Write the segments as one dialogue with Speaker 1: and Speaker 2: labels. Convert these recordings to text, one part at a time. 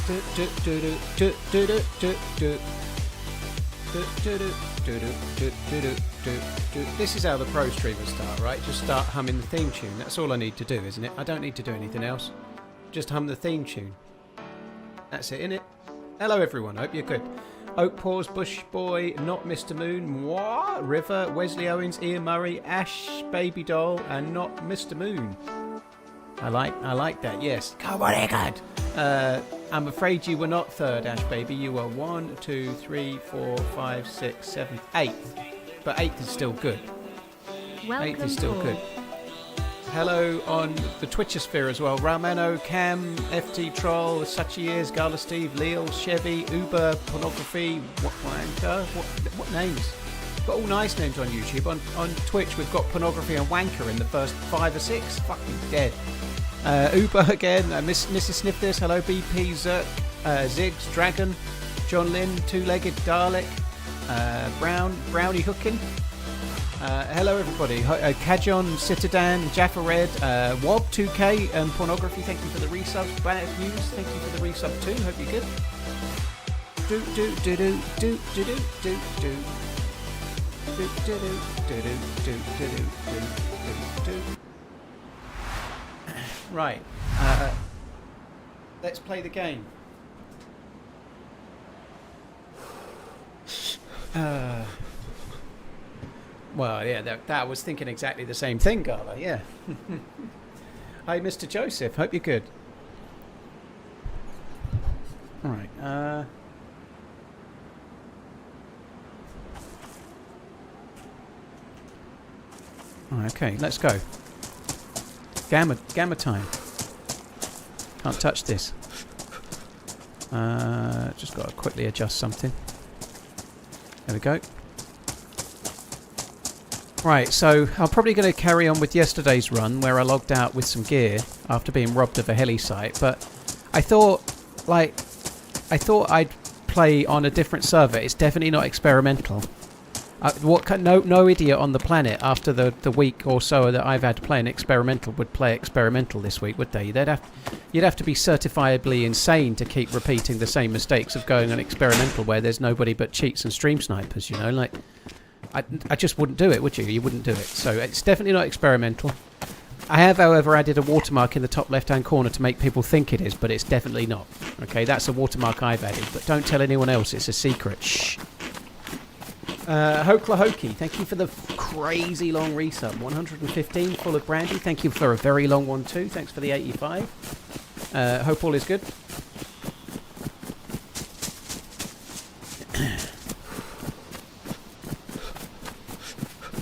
Speaker 1: This is how the pro streamers start, right? Just start humming the theme tune. That's all I need to do, isn't it? I don't need to do anything else. Just hum the theme tune. That's it, innit? Hello everyone, hope you're good. Oak Paws, Bush Boy, Not Mr. Moon, Mwah, River, Wesley Owens, Ian Murray, Ash, Baby Doll, and Not Mr. Moon. I like that, yes. Come on, Eggard! I'm afraid you were not third, Ash Baby. You were 1, 2, 3, 4, 5, 6, 7, 8th. But 8th is still good.
Speaker 2: Welcome
Speaker 1: 8th is still good. Hello on the Twitchosphere as well. Ramano, Cam, FT Troll, Such Years, Gala Steve, Leal, Chevy, Uber, Pornography, Wanker. What names? We've got all nice names on YouTube. On Twitch, we've got Pornography and Wanker in the first 5 or 6. Fucking dead. Uber again, Mrs. Sniff This, hello BP, Zerk, Ziggs, Dragon, John Lynn, Two-Legged Dalek, Brownie Hookin. Hello everybody, Kajon, Citadan, Jaffa Red, Wob 2K and Pornography, thank you for the resubs. Bad News, thank you for the resub too, hope you're good. Do do do do do do do do do do do do do do do do. Right, let's play the game. Well, yeah, that I was thinking exactly the same thing, Gala, yeah. Hi, Mr. Joseph, hope you're good. Alright, okay, let's go. Gamma time. Can't touch this. Just got to quickly adjust something. There we go. Right, so I'm probably going to carry on with yesterday's run where I logged out with some gear after being robbed of a heli site, but I thought I'd play on a different server. It's definitely not experimental. No idiot on the planet after the week or so that I've had playing experimental would play experimental this week, would they? You'd have to be certifiably insane to keep repeating the same mistakes of going on experimental where there's nobody but cheats and stream snipers, you know? Like, I just wouldn't do it, would you? You wouldn't do it. So it's definitely not experimental. I have, however, added a watermark in the top left-hand corner to make people think it is, but it's definitely not. Okay, that's a watermark I've added, but don't tell anyone else. It's a secret. Shh. Hoklahoki, thank you for the crazy long resub. 115, full of brandy. Thank you for a very long one too. Thanks for the 85. Hope all is good.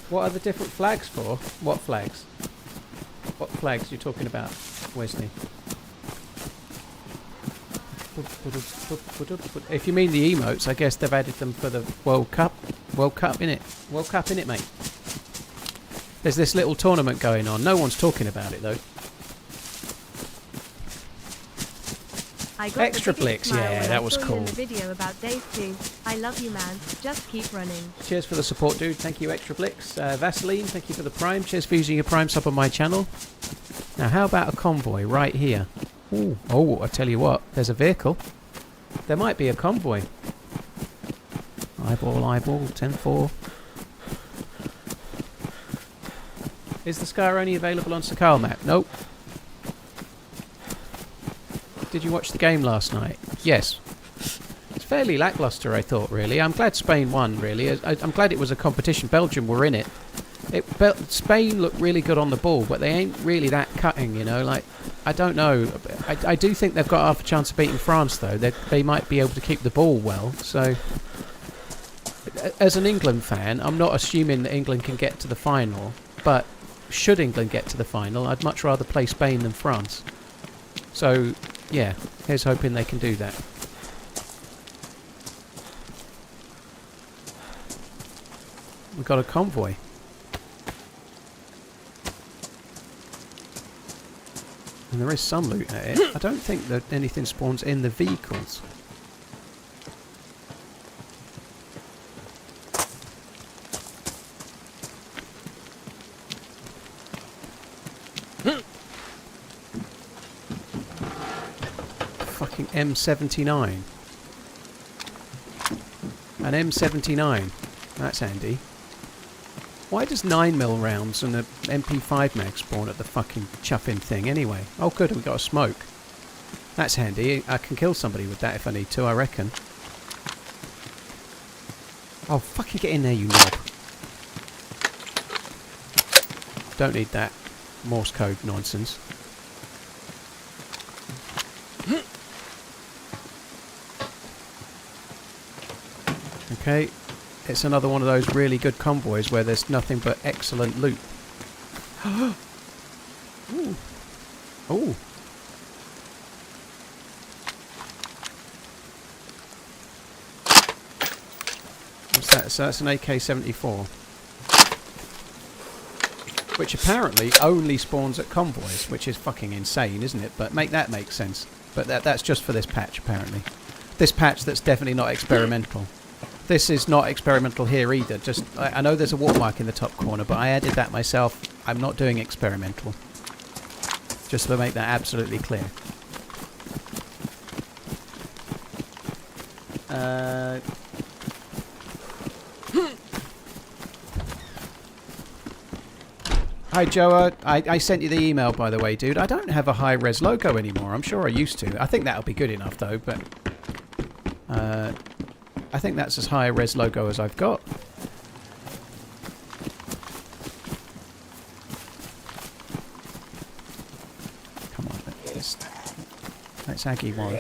Speaker 1: What are the different flags for? What flags? What flags are you talking about, Wesley? If you mean the emotes, I guess they've added them for the World Cup. World Cup, innit? World Cup, innit, mate? There's this little tournament going on. No one's talking about it, though. Extra Blix, yeah, that was cool.
Speaker 2: The video about DayZ. I love you, man. Just keep running.
Speaker 1: Cheers for the support, dude. Thank you, Extra Blix. Vaseline, thank you for the Prime. Cheers for using your Prime sub on my channel. Now, how about a convoy right here? Ooh. Oh, I tell you what, there's a vehicle. There might be a convoy. Eyeball, 10-4. Is the Scar only available on Sakal map? Nope. Did you watch the game last night? Yes. It's fairly lackluster, I thought, really. I'm glad Spain won, really. I'm glad it was a competition. Belgium were in it. Spain looked really good on the ball, but they ain't really that cutting, you know. Like, I don't know. I do think they've got half a chance of beating France, though. They might be able to keep the ball well. So, as an England fan, I'm not assuming that England can get to the final. But should England get to the final, I'd much rather play Spain than France. So, yeah, here's hoping they can do that. We've got a convoy. And there is some loot at it. I don't think that anything spawns in the vehicles. fucking M79. An M79. That's handy. Why does 9mm rounds and an MP5 mag spawn at the fucking chuffing thing anyway? Oh good, we got a smoke. That's handy. I can kill somebody with that if I need to, I reckon. Oh, fucking get in there, you knob. Don't need that Morse code nonsense. Okay, it's another one of those really good convoys where there's nothing but excellent loot. Ooh. Ooh. What's that? So that's an AK-74. Which apparently only spawns at convoys, which is fucking insane, isn't it? But make that make sense. But that's just for this patch, apparently. This patch that's definitely not experimental. This is not experimental here either. Just I know there's a watermark in the top corner, but I added that myself. I'm not doing experimental. Just to make that absolutely clear. Hi Joa, I sent you the email by the way, dude. I don't have a high-res logo anymore. I'm sure I used to. I think that'll be good enough though, but I think that's as high a res logo as I've got. Come on, let's Aggie one.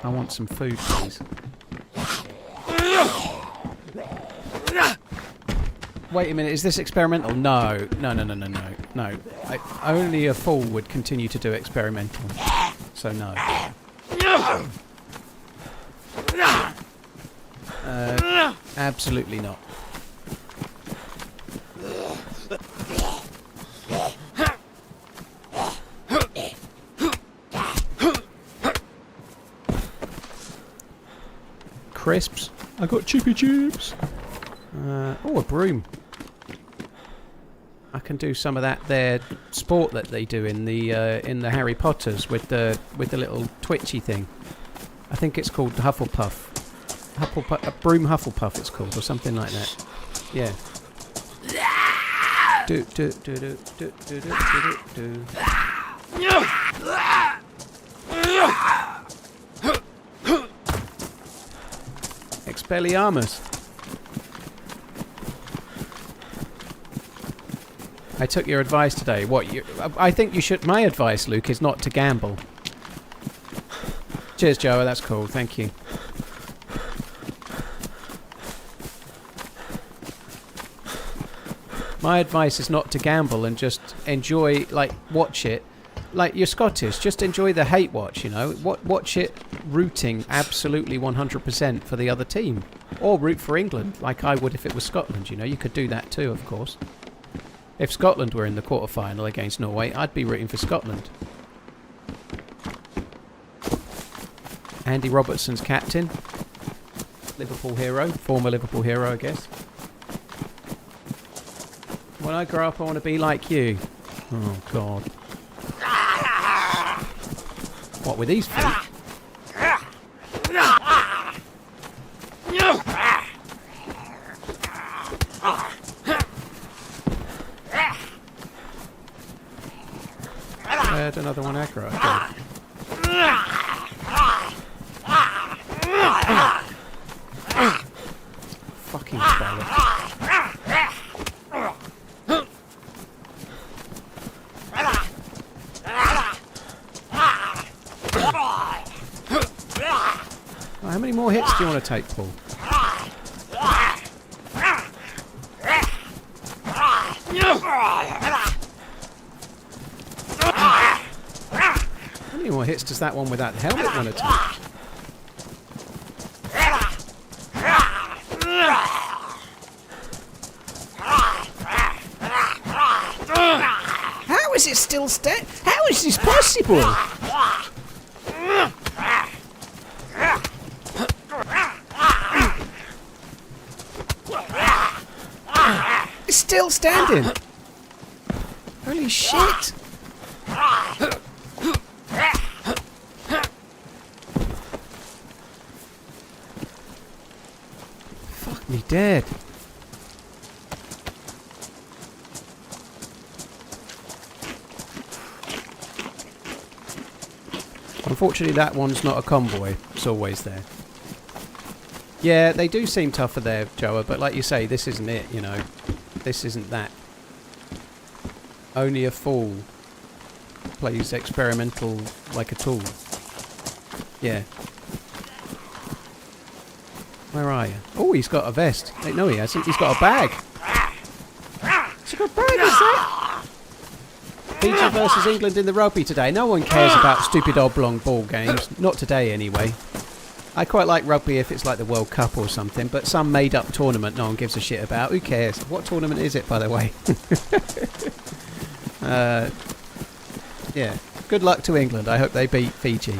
Speaker 1: I want some food, please. Wait a minute, is this experimental? No. No. Only a fool would continue to do experimental. So no. Absolutely not. Crisps. I got chippy chips. Oh, a broom. I can do some of that there sport that they do in the Harry Potters with the little twitchy thing. I think it's called Hufflepuff. Broom Hufflepuff it's called, or something like that. Yeah. Do. Expelliarmus. I took your advice today. I think you should. My advice, Luke, is not to gamble. Cheers, Joa. That's cool. Thank you. My advice is not to gamble and just enjoy, watch it. Like, you're Scottish, just enjoy the hate watch, you know. Watch it rooting absolutely 100% for the other team. Or root for England, like I would if it was Scotland, you know. You could do that too, of course. If Scotland were in the quarter-final against Norway, I'd be rooting for Scotland. Andy Robertson's captain. Liverpool hero. Former Liverpool hero, I guess. When I grow up, I want to be like you. Oh, God. What, with these feet? I had another one aggro. Fucking bollocks. How many more hits do you want to take, Paul? How many more hits does that one with that helmet want to take? How is it still How is this possible? How It's still standing. Holy shit. Fuck me dead. Unfortunately, that one's not a convoy. It's always there. Yeah, they do seem tougher there, Joa, but like you say, this isn't it, you know. This isn't that. Only a fool plays experimental like a tool. Yeah. Where are you? Oh, he's got a vest. Wait, no, he hasn't. He's got a bag. He's got a bag, is that? Fiji versus England in the rugby today. No one cares about stupid oblong ball games. Not today, anyway. I quite like rugby if it's like the World Cup or something, but some made-up tournament no one gives a shit about. Who cares? What tournament is it, by the way? Yeah. Good luck to England. I hope they beat Fiji.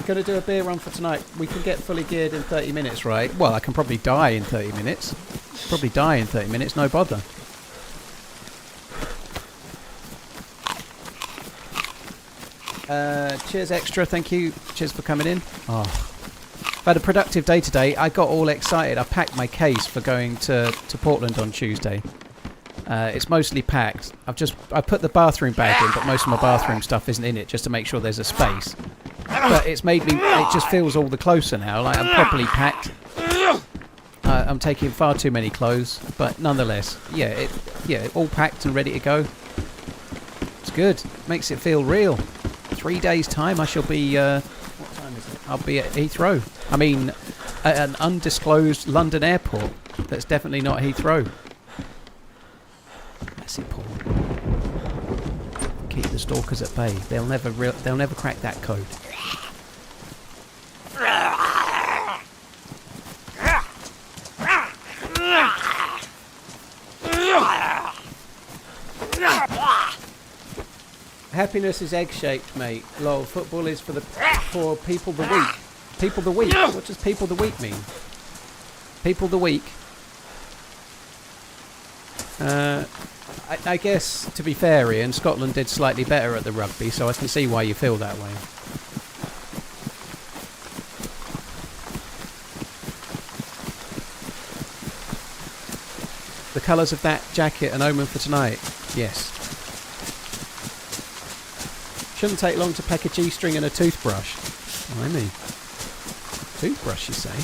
Speaker 1: Going to do a beer run for tonight. We can get fully geared in 30 minutes, right? Well, I can probably die in 30 minutes. Probably die in 30 minutes, no bother. Cheers, Extra. Thank you. Cheers for coming in. Oh. I've had a productive day today. I got all excited. I packed my case for going to Portland on Tuesday. It's mostly packed. I put the bathroom bag in, but most of my bathroom stuff isn't in it, just to make sure there's a space. But it's made me. It just feels all the closer now. Like I'm properly packed. I'm taking far too many clothes, but nonetheless, yeah, all packed and ready to go. It's good. Makes it feel real. 3 days' time, I shall be. What time is it? I'll be at Heathrow. I mean, at an undisclosed London airport. That's definitely not Heathrow. That's it, Paul. Keep the stalkers at bay. They'll never crack that code. Happiness is egg-shaped, mate. Lol, football is for people the weak. People the weak? What does people the weak mean? People the weak? I guess, to be fair, Ian, Scotland did slightly better at the rugby, so I can see why you feel that way. The colours of that jacket an omen for tonight? Yes. Shouldn't take long to pack a G-string and a toothbrush. Blimey. Toothbrush, you say?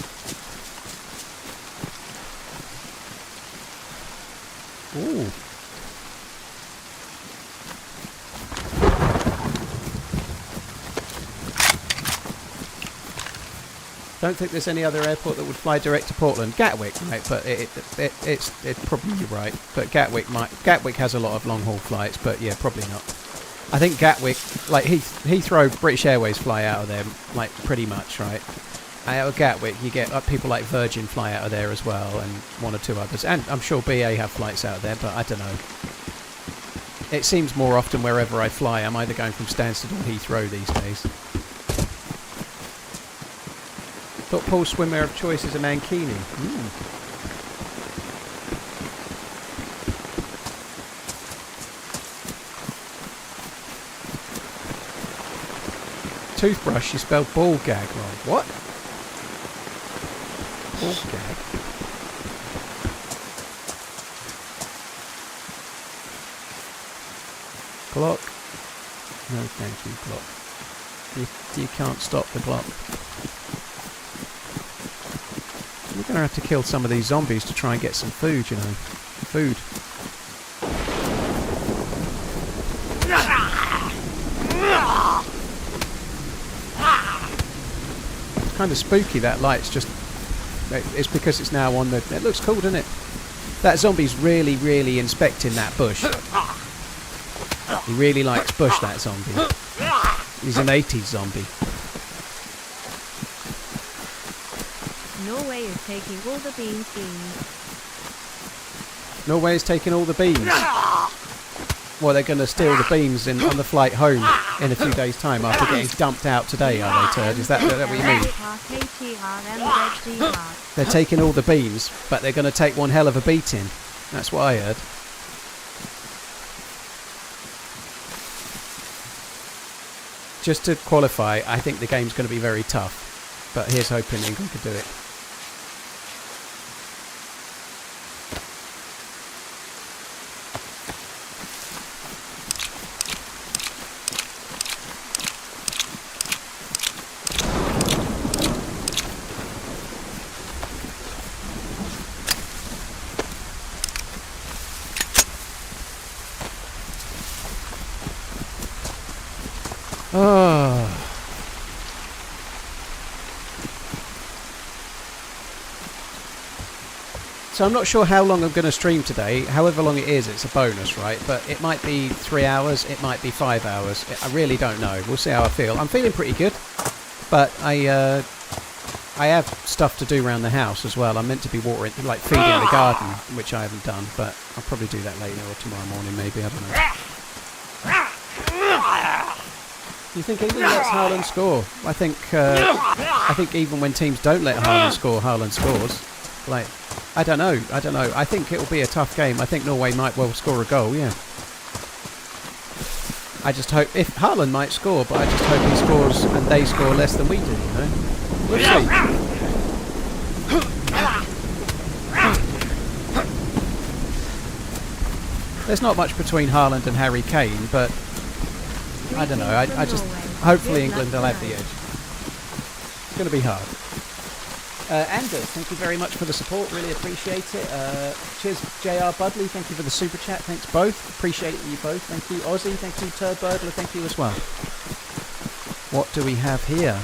Speaker 1: Ooh. Don't think there's any other airport that would fly direct to Portland. Gatwick, right? But it's probably you're right. But Gatwick has a lot of long haul flights, but yeah, probably not. I think Gatwick, like Heathrow, British Airways fly out of there, like pretty much, right? And out of Gatwick, you get people like Virgin fly out of there as well, and one or two others. And I'm sure BA have flights out of there, but I don't know. It seems more often wherever I fly, I'm either going from Stansted or Heathrow these days. Thought Paul's swimwear of choice is a mankini. Toothbrush, you spelled ball gag wrong. What? Ball gag? Clock? No, thank you, clock. You can't stop the clock. We're going to have to kill some of these zombies to try and get some food, you know. Food. It's kind of spooky, that light's just... It's because it's now on the... It looks cool, doesn't it? That zombie's really, really inspecting that bush. He really likes bush, that zombie. He's an 80s zombie.
Speaker 2: Norway is taking all the beans.
Speaker 1: Norway is taking all the beans. Well, they're going to steal the beans on the flight home in a few days' time after getting dumped out today, are they, Turd? Is that what you mean? They're taking all the beans, but they're going to take one hell of a beating. That's what I heard. Just to qualify, I think the game's going to be very tough, but here's hoping England could do it. Oh. So I'm not sure how long I'm going to stream today. However long it is, it's a bonus, right? But it might be 3 hours, it might be 5 hours. I really don't know. We'll see how I feel. I'm feeling pretty good, but I have stuff to do around the house as well. I'm meant to be watering, like feeding the garden, which I haven't done, but I'll probably do that later or tomorrow morning maybe, I don't know. You think England lets Haaland score? I think even when teams don't let Haaland score, Haaland scores. Like, I don't know. I think it'll be a tough game. I think Norway might well score a goal, yeah. I just hope, if Haaland might score, but I just hope he scores and they score less than we do, you know? We'll see. There's not much between Haaland and Harry Kane, but I don't know. I just hopefully England will have the edge. It's going to be hard. Anders, thank you very much for the support. Really appreciate it. Cheers, JR Budley. Thank you for the super chat. Thanks both. Appreciate you both. Thank you, Ozzy. Thank you, Turd Burglar. Thank you as well. What do we have here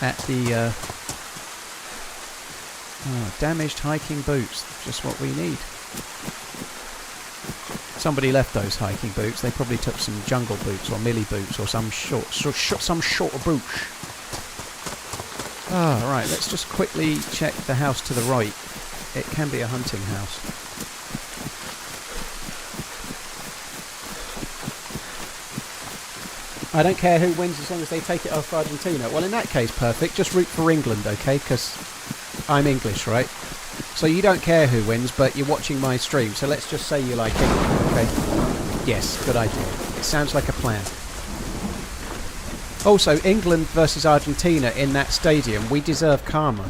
Speaker 1: at the damaged hiking boots? Just what we need. Somebody left those hiking boots. They probably took some jungle boots or millie boots or some shorter boots. Right, let's just quickly check the house to the right. It can be a hunting house. I don't care who wins as long as they take it off Argentina. Well, in that case, perfect. Just root for England, okay? Because I'm English, right? So you don't care who wins, but you're watching my stream, so let's just say you like England, okay? Yes, good idea. It sounds like a plan. Also, England versus Argentina in that stadium, we deserve karma.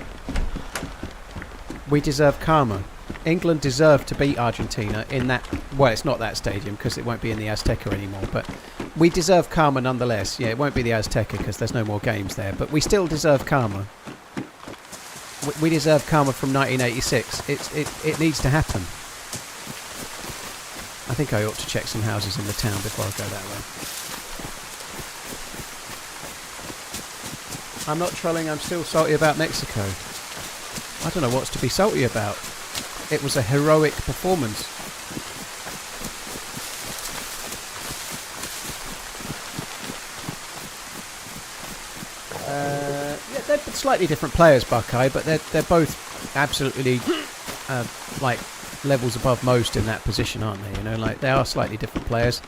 Speaker 1: We deserve karma. England deserve to beat Argentina in that... Well, it's not that stadium because it won't be in the Azteca anymore, but we deserve karma nonetheless. Yeah, it won't be the Azteca because there's no more games there, but we still deserve karma. We deserve karma from 1986. It needs to happen. I think I ought to check some houses in the town before I go that way. I'm not trolling, I'm still salty about Mexico. I don't know what's to be salty about. It was a heroic performance. Yeah, they're slightly different players, Buckeye, but they're both absolutely like levels above most in that position, aren't they? You know, like they are slightly different players.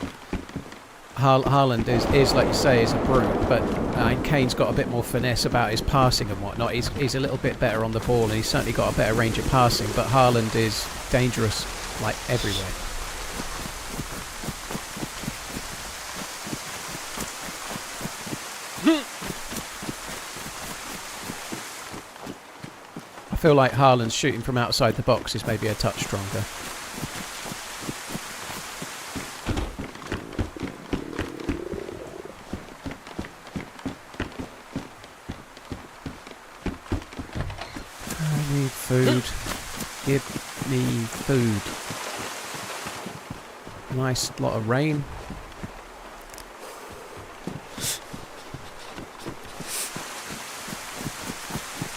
Speaker 1: Haaland is like you say, is a brute, but Kane's got a bit more finesse about his passing and whatnot. He's a little bit better on the ball, and he's certainly got a better range of passing. But Haaland is dangerous, like everywhere. I feel like Haaland's shooting from outside the box is maybe a touch stronger. Food. Give me food. Nice lot of rain.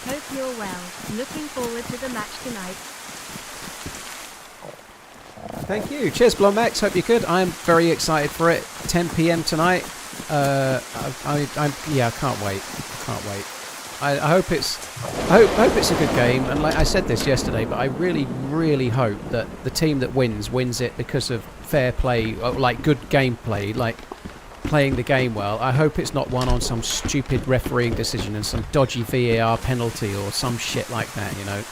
Speaker 2: Hope you're well. Looking forward to the match tonight.
Speaker 1: Thank you. Cheers, Blonmax. Hope you're good. I'm very excited for it. 10 p.m. tonight. Yeah, I can't wait. Can't wait. I hope it's a good game. And like I said this yesterday, but I really, really hope that the team that wins it because of fair play, like good gameplay, like playing the game well. I hope it's not won on some stupid refereeing decision and some dodgy VAR penalty or some shit like that, you know.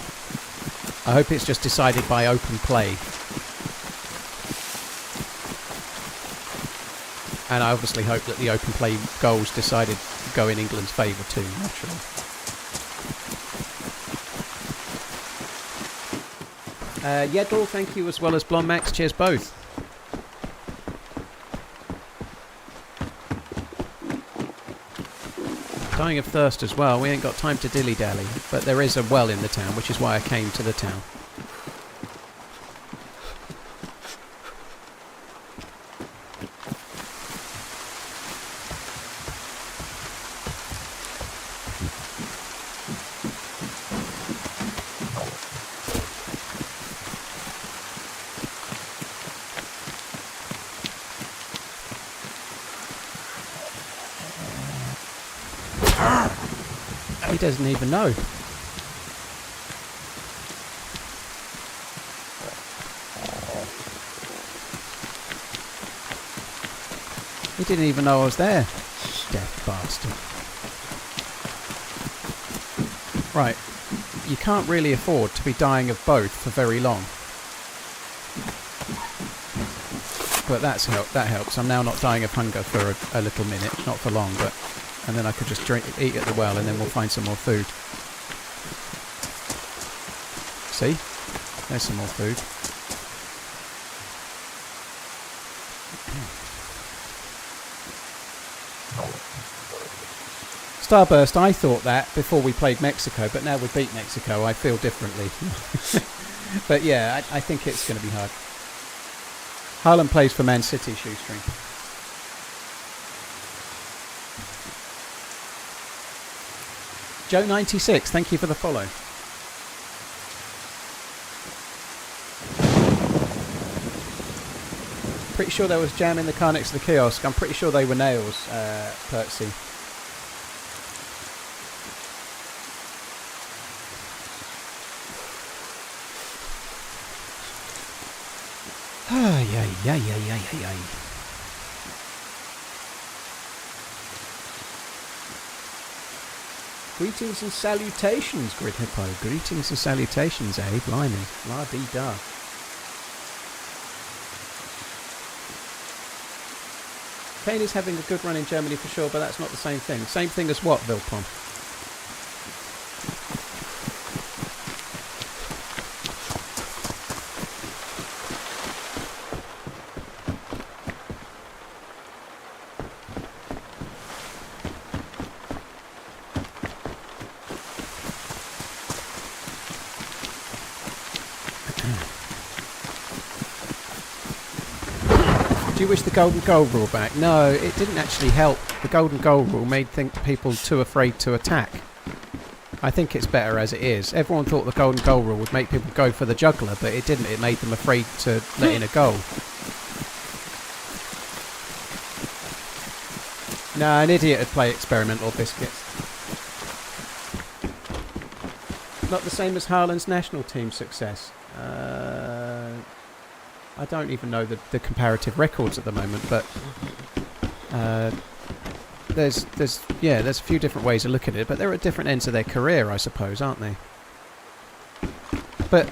Speaker 1: I hope it's just decided by open play. And I obviously hope that the open play goals decided go in England's favour too, naturally. Yedl, thank you, as well as Blonde Max. Cheers both. Dying of thirst as well. We ain't got time to dilly-dally. But there is a well in the town, which is why I came to the town. He doesn't even know. He didn't even know I was there. Deaf bastard. Right. You can't really afford to be dying of both for very long. But that helps. I'm now not dying of hunger for a little minute. Not for long, but... And then I could just eat at the well, and then we'll find some more food. See? There's some more food. Starburst, I thought that before we played Mexico, but now we beat Mexico, I feel differently. But yeah, I think it's going to be hard. Haaland plays for Man City, Shoestring. Joe96, thank you for the follow. Pretty sure there was jam in the car next to the kiosk. I'm pretty sure they were nails, Pertsy. Ay. Greetings and salutations, Grid Hippo. Greetings and salutations, eh? Blimey. La-dee-da. Kane is having a good run in Germany for sure, but that's not the same thing. Same thing as what, Vilpon? Do you wish the golden goal rule back? No, it didn't actually help. The golden goal rule made people too afraid to attack. I think it's better as it is. Everyone thought the golden goal rule would make people go for the juggler, but it didn't. It made them afraid to let in a goal. Nah, an idiot would play experimental biscuits. Not the same as Haaland's national team success. I don't even know the comparative records at the moment, but there's a few different ways of looking at it, but they're at different ends of their career, I suppose, aren't they? But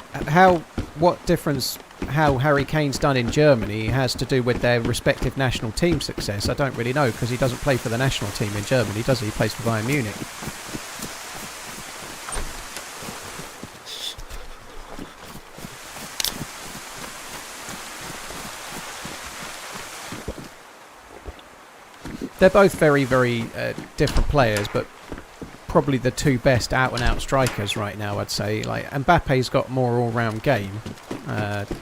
Speaker 1: what difference how Harry Kane's done in Germany has to do with their respective national team success, I don't really know, because he doesn't play for the national team in Germany, does he? He plays for Bayern Munich. They're both very, very different players, but probably the two best out-and-out strikers right now, I'd say. Like Mbappe's got more all-round game,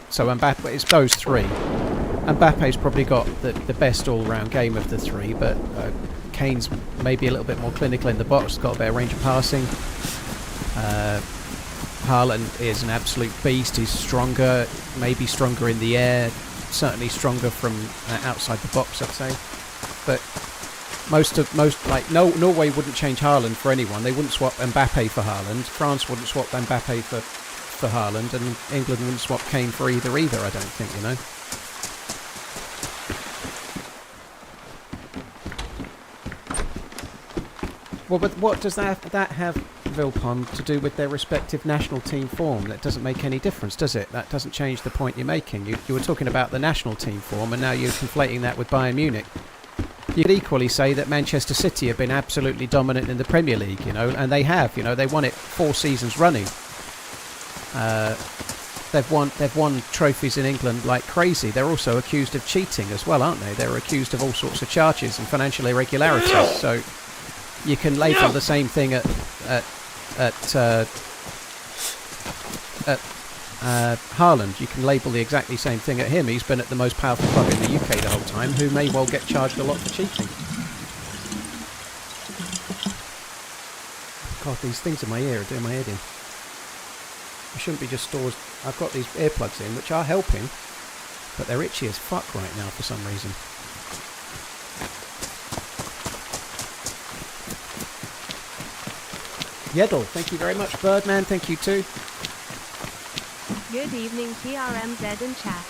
Speaker 1: so Mbappe, it's those three. Mbappe's probably got the best all-round game of the three, but Kane's maybe a little bit more clinical in the box, got a better range of passing. Haaland is an absolute beast. He's stronger, maybe stronger in the air, certainly stronger from outside the box, I'd say. But Norway wouldn't change Haaland for anyone. They wouldn't swap Mbappe for Haaland. France wouldn't swap Mbappe for Haaland, and England wouldn't swap Kane for either. I don't think, you know. Well, but what does that have, Vilpon, to do with their respective national team form? That doesn't make any difference, does it? That doesn't change the point you're making. You were talking about the national team form, and now you're conflating that with Bayern Munich. You could equally say that Manchester City have been absolutely dominant in the Premier League, you know, and they have. You know, they won it 4 seasons running. They've won trophies in England like crazy. They're also accused of cheating as well, aren't they? They're accused of all sorts of charges and financial irregularities. So you can label the same thing at Haaland. You can label the exactly same thing at him. He's been at the most powerful club in the UK the whole time, who may well get charged a lot for cheating. God, these things in my ear are doing my head in. I shouldn't be just stores. I've got these earplugs in, which are helping, but they're itchy as fuck right now for some reason. Yeddle, thank you very much. Birdman, thank you too.
Speaker 2: Good evening, TRMZ and chat.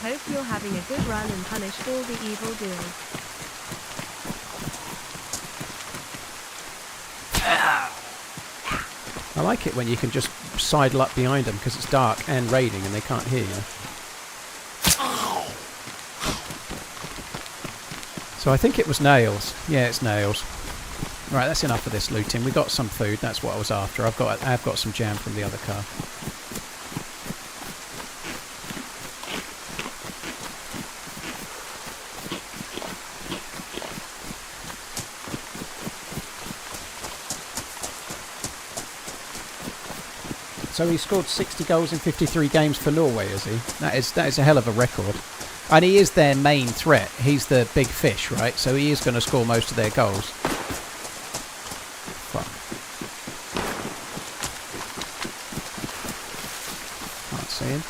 Speaker 2: Hope you're having a good run and punished all the evildoers.
Speaker 1: I like it when you can just sidle up behind them because it's dark and raining and they can't hear you. So I think it was nails. Yeah, it's nails. Right, that's enough of this looting. We got some food. That's what I was after. I've got some jam from the other car. So he scored 60 goals in 53 games for Norway, is he? That is a hell of a record. And he is their main threat. He's the big fish, right? So he is going to score most of their goals. Fuck. Can't see him.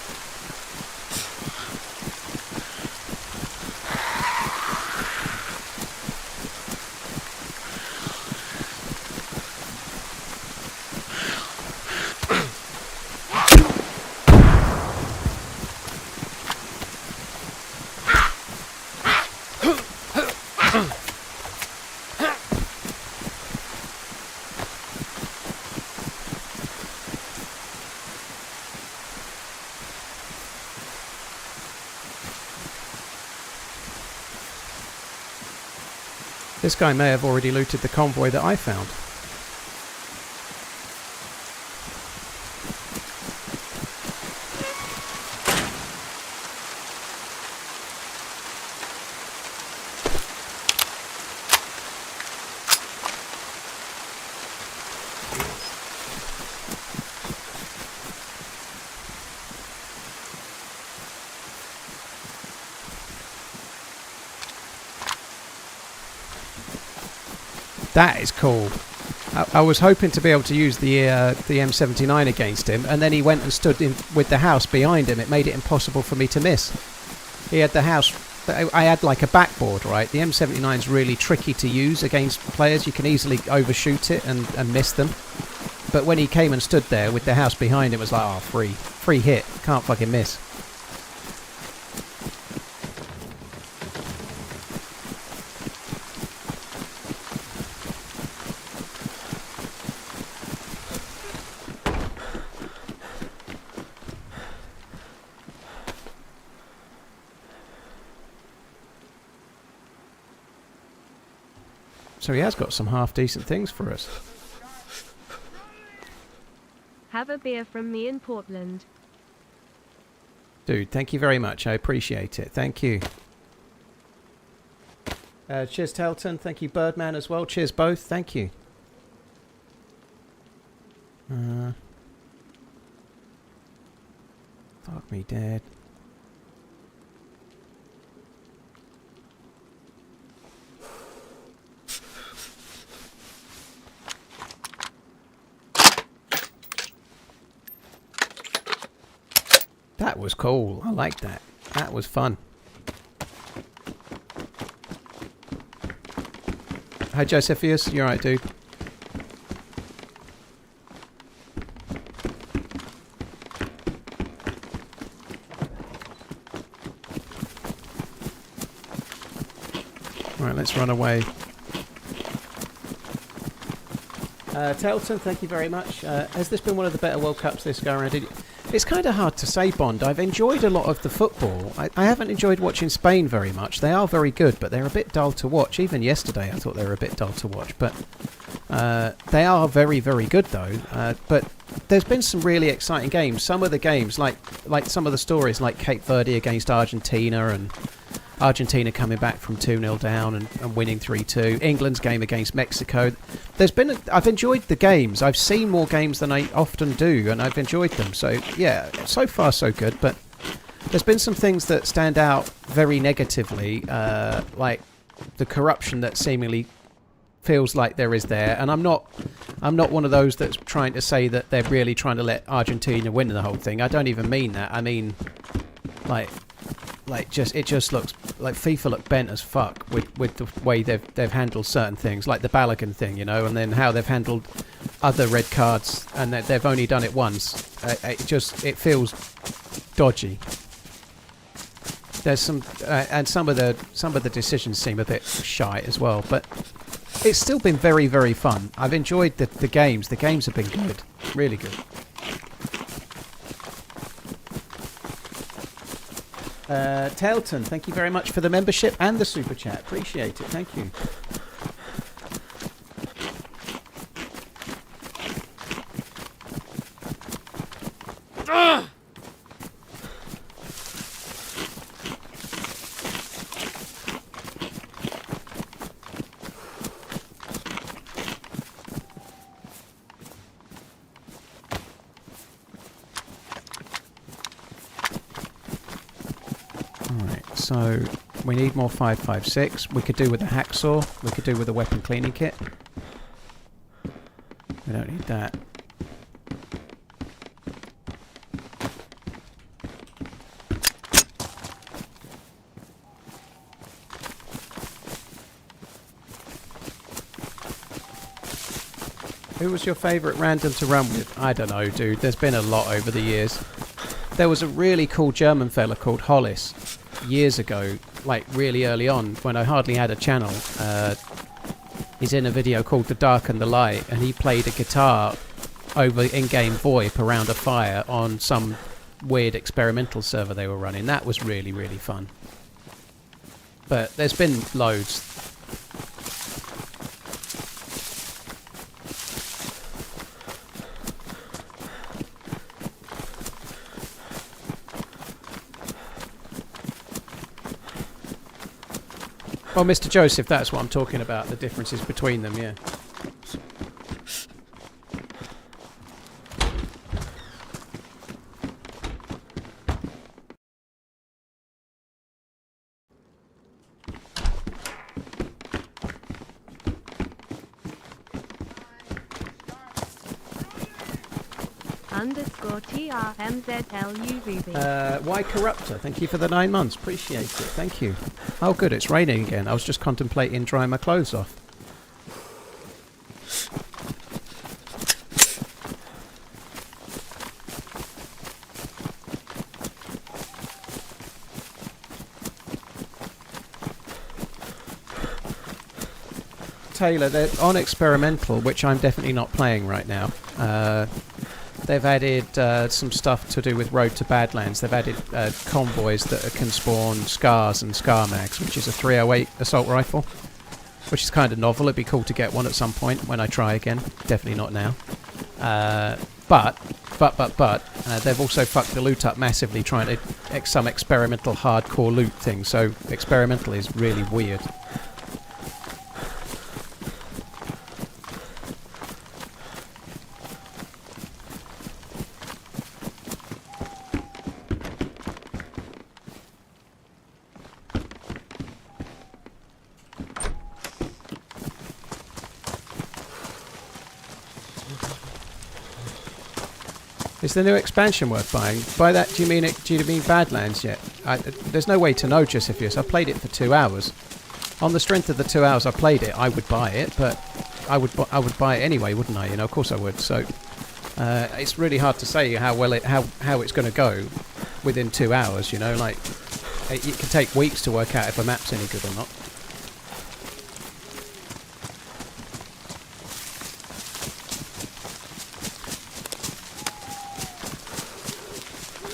Speaker 1: This guy may have already looted the convoy that I found. That is cool. I was hoping to be able to use the M79 against him, and then he went and stood in with the house behind him. It made it impossible for me to miss. He had the house. I had like a backboard, right? The M79 is really tricky to use against players. You can easily overshoot it and miss them. But when he came and stood there with the house behind him, it was like, oh, free hit. Can't fucking miss. So he has got some half-decent things for us.
Speaker 2: Have a beer from me in Portland.
Speaker 1: Dude, thank you very much. I appreciate it. Thank you. Cheers, Telton. Thank you, Birdman, as well. Cheers, both. Thank you. Fuck me dead. That was cool. I like that. That was fun. Hi, Josephus. You alright, dude? Right, let's run away. Telton, thank you very much. Has this been one of the better World Cups this go around? It's kind of hard to say, Bond. I've enjoyed a lot of the football. I haven't enjoyed watching Spain very much. They are very good, but they're a bit dull to watch. Even yesterday I thought they were a bit dull to watch. But they are very, very good, though. But there's been some really exciting games. Some of the games, like some of the stories, like Cape Verde against Argentina, and Argentina coming back from 2-0 down and winning 3-2. England's game against Mexico. I've enjoyed the games. I've seen more games than I often do, and I've enjoyed them. So, yeah, so far so good. But there's been some things that stand out very negatively, like the corruption that seemingly feels like there is there. And I'm not one of those that's trying to say that they're really trying to let Argentina win the whole thing. I don't even mean that. I mean, it just looks like FIFA look bent as fuck with the way they've handled certain things, like the Balogun thing, you know, and then how they've handled other red cards, and that they've only done it once. It feels dodgy. There's some and some of the decisions seem a bit shy as well, but it's still been very, very fun. I've enjoyed the games. The games have been good, really good. Tailton, thank you very much for the membership and the super chat. Appreciate it. Thank you. So we need more 5.56. We could do with a hacksaw. We could do with a weapon cleaning kit. We don't need that. Who was your favourite random to run with? I don't know, dude. There's been a lot over the years. There was a really cool German fella called Hollis years ago, like really early on, when I hardly had a channel. He's in a video called The Dark and the Light, and he played a guitar over in-game VoIP around a fire on some weird experimental server they were running. That was really, really fun. But there's been loads. Oh, Mr. Joseph, that's what I'm talking about, the differences between them, yeah.
Speaker 2: _TRMZLUVB.
Speaker 1: Why Corruptor? Thank you for the 9 months. Appreciate it. Thank you. Oh, good. It's raining again. I was just contemplating drying my clothes off. Taylor, they're on experimental, which I'm definitely not playing right now. They've added some stuff to do with Road to Badlands. They've added convoys that can spawn Scars and Scar Mags, which is a 308 assault rifle, which is kind of novel. It'd be cool to get one at some point when I try again. Definitely not now. But they've also fucked the loot up massively, trying to some experimental hardcore loot thing. So experimental is really weird. Is the new expansion worth buying? By that, do you mean Badlands yet? There's no way to know, Josephus. I played it for 2 hours. On the strength of the 2 hours I played it, I would buy it, but I would buy it anyway, wouldn't I? You know, of course I would. So it's really hard to say how it's going to go within 2 hours. You know, like it can take weeks to work out if a map's any good or not.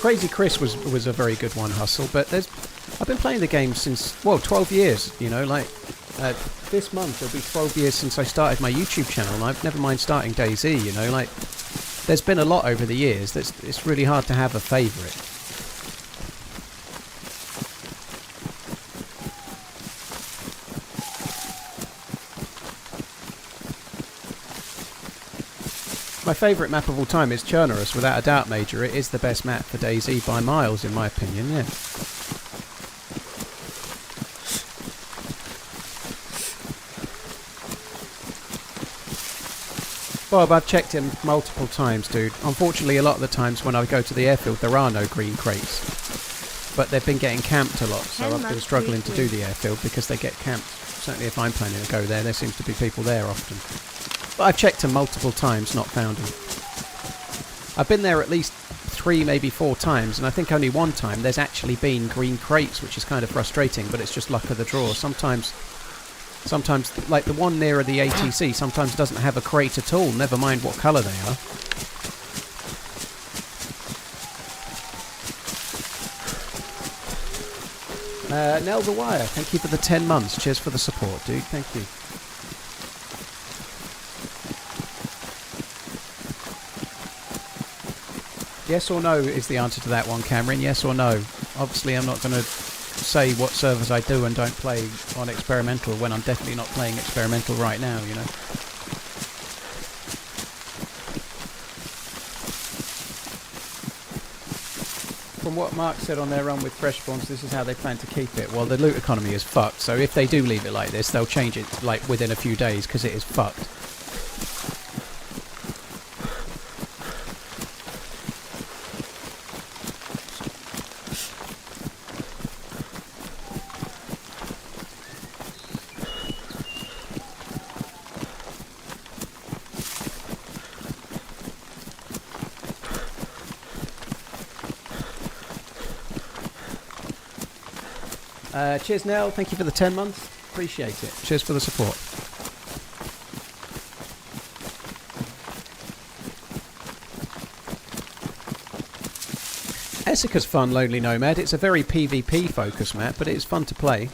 Speaker 1: Crazy Chris was a very good one, Hustle, but I've been playing the game since, well, 12 years, you know, like this month it'll be 12 years since I started my YouTube channel, and I've never mind starting DayZ, you know, like there's been a lot over the years. It's really hard to have a favourite. My favourite map of all time is Chernarus, without a doubt, Major. It is the best map for DayZ by miles, in my opinion, yeah. Bob, I've checked him multiple times, dude. Unfortunately, a lot of the times when I go to the airfield, there are no green crates. But they've been getting camped a lot, so I've been struggling to do the airfield because they get camped. Certainly if I'm planning to go there seems to be people there often. But I've checked them multiple times, not found them. I've been there at least 3, maybe 4 times, and I think only one time there's actually been green crates, which is kind of frustrating, but it's just luck of the draw. Sometimes, like the one nearer the ATC, sometimes doesn't have a crate at all, never mind what colour they are. Nell the Wire, thank you for the 10 months. Cheers for the support, dude. Thank you. Yes or no is the answer to that one, Cameron. Yes or no. Obviously, I'm not going to say what servers I do and don't play on experimental when I'm definitely not playing experimental right now, you know. From what Mark said on their run with Freshspawns, this is how they plan to keep it. Well, the loot economy is fucked, so if they do leave it like this, they'll change it like within a few days because it is fucked. Cheers, Nell. Thank you for the 10 months. Appreciate it. Cheers for the support. Essica's fun, Lonely Nomad. It's a very PvP focused map, but it's fun to play.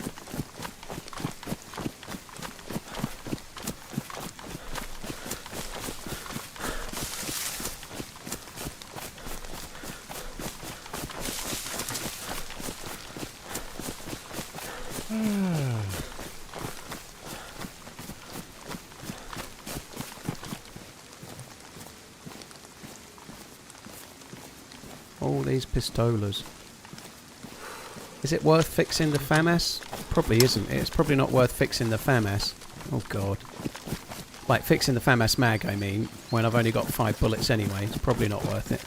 Speaker 1: All these pistolas. Is it worth fixing the FAMAS? Probably isn't. It's probably not worth fixing the FAMAS. Oh god. Like fixing the FAMAS mag, I mean, when I've only got 5 bullets anyway. It's probably not worth it.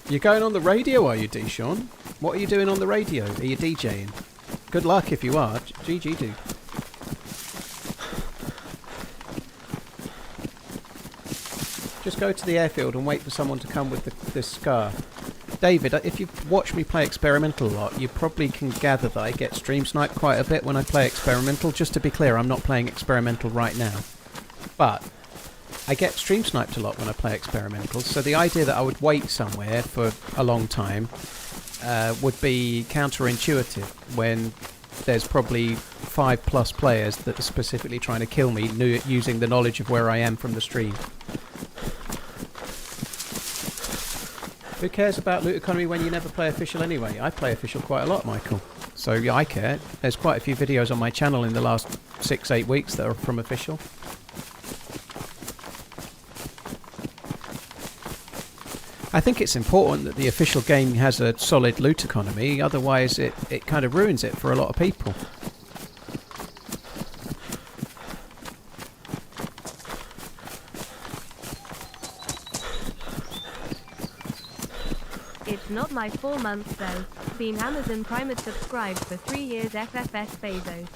Speaker 1: You're going on the radio, are you, D-Sean? What are you doing on the radio? Are you DJing? Good luck if you are. GG, dude. Just go to the airfield and wait for someone to come with this scar. David, if you've watched me play experimental a lot, you probably can gather that I get stream sniped quite a bit when I play experimental. Just to be clear, I'm not playing experimental right now. But I get stream sniped a lot when I play experimental, so the idea that I would wait somewhere for a long time would be counterintuitive when there's probably 5+ players that are specifically trying to kill me using the knowledge of where I am from the stream. Who cares about loot economy when you never play official anyway? I play official quite a lot, Michael. So yeah, I care. There's quite a few videos on my channel in the last 6-8 weeks that are from official. I think it's important that the official game has a solid loot economy, otherwise it kind of ruins it for a lot of people.
Speaker 2: It's not my 4 months though. Been Amazon Prime subscribed for 3 years FFS Bezos.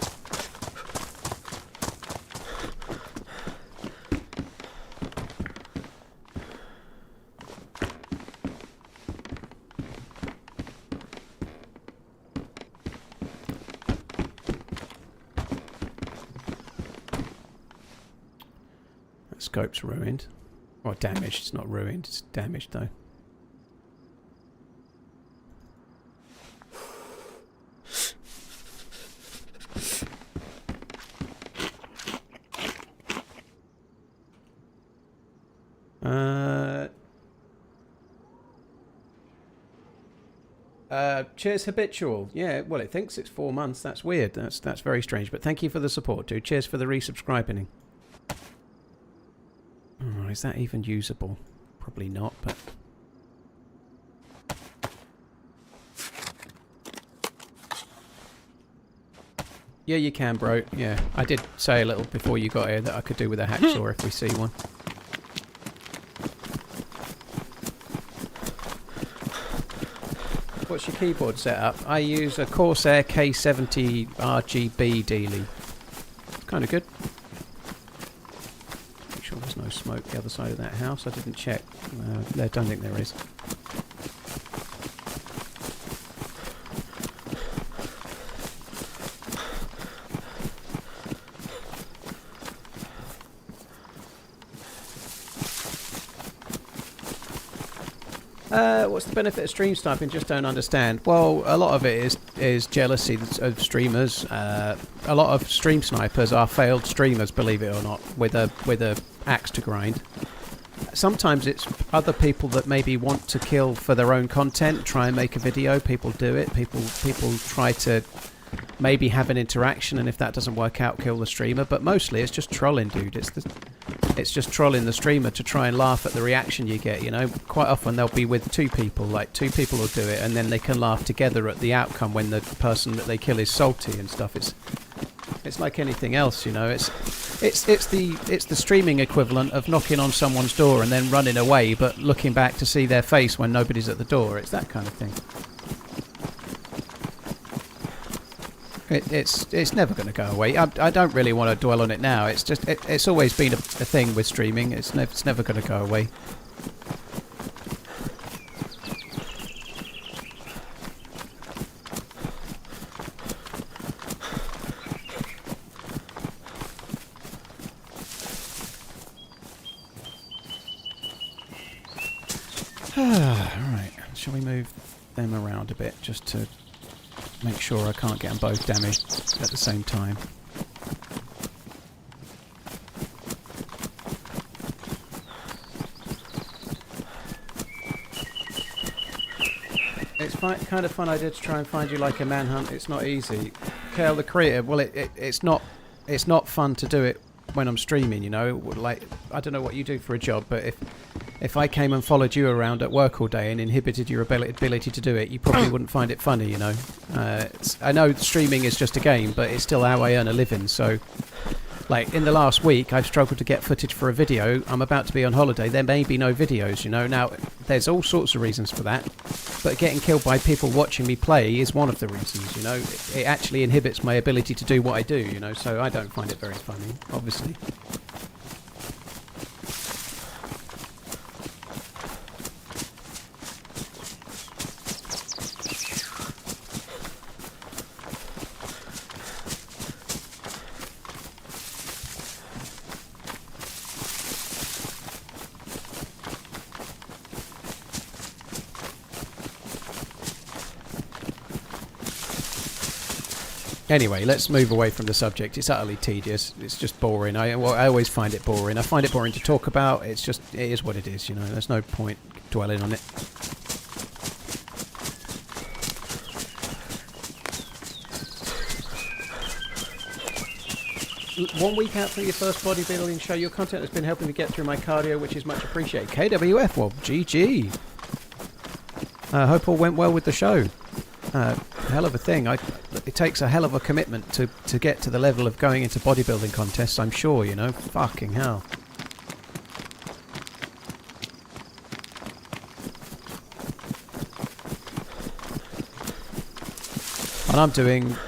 Speaker 1: That scope's ruined. Or damaged. It's not ruined, it's damaged though. Cheers habitual. Yeah, well it thinks it's 4 months. That's weird. That's very strange. But thank you for the support, dude. Cheers for the resubscribing. Oh, is that even usable? Probably not, but... Yeah, you can, bro. Yeah, I did say a little before you got here that I could do with a hacksaw if we see one. What's your keyboard setup? I use a Corsair K70 RGB dealie. It's kind of good. Make sure there's no smoke the other side of that house. I didn't check. I don't think there is. What's the benefit of stream sniping? Just don't understand. Well, a lot of it is jealousy of streamers. A lot of stream snipers are failed streamers, believe it or not, with a axe to grind. Sometimes it's other people that maybe want to kill for their own content, try and make a video. People do it. People try to maybe have an interaction, and if that doesn't work out, kill the streamer. But mostly it's just trolling, dude. It's just trolling the streamer to try and laugh at the reaction you get, you know. Quite often they'll be with two people, like 2 people will do it, and then they can laugh together at the outcome when the person that they kill is salty and stuff. It's like anything else, you know. It's the streaming equivalent of knocking on someone's door and then running away, but looking back to see their face when nobody's at the door. It's that kind of thing. It's never going to go away. I don't really want to dwell on it now. It's just it's always been a thing with streaming. It's never going to go away. Alright, shall we move them around a bit just to make sure I can't get them both damaged at the same time. It's kind of fun idea to try and find you like a manhunt. It's not easy. Kale the creator, well it's not fun to do it when I'm streaming, you know. Like, I don't know what you do for a job, but if I came and followed you around at work all day and inhibited your ability to do it, you probably wouldn't find it funny, you know. I know streaming is just a game, but it's still how I earn a living. So, like, in the last week, I've struggled to get footage for a video. I'm about to be on holiday. There may be no videos, you know. Now, there's all sorts of reasons for that. But getting killed by people watching me play is one of the reasons, you know. It actually inhibits my ability to do what I do, you know. So I don't find it very funny, obviously. Anyway, let's move away from the subject. It's utterly tedious. It's just boring. I always find it boring. I find it boring to talk about. It is what it is, you know. There's no point dwelling on it. One week out from your first bodybuilding show, your content has been helping me get through my cardio, which is much appreciated. KWF, well, GG. Hope all went well with the show. Hell of a thing. It takes a hell of a commitment to get to the level of going into bodybuilding contests, I'm sure, you know. Fucking hell. And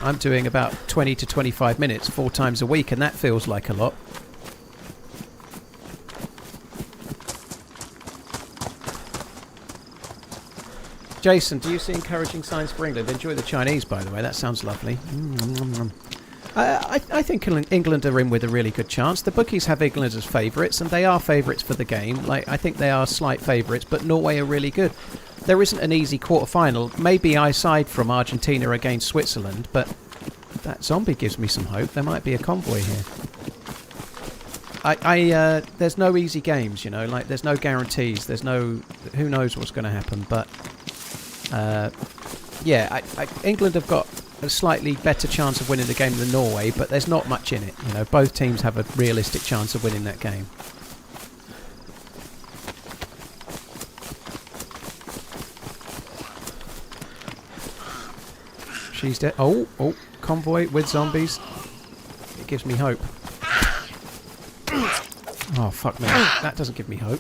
Speaker 1: I'm doing about 20 to 25 minutes 4 times a week, and that feels like a lot. Jason, do you see encouraging signs for England? Enjoy the Chinese, by the way. That sounds lovely. I think England are in with a really good chance. The bookies have England as favourites, and they are favourites for the game. Like, I think they are slight favourites, but Norway are really good. There isn't an easy quarter-final. Maybe aside from Argentina against Switzerland, but that zombie gives me some hope. There might be a convoy here. There's no easy games, you know. Like, there's no guarantees. There's no... Who knows what's going to happen, but... yeah, England have got a slightly better chance of winning the game than Norway, but there's not much in it. You know, both teams have a realistic chance of winning that game. She's dead. Oh, convoy with zombies. It gives me hope. Oh, fuck me. That doesn't give me hope.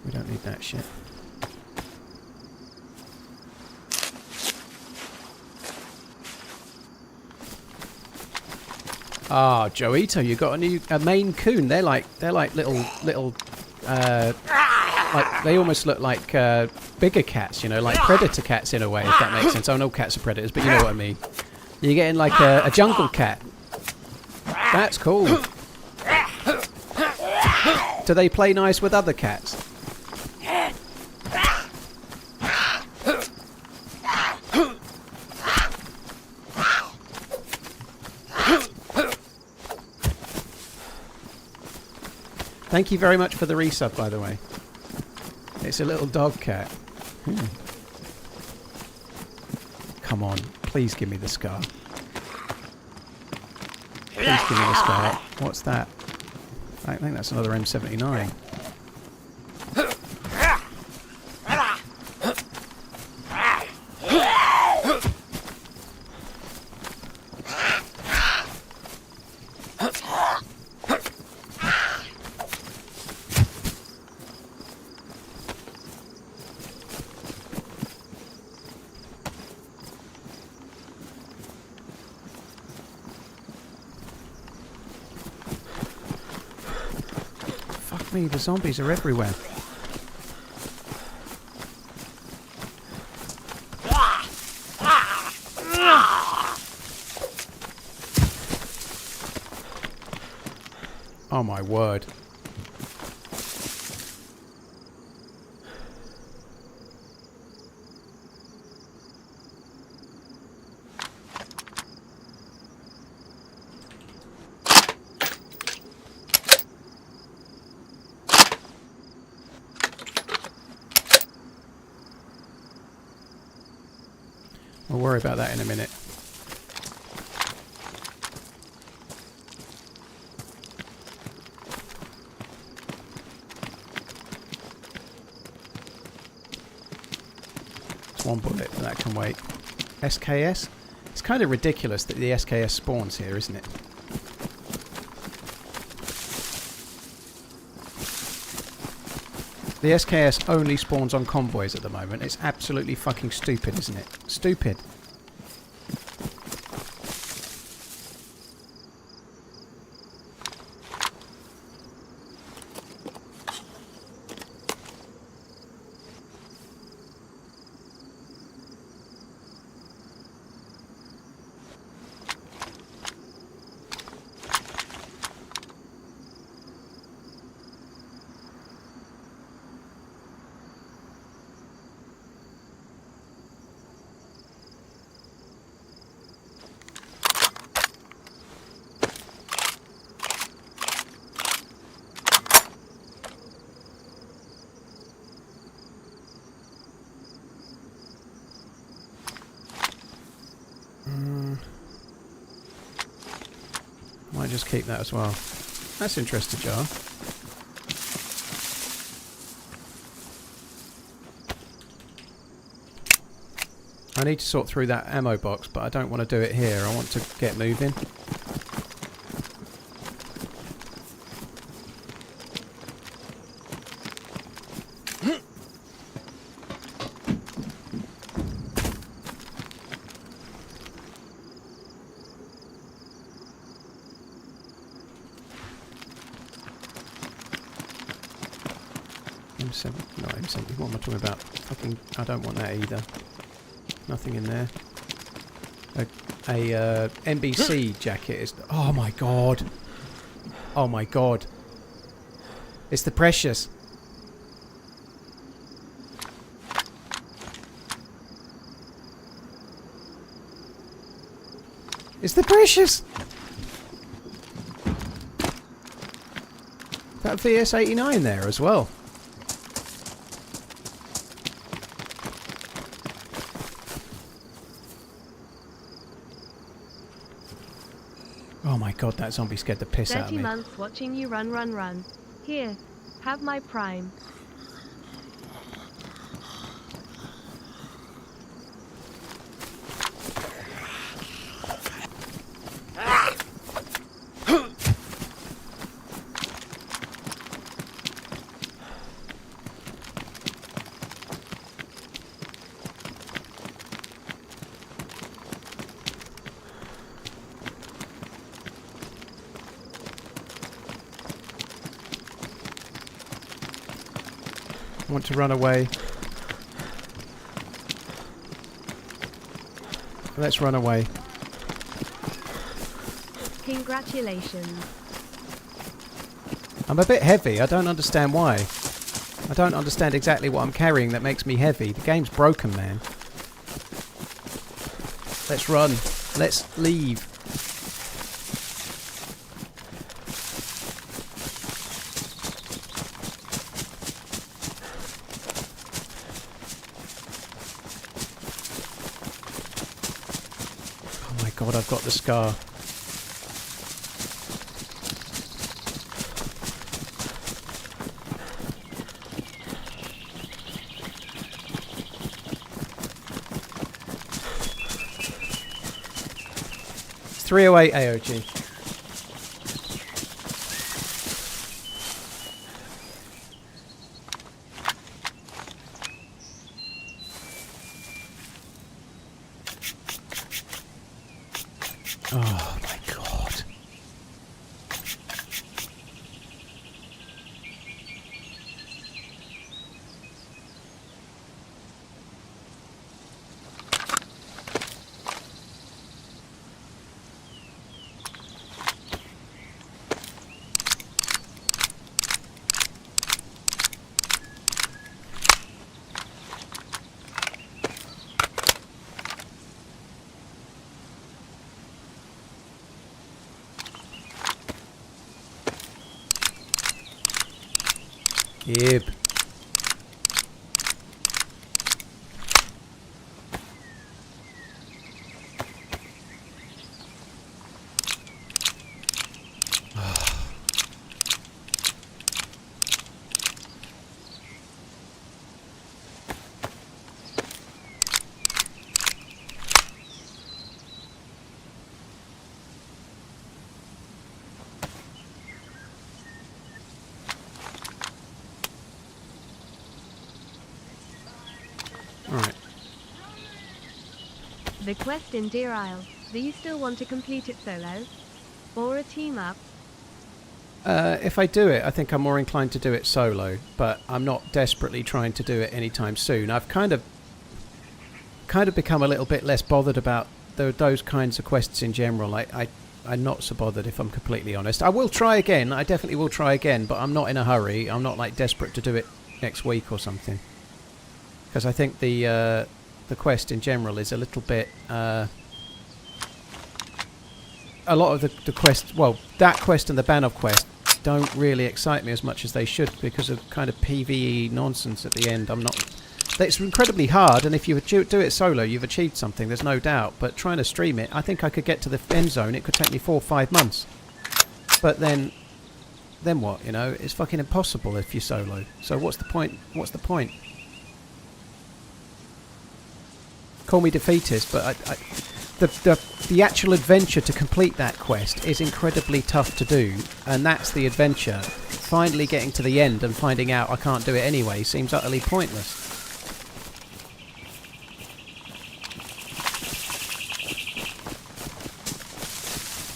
Speaker 1: We don't need that shit. Ah, Joito, you got a Maine Coon. They're like little like they almost look like bigger cats, you know, like predator cats in a way, if that makes sense. Oh, no, cats are predators, but you know what I mean. You're getting like a jungle cat. That's cool. Do they play nice with other cats? Thank you very much for the resub, by the way. It's a little dog cat. Come on, please give me the scar. Please give me the scar. What's that? I think that's another M79. Me, the zombies are everywhere. Oh my word. We'll worry about that in a minute. It's one bullet, but that can wait. SKS? It's kind of ridiculous that the SKS spawns here, isn't it? The SKS only spawns on convoys at the moment. It's absolutely fucking stupid, isn't it? Stupid. Might just keep that as well. That's interesting, Jar. I need to sort through that ammo box, but I don't want to do it here. I want to get moving. M70, not M70, what am I talking about? Fucking, I don't want that either. Nothing in there. A NBC jacket is... Oh my god. Oh my god. It's the Precious. It's the Precious! That VS89 there as well. Oh my god, that zombie scared the piss out of
Speaker 2: 30
Speaker 1: me.
Speaker 2: months watching you run. Here, have my prime.
Speaker 1: Want to run away. Let's run away.
Speaker 2: Congratulations.
Speaker 1: I'm a bit heavy. I don't understand why. I don't understand exactly what I'm carrying that makes me heavy. The game's broken, man. Let's run. Let's leave. God, I've got the scar. It's 308 AOG. Oh my god. Yep. Alright.
Speaker 2: The quest in Deer Isle. Do you still want to complete it solo? Or a team up?
Speaker 1: If I do it, I think I'm more inclined to do it solo, but I'm not desperately trying to do it anytime soon. I've kind of become a little bit less bothered about those kinds of quests in general. I'm not so bothered, if I'm completely honest. I will try again. I definitely will try again, but I'm not in a hurry. I'm not like desperate to do it next week or something. Because I think the quest in general is a little bit... a lot of the quest... Well, that quest and the Banov quest don't really excite me as much as they should because of kind of PvE nonsense at the end. I'm not... It's incredibly hard, and if you do it solo, you've achieved something, there's no doubt. But trying to stream it, I think I could get to the end zone. It could take me 4 or 5 months. But then what, you know? It's fucking impossible if you're solo. So what's the point? What's the point? Call me defeatist, but the actual adventure to complete that quest is incredibly tough to do, and that's the adventure. Finally getting to the end and finding out I can't do it anyway seems utterly pointless.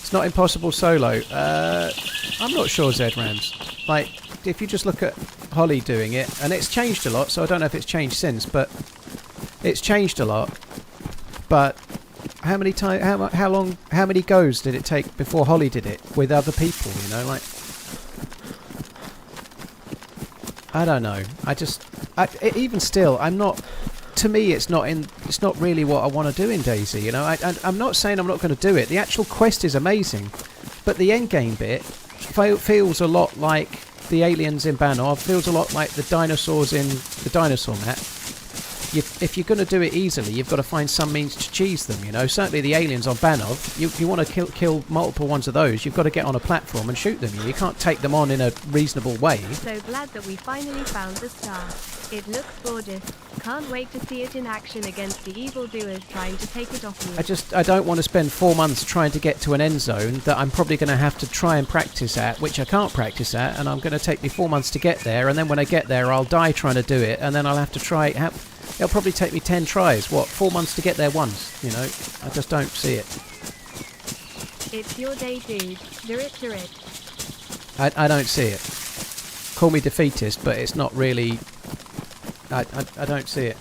Speaker 1: It's not impossible solo. I'm not sure, ZRAMS. Like, if you just look at Holly doing it, and it's changed a lot, so I don't know if it's changed since, but it's changed a lot. But how many how many goes did it take before Holly did it with other people, you know, like, I don't know. Even still, I'm not, to me it's not really what I want to do in DayZ, you know. I'm not saying I'm not going to do it. The actual quest is amazing, but the end game bit feels a lot like the aliens in Banov, feels a lot like the dinosaurs in the dinosaur map. If you're going to do it easily, you've got to find some means to cheese them, you know. Certainly the aliens on Banov, you want to kill multiple ones of those, you've got to get on a platform and shoot them. You can't take them on in a reasonable way.
Speaker 2: So glad that we finally found the star. It looks gorgeous. Can't wait to see it in action against the evildoers trying to take it off you.
Speaker 1: I don't want to spend 4 months trying to get to an end zone that I'm probably going to have to try and practice at, which I can't practice at, and I'm going to take me 4 months to get there, and then when I get there I'll die trying to do it, and then I'll have to try it. It'll probably take me 10 tries. What, 4 months to get there once, you know? I just don't see it.
Speaker 2: It's your day, dude. Do it, do it.
Speaker 1: I don't see it. Call me defeatist, but it's not really... I don't see it.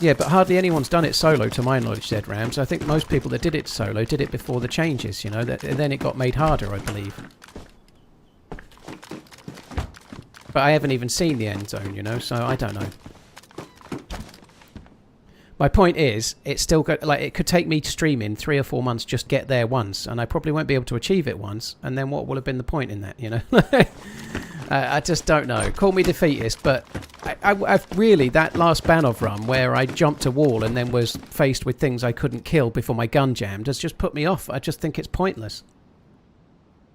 Speaker 1: Yeah, but hardly anyone's done it solo, to my knowledge, said Rams. I think most people that did it solo did it before the changes, you know. And then it got made harder, I believe. But I haven't even seen the end zone, you know, so I don't know. My point is, it's still got, like, it could take me streaming 3 or 4 months just get there once, and I probably won't be able to achieve it once, and then what will have been the point in that, you know? I just don't know. Call me defeatist, but I've really, that last Banov run where I jumped a wall and then was faced with things I couldn't kill before my gun jammed has just put me off. I just think it's pointless.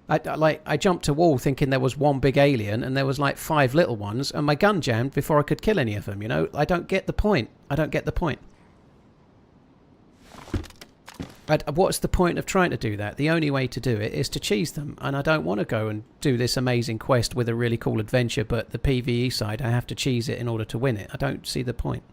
Speaker 1: I jumped a wall thinking there was one big alien and there was like 5 little ones, and my gun jammed before I could kill any of them, you know? I don't get the point. I don't get the point. What's the point of trying to do that? The only way to do it is to cheese them, and I don't want to go and do this amazing quest with a really cool adventure, but the PvE side, I have to cheese it in order to win it. I don't see the point.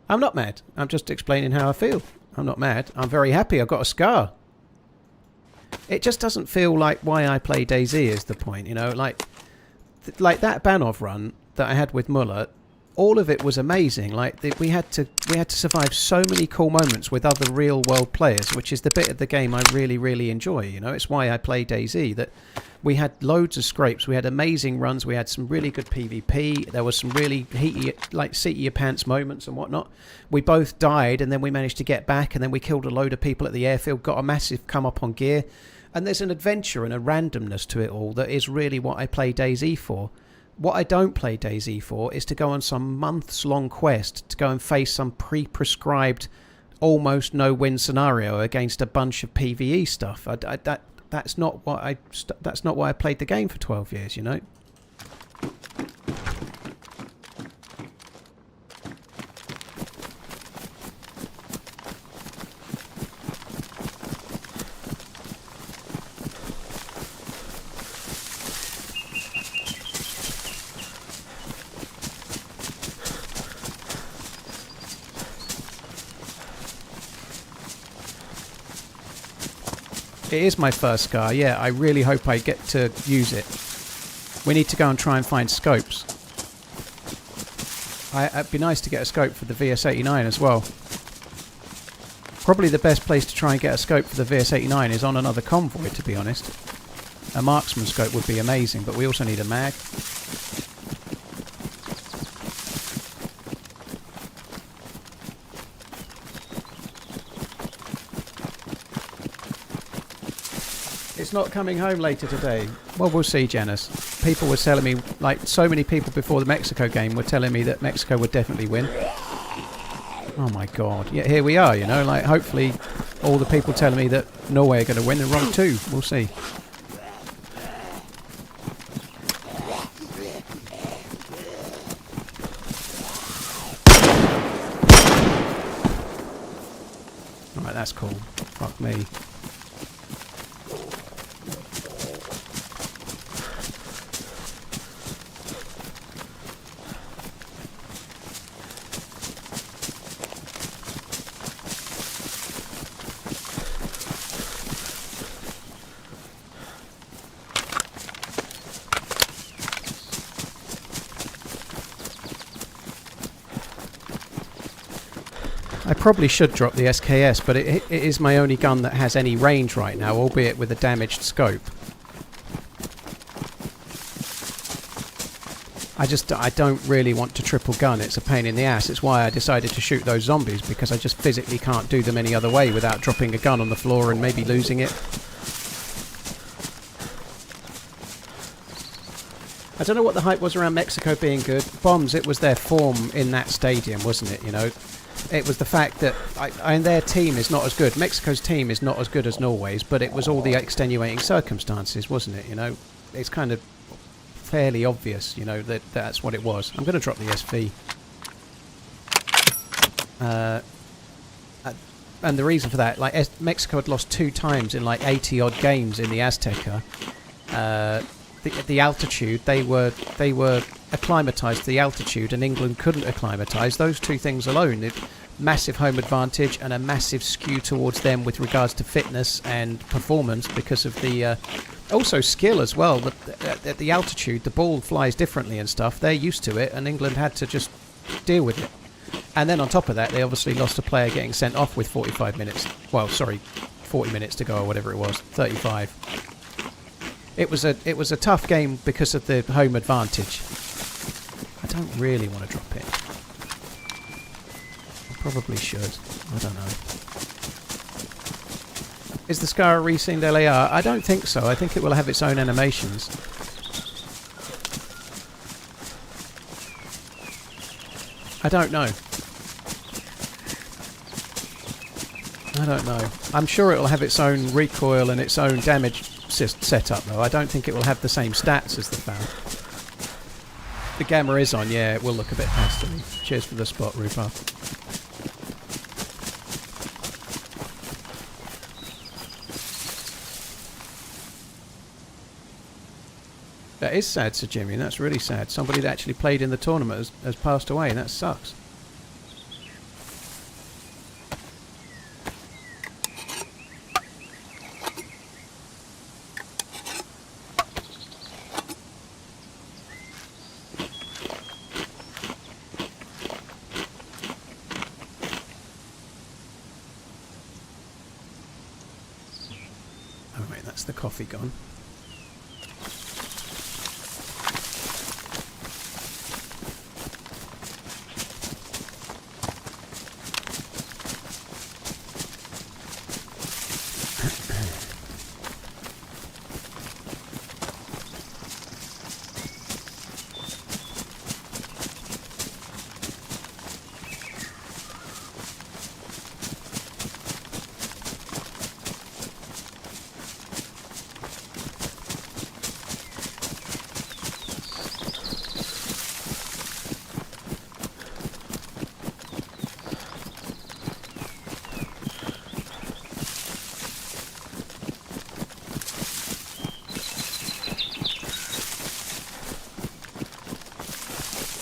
Speaker 1: I'm not mad. I'm just explaining how I feel. I'm not mad. I'm very happy. I've got a scar. It just doesn't feel like why I play DayZ is the point, you know. Like that Banov run that I had with Muller, all of it was amazing. Like we had to survive so many cool moments with other real world players, which is the bit of the game I really, really enjoy. You know, it's why I play DayZ. That we had loads of scrapes, we had amazing runs, we had some really good PvP. There was some really heaty, like seat of your pants moments and whatnot. We both died, and then we managed to get back, and then we killed a load of people at the airfield, got a massive come up on gear. And there's an adventure and a randomness to it all that is really what I play DayZ for. What I don't play DayZ for is to go on some months-long quest to go and face some pre-prescribed, almost no-win scenario against a bunch of PvE stuff. That's not why I played the game for 12 years, you know. It is my first scar, yeah. I really hope I get to use it. We need to go and try and find scopes. It'd be nice to get a scope for the VS89 as well. Probably the best place to try and get a scope for the VS89 is on another convoy, to be honest. A marksman scope would be amazing, but we also need a mag. It's not coming home later today. Well, we'll see, Janice. People were telling me, like, so many people before the Mexico game were telling me that Mexico would definitely win. Oh my god. Yeah, here we are, you know, like, hopefully all the people telling me that Norway are going to win are wrong too. We'll see. Alright, that's cool. Fuck me. I probably should drop the SKS, but it is my only gun that has any range right now, albeit with a damaged scope. I don't really want to triple gun. It's a pain in the ass. It's why I decided to shoot those zombies, because I just physically can't do them any other way without dropping a gun on the floor and maybe losing it. I don't know what the hype was around Mexico being good. Bombs, it was their form in that stadium, wasn't it, you know? It was the fact that their team is not as good. Mexico's team is not as good as Norway's, but it was all the extenuating circumstances, wasn't it, you know? It's kind of fairly obvious, you know, that's what it was. I'm going to drop the SV. And the reason for that, like, Mexico had lost 2 times in like 80 odd games in the Azteca. The altitude, they were acclimatized to the altitude, and England couldn't acclimatise. Those 2 things alone, massive home advantage and a massive skew towards them with regards to fitness and performance, because of the also skill as well. At the altitude, the ball flies differently and stuff. They're used to it, and England had to just deal with it. And then on top of that, they obviously lost a player getting sent off with 45 minutes. Well, sorry, 40 minutes to go or whatever it was. 35. It was a tough game because of the home advantage. I don't really want to drop it. I probably should. I don't know. Is the Scar a resync LAR? I don't think so. I think it will have its own animations. I don't know. I don't know. I'm sure it will have its own recoil and its own damage setup, though. I don't think it will have the same stats as the FAL. The gamma is on, yeah, it will look a bit pastel-y. Cheers for the spot, Rupert. That is sad, Sir Jimmy. That's really sad. Somebody that actually played in the tournament has passed away, and that sucks. Oh wait, that's the coffee gone.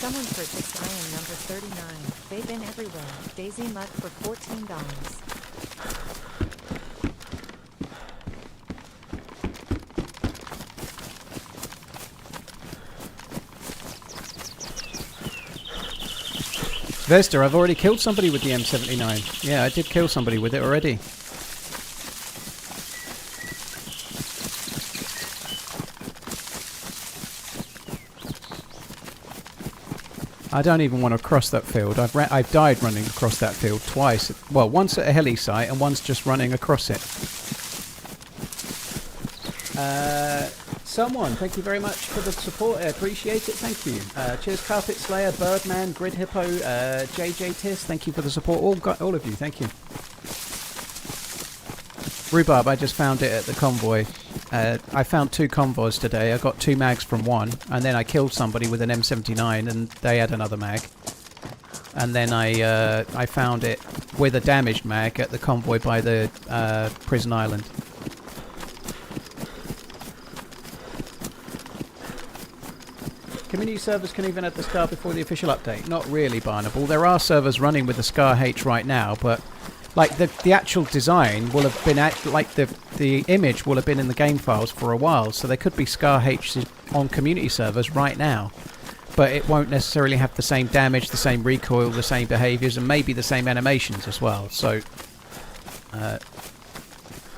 Speaker 3: Someone purchased iron number 39. They've been everywhere. DayZ mud for $14.
Speaker 1: Vesta, I've already killed somebody with the M79. Yeah, I did kill somebody with it already. I don't even want to cross that field. I've died running across that field twice. Well, once at a heli site and once just running across it. Someone, thank you very much for the support. I appreciate it. Thank you. Cheers, Carpet Slayer, Birdman, Grid Hippo, JJ Tis. Thank you for the support. All of you. Thank you. Rhubarb, I just found it at the convoy. I found 2 convoys today. I got 2 mags from one, and then I killed somebody with an M79, and they had another mag. And then I found it with a damaged mag at the convoy by the prison island. Community servers can even add the Scar before the official update. Not really, Barnable. There are servers running with the Scar H right now, but like the actual design will have been the image will have been in the game files for a while, so there could be Scar H on community servers right now. but it won't necessarily have the same damage, the same recoil, the same behaviours, and maybe the same animations as well. So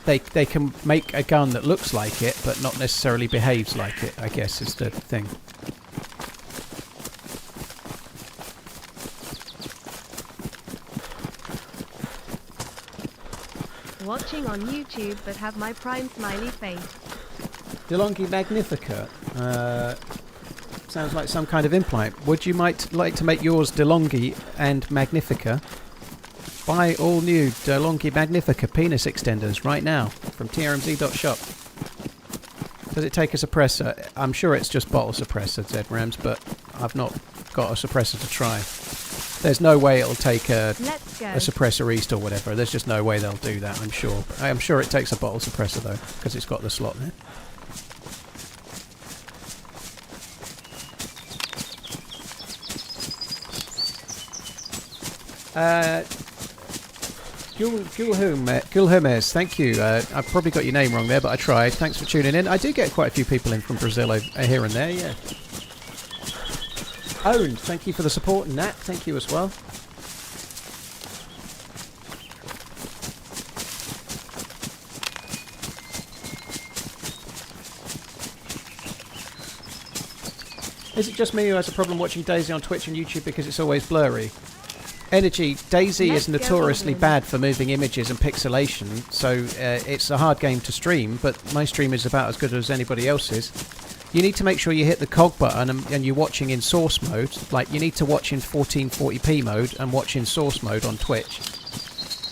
Speaker 1: they can make a gun that looks like it, but not necessarily behaves like it, I guess is the thing.
Speaker 2: Watching on YouTube but have my prime smiley face.
Speaker 1: DeLonghi Magnifica. Sounds like some kind of implant. Would you like to make yours DeLonghi and Magnifica? Buy all new DeLonghi Magnifica penis extenders right now from TRMZ.shop. Does it take a suppressor? I'm sure it's just bottle suppressor, ZRAMs, but I've not got a suppressor to try. There's no way it'll take a suppressor east or whatever. There's just no way they'll do that, I'm sure. I'm sure it takes a bottle suppressor though, because it's got the slot there. Gulhermes, thank you. I've probably got your name wrong there, but I tried. Thanks for tuning in. I do get quite a few people in from Brazil here and there, yeah. Owned, thank you for the support. Nat, thank you as well. Is it just me who has a problem watching DayZ on Twitch and YouTube because it's always blurry? Energy, DayZ is notoriously bad for moving images and pixelation, so it's a hard game to stream, but my stream is about as good as anybody else's. You need to make sure you hit the cog button and you're watching in source mode. Like, you need to watch in 1440p mode and watch in source mode on Twitch.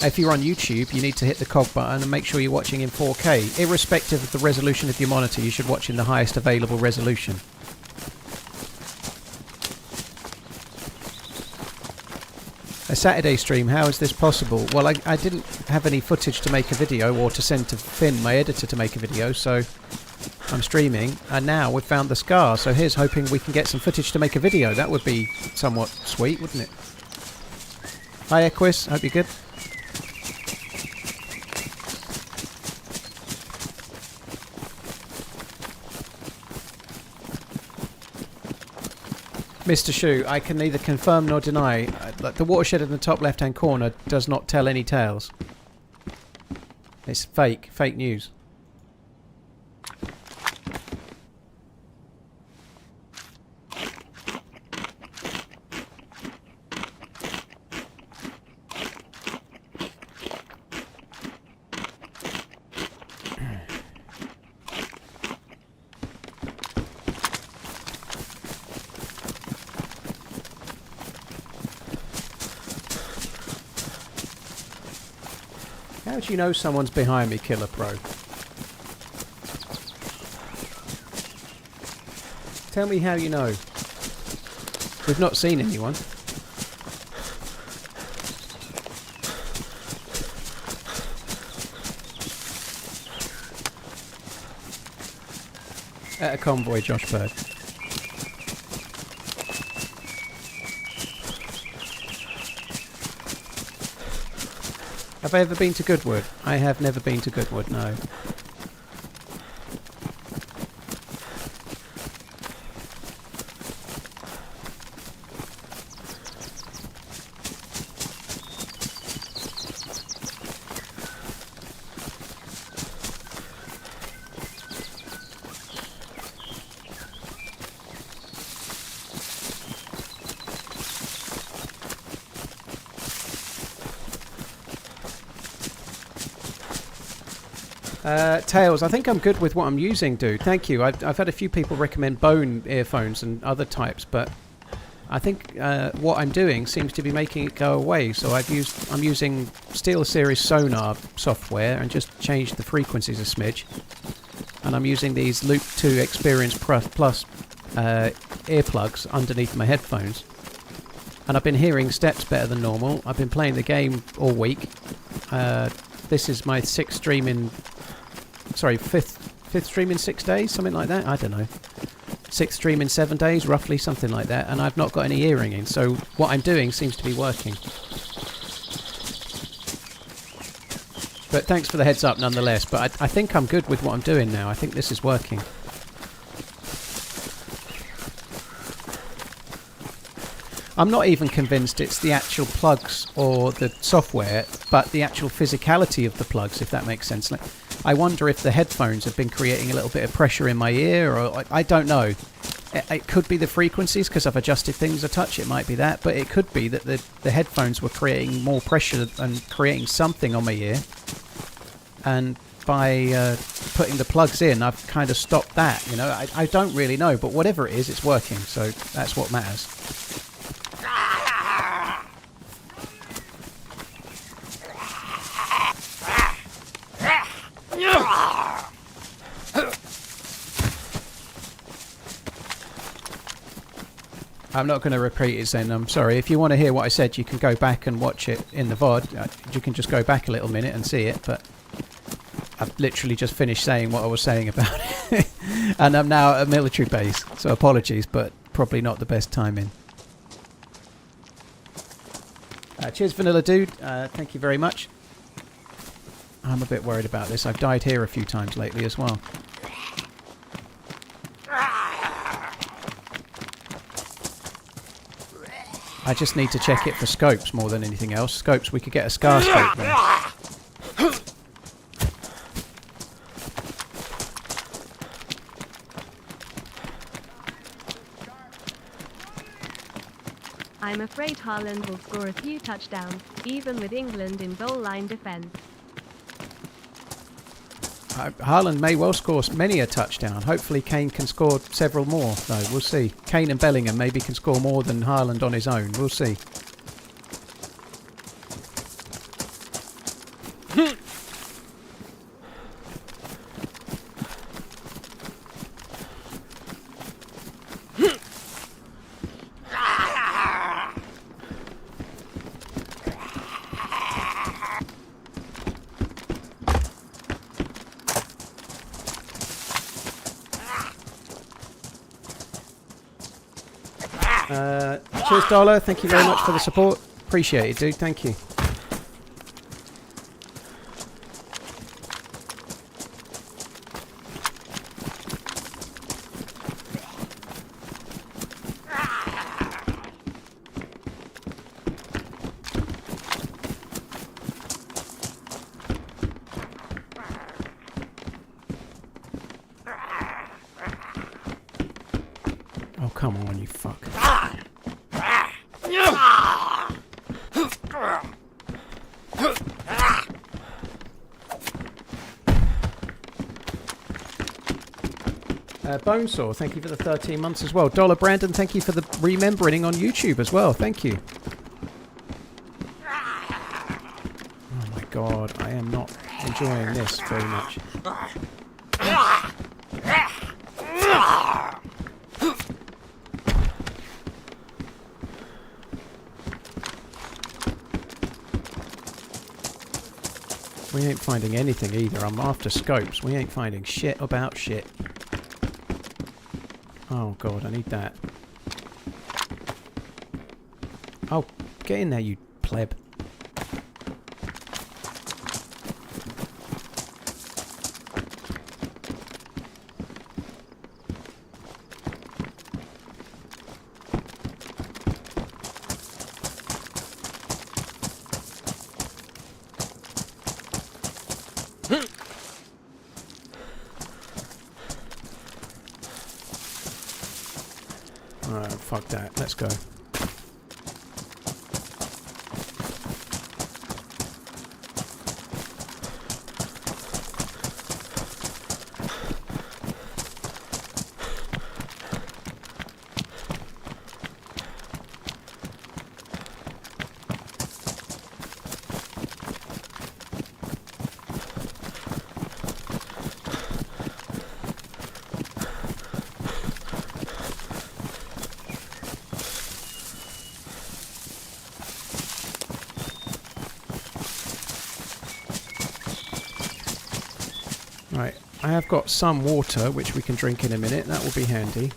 Speaker 1: If you're on YouTube, you need to hit the cog button and make sure you're watching in 4K. Irrespective of the resolution of your monitor, you should watch in the highest available resolution. A Saturday stream, how is this possible? Well, I didn't have any footage to make a video or to send to Finn, my editor, to make a video, so I'm streaming, and now we've found the scar, so here's hoping we can get some footage to make a video. That would be somewhat sweet, wouldn't it? Hi Equus, hope you're good. Mr. Shu, I can neither confirm nor deny. The watershed in the top left-hand corner does not tell any tales. It's fake news. How do you know someone's behind me, Killer Pro? Tell me how you know. We've not seen anyone. At a convoy, Josh Bird. Have I ever been to Goodwood? I have never been to Goodwood, no. Tails, I think I'm good with what I'm using, dude. Thank you. I've had a few people recommend Bone earphones and other types, but I think what I'm doing seems to be making it go away. So I'm using SteelSeries Sonar software and just changed the frequencies a smidge. And I'm using these Loop 2 Experience Plus earplugs underneath my headphones. And I've been hearing steps better than normal. I've been playing the game all week. This is my fifth stream in 6 days, something like that. I don't know. 6th stream in 7 days, roughly, something like that. And I've not got any earring in, so what I'm doing seems to be working. But thanks for the heads up nonetheless. But I think I'm good with what I'm doing now. I think this is working. I'm not even convinced it's the actual plugs or the software, but the actual physicality of the plugs, if that makes sense. Like, I wonder if the headphones have been creating a little bit of pressure in my ear, or I don't know. It could be the frequencies because I've adjusted things a touch. It might be that, but it could be that the headphones were creating more pressure and creating something on my ear. And by putting the plugs in, I've kind of stopped that. You know, I don't really know, but whatever it is, it's working. So that's what matters. I'm not going to repeat it then, I'm sorry. If you want to hear what I said, you can go back and watch it in the VOD. You can just go back a little minute and see it, but I've literally just finished saying what I was saying about it. And I'm now at a military base, so apologies, but probably not the best timing. Cheers, Vanilla Dude. Thank you very much. I'm a bit worried about this. I've died here a few times lately as well. I just need to check it for scopes more than anything else. Scopes, we could get a scar scope there.
Speaker 2: I'm afraid Haaland will score a few touchdowns, even with England in goal line defence.
Speaker 1: Haaland may well score many a touchdown. Hopefully Kane can score several more, though. We'll see. Kane and Bellingham maybe can score more than Haaland on his own. We'll see. Cheers, Dollar. Thank you very much for the support. Appreciate it, dude. Thank you. Oh, come on, you fuck. Bonesaw, thank you for the 13 months as well. Dollar Brandon, thank you for the remembering on YouTube as well. Thank you. Oh my god, I am not enjoying this very much. We ain't finding anything either. I'm after scopes. We ain't finding shit about shit. Oh god, I need that. Oh, get in there, you pleb. Alright, fuck that. Let's go. Right, I have got some water which we can drink in a minute. That will be handy.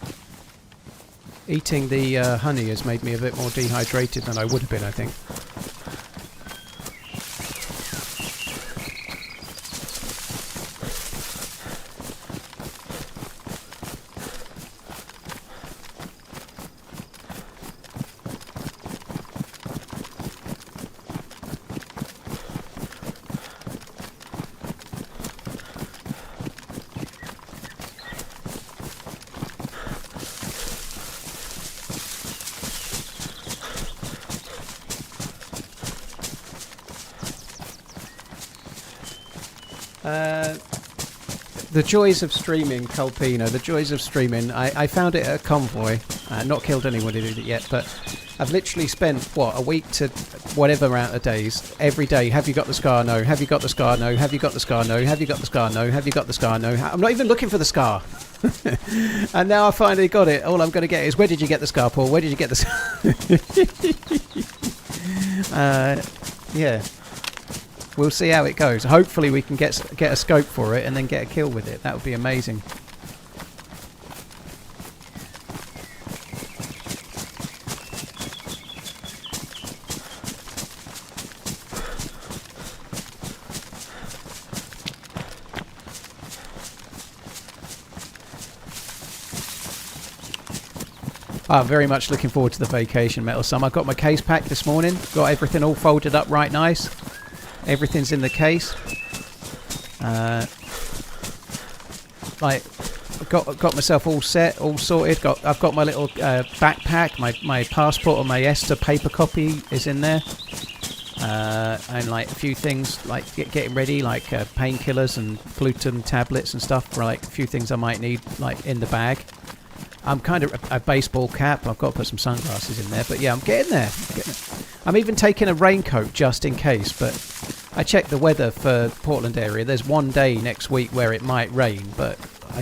Speaker 1: Eating the honey has made me a bit more dehydrated than I would have been, I think. The joys of streaming, Colpino, the joys of streaming. I found it at a convoy. Not killed anyone who did it yet, but I've literally spent, what, a week to whatever amount of days, every day. Have you got the scar? No. Have you got the scar? No. Have you got the scar? No. Have you got the scar? No. Have you got the scar? No. I'm not even looking for the scar. And now I finally got it. All I'm going to get is, where did you get the scar, Paul? Where did you get the scar? Yeah. We'll see how it goes. Hopefully we can get a scope for it and then get a kill with it. That would be amazing. I'm very much looking forward to the vacation, Metal Sum. I got my case packed this morning. Got everything all folded up right nice. Everything's in the case. Got myself all set, all sorted. I've got my little backpack. My passport and my Esther paper copy is in there. And like a few things like getting ready, like painkillers and gluten tablets and stuff. Like a few things I might need, like in the bag. I'm kind of a baseball cap. I've got to put some sunglasses in there, but yeah, I'm getting there. I'm even taking a raincoat just in case, but I checked the weather for Portland area. There's one day next week where it might rain, but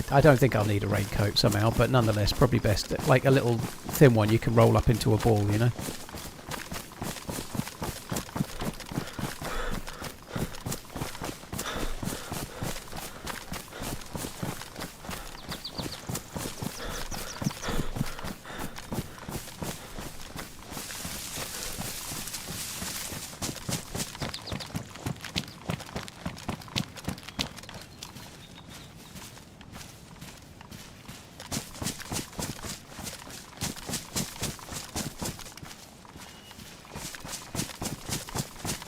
Speaker 1: I don't think I'll need a raincoat somehow, but nonetheless, probably best, like a little thin one you can roll up into a ball, you know?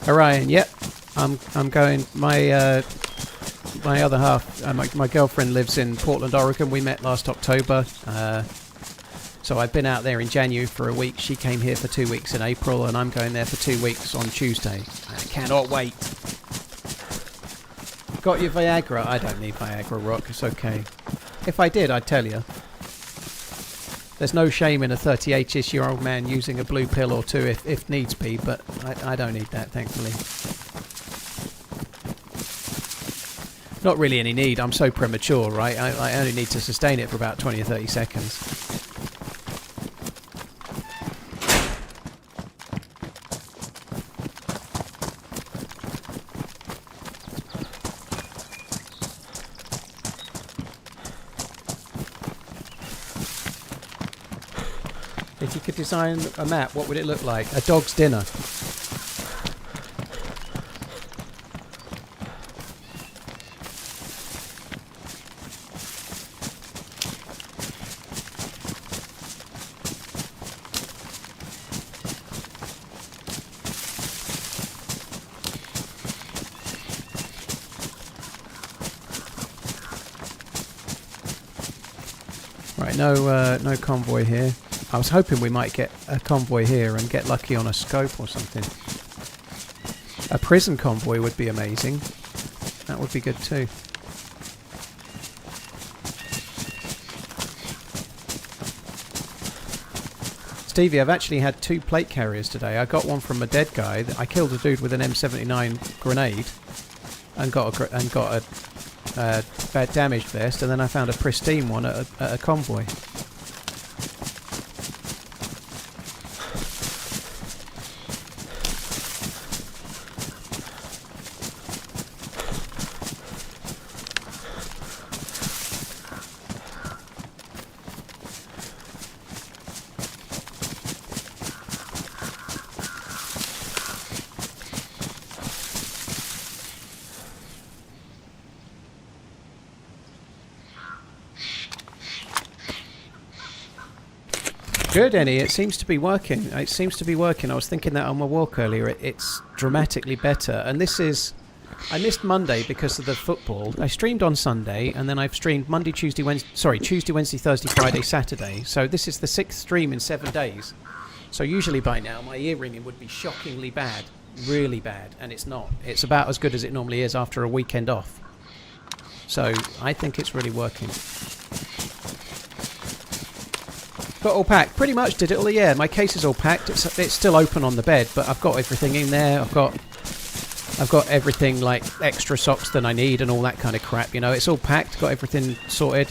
Speaker 1: Orion, yep. I'm going. My other half, my girlfriend lives in Portland, Oregon. We met last October. So I've been out there in January for a week. She came here for 2 weeks in April, and I'm going there for 2 weeks on Tuesday. I cannot wait. Got your Viagra? I don't need Viagra, Rock. It's okay. If I did, I'd tell you. There's no shame in a 38-ish-year-old man using a blue pill or two if needs be, but I don't need that, thankfully. Not really any need. I'm so premature, right? I only need to sustain it for about 20 or 30 seconds. If you could design a map, what would it look like? A dog's dinner. Right, no convoy here. I was hoping we might get a convoy here and get lucky on a scope or something. A prison convoy would be amazing. That would be good too. Stevie, I've actually had 2 plate carriers today. I got one from a dead guy. I killed a dude with an M79 grenade and got a bad damaged vest, and then I found a pristine one at a convoy. Good, Annie. It seems to be working. It seems to be working. I was thinking that on my walk earlier. It's dramatically better. And this is... I missed Monday because of the football. I streamed on Sunday, and then I've streamed Monday, Tuesday, Wednesday... Sorry, Tuesday, Wednesday, Thursday, Friday, Saturday. So this is the 6th stream in 7 days. So usually by now, my ear ringing would be shockingly bad. Really bad. And it's not. It's about as good as it normally is after a weekend off. So I think it's really working. Got all packed. Pretty much did it all. Yeah, my case is all packed. It's still open on the bed, but I've got everything in there. I've got everything like extra socks than I need and all that kind of crap. You know, it's all packed. Got everything sorted.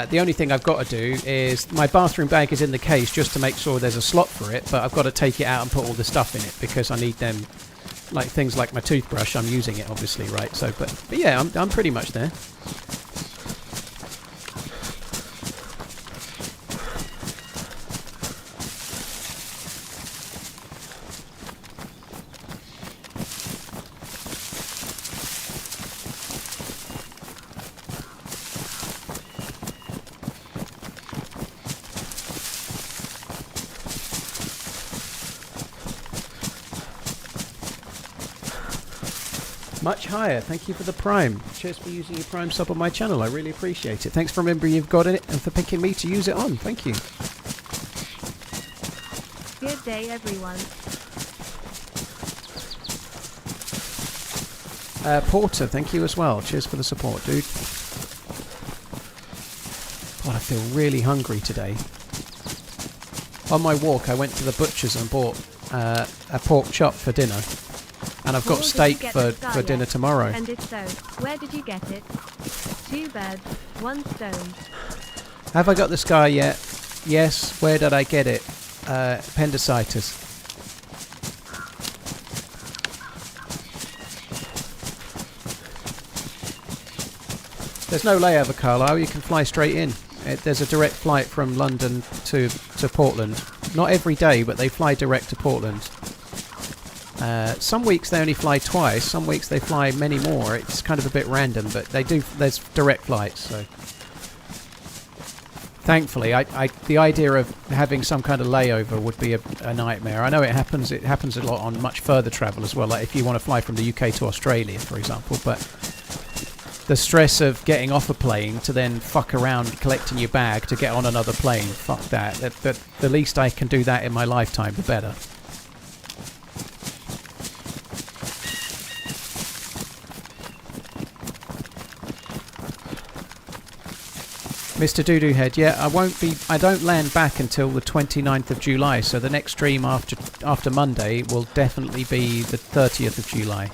Speaker 1: The only thing I've got to do is my bathroom bag is in the case just to make sure there's a slot for it, but I've got to take it out and put all the stuff in it because I need them, like things like my toothbrush. I'm using it obviously, right? So, but yeah, I'm pretty much there. Much higher. Thank you for the Prime. Cheers for using your Prime sub on my channel. I really appreciate it. Thanks for remembering you've got it and for picking me to use it on. Thank you.
Speaker 2: Good day, everyone.
Speaker 1: Porter, thank you as well. Cheers for the support, dude. God, I feel really hungry today. On my walk, I went to the butcher's and bought a pork chop for dinner. And I've got steak for dinner tomorrow.
Speaker 2: And if so, where did you get it? 2 birds, 1 stone.
Speaker 1: Have I got the scar yet? Yes. Where did I get it? Appendicitis. There's no layover, Carlisle. You can fly straight in. There's a direct flight from London to Portland. Not every day, but they fly direct to Portland. Some weeks they only fly twice, some weeks they fly many more. It's kind of a bit random, but they do. There's direct flights, so thankfully, the idea of having some kind of layover would be a nightmare. I know it happens. It happens a lot on much further travel as well. Like if you want to fly from the UK to Australia, for example, but the stress of getting off a plane to then fuck around collecting your bag to get on another plane, fuck that. The least I can do that in my lifetime, the better. Mr. Doodoo Head, yeah, I don't land back until the 29th of July, so the next stream after Monday will definitely be the 30th of July.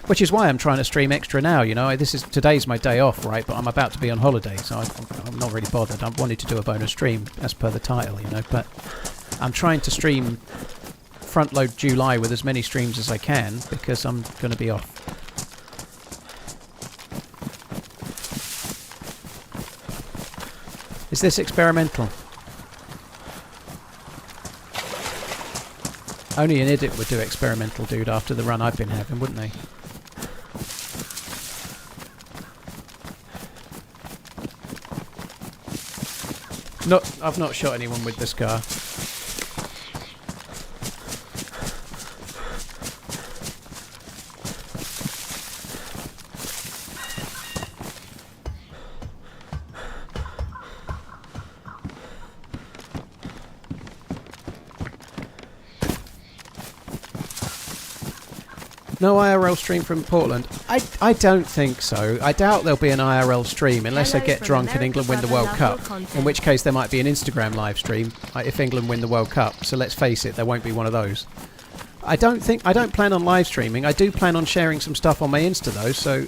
Speaker 1: Which is why I'm trying to stream extra now, you know. Today's my day off, right, but I'm about to be on holiday, so I'm not really bothered. I wanted to do a bonus stream, as per the title, you know, but I'm trying to stream front load July with as many streams as I can, because I'm going to be off. Is this experimental? Only an idiot would do experimental, dude, after the run I've been having, wouldn't they? I've not shot anyone with this car. No IRL stream from Portland? I don't think so. I doubt there'll be an IRL stream unless I get drunk and England win the World Cup. In which case there might be an Instagram live stream if England win the World Cup. So let's face it, there won't be one of those. I don't plan on live streaming. I do plan on sharing some stuff on my Insta though. So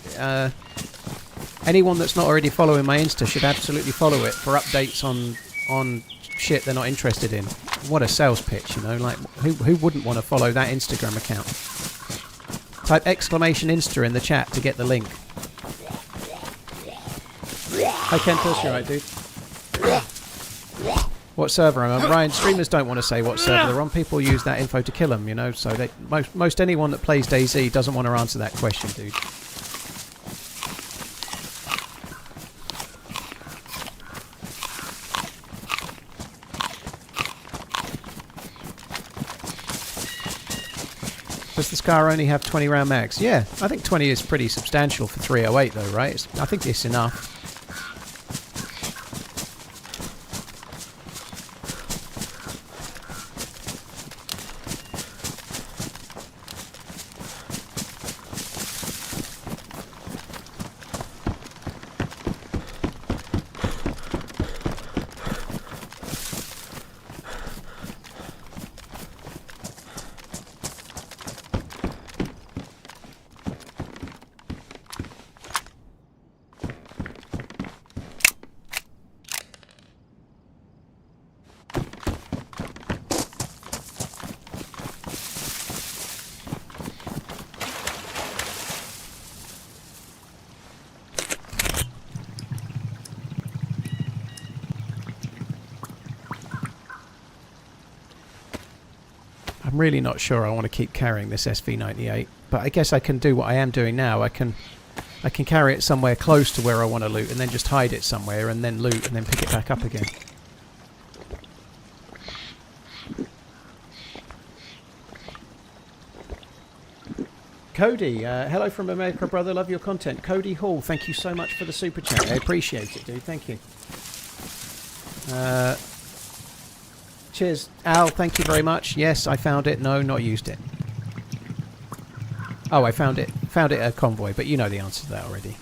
Speaker 1: anyone that's not already following my Insta should absolutely follow it for updates on shit they're not interested in. What a sales pitch, you know? Like who wouldn't want to follow that Instagram account? Type exclamation Insta in the chat to get the link. Hi Kentos, you right, dude? What server I'm on? Ryan, streamers don't want to say what server they're on. People use that info to kill them, you know. So most anyone that plays DayZ doesn't want to answer that question, dude. Does the Scar only have 20 round mags? Yeah, I think 20 is pretty substantial for 308 though, right? I think it's enough. I'm really not sure I want to keep carrying this SV98, but I guess I can do what I am doing now. I can carry it somewhere close to where I want to loot and then just hide it somewhere and then loot and then pick it back up again. Cody, hello from America, brother. Love your content. Cody Hall, thank you so much for the super chat. I appreciate it, dude. Thank you. Cheers. Al, thank you very much. Yes, I found it. No, not used it. Oh, I found it. Found it at a convoy, but you know the answer to that already.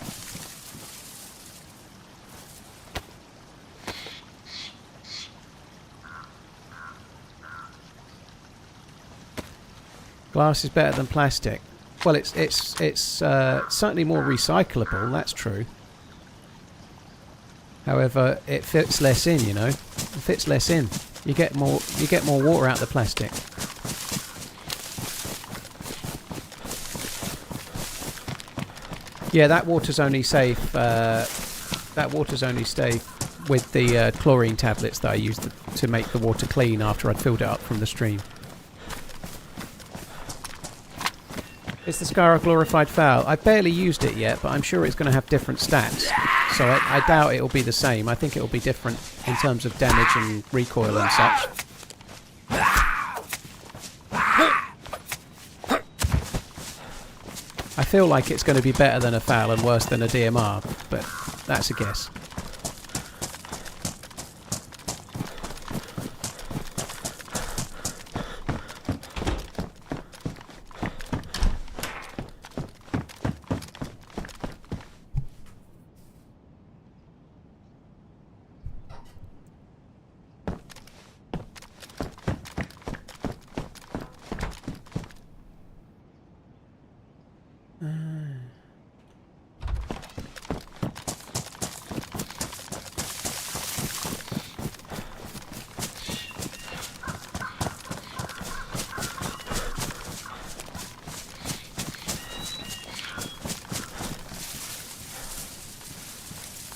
Speaker 1: Glass is better than plastic. Well, it's certainly more recyclable. That's true. However, it fits less in. You know, it fits less in. You get more water out of the plastic. Yeah, that water's only safe. That water's only safe with the chlorine tablets that I used to make the water clean after I'd filled it up from the stream. Is the Scar a glorified foul? I barely used it yet, but I'm sure it's going to have different stats. So I doubt it'll be the same. I think it'll be different in terms of damage and recoil and such. I feel like it's going to be better than a foul and worse than a DMR, but that's a guess.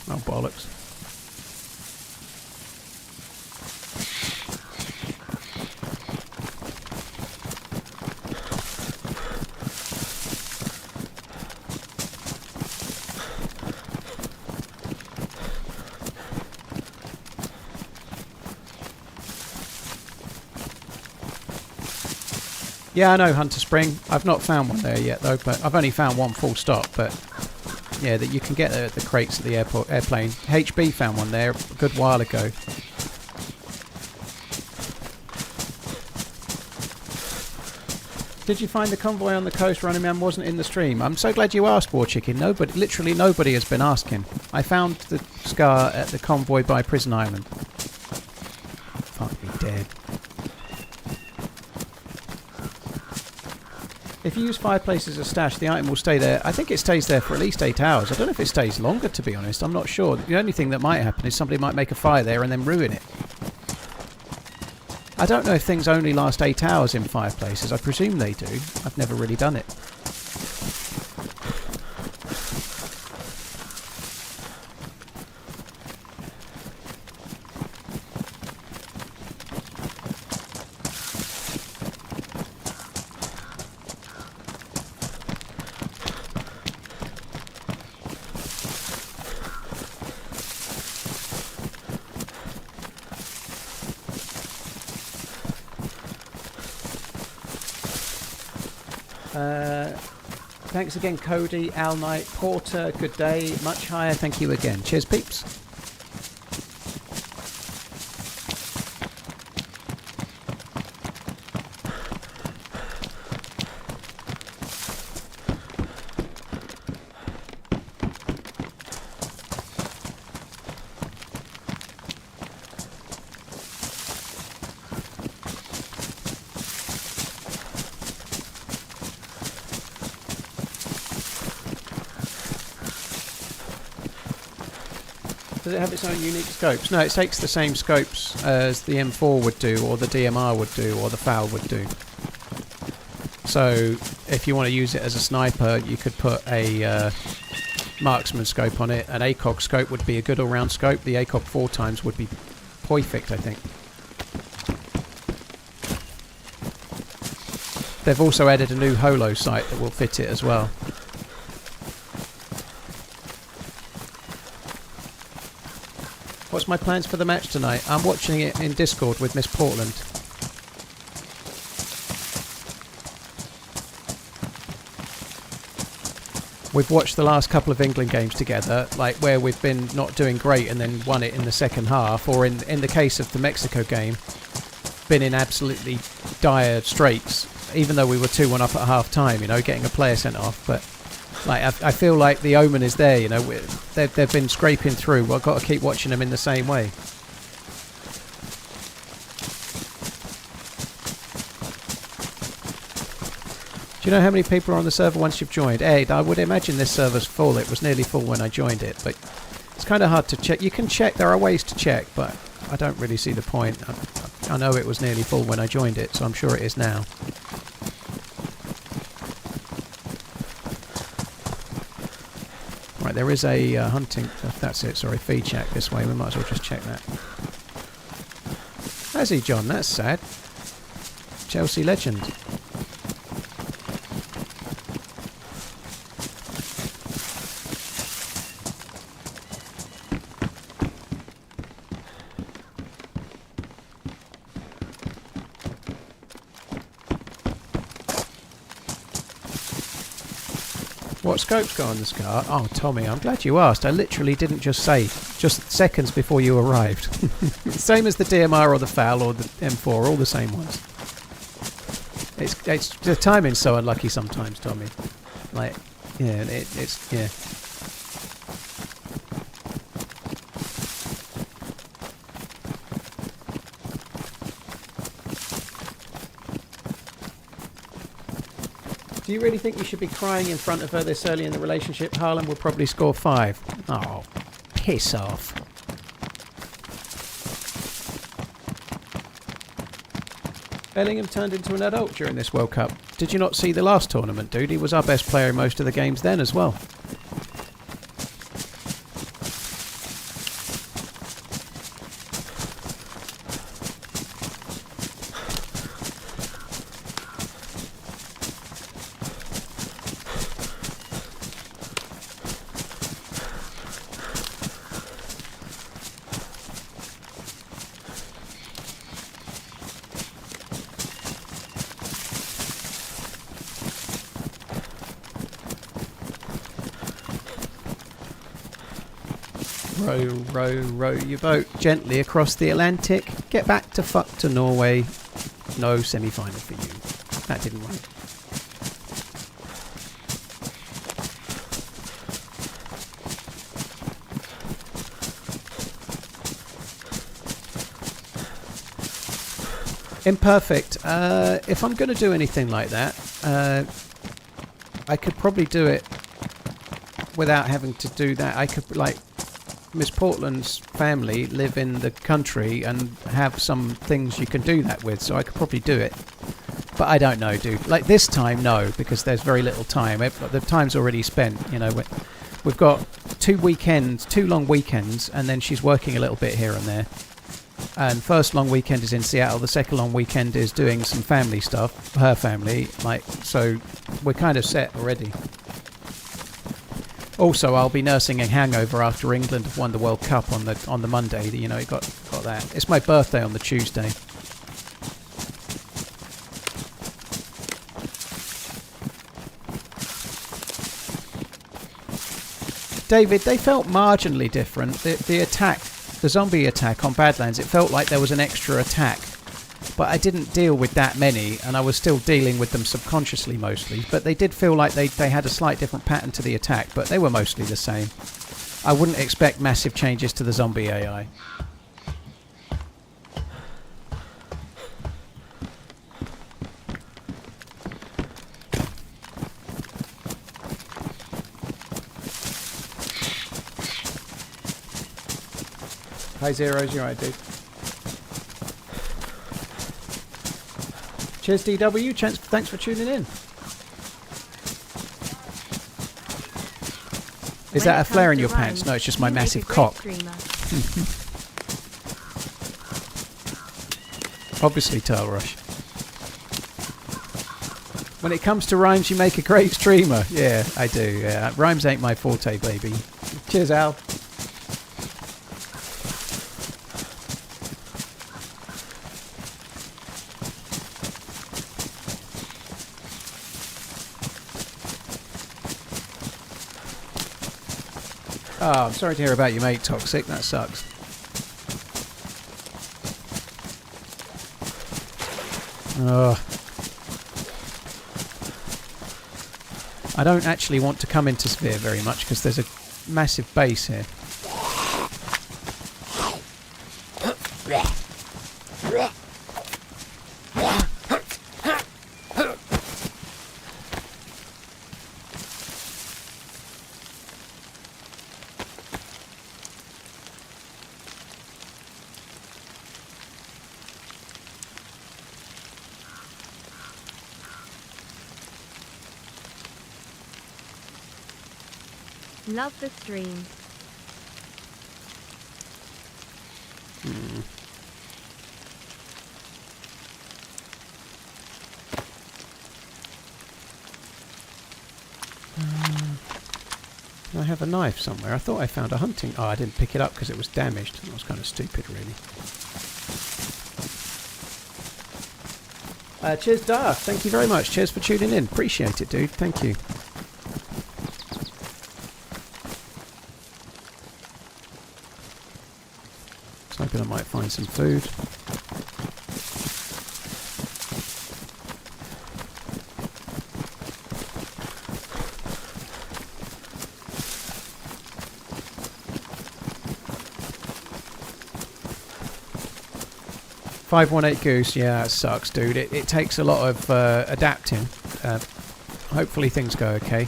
Speaker 1: Oh, bollocks. Yeah, I know, Hunter Spring. I've not found one there yet, though, but I've only found one full stop, but yeah, that you can get the crates at the airplane. HB found one there a good while ago. Did you find the convoy on the coast? Running Man wasn't in the stream. I'm so glad you asked, War Chicken. Nobody, literally nobody has been asking. I found the Scar at the convoy by Prison Island. Fuck me dead. If you use fireplace as a stash, the item will stay there. I think it stays there for at least 8 hours. I don't know if it stays longer, to be honest. I'm not sure. The only thing that might happen is somebody might make a fire there and then ruin it. I don't know if things only last 8 hours in fireplaces. I presume they do. I've never really done it. Thanks again, Cody, Al Knight, Porter, good day, much higher, thank you again. Cheers, peeps. Does it have its own unique scopes? No, it takes the same scopes as the M4 would do, or the DMR would do, or the FAL would do. So, if you want to use it as a sniper, you could put a marksman scope on it. An ACOG scope would be a good all-round scope. The ACOG 4 times would be perfect, I think. they've also added a new holo site that will fit it as well. What's my plans for the match tonight? I'm watching it in Discord with Miss Portland. We've watched the last couple of England games together, like where we've been not doing great and then won it in the second half, or in the case of the Mexico game, been in absolutely dire straits, even though we were 2-1 up at half time, you know, getting a player sent off. But like I feel like the omen is there, you know, they've been scraping through. Well, I've got to keep watching them in the same way. Do you know how many people are on the server once you've joined? Ed, I would imagine this server's full. It was nearly full when I joined it, but it's kind of hard to check. You can check, there are ways to check, but I don't really see the point. I know it was nearly full when I joined it, so I'm sure it is now. Right, there is a hunting... that's it, sorry, feed check this way. We might as well just check that. Has he, John? That's sad. Chelsea legend. What scope's got on this car? Oh, Tommy, I'm glad you asked. I literally didn't just say, just seconds before you arrived. Same as the DMR or the FAL or the M4, all the same ones. It's the timing's so unlucky sometimes, Tommy. Like, yeah, it's yeah. Do you really think you should be crying in front of her this early in the relationship? Haaland will probably score 5. Oh, piss off. Bellingham turned into an adult during this World Cup. Did you not see the last tournament, dude? He was our best player in most of the games then as well. Row your boat gently across the Atlantic. Get back to fuck to Norway. No semi-final for you. That didn't work. Imperfect. If I'm going to do anything like that, I could probably do it without having to do that. I could, like, Miss Portland's family live in the country and have some things you can do that with, so I could probably do it. But I don't know, dude. Like this time, no, because there's very little time. The time's already spent, you know. We've got 2 long weekends, and then she's working a little bit here and there. And first long weekend is in Seattle. The second long weekend is doing some family stuff, her family. Like, so we're kind of set already. Also, I'll be nursing a hangover after England have won the World Cup on the Monday. You know, you got that. It's my birthday on the Tuesday. David, they felt marginally different. The attack, the zombie attack on Badlands, it felt like there was an extra attack. But I didn't deal with that many, and I was still dealing with them subconsciously mostly. But they did feel like they had a slight different pattern to the attack, but they were mostly the same. I wouldn't expect massive changes to the zombie AI. Hi Zeros, you're right, dude. Cheers, DW. Thanks for tuning in. Is that a flare in your pants? No, it's just my massive cock. Obviously, Tail Rush. When it comes to rhymes, you make a great streamer. Yeah, I do. Yeah, rhymes ain't my forte, baby. Cheers, Al. Oh, I'm sorry to hear about your mate, Toxic. That sucks. Oh. I don't actually want to come into Sphere very much because there's a massive base here.
Speaker 2: Love the stream.
Speaker 1: I have a knife somewhere. I thought I found a hunting... Oh, I didn't pick it up because it was damaged. That was kind of stupid, really. Cheers, Darth. Thank you very much. Cheers for tuning in. Appreciate it, dude. Thank you. Hoping I might find some food. .518 Goose, yeah, it sucks, dude. It takes a lot of adapting. Hopefully things go okay.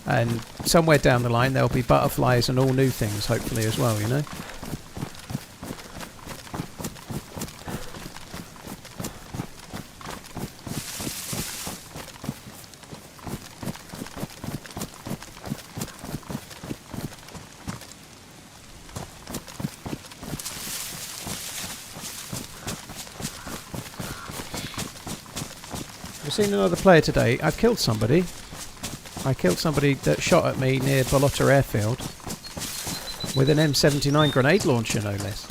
Speaker 1: And somewhere down the line there'll be butterflies and all new things, hopefully, as well, you know? I've seen another player today. I've killed somebody. I killed somebody that shot at me near Bolota Airfield with an M79 grenade launcher, no less.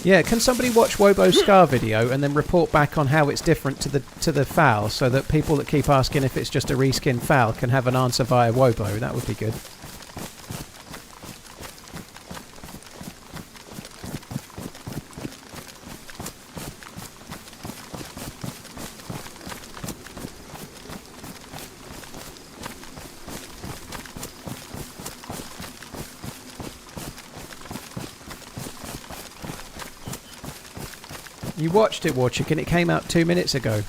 Speaker 1: Yeah, can somebody watch Wobo's Scar video and then report back on how it's different to the FAL, so that people that keep asking if it's just a reskin FAL can have an answer via Wobo? That would be good. You watched it, Warchick, and it came out 2 minutes ago.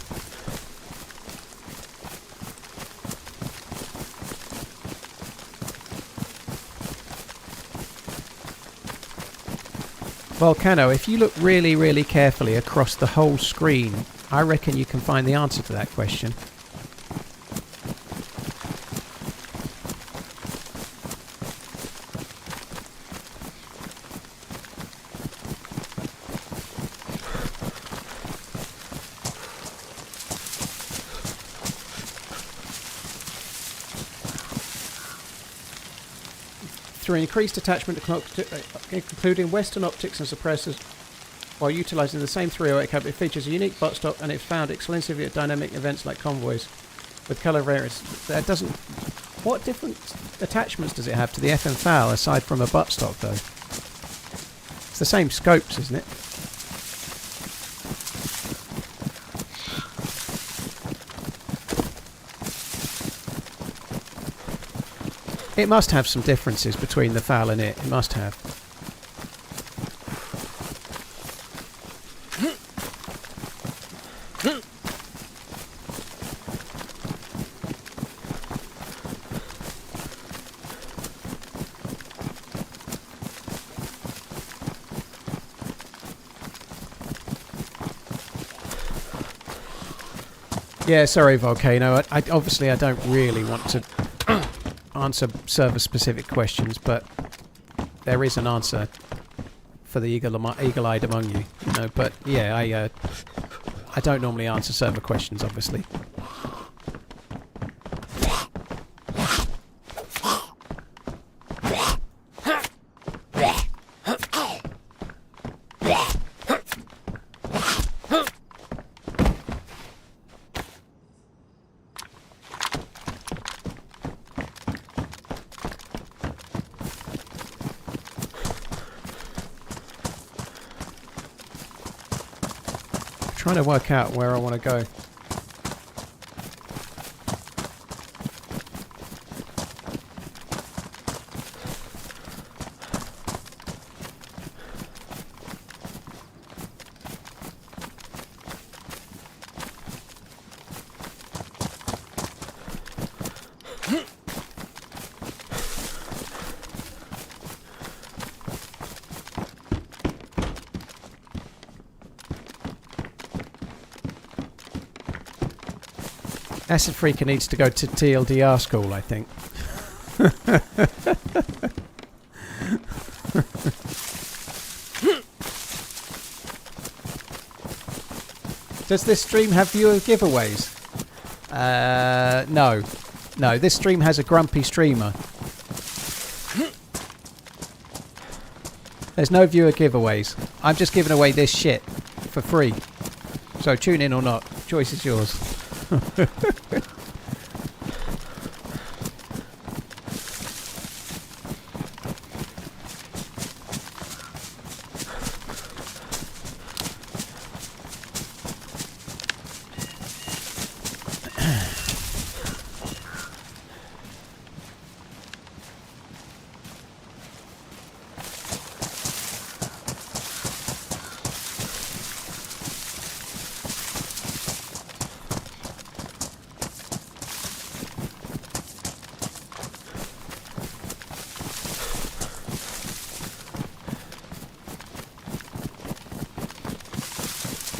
Speaker 1: Volcano, if you look really, really carefully across the whole screen, I reckon you can find the answer to that question. Through increased attachment including Western optics and suppressors, while utilising the same 308 cab, it features a unique buttstock and it's found exclusively at dynamic events like convoys with colour variants. That doesn't... What different attachments does it have to the FM FAL aside from a buttstock, though? It's the same scopes, isn't it? It must have some differences between the FAL and it. It must have. Yeah, sorry, Volcano. Obviously I don't really want to answer server-specific questions, but there is an answer for the eagle-eyed among you, you know. But yeah, I don't normally answer server questions, obviously. Trying to work out where I want to go. Acid Freaker needs to go to TLDR school, I think. Does this stream have viewer giveaways? No. No, this stream has a grumpy streamer. There's no viewer giveaways. I'm just giving away this shit for free. So tune in or not. Choice is yours.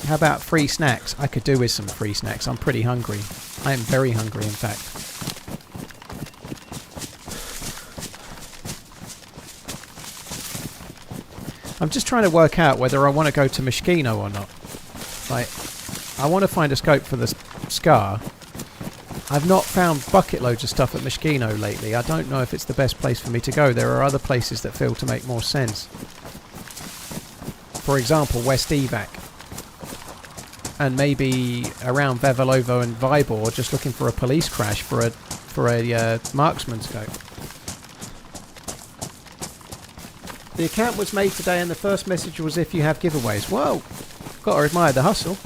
Speaker 1: How about free snacks? I could do with some free snacks. I'm pretty hungry. I am very hungry, in fact. I'm just trying to work out whether I want to go to Moschino or not. Like, I want to find a scope for the Scar. I've not found bucket loads of stuff at Moschino lately. I don't know if it's the best place for me to go. There are other places that feel to make more sense. For example, West Evac. And maybe around Vevelovo and Vybor, just looking for a police crash for a marksman scope. The account was made today, and the first message was if you have giveaways. Whoa, got to admire the hustle.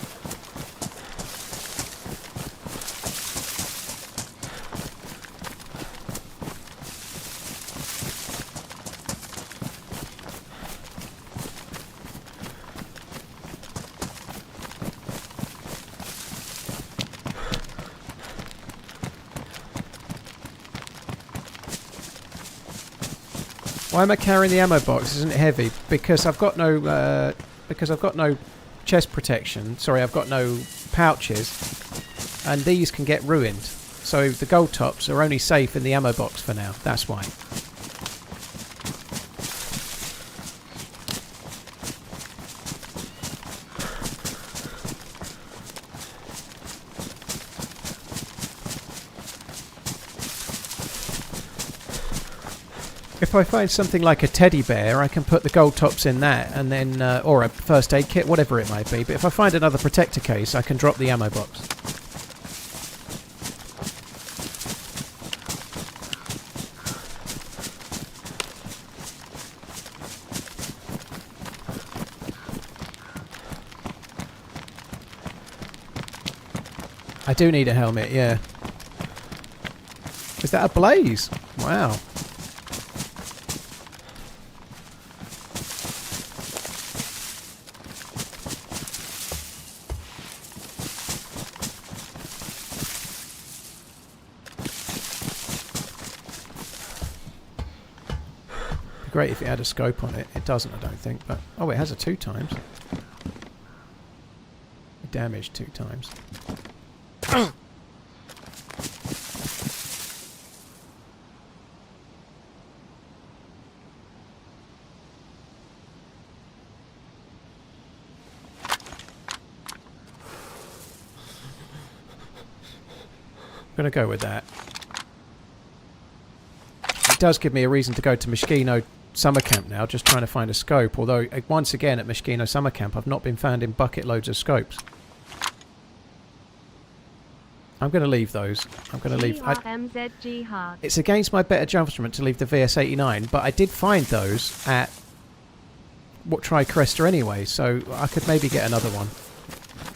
Speaker 1: Why am I carrying the ammo box? Isn't it heavy? Because I've got no chest protection. Sorry, I've got no pouches, and these can get ruined. So the gold tops are only safe in the ammo box for now. That's why. If I find something like a teddy bear, I can put the gold tops in that, and then, or a first aid kit, whatever it might be. But if I find another protector case, I can drop the ammo box. I do need a helmet, yeah. Is that a blaze? Wow. Great if it had a scope on it. It doesn't, I don't think. But oh, it has a 2 times. Damage 2 times. going to go with that. It does give me a reason to go to Moschino Summer Camp now, just trying to find a scope. Although, once again, at Moschino Summer Camp, I've not been found in bucket loads of scopes. I'm going to leave those. I'm going to leave... It's against my better judgment to leave the VS89, but I did find those at Tri-Cresta anyway, so I could maybe get another one.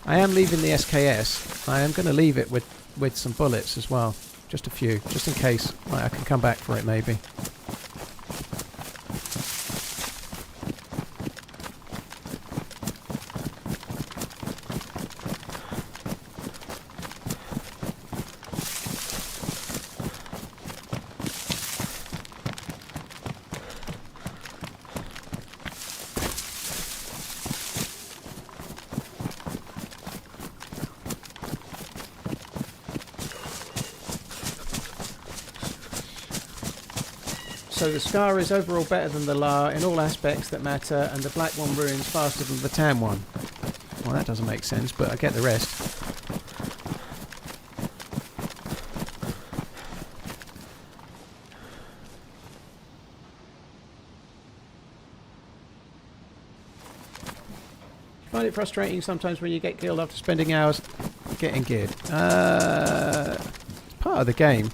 Speaker 1: I am leaving the SKS. I am going to leave it with some bullets as well. Just a few, just in case I can come back for it maybe. So the Scar is overall better than the La in all aspects that matter, and the black one ruins faster than the tan one. Well, that doesn't make sense, but I get the rest. Find it frustrating sometimes when you get killed after spending hours getting geared. It's part of the game.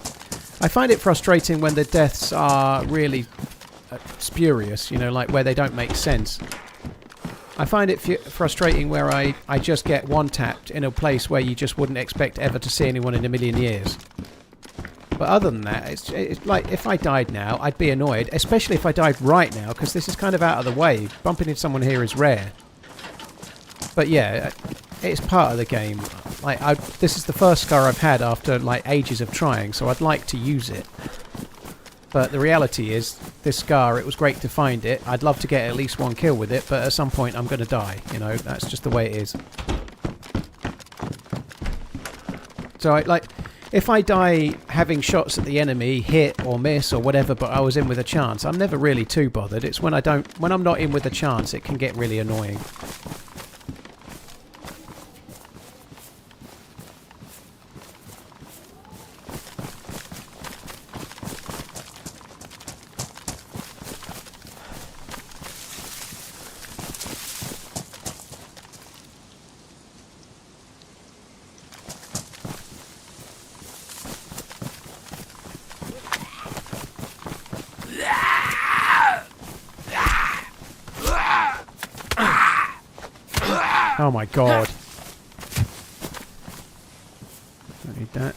Speaker 1: I find it frustrating when the deaths are really spurious, you know, like where they don't make sense. I find it frustrating where I just get one-tapped in a place where you just wouldn't expect ever to see anyone in a million years. But other than that, it's like if I died now, I'd be annoyed, especially if I died right now, because this is kind of out of the way. Bumping into someone here is rare. But yeah, it's part of the game. Like this is the first Scar I've had after like ages of trying, so I'd like to use it. But the reality is, this Scar, it was great to find it. I'd love to get at least one kill with it, but at some point I'm going to die. You know, that's just the way it is. So if I die having shots at the enemy, hit or miss or whatever, but I was in with a chance, I'm never really too bothered. It's when I'm not in with a chance, it can get really annoying. Oh my god. Don't need that.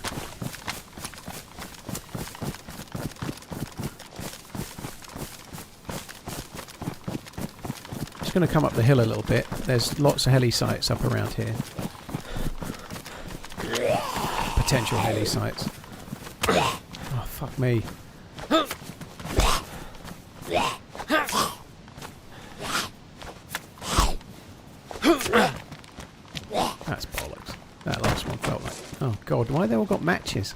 Speaker 1: Just going to come up the hill a little bit. There's lots of heli sites up around here. Potential heli sites. Oh, fuck me. That's bollocks. That last one felt like... Oh god, why they all got matches?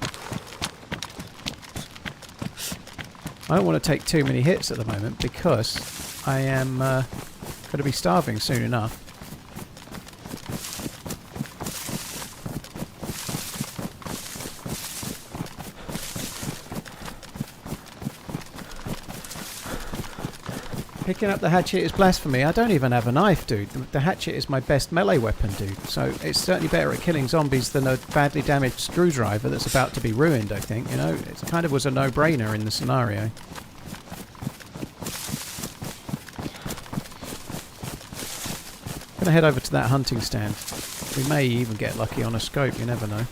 Speaker 1: I don't want to take too many hits at the moment because I am going to be starving soon enough. Picking up the hatchet is blasphemy. I don't even have a knife, dude. The hatchet is my best melee weapon, dude. So it's certainly better at killing zombies than a badly damaged screwdriver that's about to be ruined, I think. You know, it kind of was a no-brainer in the scenario. Gonna head over to that hunting stand. We may even get lucky on a scope, you never know.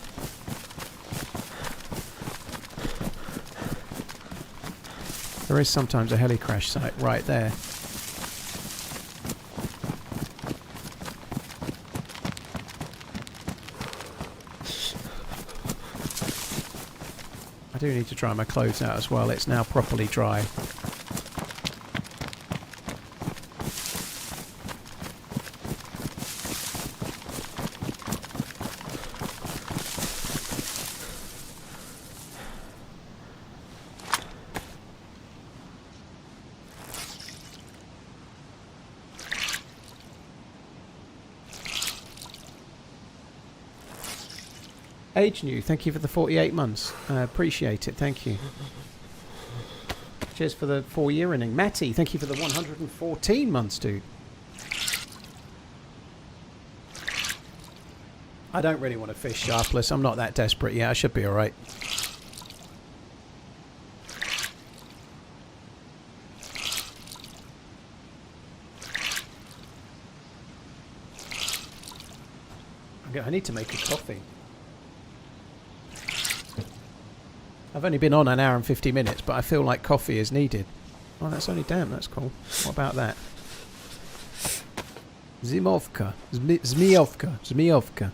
Speaker 1: There is sometimes a heli crash site right there. I do need to dry my clothes out as well. It's now properly dry. Age New, thank you for the 48 months. Appreciate it, thank you. Cheers for the 4-year inning. Matty, thank you for the 114 months, dude. I don't really want to fish sharpless. I'm not that desperate yet. I should be alright. I need to make a coffee. I've only been on an hour and 50 minutes, but I feel like coffee is needed. Oh, that's only damn. That's cool. What about that? Zimovka. Zmiovka.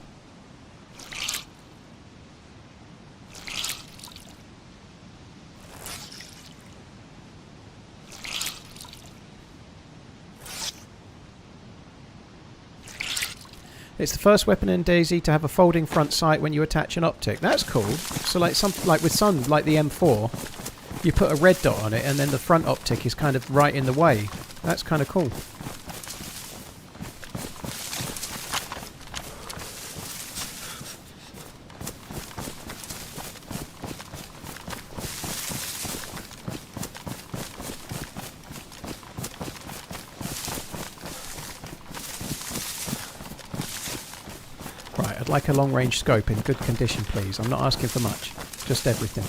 Speaker 1: It's the first weapon in DayZ to have a folding front sight when you attach an optic. That's cool. So like with some, like the M4, you put a red dot on it and then the front optic is kind of right in the way. That's kind of cool. I'd like a long-range scope in good condition, please. I'm not asking for much. Just everything.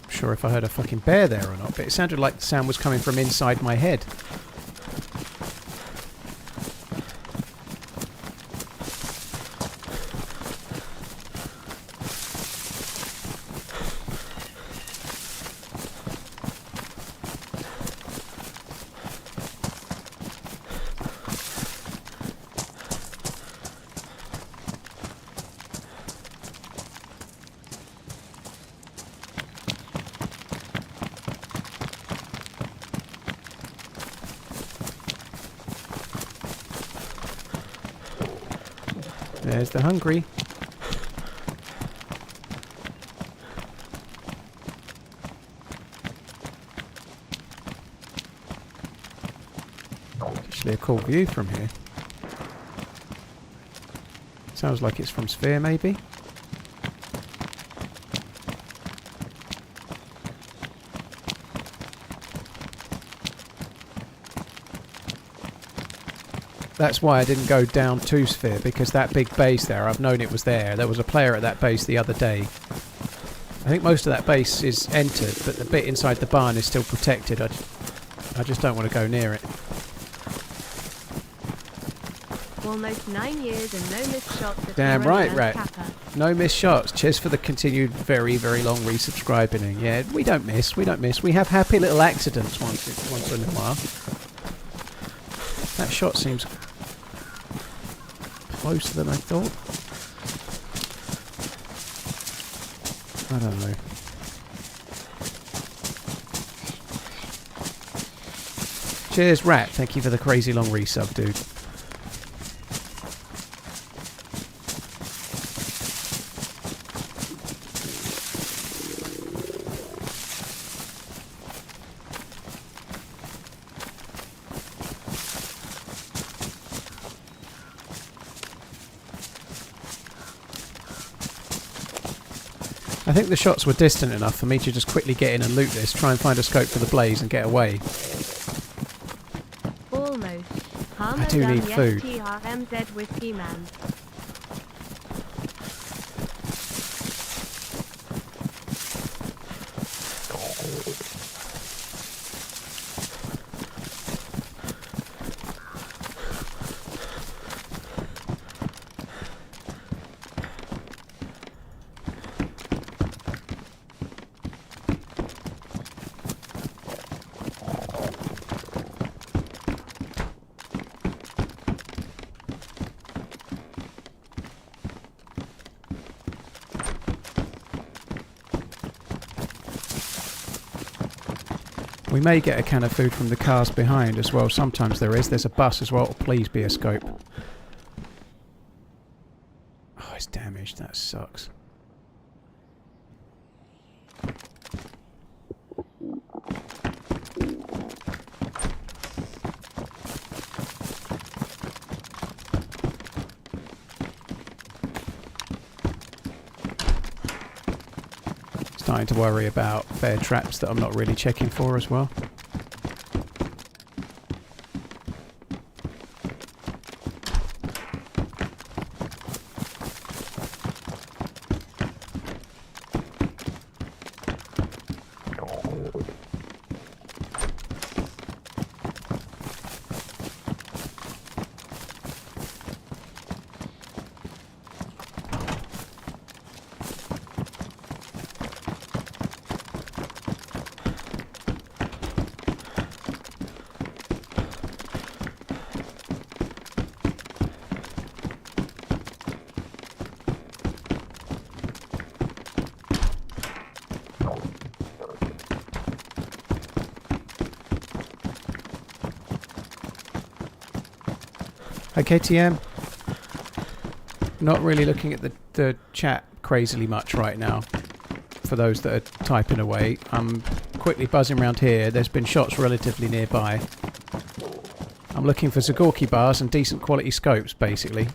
Speaker 1: Sure if I heard a fucking bear there or not, but it sounded like the sound was coming from inside my head. There's the hungry. Actually a cool view from here. Sounds like it's from Sphere maybe. That's why I didn't go down to Sphere, because that big base there, I've known it was there. There was a player at that base the other day. I think most of that base is entered, but the bit inside the barn is still protected. I just don't want to go near it.
Speaker 2: Almost 9 years and no missed shots at
Speaker 1: Damn right, Rat.
Speaker 2: Kappa.
Speaker 1: No missed shots. Cheers for the continued very, very long resubscribing. Yeah, we don't miss. We don't miss. We have happy little accidents once in a while. That shot seems closer than I thought. I don't know. Cheers, Rat. Thank you for the crazy long resub, dude. I think the shots were distant enough for me to just quickly get in and loot this, try and find a scope for the blaze and get away.
Speaker 2: Almost.
Speaker 1: I do need food.
Speaker 2: TRMZ whiskey man.
Speaker 1: We may get a can of food from the cars behind as well. Sometimes there is. There's a bus as well. Please be a scope. Oh, it's damaged. That sucks. Starting to worry about bear traps that I'm not really checking for as well. Hi KTM. Not really looking at the chat crazily much right now. For those that are typing away, I'm quickly buzzing around here. There's been shots relatively nearby. I'm looking for Zagorki bars and decent quality scopes, basically.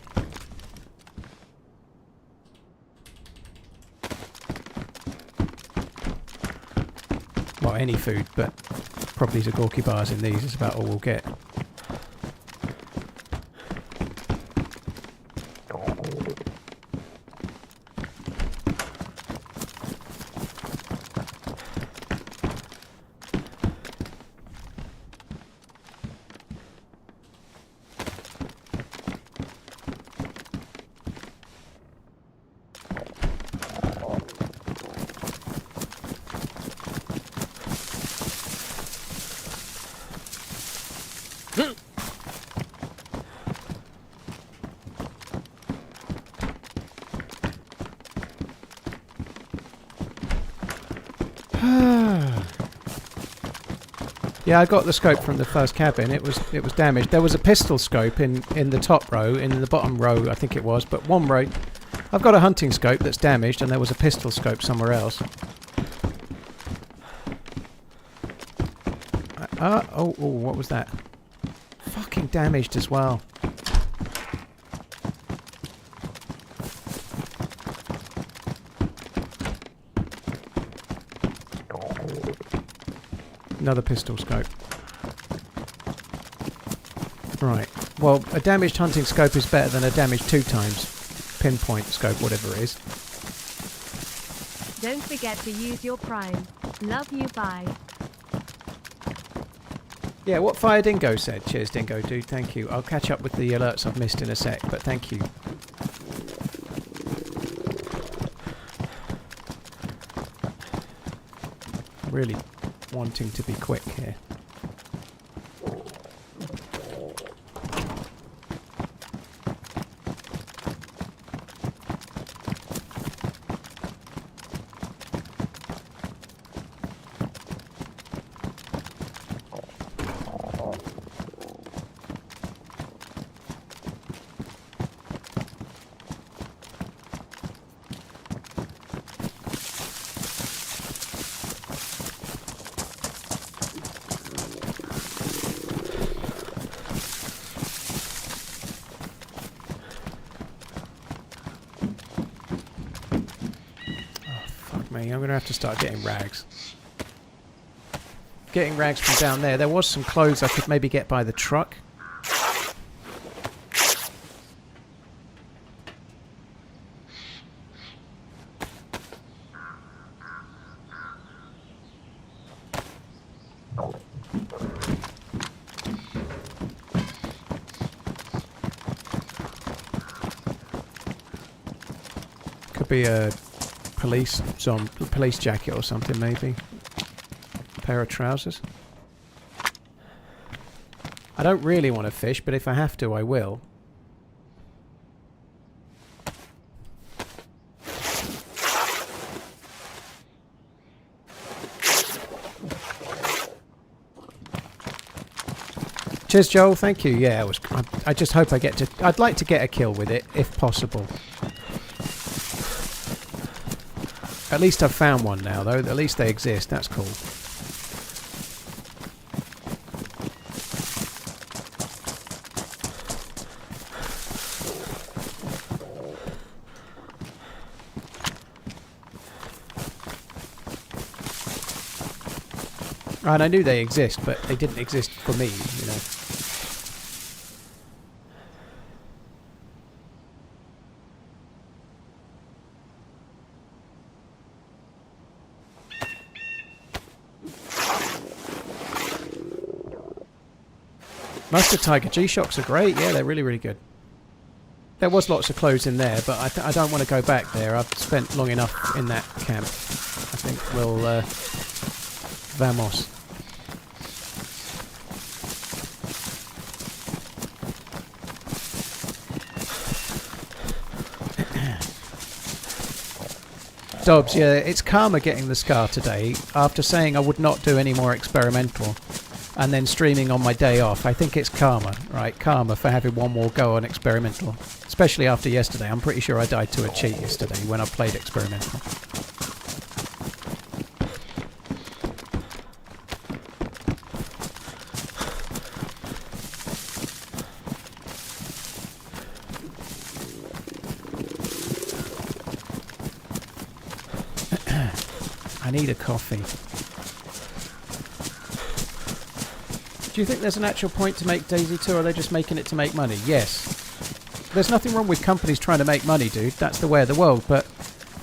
Speaker 1: Well, any food, but probably Zagorki bars in these is about all we'll get. Yeah, I got the scope from the first cabin. It was damaged. There was a pistol scope in the top row, in the bottom row I think it was, but one row. I've got a hunting scope that's damaged, and there was a pistol scope somewhere else. Oh, what was that? Fucking damaged as well. Another pistol scope. Right. Well, a damaged hunting scope is better than a damaged 2 times pinpoint scope, whatever it is.
Speaker 2: Don't forget to use your prime. Love you, bye.
Speaker 1: Yeah, what Fire Dingo said. Cheers, Dingo, dude. Thank you. I'll catch up with the alerts I've missed in a sec, but thank you. Really wanting to be quick here. I'm going to have to start getting rags. Getting rags from down there. There was some clothes I could maybe get by the truck. Could be a police jacket or something, maybe. Pair of trousers. I don't really want to fish, but if I have to, I will. Cheers, Joel. Thank you. Yeah, I just hope I get to... I'd like to get a kill with it, if possible. At least I've found one now, though. At least they exist. That's cool. And I knew they exist, but they didn't exist for me, you know. Mustard Tiger G-Shocks are great. Yeah, they're really, really good. There was lots of clothes in there, but I don't want to go back there. I've spent long enough in that camp. I think we'll... vamos. Dobbs, yeah, it's Karma getting the scar today after saying I would not do any more experimental and then streaming on my day off. I think it's Karma, right? Karma for having one more go on experimental. Especially after yesterday. I'm pretty sure I died to a cheat yesterday when I played experimental. I need a coffee. Do you think there's an actual point to make DayZ 2, or are they just making it to make money? Yes. There's nothing wrong with companies trying to make money, dude. That's the way of the world. But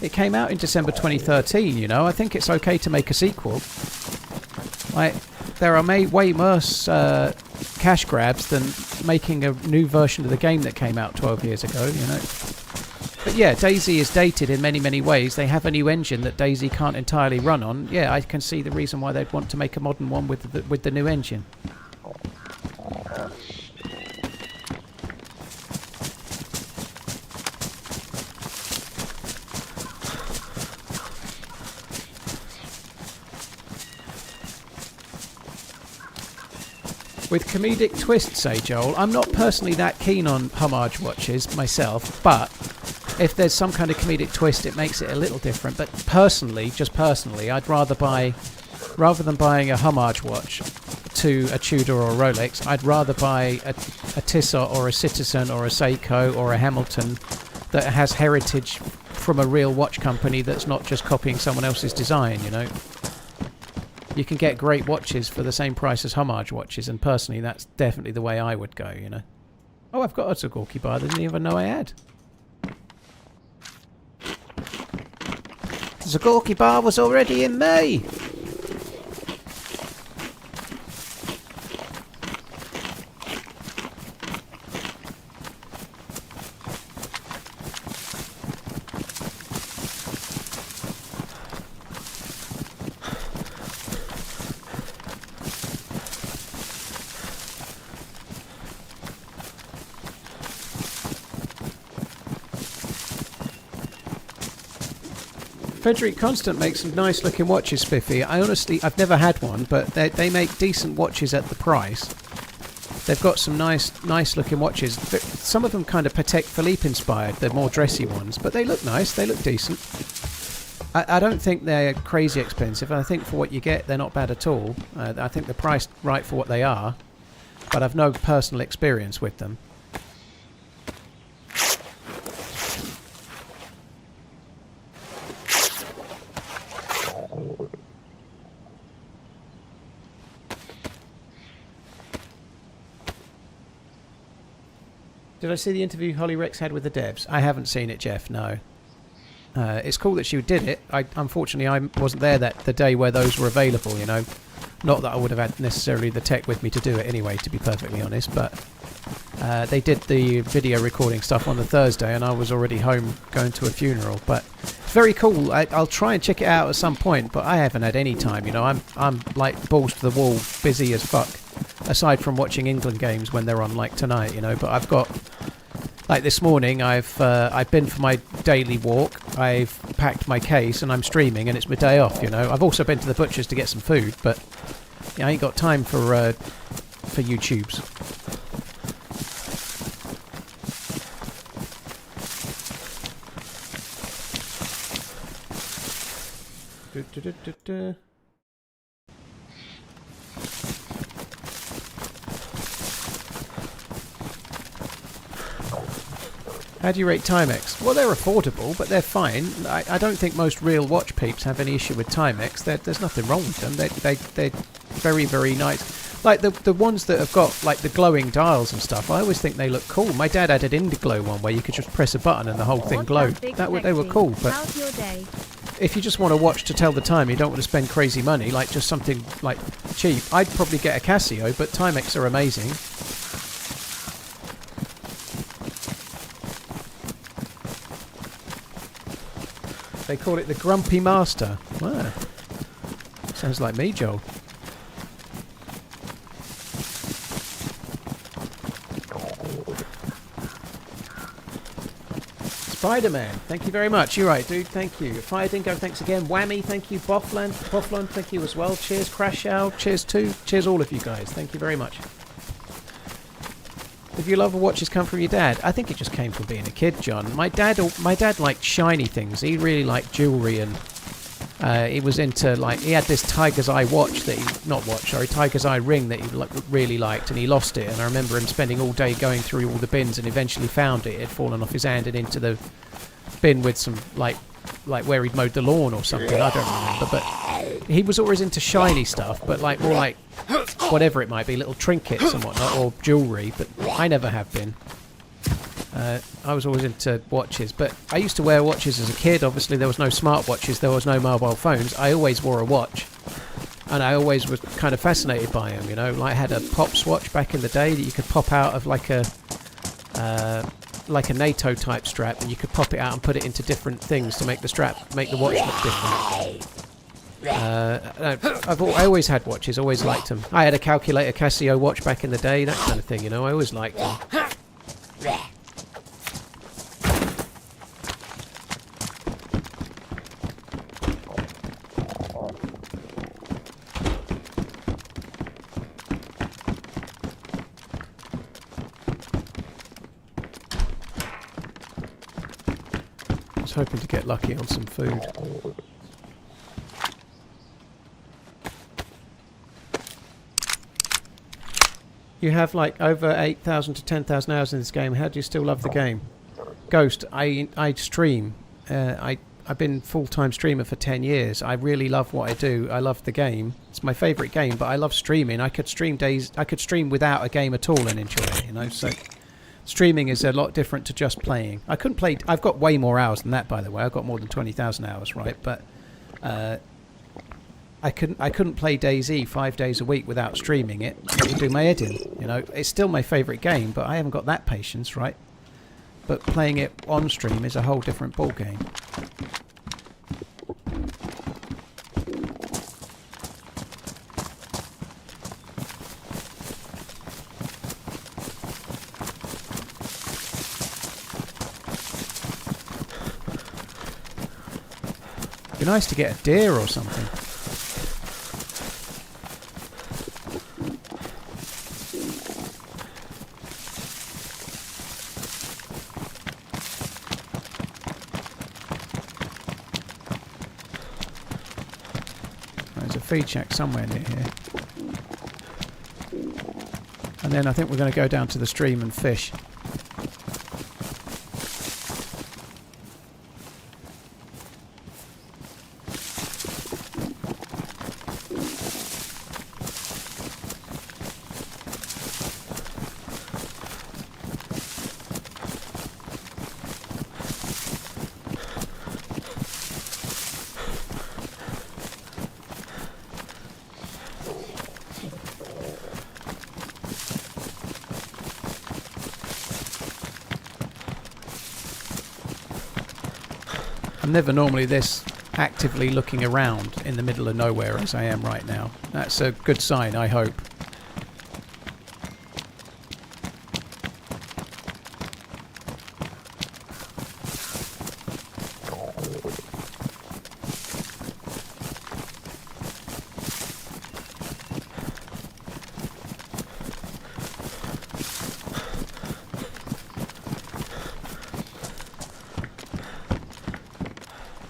Speaker 1: it came out in December 2013, you know. I think it's okay to make a sequel. Like, there are way worse cash grabs than making a new version of the game that came out 12 years ago, you know. But yeah, DayZ is dated in many, many ways. They have a new engine that DayZ can't entirely run on. Yeah, I can see the reason why they'd want to make a modern one with the new engine. With comedic twists, say Joel. I'm not personally that keen on homage watches myself, but if there's some kind of comedic twist, it makes it a little different. But personally, just personally, I'd rather rather than buying a homage watch to a Tudor or a Rolex, I'd rather buy a Tissot or a Citizen or a Seiko or a Hamilton that has heritage from a real watch company that's not just copying someone else's design, you know. You can get great watches for the same price as homage watches, and personally, that's definitely the way I would go, you know. Oh, I've got a Zagorki bar. I didn't even know I had. The Zagorki bar was already in me. Frederick Constant makes some nice looking watches, Spiffy. I've never had one, but they make decent watches at the price. They've got some nice looking watches. Some of them kind of Patek Philippe inspired. They're more dressy ones, but they look nice. They look decent. I don't think they're crazy expensive. I think for what you get, they're not bad at all. I think they're priced right for what they are, but I've no personal experience with them. Did I see the interview Holly Rex had with the devs? I haven't seen it, Jeff, no. It's cool that she did it. Unfortunately, I wasn't there the day where those were available, you know. Not that I would have had necessarily the tech with me to do it anyway, to be perfectly honest, but they did the video recording stuff on the Thursday, and I was already home going to a funeral. But it's very cool. I'll try and check it out at some point, but I haven't had any time, you know. I'm like balls to the wall, busy as fuck. Aside from watching England games when they're on, like tonight, you know. But I've got, like this morning, I've been for my daily walk. I've packed my case and I'm streaming, and it's my day off, you know. I've also been to the butcher's to get some food, but I ain't got time for YouTubes. How do you rate Timex? Well, they're affordable, but they're fine. I don't think most real watch peeps have any issue with Timex. There's nothing wrong with them. They're very, very nice. Like the ones that have got like the glowing dials and stuff, I always think they look cool. My dad had an Indiglow one where you could just press a button and the whole thing glowed. They were cool, but
Speaker 2: How's your day?
Speaker 1: if you just want to watch to tell the time, you don't want to spend crazy money, like just something like cheap, I'd probably get a Casio, but Timex are amazing. They call it the Grumpy Master. Wow. Sounds like me, Joel. Spider-Man, thank you very much. You're right, dude. Thank you. Fire Dingo, thanks again. Whammy, thank you. Bofflan, thank you as well. Cheers, Crash Out. Cheers too. Cheers all of you guys. Thank you very much. If your love of watches come from your dad, I think it just came from being a kid, John. My dad liked shiny things. He really liked jewellery, and he was into, like, he had this Tiger's Eye watch that Tiger's Eye ring that he really liked, and he lost it. And I remember him spending all day going through all the bins, and eventually found it. It had fallen off his hand and into the bin with some like where he'd mowed the lawn or something. I don't remember, but he was always into shiny stuff, but like more like whatever it might be, little trinkets and whatnot, or jewellery. But I never have been. I was always into watches, but I used to wear watches as a kid. Obviously there was no smart watches, there was no mobile phones. I always wore a watch, and I always was kind of fascinated by them, you know. Like I had a Pops watch back in the day that you could pop out of like a NATO type strap, and you could pop it out and put it into different things to make the watch look different. I always had watches, always liked them. I had a calculator Casio watch back in the day, that kind of thing, you know. I always liked them. Hoping to get lucky on some food. You have like over 8,000 to 10,000 hours in this game. How do you still love the game? Ghost, I stream. I've been full-time streamer for 10 years. I really love what I do. I love the game. It's my favourite game, but I love streaming. I could stream without a game at all and enjoy it, you know, so streaming is a lot different to just playing. I couldn't play. I've got way more hours than that, by the way. I've got more than 20,000 hours, right? But I couldn't play DayZ 5 days a week without streaming it. It would do my head in. You know, it's still my favourite game, but I haven't got that patience, right? But playing it on stream is a whole different ball game. Be nice to get a deer or something. There's a feed shack somewhere near here. And then I think we're going to go down to the stream and fish. I'm never normally this actively looking around in the middle of nowhere as I am right now. That's a good sign, I hope.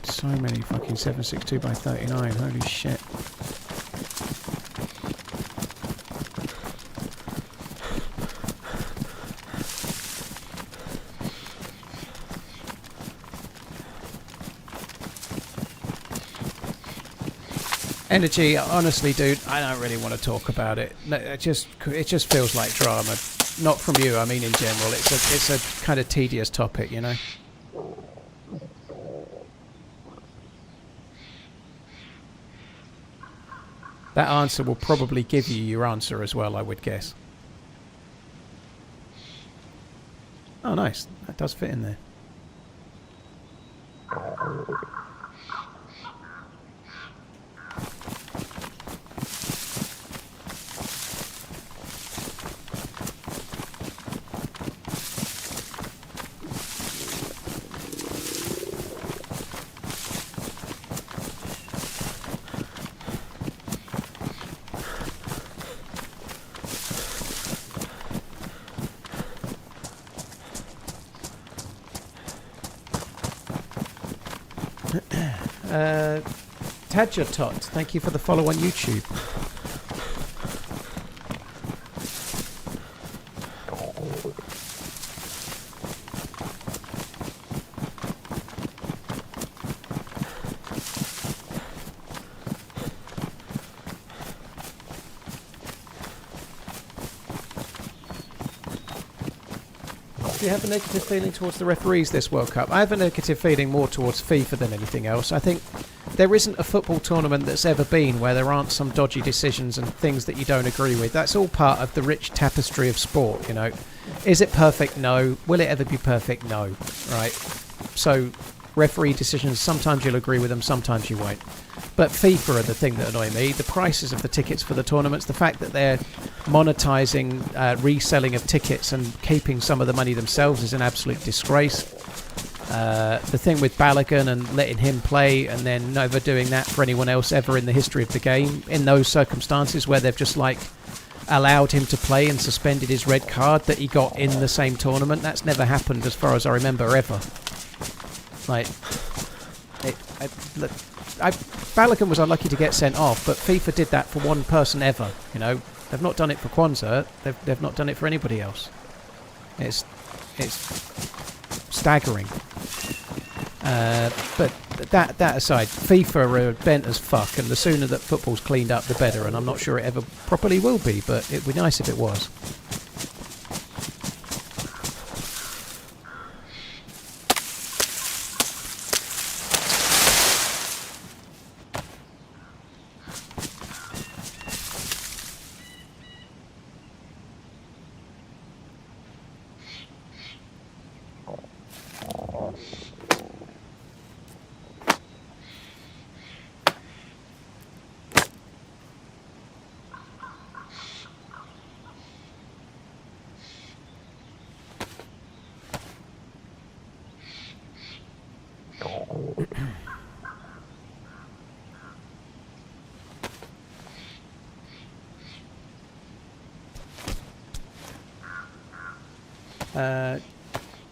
Speaker 1: So many fucking 762 by 39. Holy shit. Energy, honestly, dude, I don't really want to talk about it. No, it just feels like drama. Not from you, I mean in general. It's a kind of tedious topic, you know. That answer will probably give you your answer as well, I would guess. Oh, nice. That does fit in there. Tadjatot, thank you for the follow on YouTube. Do you have a negative feeling towards the referees this World Cup? I have a negative feeling more towards FIFA than anything else. I think there isn't a football tournament that's ever been where there aren't some dodgy decisions and things that you don't agree with. That's all part of the rich tapestry of sport, you know. Is it perfect? No. Will it ever be perfect? No. Right? So, referee decisions, sometimes you'll agree with them, sometimes you won't. But FIFA are the thing that annoy me. The prices of the tickets for the tournaments, the fact that they're monetising reselling of tickets and keeping some of the money themselves is an absolute disgrace. The thing with Balogun and letting him play and then never doing that for anyone else ever in the history of the game, in those circumstances where they've just like allowed him to play and suspended his red card that he got in the same tournament, that's never happened as far as I remember ever. Like, Balogun was unlucky to get sent off, but FIFA did that for one person ever, you know. They've not done it for Kwanzaa, they've not done it for anybody else. It's staggering. But that aside, FIFA are bent as fuck, and the sooner that football's cleaned up, the better. And I'm not sure it ever properly will be, but it'd be nice if it was.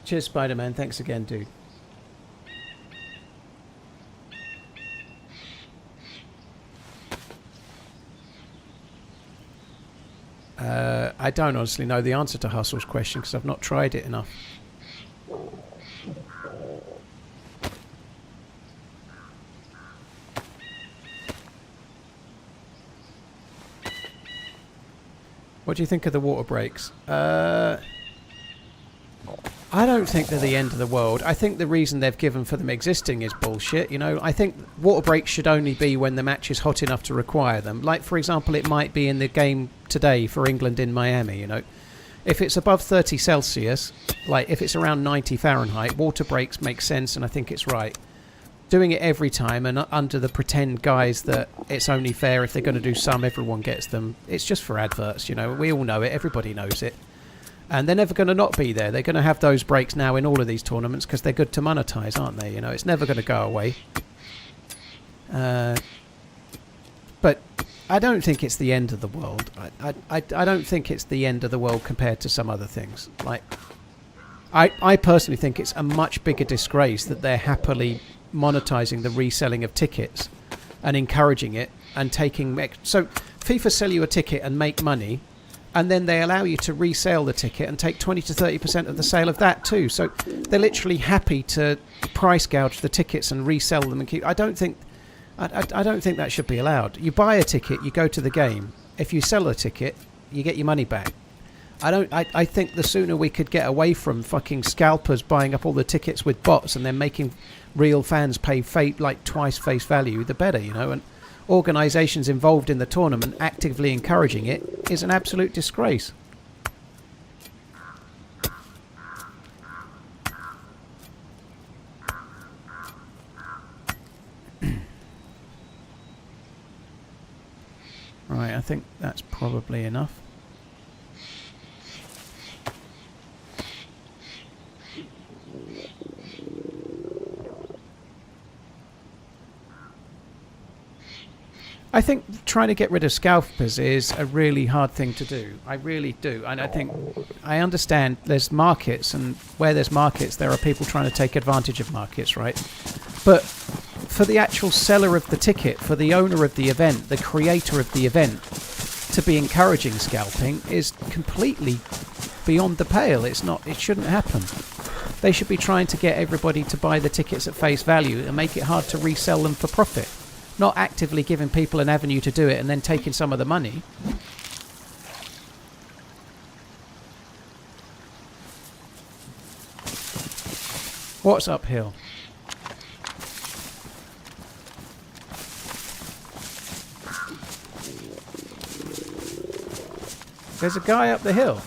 Speaker 1: Cheers, Spider-Man. Thanks again, dude. I don't honestly know the answer to Hustle's question because I've not tried it enough. What do you think of the water breaks? I don't think they're the end of the world. I think the reason they've given for them existing is bullshit. You know, I think water breaks should only be when the match is hot enough to require them. Like, for example, it might be in the game today for England in Miami, you know. If it's above 30 Celsius, like if it's around 90 Fahrenheit, water breaks make sense and I think it's right. Doing it every time and under the pretend guise that it's only fair if they're going to do some, everyone gets them. It's just for adverts, you know. We all know it. Everybody knows it. And they're never going to not be there. They're going to have those breaks now in all of these tournaments because they're good to monetize, aren't they? You know, it's never going to go away. But I don't think it's the end of the world. I don't think it's the end of the world compared to some other things. Like, I personally think it's a much bigger disgrace that they're happily monetizing the reselling of tickets and encouraging it and taking... So FIFA sell you a ticket and make money, and then they allow you to resell the ticket and take 20 to 30% of the sale of that too. So they're literally happy to price gouge the tickets and resell them and keep... I don't think that should be allowed. You buy a ticket, you go to the game. If you sell a ticket, you get your money back. I think the sooner we could get away from fucking scalpers buying up all the tickets with bots and then making real fans pay twice face value, the better, you know. And organisations involved in the tournament actively encouraging it is an absolute disgrace. Right, I think that's probably enough. I think trying to get rid of scalpers is a really hard thing to do. I really do. And I understand there's markets, and where there's markets, there are people trying to take advantage of markets, right? But for the actual seller of the ticket, for the owner of the event, the creator of the event, to be encouraging scalping is completely beyond the pale. It shouldn't happen. They should be trying to get everybody to buy the tickets at face value and make it hard to resell them for profit. Not actively giving people an avenue to do it and then taking some of the money. What's uphill? There's a guy up the hill.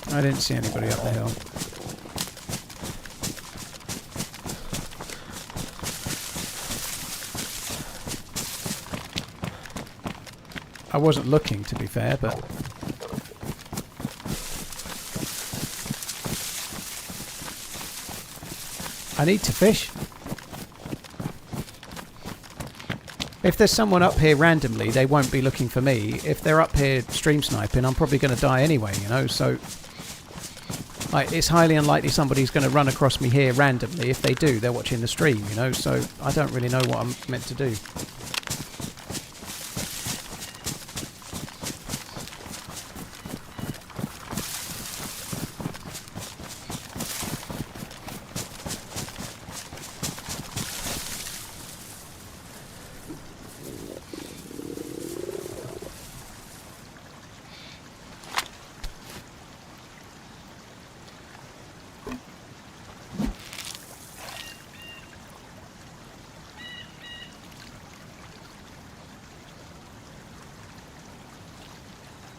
Speaker 1: I didn't see anybody up the hill. I wasn't looking, to be fair, but... I need to fish. If there's someone up here randomly, they won't be looking for me. If they're up here stream sniping, I'm probably going to die anyway, you know, so... it's highly unlikely somebody's going to run across me here randomly. If they do, they're watching the stream, you know, so I don't really know what I'm meant to do.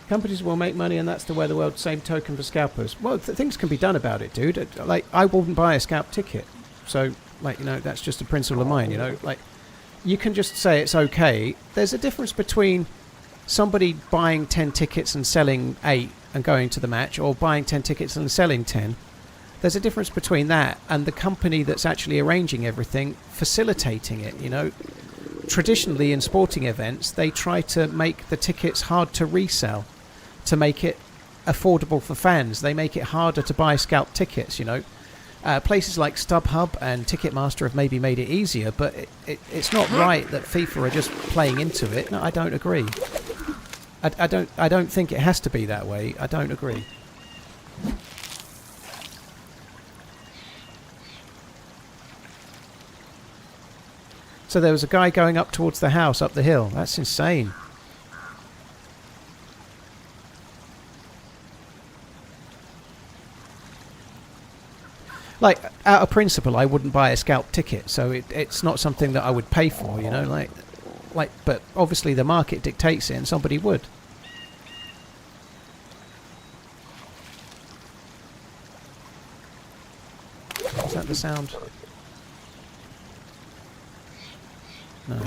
Speaker 1: Companies will make money, and that's the way the world. Same token for scalpers. Well, things can be done about it, dude. Like, I wouldn't buy a scalp ticket. So, like, you know, that's just a principle of mine, you know. Like, you can just say it's okay. There's a difference between somebody buying 10 tickets and selling 8 and going to the match, or buying 10 tickets and selling 10. There's a difference between that and the company that's actually arranging everything, facilitating it, you know. Traditionally, in sporting events, they try to make the tickets hard to resell, to make it affordable for fans. They make it harder to buy scalp tickets, you know. Places like StubHub and Ticketmaster have maybe made it easier, but it's not right that FIFA are just playing into it. No, I don't agree. I don't think it has to be that way. I don't agree. So there was a guy going up towards the house up the hill. That's insane. Like, out of principle, I wouldn't buy a scalp ticket, so it's not something that I would pay for, you know, like, but obviously the market dictates it, and somebody would. Is that the sound? No.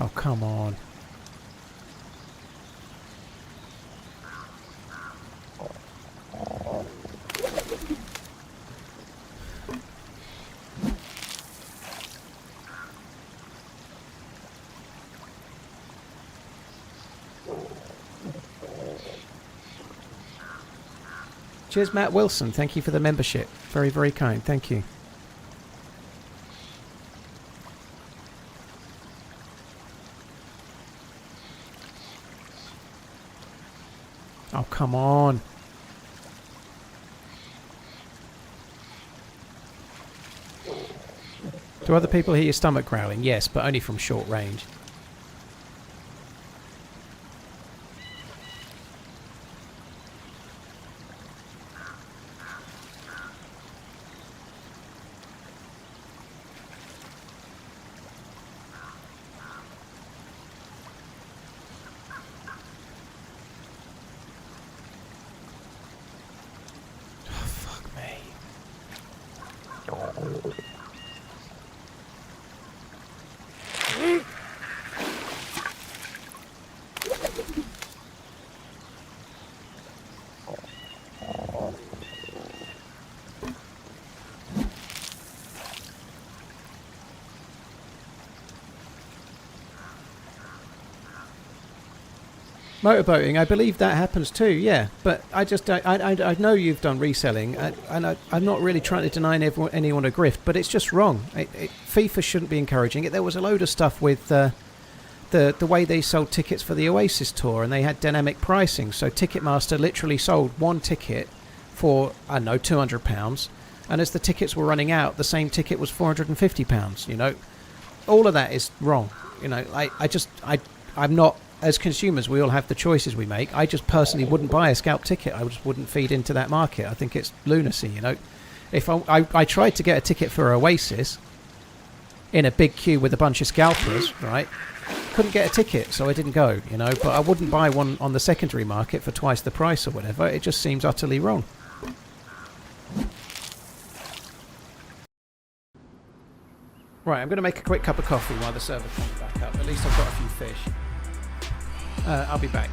Speaker 1: Oh, come on. Cheers, Matt Wilson. Thank you for the membership. Very, very kind. Thank you. Oh, come on. Do other people hear your stomach growling? Yes, but only from short range. Motorboating, I believe that happens too, yeah. But I just, I know you've done reselling, and I'm not really trying to deny anyone a grift, but it's just wrong. FIFA shouldn't be encouraging it. There was a load of stuff with the way they sold tickets for the Oasis tour, and they had dynamic pricing. So Ticketmaster literally sold one ticket for, I don't know, £200, and as the tickets were running out, the same ticket was £450. You know, all of that is wrong. You know, I'm not. As consumers, we all have the choices we make. I just personally wouldn't buy a scalp ticket. I just wouldn't feed into that market. I think it's lunacy, you know. If I tried to get a ticket for Oasis in a big queue with a bunch of scalpers, right? Couldn't get a ticket, so I didn't go, you know. But I wouldn't buy one on the secondary market for twice the price or whatever. It just seems utterly wrong. Right, I'm going to make a quick cup of coffee while the server comes back up. At least I've got a few fish. I'll be back.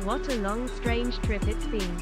Speaker 2: What a long, strange trip it's been.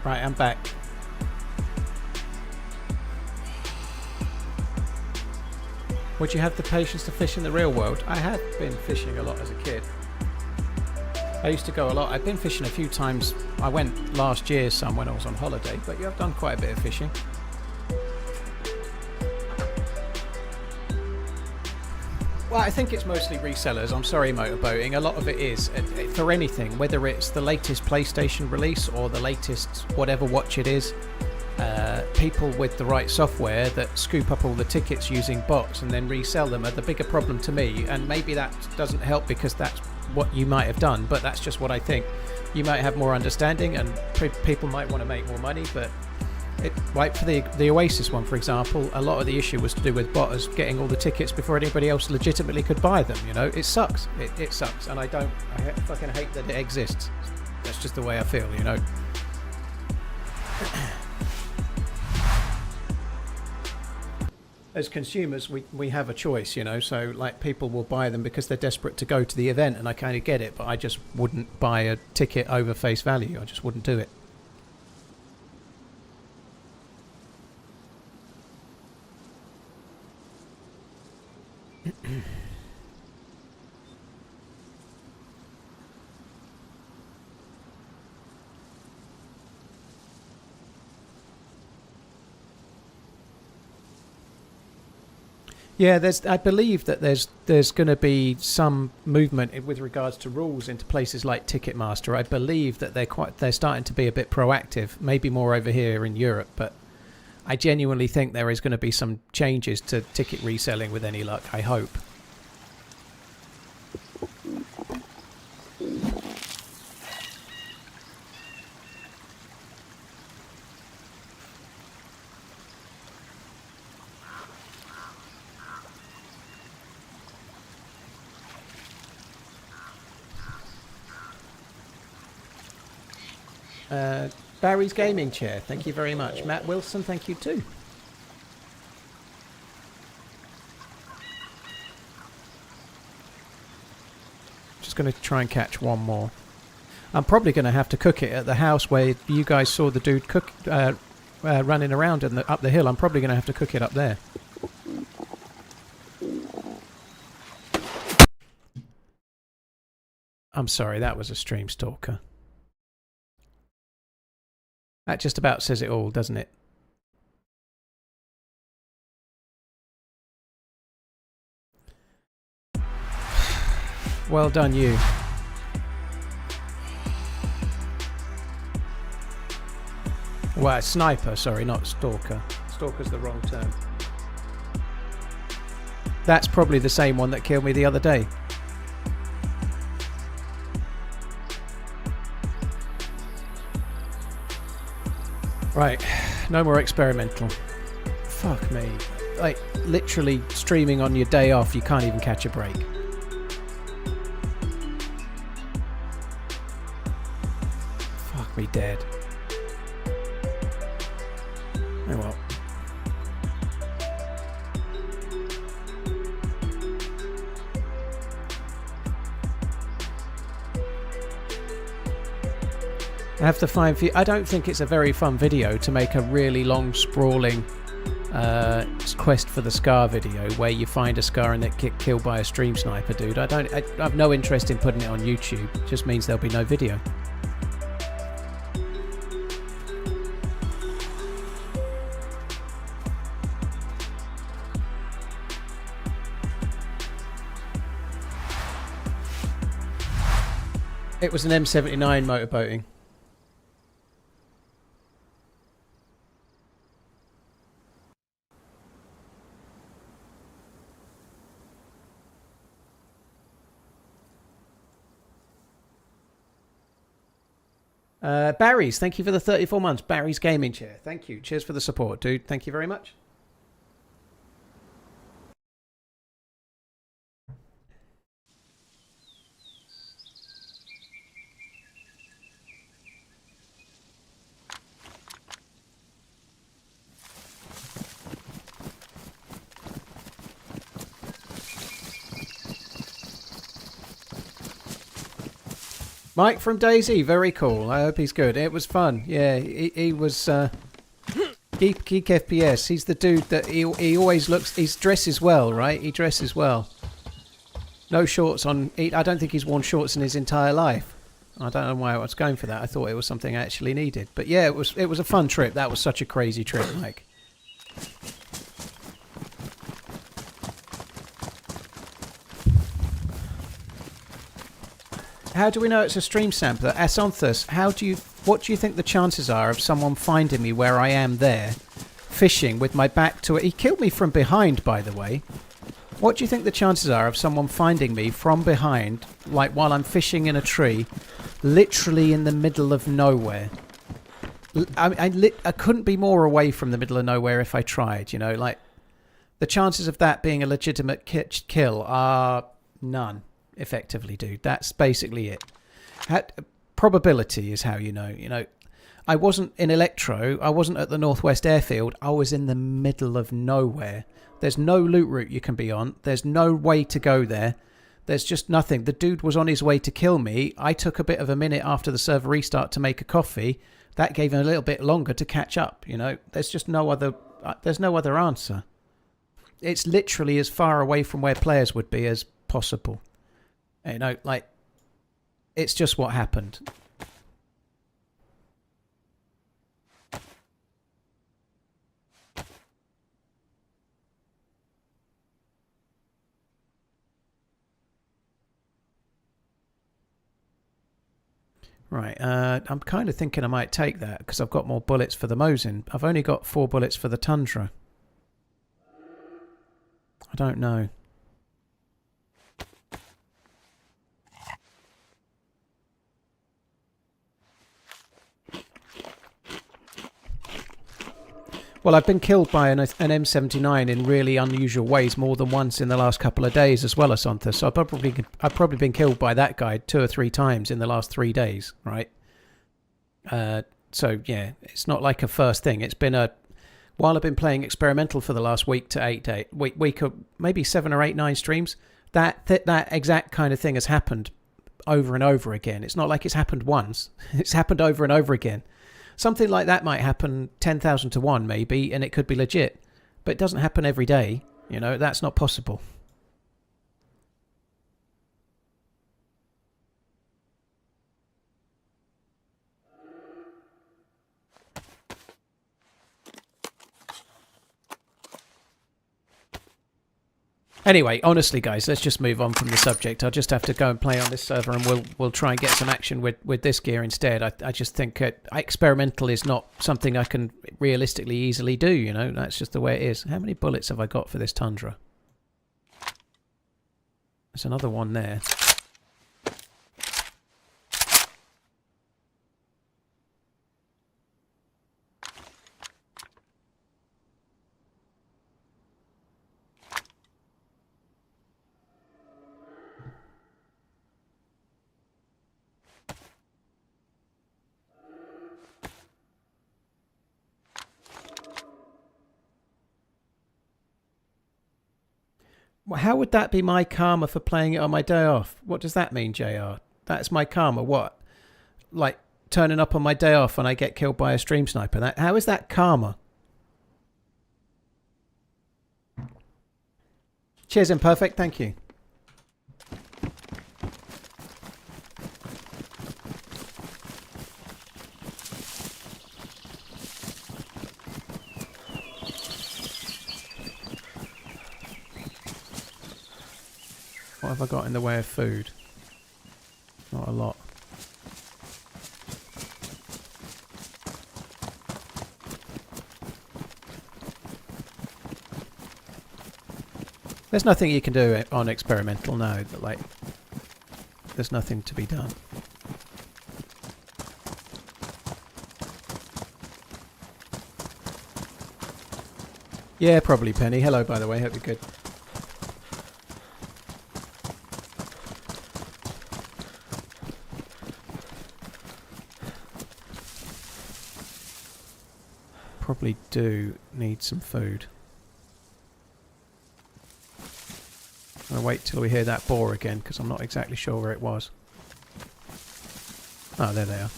Speaker 1: Right, I'm back. Would you have the patience to fish in the real world? I have been fishing a lot as a kid. I used to go a lot. I've been fishing a few times. I went last year some when I was on holiday, but yeah, I've done quite a bit of fishing. Well, I think it's mostly resellers. I'm sorry, motorboating. A lot of it is for anything, whether it's the latest PlayStation release or the latest whatever watch it is. People with the right software that scoop up all the tickets using bots and then resell them are the bigger problem to me. And maybe that doesn't help because that's what you might have done, but that's just what I think. You might have more understanding and people might want to make more money, but like for the Oasis one, for example, a lot of the issue was to do with botters getting all the tickets before anybody else legitimately could buy them. You know, it sucks. It sucks, and I fucking hate that it exists. That's just the way I feel, you know. As consumers, we have a choice, you know. So like people will buy them because they're desperate to go to the event, and I kind of get it, but I just wouldn't buy a ticket over face value. I just wouldn't do it. Yeah, I believe that there's going to be some movement with regards to rules into places like Ticketmaster. I believe that they're starting to be a bit proactive, maybe more over here in Europe, but I genuinely think there is going to be some changes to ticket reselling with any luck, I hope. Barry's Gaming Chair, thank you very much. Matt Wilson, thank you too. Just going to try and catch one more. I'm probably going to have to cook it at the house where you guys saw the dude running around up the hill. I'm probably going to have to cook it up there. I'm sorry, that was a stream stalker. That just about says it all, doesn't it? Well done, you. Well, sniper, sorry, not stalker. Stalker's the wrong term. That's probably the same one that killed me the other day. Right, no more experimental. Fuck me. Like, literally streaming on your day off, you can't even catch a break. Fuck me dead. Oh well. I have to find I don't think it's a very fun video to make a really long sprawling quest for the Scar video where you find a Scar and then get killed by a stream sniper dude. I have no interest in putting it on YouTube. It just means there'll be no video. It was an M79 motorboating. Barry's, thank you for the 34 months. Barry's Gaming Chair. Thank you. Cheers for the support, dude. Thank you very much. Mike from DayZ, very cool. I hope he's good. It was fun. Yeah, he was Geek FPS. He's the dude that he always looks. He dresses well, right? He dresses well. No shorts on. I don't think he's worn shorts in his entire life. I don't know why I was going for that. I thought it was something I actually needed. But yeah, it was a fun trip. That was such a crazy trip, Mike. How do we know it's a stream sampler? Asonthus, what do you think the chances are of someone finding me where I am there, fishing with my back to it? He killed me from behind, by the way. What do you think the chances are of someone finding me from behind, like while I'm fishing in a tree, literally in the middle of nowhere? I couldn't be more away from the middle of nowhere if I tried, you know, like the chances of that being a legitimate kill are none. Effectively, dude. That's basically it. Probability is how you know. You know, I wasn't in Electro. I wasn't at the Northwest Airfield. I was in the middle of nowhere. There's no loot route you can be on. There's no way to go there. There's just nothing. The dude was on his way to kill me. I took a bit of a minute after the server restart to make a coffee. That gave him a little bit longer to catch up. You know, there's just no other. There's no other answer. It's literally as far away from where players would be as possible. You know, like, it's just what happened. Right, I'm kind of thinking I might take that because I've got more bullets for the Mosin. I've only got 4 bullets for the Tundra. I don't know. Well, I've been killed by an M79 in really unusual ways more than once in the last couple of days as well, Asantha. So I've probably been killed by that guy 2 or 3 times in the last 3 days, right? So yeah, it's not like a first thing. It's been while I've been playing experimental for the last week to 8 days, week of maybe 7 or 8, 9 streams. That exact kind of thing has happened over and over again. It's not like it's happened once. It's happened over and over again. Something like that might happen 10,000 to 1 maybe, and it could be legit. But it doesn't happen every day. You know, that's not possible. Anyway, honestly, guys, let's just move on from the subject. I'll just have to go and play on this server, and we'll try and get some action with this gear instead. I just think experimental is not something I can realistically easily do, you know. That's just the way it is. How many bullets have I got for this Tundra? There's another one there. How would that be my karma for playing it on my day off? What does that mean, JR? That's my karma. What? Like turning up on my day off and I get killed by a stream sniper? How is that karma? Cheers, Imperfect. Thank you. What have I got in the way of food? Not a lot. There's nothing you can do on experimental now. Like, there's nothing to be done. Yeah, probably, Penny. Hello, by the way. Hope you're good. Probably do need some food. I'm going to wait till we hear that boar again, because I'm not exactly sure where it was. Oh, there they are.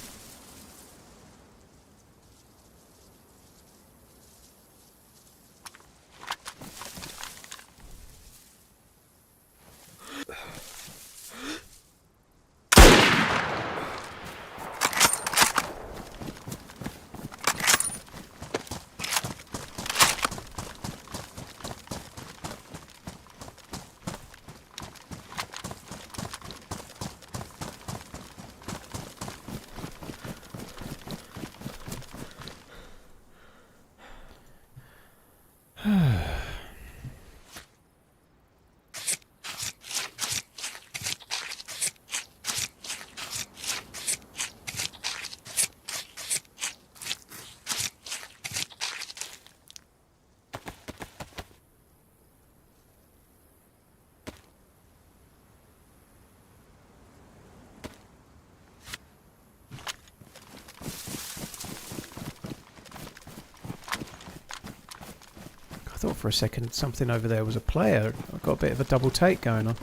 Speaker 1: I thought for a second something over there was a player. I've got a bit of a double take going on.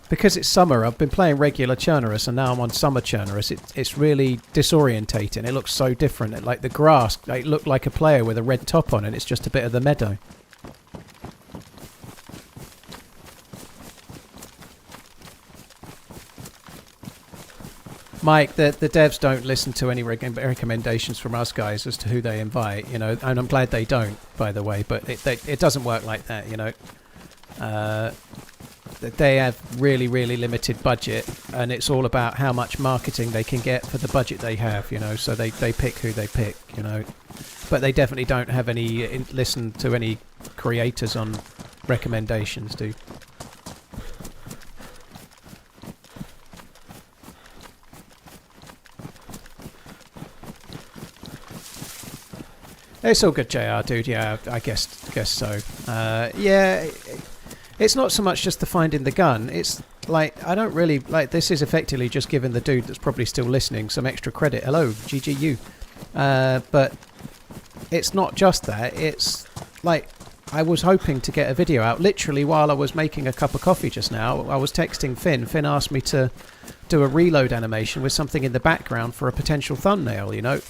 Speaker 1: Because it's summer, I've been playing regular Chernarus and now I'm on summer Chernarus. It's really disorientating. It looks so different. Like the grass, it looked like a player with a red top on and it's just a bit of the meadow. Mike, the devs don't listen to any recommendations from us guys as to who they invite, you know, and I'm glad they don't, by the way, but it doesn't work like that, you know. They have really, really limited budget, and it's all about how much marketing they can get for the budget they have, you know, so they pick who they pick, you know. But they definitely don't have any, listen to any creators on recommendations, dude. It's all good, JR, dude. Yeah, I guess so. Yeah, it's not so much just the finding the gun. It's like, I don't really... Like, this is effectively just giving the dude that's probably still listening some extra credit. Hello, GGU. But it's not just that. It's like, I was hoping to get a video out. Literally, while I was making a cup of coffee just now, I was texting Finn. Finn asked me to do a reload animation with something in the background for a potential thumbnail, you know.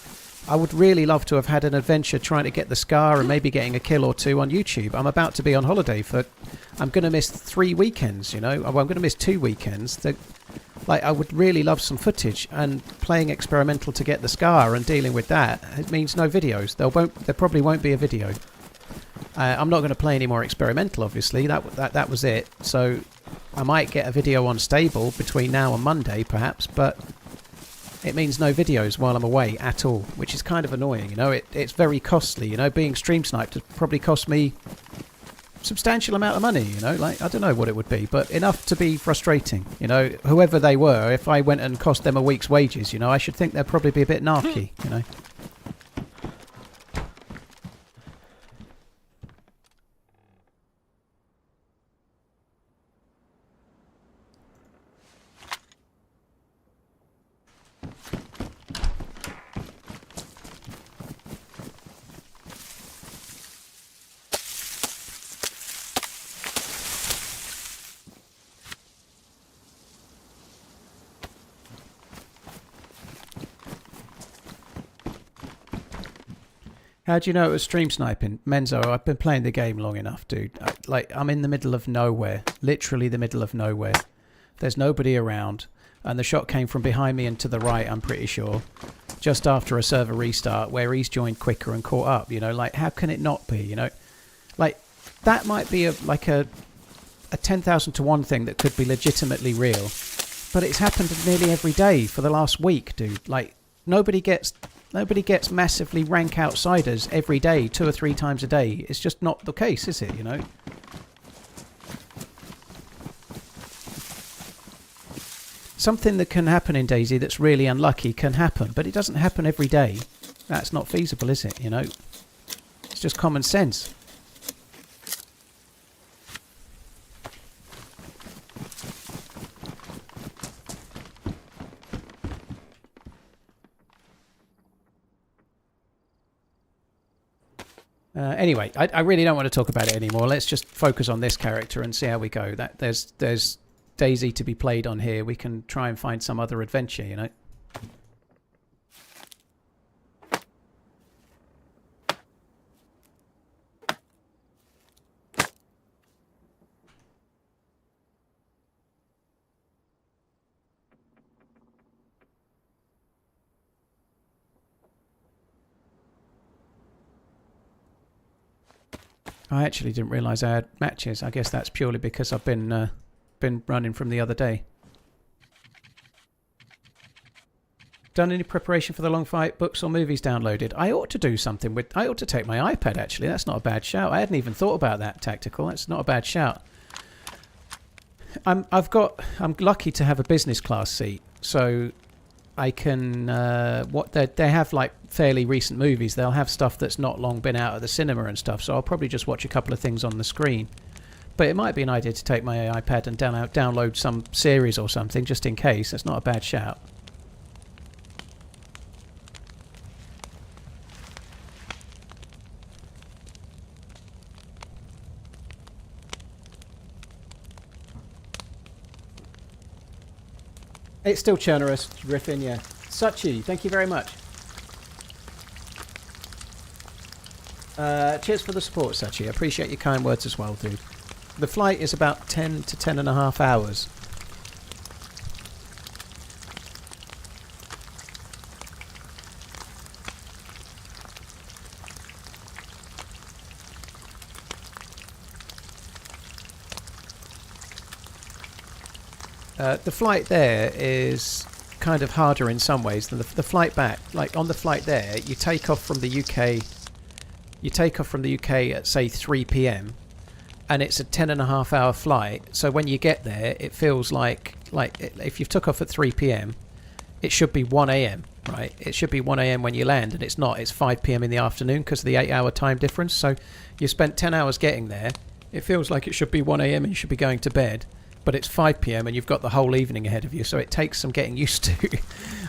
Speaker 1: I would really love to have had an adventure trying to get the scar and maybe getting a kill or two on YouTube. I'm about to be on holiday for... I'm going to miss 3 weekends, you know. I'm going to miss 2 weekends. Like, I would really love some footage, and playing experimental to get the scar and dealing with that, it means no videos. There probably won't be a video. I'm not going to play any more experimental, obviously. That was it. So I might get a video on stable between now and Monday, perhaps, but... it means no videos while I'm away at all, which is kind of annoying, you know. It's very costly, you know. Being stream sniped has probably cost me a substantial amount of money, you know. Like, I don't know what it would be, but enough to be frustrating, you know. Whoever they were, if I went and cost them a week's wages, you know, I should think they'd probably be a bit narky, you know. How do you know it was stream sniping? Menzo, I've been playing the game long enough, dude. I'm in the middle of nowhere. Literally the middle of nowhere. There's nobody around. And the shot came from behind me and to the right, I'm pretty sure. Just after a server restart where he's joined quicker and caught up, you know. Like, how can it not be, you know? Like, that might be a 10,000 to 1 thing that could be legitimately real. But it's happened nearly every day for the last week, dude. Like, nobody gets... Nobody gets massively rank outsiders every day, 2 or 3 times a day. It's just not the case, is it, you know? Something that can happen in DayZ that's really unlucky can happen, but it doesn't happen every day. That's not feasible, is it, you know? It's just common sense. Anyway, I really don't want to talk about it anymore. Let's just focus on this character and see how we go. There's DayZ to be played on here. We can try and find some other adventure, you know. I actually didn't realise I had matches. I guess that's purely because I've been running from the other day. Done any preparation for the long fight? Books or movies downloaded? I ought to do something with... I ought to take my iPad, actually. That's not a bad shout. I hadn't even thought about that, Tactical. That's not a bad shout. I'm lucky to have a business class seat, so I can... they have, like, fairly recent movies. They'll have stuff that's not long been out of the cinema and stuff, so I'll probably just watch a couple of things on the screen. But it might be an idea to take my iPad and download some series or something, just in case. That's not a bad shout. It's still Chernarus, Griffin, yeah. Suchi, thank you very much. Cheers for the support, Sachi. I appreciate your kind words as well, dude. The flight is about 10 to 10.5 hours. The flight there is kind of harder in some ways than the flight back. Like on the flight there, you take off from the UK. You take off from the UK at say 3 p.m. and it's a 10.5 hour flight. So when you get there, it feels like if you took off at 3 p.m, it should be 1 a.m. Right? It should be 1 a.m. when you land, and it's not. It's 5 p.m. in the afternoon because of the 8-hour time difference. So you spent 10 hours getting there. It feels like it should be 1 a.m. and you should be going to bed. But it's 5 p.m. and you've got the whole evening ahead of you, so it takes some getting used to.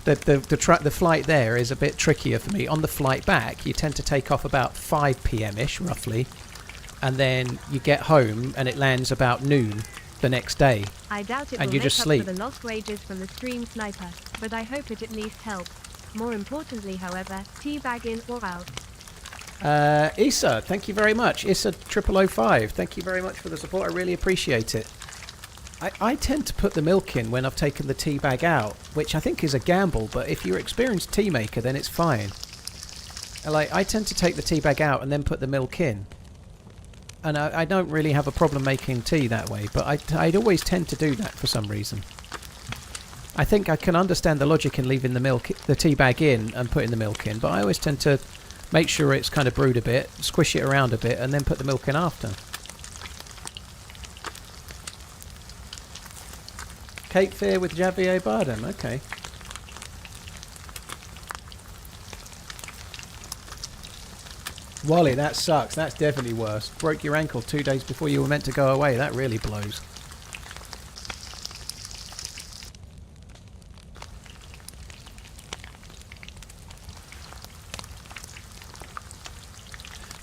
Speaker 1: The flight there is a bit trickier for me. On the flight back, you tend to take off about 5 p.m.-ish, roughly, and then you get home and it lands about noon the next day.
Speaker 2: I doubt it
Speaker 1: and
Speaker 2: will
Speaker 1: you
Speaker 2: make
Speaker 1: just
Speaker 2: up
Speaker 1: sleep.
Speaker 2: for the lost wages from the stream sniper, but I hope it at least helps. More importantly, however, teabag in or out.
Speaker 1: Issa, thank you very much. Issa 0005, thank you very much for the support. I really appreciate it. I tend to put the milk in when I've taken the tea bag out, which I think is a gamble, but if you're an experienced tea maker, then it's fine. I tend to take the tea bag out and then put the milk in. And I don't really have a problem making tea that way, but I'd always tend to do that for some reason. I think I can understand the logic in leaving the tea bag in and putting the milk in, but I always tend to make sure it's kind of brewed a bit, squish it around a bit, and then put the milk in after. Cape Fear with Javier Bardem, okay. Wally, that sucks. That's definitely worse. Broke your ankle 2 days before you were meant to go away. That really blows.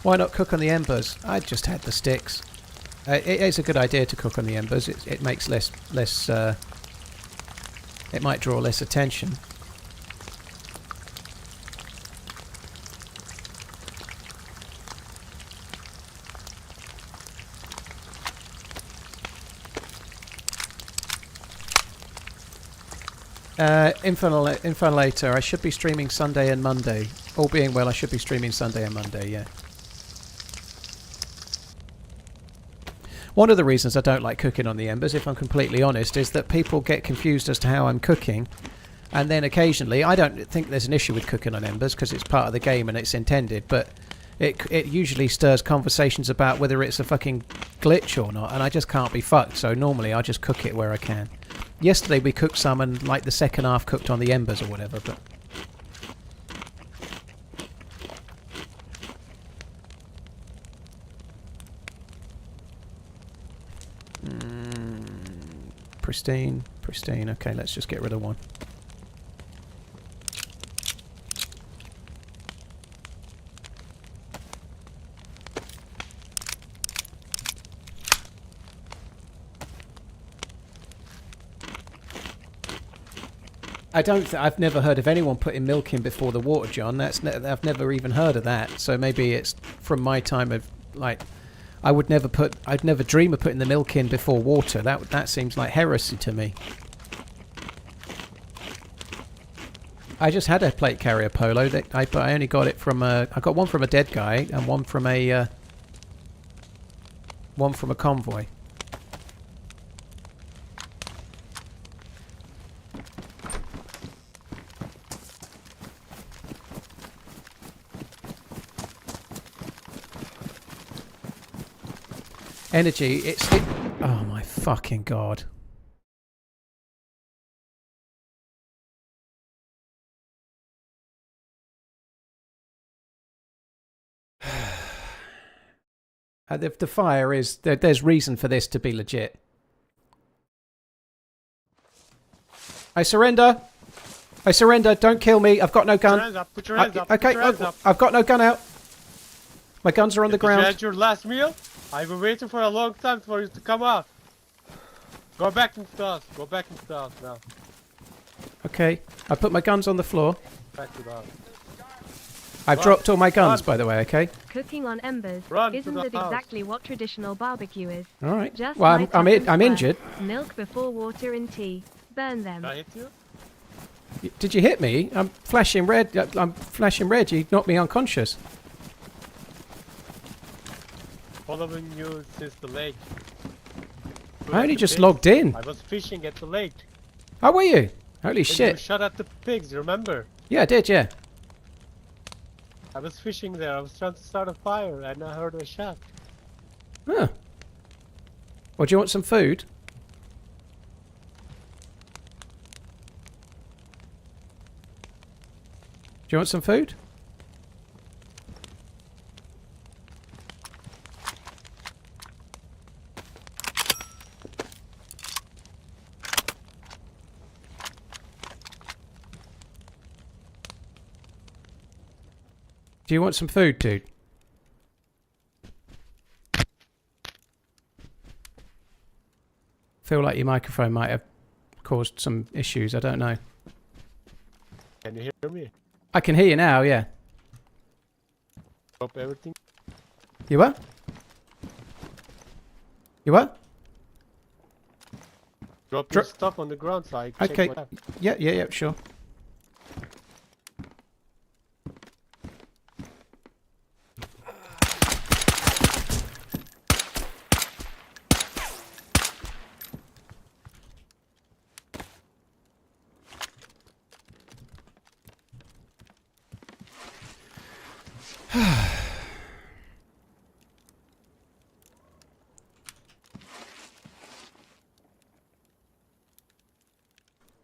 Speaker 1: Why not cook on the embers? I just had the sticks. It is a good idea to cook on the embers. It makes less it might draw less attention. Infolator, I should be streaming Sunday and Monday. All being well, I should be streaming Sunday and Monday, yeah. One of the reasons I don't like cooking on the embers, if I'm completely honest, is that people get confused as to how I'm cooking. And then occasionally, I don't think there's an issue with cooking on embers because it's part of the game and it's intended, but it usually stirs conversations about whether it's a fucking glitch or not, and I just can't be fucked, so normally I just cook it where I can. Yesterday we cooked some and like the second half cooked on the embers or whatever, but... Pristine, pristine. Okay, let's just get rid of one. I've never heard of anyone putting milk in before the water, John. I've never even heard of that. So maybe it's from my time of like, I'd never dream of putting the milk in before water. That seems like heresy to me. I just had a plate carrier polo, but I only got it from I got one from a dead guy and one from a convoy. Energy, oh my fucking god. The fire is, there's reason for this to be legit. I surrender. I surrender, don't kill me, I've got no gun.
Speaker 4: Put your hands up, put your hands up,
Speaker 1: okay,
Speaker 4: put your hands up.
Speaker 1: I've got no gun out. My guns are on the
Speaker 4: Did you
Speaker 1: ground.
Speaker 4: had your last meal? I've been waiting for a long time for you to come out. Go back into the house. Go back into the house now.
Speaker 1: Okay, I put my guns on the floor.
Speaker 4: Back to the house.
Speaker 1: I've dropped all my guns, by the way, okay?
Speaker 2: Cooking on embers
Speaker 4: Run
Speaker 2: isn't
Speaker 4: to the
Speaker 2: it
Speaker 4: house.
Speaker 2: exactly what traditional barbecue is?
Speaker 1: All right.
Speaker 2: Just
Speaker 1: Well,
Speaker 2: light up and
Speaker 1: I'm
Speaker 2: squirt.
Speaker 1: injured.
Speaker 2: Milk before water and tea. Burn them.
Speaker 4: Did I hit you?
Speaker 1: Did you hit me? I'm flashing red. I'm flashing red. You knocked me unconscious.
Speaker 4: Following you since the lake.
Speaker 1: I only just logged in.
Speaker 4: I was fishing at the lake.
Speaker 1: How were you? Holy
Speaker 4: And you
Speaker 1: shit.
Speaker 4: shot at the pigs, remember?
Speaker 1: Yeah, I did, yeah.
Speaker 4: I was fishing there. I was trying to start a fire and I heard a shot.
Speaker 1: Huh. Well, do you want some food? Do you want some food? Do you want some food, dude? Feel like your microphone might have caused some issues. I don't know.
Speaker 4: Can you hear me?
Speaker 1: I can hear you now, yeah.
Speaker 4: Drop everything.
Speaker 1: You what? You what?
Speaker 4: Drop your stuff on the ground so I can
Speaker 1: Okay.
Speaker 4: check what happened.
Speaker 1: Yeah, sure.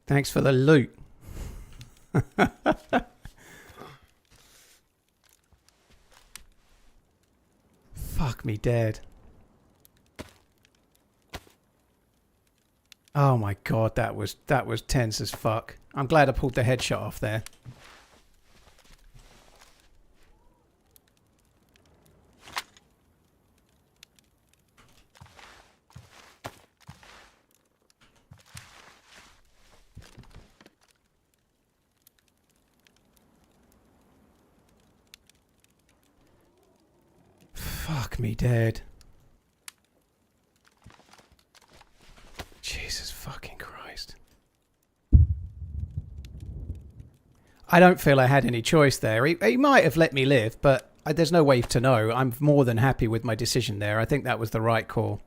Speaker 1: Thanks for the loot. Fuck me dead. Oh my god, that was tense as fuck. I'm glad I pulled the headshot off there. Fuck me dead. Jesus fucking Christ. I don't feel I had any choice there. He might have let me live, but there's no way to know. I'm more than happy with my decision there. I think that was the right call.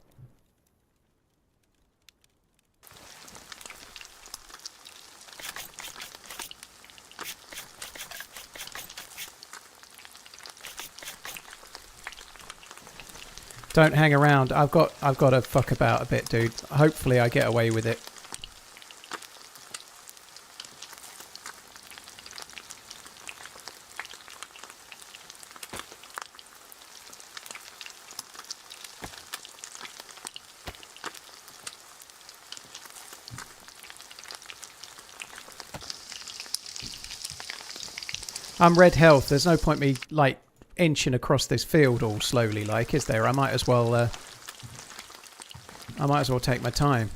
Speaker 1: Don't hang around. I've got to fuck about a bit, dude. Hopefully I get away with it. I'm red health. There's no point me like inching across this field all slowly, like, is there? I might as well take my time.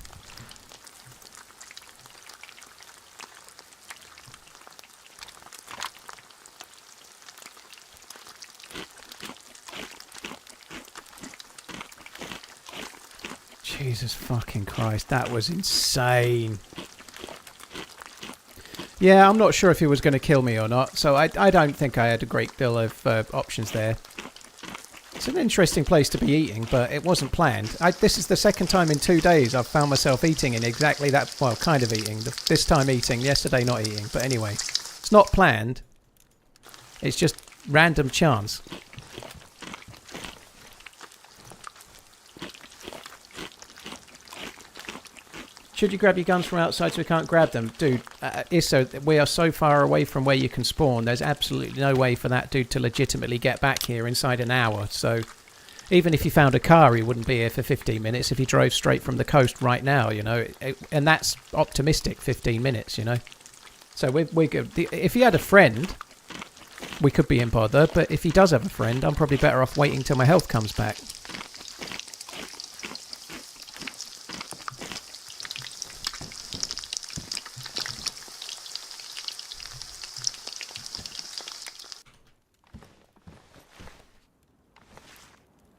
Speaker 1: Jesus fucking Christ, that was insane. Yeah, I'm not sure if he was going to kill me or not, so I don't think I had a great deal of options there. It's an interesting place to be eating, but it wasn't planned. This is the second time in 2 days I've found myself eating in exactly that, well, kind of eating. This time eating, yesterday not eating, but anyway. It's not planned. It's just random chance. Should you grab your guns from outside so we can't grab them? Dude, Isso, we are so far away from where you can spawn. There's absolutely no way for that dude to legitimately get back here inside an hour. So even if you found a car, he wouldn't be here for 15 minutes if he drove straight from the coast right now, you know. And that's optimistic, 15 minutes, you know. So we're good. If he had a friend, we could be in bother. But if he does have a friend, I'm probably better off waiting till my health comes back.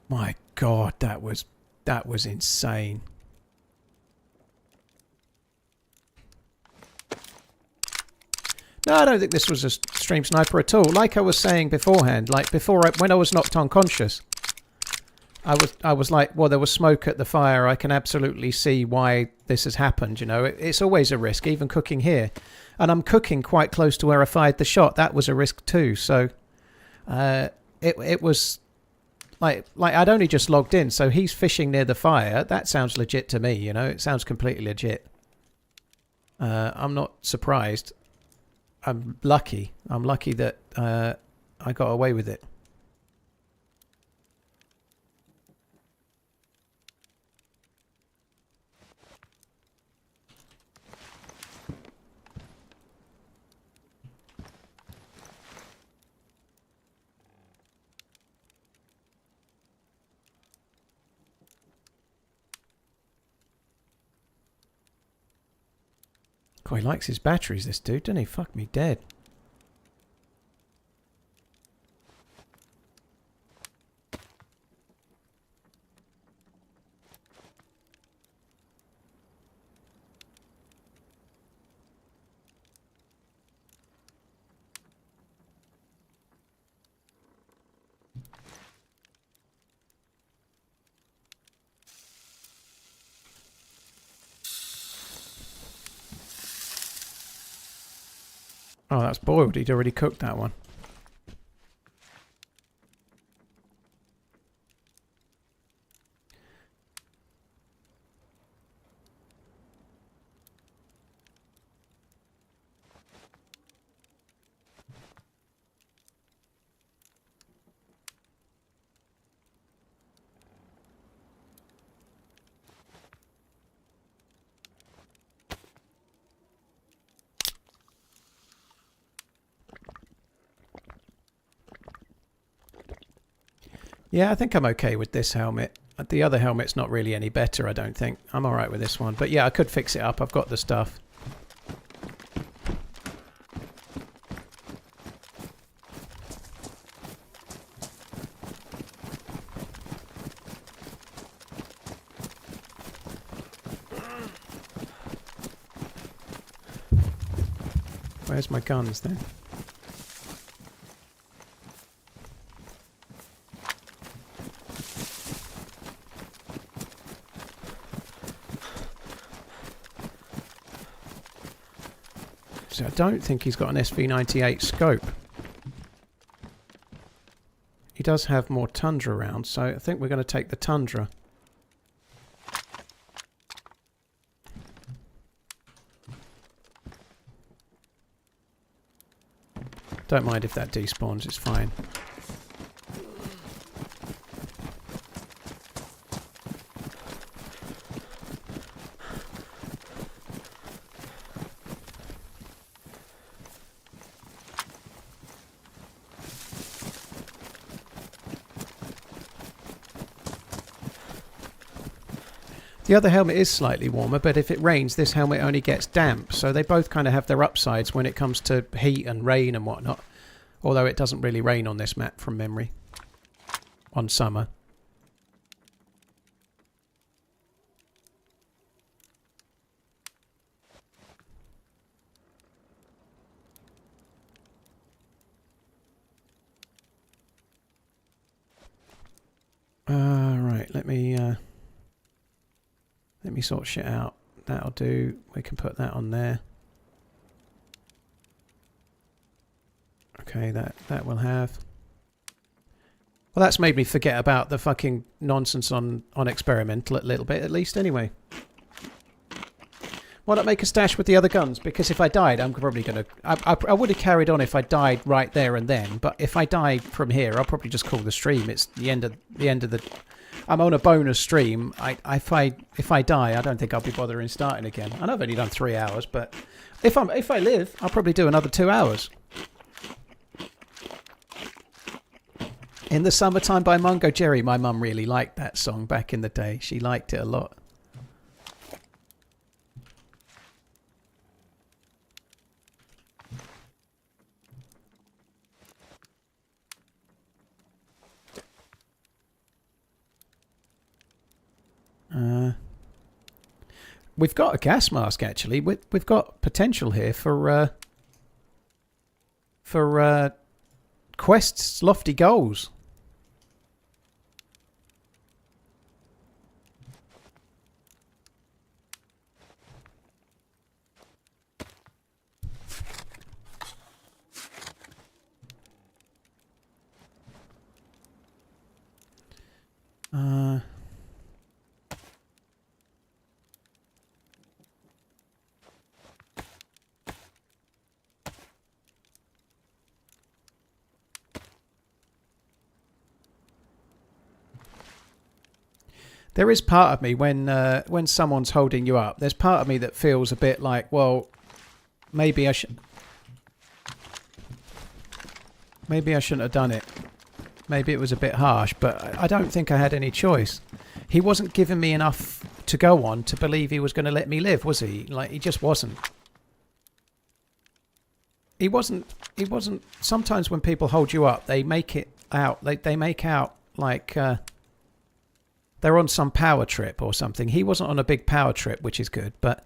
Speaker 1: My God, that was insane. No, I don't think this was a stream sniper at all. Like I was saying beforehand, like when I was knocked unconscious, I was like, well, there was smoke at the fire. I can absolutely see why this has happened. You know, it's always a risk, even cooking here, and I'm cooking quite close to where I fired the shot. That was a risk too. So, it was. Like I'd only just logged in, so he's fishing near the fire. That sounds legit to me, you know. It sounds completely legit. I'm not surprised. I'm lucky. I'm lucky that I got away with it. God, he likes his batteries, this dude, doesn't he? Fuck me dead. Oh, that's boiled. He'd already cooked that one. Yeah, I think I'm okay with this helmet. The other helmet's not really any better, I don't think. I'm alright with this one. But yeah, I could fix it up. I've got the stuff. Where's my guns then? I don't think he's got an SV98 scope. He does have more Tundra around, so I think we're going to take the Tundra. Don't mind if that despawns, it's fine. The other helmet is slightly warmer, but if it rains, this helmet only gets damp. So they both kind of have their upsides when it comes to heat and rain and whatnot. Although it doesn't really rain on this map from memory. On summer. Right, let me sort shit out. That'll do. We can put that on there. Okay, that will have. Well, that's made me forget about the fucking nonsense on experimental a little bit, at least, anyway. Why not make a stash with the other guns? Because if I died, I'm probably going to... I would have carried on if I died right there and then, but if I die from here, I'll probably just call the stream. It's the end of the... I'm on a bonus stream. If I die, I don't think I'll be bothering starting again. I know I've only done 3 hours, but if I live, I'll probably do another 2 hours. In the Summertime by Mungo Jerry, my mum really liked that song back in the day. She liked it a lot. We've got a gas mask actually. We've got potential here for quests, lofty goals. There is part of me when someone's holding you up, there's part of me that feels a bit like, well, maybe I shouldn't have done it. Maybe it was a bit harsh, but I don't think I had any choice. He wasn't giving me enough to go on to believe he was going to let me live, was he? Like, he just wasn't. He wasn't. Sometimes when people hold you up, they make it out. They make out like they're on some power trip or something. He wasn't on a big power trip, which is good, but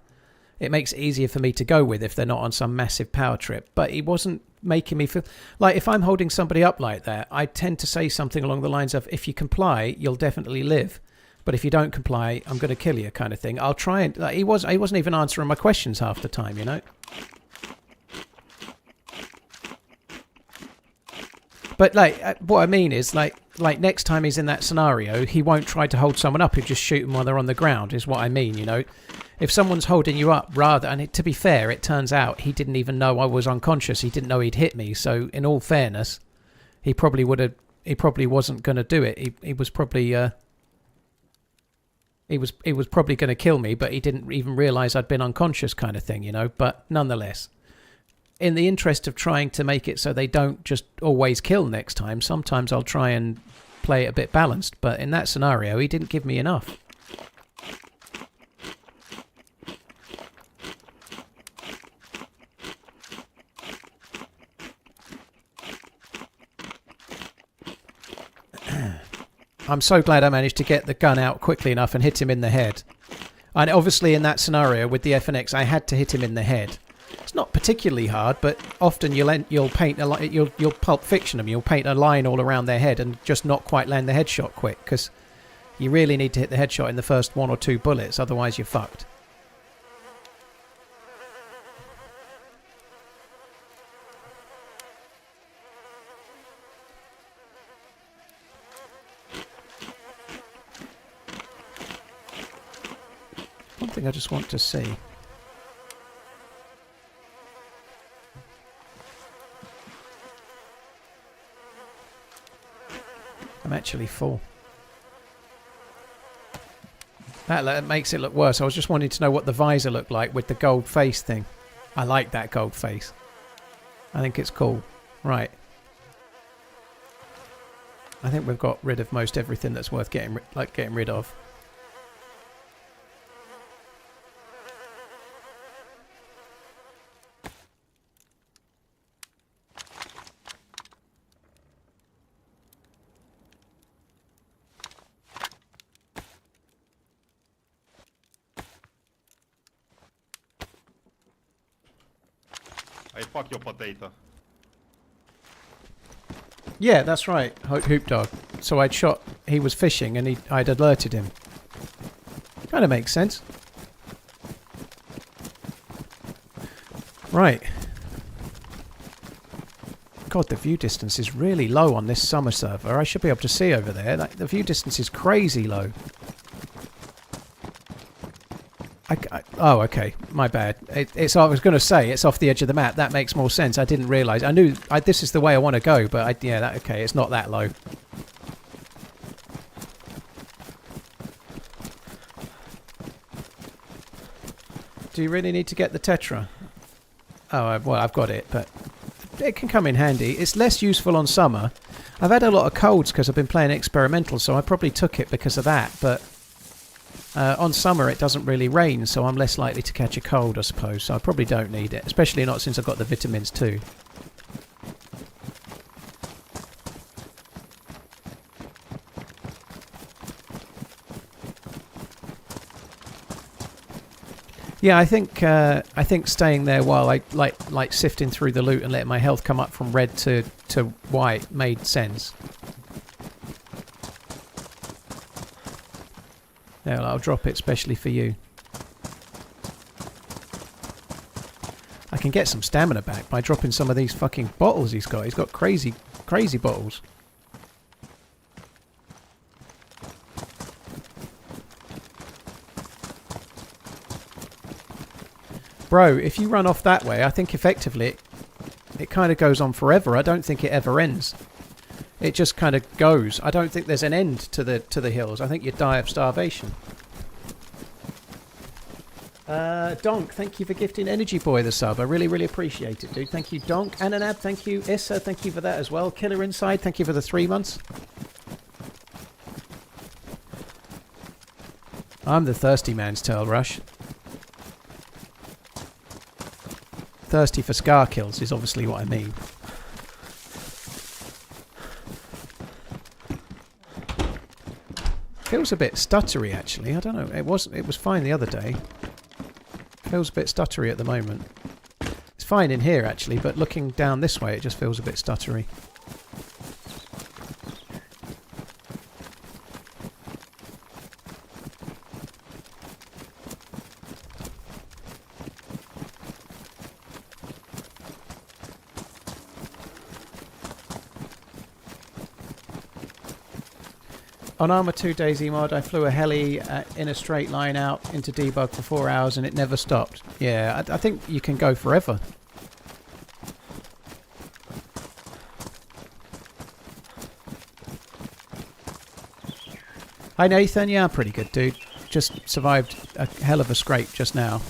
Speaker 1: it makes it easier for me to go with if they're not on some massive power trip. But he wasn't making me feel... Like, if I'm holding somebody up like that, I tend to say something along the lines of, if you comply, you'll definitely live. But if you don't comply, I'm going to kill you, kind of thing. I'll try and... Like, he wasn't even answering my questions half the time, you know? But, like, what I mean is, like next time he's in that scenario, he won't try to hold someone up. He'll just shoot them while they're on the ground, is what I mean, you know? If someone's holding you up, to be fair, it turns out he didn't even know I was unconscious. He didn't know he'd hit me. So, in all fairness, he probably wasn't going to do it. He was probably... He was probably going to kill me, but he didn't even realise I'd been unconscious, kind of thing, you know? But, nonetheless... In the interest of trying to make it so they don't just always kill next time, sometimes I'll try and play it a bit balanced. But in that scenario, he didn't give me enough. I'm so glad I managed to get the gun out quickly enough and hit him in the head. And obviously in that scenario with the FNX, I had to hit him in the head. It's not particularly hard, but often you'll paint you'll Pulp Fiction them. You'll paint a line all around their head and just not quite land the headshot quick, because you really need to hit the headshot in the first 1 or 2 bullets, otherwise you're fucked. something I just want to see. I'm actually full. That makes it look worse. I was just wanting to know what the visor looked like with the gold face thing. I like that gold face. I think it's cool. Right. I think we've got rid of most everything that's worth getting rid of.
Speaker 5: I fuck your potato.
Speaker 1: Yeah, that's right, Hoop Dog. So I'd shot, he was fishing and I'd alerted him. Kind of makes sense. Right. God, the view distance is really low on this summer server. I should be able to see over there. Like, the view distance is crazy low. Oh, okay. My bad. I was going to say it's off the edge of the map. That makes more sense. I didn't realise. I knew this is the way I want to go, but okay. It's not that low. Do you really need to get the Tetra? Oh, well, I've got it, but it can come in handy. It's less useful on summer. I've had a lot of colds because I've been playing experimental, so I probably took it because of that, but on summer it doesn't really rain, so I'm less likely to catch a cold, I suppose, so I probably don't need it, especially not since I've got the vitamins too. Yeah, I think staying there while I like sifting through the loot and letting my health come up from red to white made sense. Yeah, I'll drop it specially for you. I can get some stamina back by dropping some of these fucking bottles he's got. He's got crazy bottles. Bro, if you run off that way, I think effectively it kind of goes on forever. I don't think it ever ends. It just kind of goes. I don't think there's an end to the hills. I think you die of starvation. Donk, thank you for gifting Energy Boy the sub. I really appreciate it, dude. Thank you, Donk. Ananab, thank you. Issa, thank you for that as well. Killer Inside, thank you for the 3 months. I'm the thirsty man's tail rush. Thirsty for scar kills is obviously what I mean. Feels a bit stuttery actually. I don't know. It was fine the other day. Feels a bit stuttery at the moment. It's fine in here actually, but looking down this way it just feels a bit stuttery. On Arma 2 DayZ mod, I flew a heli in a straight line out into debug for 4 hours and it never stopped. Yeah, I think you can go forever. Hi Nathan, yeah, I'm pretty good, dude. Just survived a hell of a scrape just now.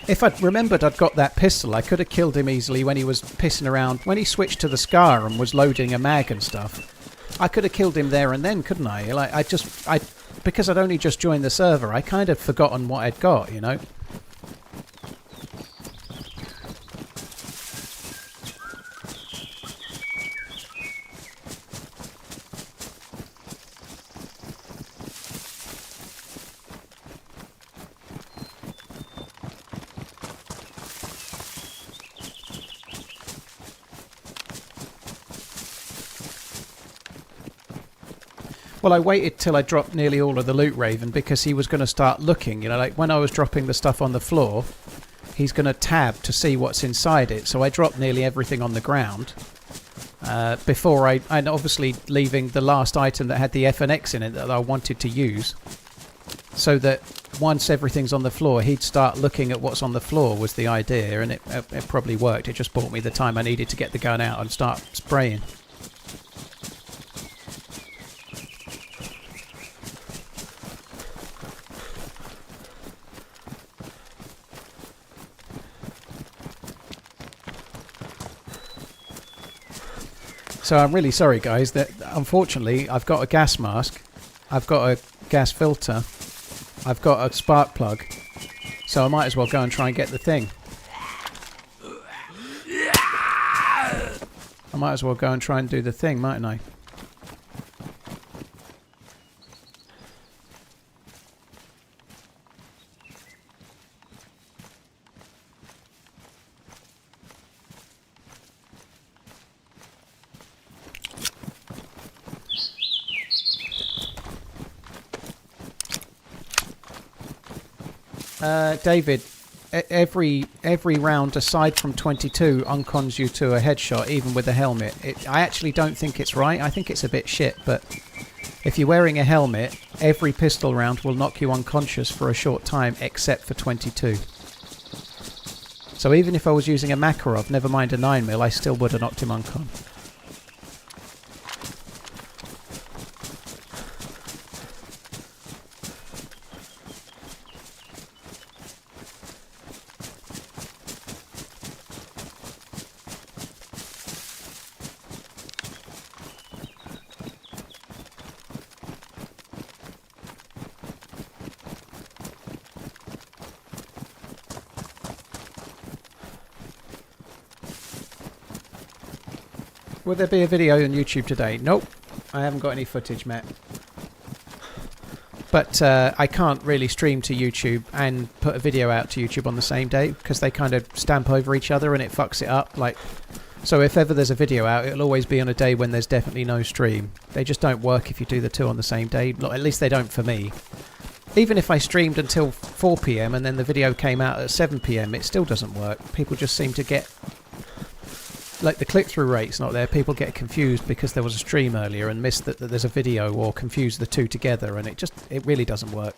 Speaker 1: If I'd remembered I'd got that pistol, I could have killed him easily when he was pissing around. When he switched to the Scar and was loading a mag and stuff, I could have killed him there and then, couldn't I? Like, because I'd only just joined the server, I kind of forgotten what I'd got, you know? Well, I waited till I dropped nearly all of the loot, Raven, because he was going to start looking. You know, like when I was dropping the stuff on the floor, he's going to tab to see what's inside it. So I dropped nearly everything on the ground before and obviously leaving the last item that had the F and X in it that I wanted to use. So that once everything's on the floor, he'd start looking at what's on the floor was the idea, and it probably worked. It just bought me the time I needed to get the gun out and start spraying. So I'm really sorry, guys, that unfortunately I've got a gas mask, I've got a gas filter, I've got a spark plug, so I might as well go and try and get the thing. I might as well go and try and do the thing, mightn't I? David, every round aside from 22 uncons you to a headshot, even with a helmet. I actually don't think it's right. I think it's a bit shit, but if you're wearing a helmet, every pistol round will knock you unconscious for a short time, except for 22. So even if I was using a Makarov, never mind a 9mm, I still would have knocked him uncon. Will there be a video on YouTube today? Nope. I haven't got any footage, Matt. But I can't really stream to YouTube and put a video out to YouTube on the same day because they kind of stamp over each other and it fucks it up. Like, so if ever there's a video out, it'll always be on a day when there's definitely no stream. They just don't work if you do the two on the same day. At least they don't for me. Even if I streamed until 4 PM and then the video came out at 7 PM, it still doesn't work. People just seem to get... Like, the click-through rate's not there. People get confused because there was a stream earlier and miss that there's a video, or confuse the two together, and it really doesn't work.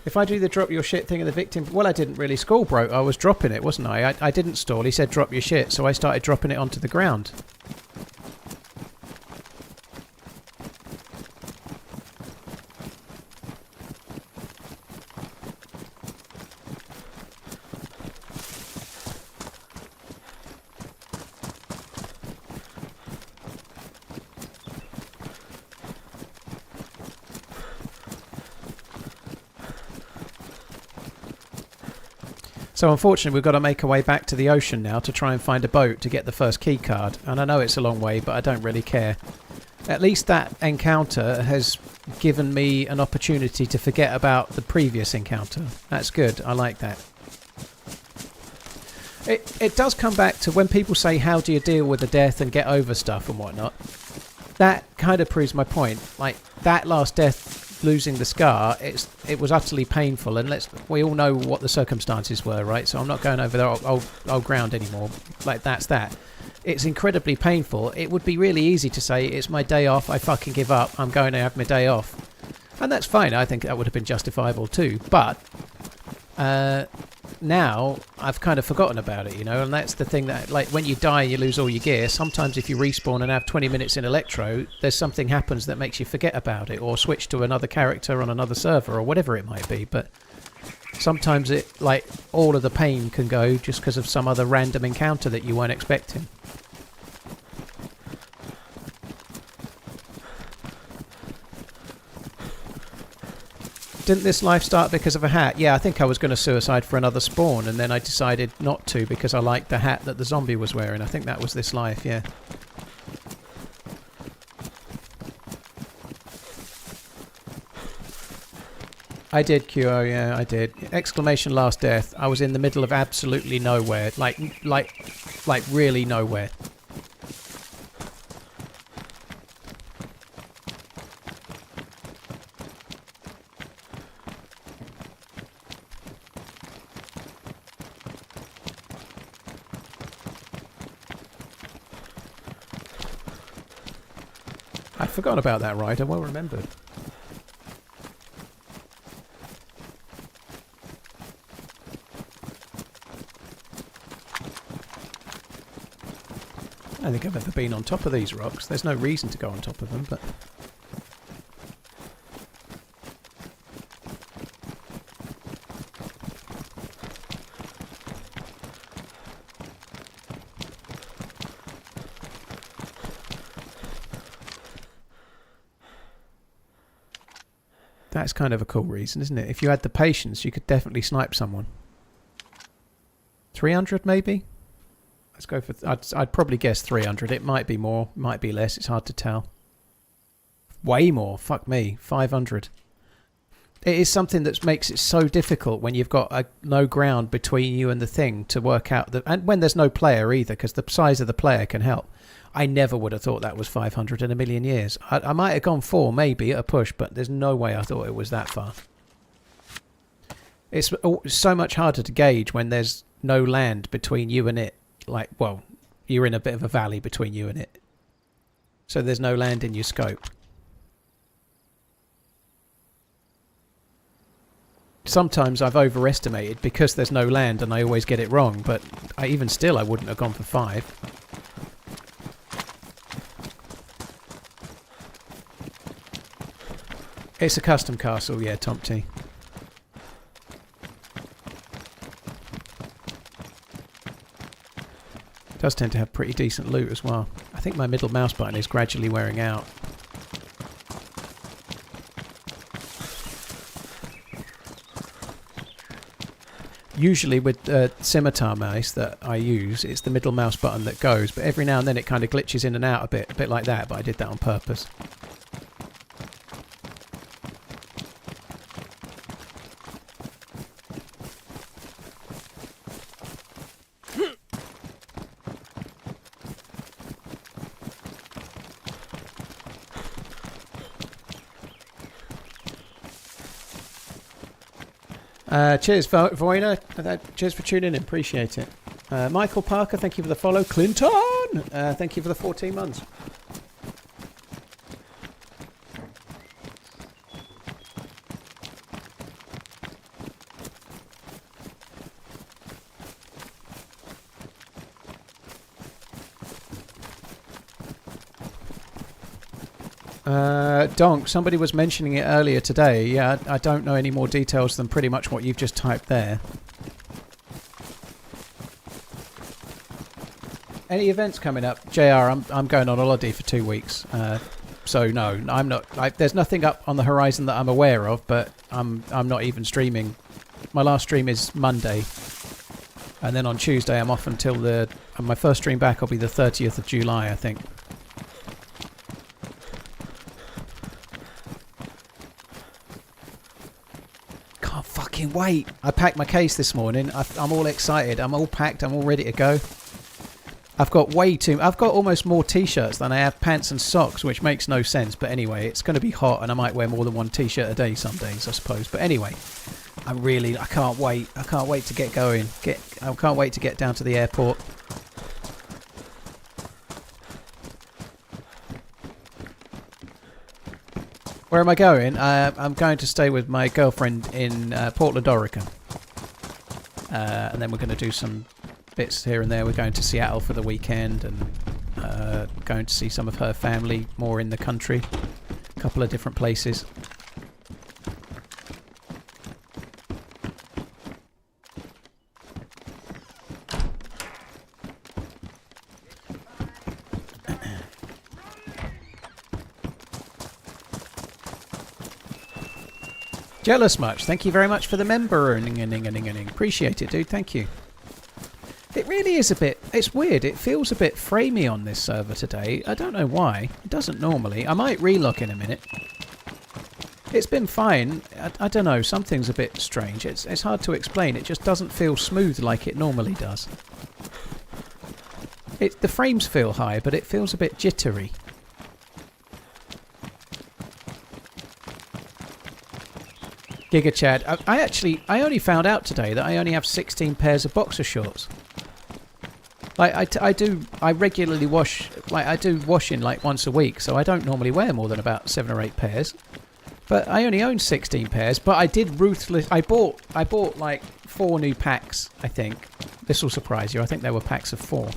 Speaker 1: If I do the drop your shit thing of the victim... Well, I didn't really stall, bro. I was dropping it, wasn't I? I didn't stall. He said drop your shit, so I started dropping it onto the ground. So unfortunately we've got to make our way back to the ocean now to try and find a boat to get the first key card. And I know it's a long way, but I don't really care. At least that encounter has given me an opportunity to forget about the previous encounter. That's good. I like that. It does come back to when people say, how do you deal with the death and get over stuff and whatnot. That kind of proves my point. Like, that last death... losing the scar, it was utterly painful, and we all know what the circumstances were, right? So I'm not going over the old ground anymore. Like, that's that. It's incredibly painful. It would be really easy to say, it's my day off, I fucking give up, I'm going to have my day off. And that's fine, I think that would have been justifiable too, but now I've kind of forgotten about it, you know, and that's the thing that, like, when you die you lose all your gear, sometimes if you respawn and have 20 minutes in Electro, there's something happens that makes you forget about it, or switch to another character on another server, or whatever it might be, but sometimes it, like, all of the pain can go just because of some other random encounter that you weren't expecting. Didn't this life start because of a hat? Yeah, I think I was going to suicide for another spawn, and then I decided not to because I liked the hat that the zombie was wearing. I think that was this life, yeah. I did QO, yeah, I did. Exclamation last death. I was in the middle of absolutely nowhere. Like really nowhere. I'd forgotten about that ride. I well remembered. I don't think I've ever been on top of these rocks. There's no reason to go on top of them, but... That's kind of a cool reason, isn't it? If you had the patience, you could definitely snipe someone. 300 maybe? Let's go for... I'd probably guess 300. It might be more, might be less. It's hard to tell. Way more. Fuck me. 500. It is something that makes it so difficult when you've got no ground between you and the thing to work out... and when there's no player either, because the size of the player can help. I never would have thought that was 500 in a million years. I might have gone 4 maybe at a push, but there's no way I thought it was that far. It's so much harder to gauge when there's no land between you and it. Like, well, you're in a bit of a valley between you and it. So there's no land in your scope. Sometimes I've overestimated because there's no land and I always get it wrong, but even still I wouldn't have gone for 5. It's a custom castle, yeah, Tomty. Does tend to have pretty decent loot as well. I think my middle mouse button is gradually wearing out. Usually with the scimitar mouse that I use, it's the middle mouse button that goes, but every now and then it kind of glitches in and out a bit like that, but I did that on purpose. Cheers, Voina. Cheers for tuning in. Appreciate it. Michael Parker, thank you for the follow. Clinton, thank you for the 14 months. Donk, somebody was mentioning it earlier today. Yeah, I don't know any more details than pretty much what you've just typed there. Any events coming up? JR, I'm going on holiday for 2 weeks. So no, I'm not. There's nothing up on the horizon that I'm aware of, but I'm not even streaming. My last stream is Monday. And then on Tuesday I'm off until my first stream back will be the 30th of July, I think. Wait, I packed my case this morning. I'm all excited. I'm all packed. I'm all ready to go. I've got almost more t-shirts than I have pants and socks, which makes no sense. But anyway, it's going to be hot and I might wear more than one t-shirt a day some days, I suppose. But anyway, I can't wait. I can't wait to get going. I can't wait to get down to the airport. Where am I going? I'm going to stay with my girlfriend in Portland, Oregon. And then we're going to do some bits here and there. We're going to Seattle for the weekend and going to see some of her family more in the country. A couple of different places. Jealous much. Thank you very much for the member. Appreciate it, dude. Thank you. It really is a bit... It's weird. It feels a bit framey on this server today. I don't know why. It doesn't normally. I might relog in a minute. It's been fine. I don't know, something's a bit strange. It's hard to explain. It just doesn't feel smooth like it normally does. The frames feel high, but it feels a bit jittery. Giga Chad, I only found out today that I only have 16 pairs of boxer shorts. Like I regularly wash, like I do washing like once a week, so I don't normally wear more than about 7 or 8 pairs. But I only own 16 pairs, but I did I bought like 4 new packs, I think. This will surprise you. I think there were packs of 4.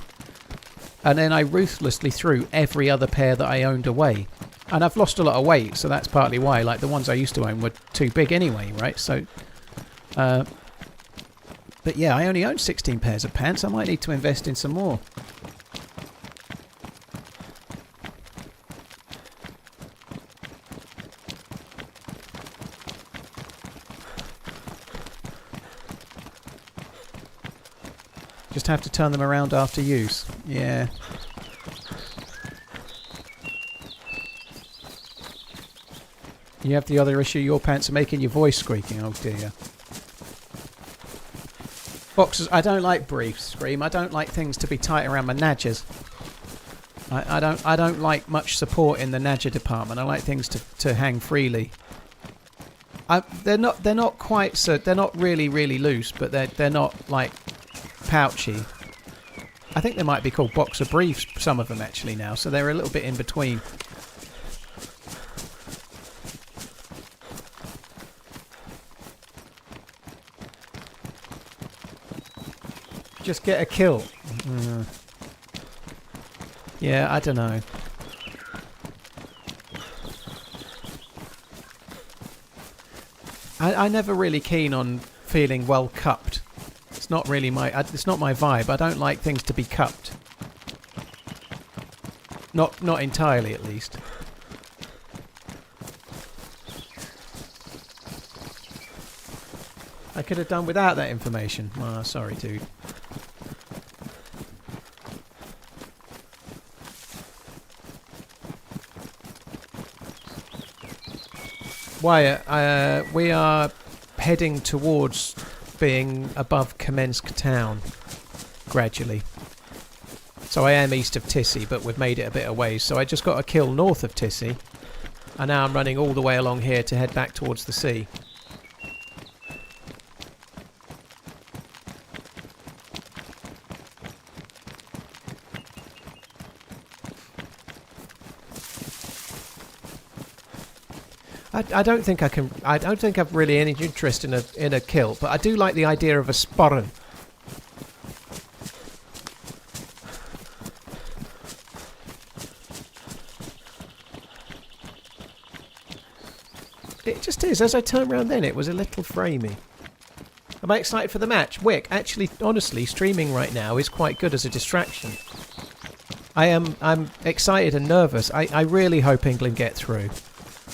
Speaker 1: And then I ruthlessly threw every other pair that I owned away. And I've lost a lot of weight, so that's partly why. Like the ones I used to own were too big anyway, right? So, but yeah, I only own 16 pairs of pants. I might need to invest in some more. Just have to turn them around after use. Yeah. You have the other issue, your pants are making your voice squeaking. Oh dear. Boxers, I don't like briefs, Scream. I don't like things to be tight around my nadgers. I don't like much support in the nadger department. I like things to hang freely. They're not quite so, they're not really loose, but they're not like pouchy. I think they might be called boxer briefs, some of them actually now, so they're a little bit in between. Just get a kill. Yeah, I don't know. I'm never really keen on feeling well cupped. It's not really it's not my vibe. I don't like things to be cupped. Not entirely, at least. I could have done without that information. Ah, sorry, dude. Wyatt, we are heading towards being above Kamensk town gradually. So I am east of Tissy, but we've made it a bit away. So I just got a kill north of Tissy, and now I'm running all the way along here to head back towards the sea. I don't think I can. I don't think I've really any interest in a kill, but I do like the idea of a sporran. It just is. As I turned around, then it was a little framey. Am I excited for the match? Wick, actually, honestly, streaming right now is quite good as a distraction. I'm excited and nervous. I really hope England get through.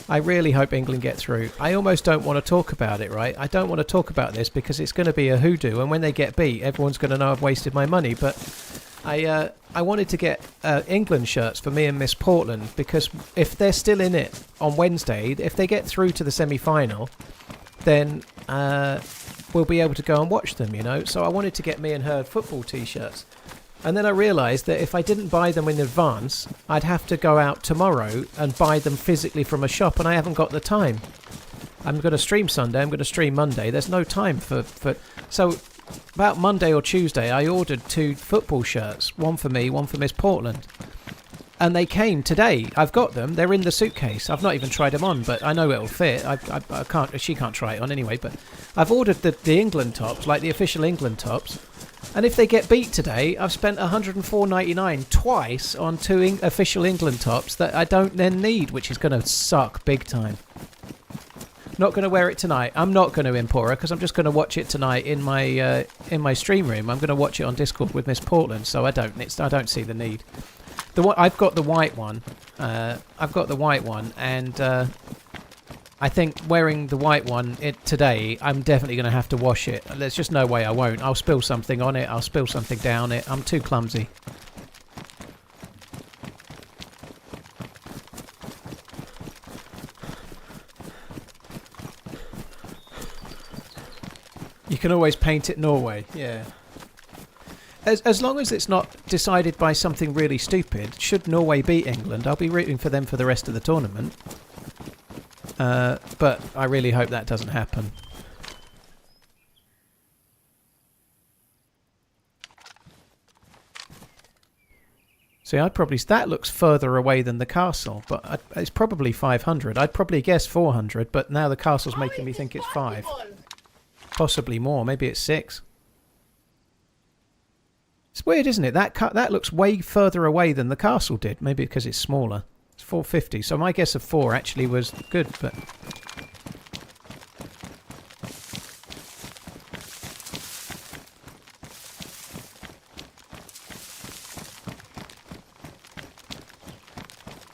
Speaker 1: I really hope England get through. I almost don't want to talk about it, right? I don't want to talk about this because it's going to be a hoodoo, and when they get beat, everyone's going to know I've wasted my money. But I wanted to get England shirts for me and Miss Portland, because if they're still in it on Wednesday, if they get through to the semi-final, then we'll be able to go and watch them, you know? So I wanted to get me and her football T-shirts. And then I realised that if I didn't buy them in advance, I'd have to go out tomorrow and buy them physically from a shop, and I haven't got the time. I'm going to stream Sunday, I'm going to stream Monday. There's no time for... So about Monday or Tuesday, I ordered 2 football shirts, one for me, one for Miss Portland. And they came today. I've got them. They're in the suitcase. I've not even tried them on, but I know it'll fit. I can't. She can't try it on anyway. But I've ordered the England tops, like the official England tops. And if they get beat today, I've spent £104.99 twice on 2 official England tops that I don't then need, which is going to suck big time. Not going to wear it tonight. I'm not going to import her because I'm just going to watch it tonight in my stream room. I'm going to watch it on Discord with Miss Portland, so I don't see the need. I've got the white one. And I think wearing the white one today, I'm definitely going to have to wash it. There's just no way I won't. I'll spill something on it. I'll spill something down it. I'm too clumsy. You can always paint it Norway, yeah. As long as it's not decided by something really stupid, should Norway beat England, I'll be rooting for them for the rest of the tournament. But I really hope that doesn't happen. See, that looks further away than the castle, but it's probably 500. I'd probably guess 400, but now the castle's making me think it's 5. Possibly more, maybe it's 6. It's weird, isn't it? That looks way further away than the castle did. Maybe because it's smaller. It's 450, so my guess of 4 actually was good, but...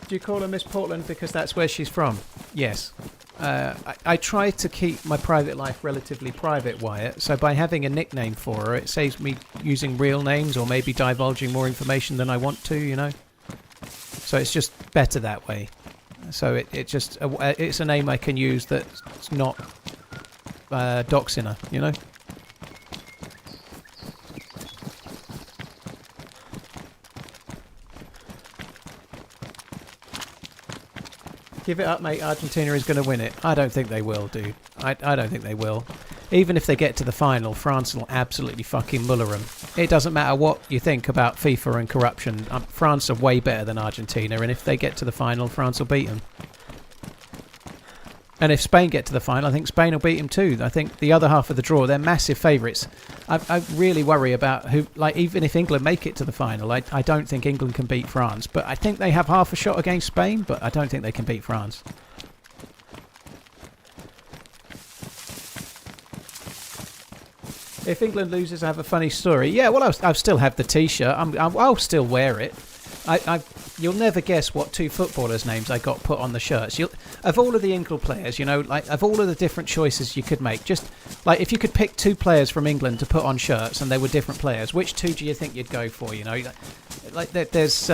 Speaker 1: Do you call her Miss Portland because that's where she's from? Yes. I try to keep my private life relatively private, Wyatt, so by having a nickname for her, it saves me using real names or maybe divulging more information than I want to, you know? So it's just better that way. So it's a name I can use that's not doxing her, you know? Give it up, mate. Argentina is going to win it. I don't think they will, dude. I don't think they will. Even if they get to the final, France will absolutely fucking muller them. It doesn't matter what you think about FIFA and corruption. France are way better than Argentina, and if they get to the final, France will beat them. And if Spain get to the final, I think Spain will beat them too. I think the other half of the draw, they're massive favourites. I really worry about who, like, even if England make it to the final, I don't think England can beat France. But I think they have half a shot against Spain, but I don't think they can beat France. If England loses, I have a funny story. Yeah, well, I'll still have the T-shirt. I'll still wear it. You'll never guess what 2 footballers' names I got put on the shirts. Of all of the England players, you know, like of all of the different choices you could make, just like if you could pick 2 players from England to put on shirts and they were different players, which 2 do you think you'd go for? You know, like there's,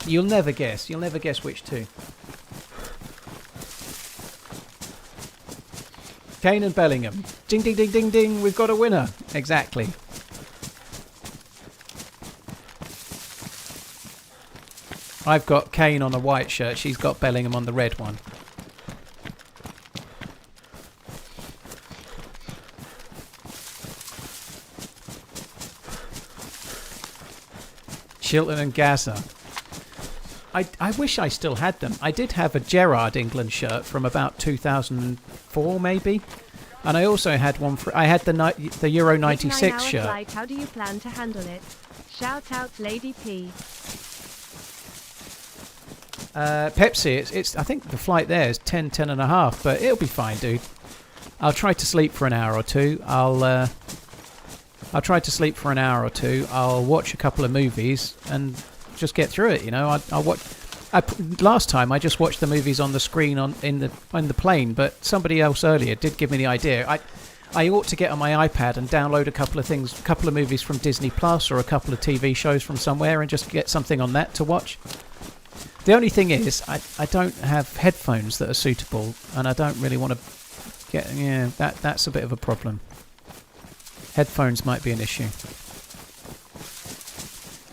Speaker 1: you'll never guess. You'll never guess which 2. Kane and Bellingham. Ding, ding, ding, ding, ding. We've got a winner. Exactly. I've got Kane on a white shirt. She's got Bellingham on the red one. Chilton and Gaza. I wish I still had them. I did have a Gerrard England shirt from about 2004 maybe. And I also had one I had the Euro 96 shirt.
Speaker 2: Flight, how do you plan to handle it? Shout out Lady P.
Speaker 1: Pepsi, it's I think the flight there is 10 and a half, but it'll be fine, dude. I'll try to sleep for an hour or two. I'll try to sleep for an hour or two. I'll watch a couple of movies and just get through it, you know. I'll watch. Last time I just watched the movies on the screen in the plane, but somebody else earlier did give me the idea. I ought to get on my iPad and download a couple of movies from Disney Plus or a couple of TV shows from somewhere and just get something on that to watch. The only thing is, I don't have headphones that are suitable, and I don't really want to get... Yeah, that's a bit of a problem. Headphones might be an issue.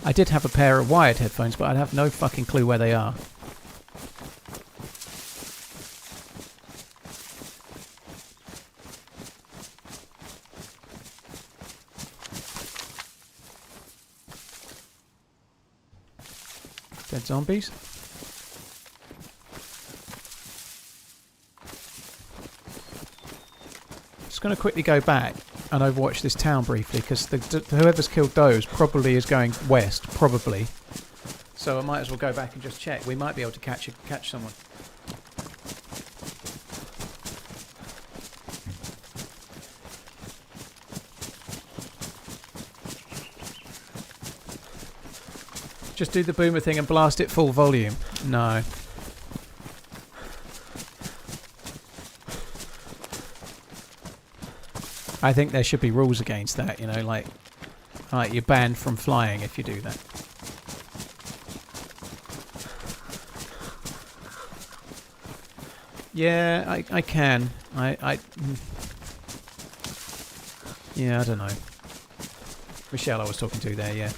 Speaker 1: I did have a pair of wired headphones, but I'd have no fucking clue where they are. Dead zombies? Just going to quickly go back and overwatch this town briefly, because whoever's killed those probably is going west, probably. So I might as well go back and just check. We might be able to catch someone. Just do the boomer thing and blast it full volume. No. I think there should be rules against that, you know, like you're banned from flying if you do that. Yeah, I can. Yeah, I don't know. Michelle I was talking to there, yeah.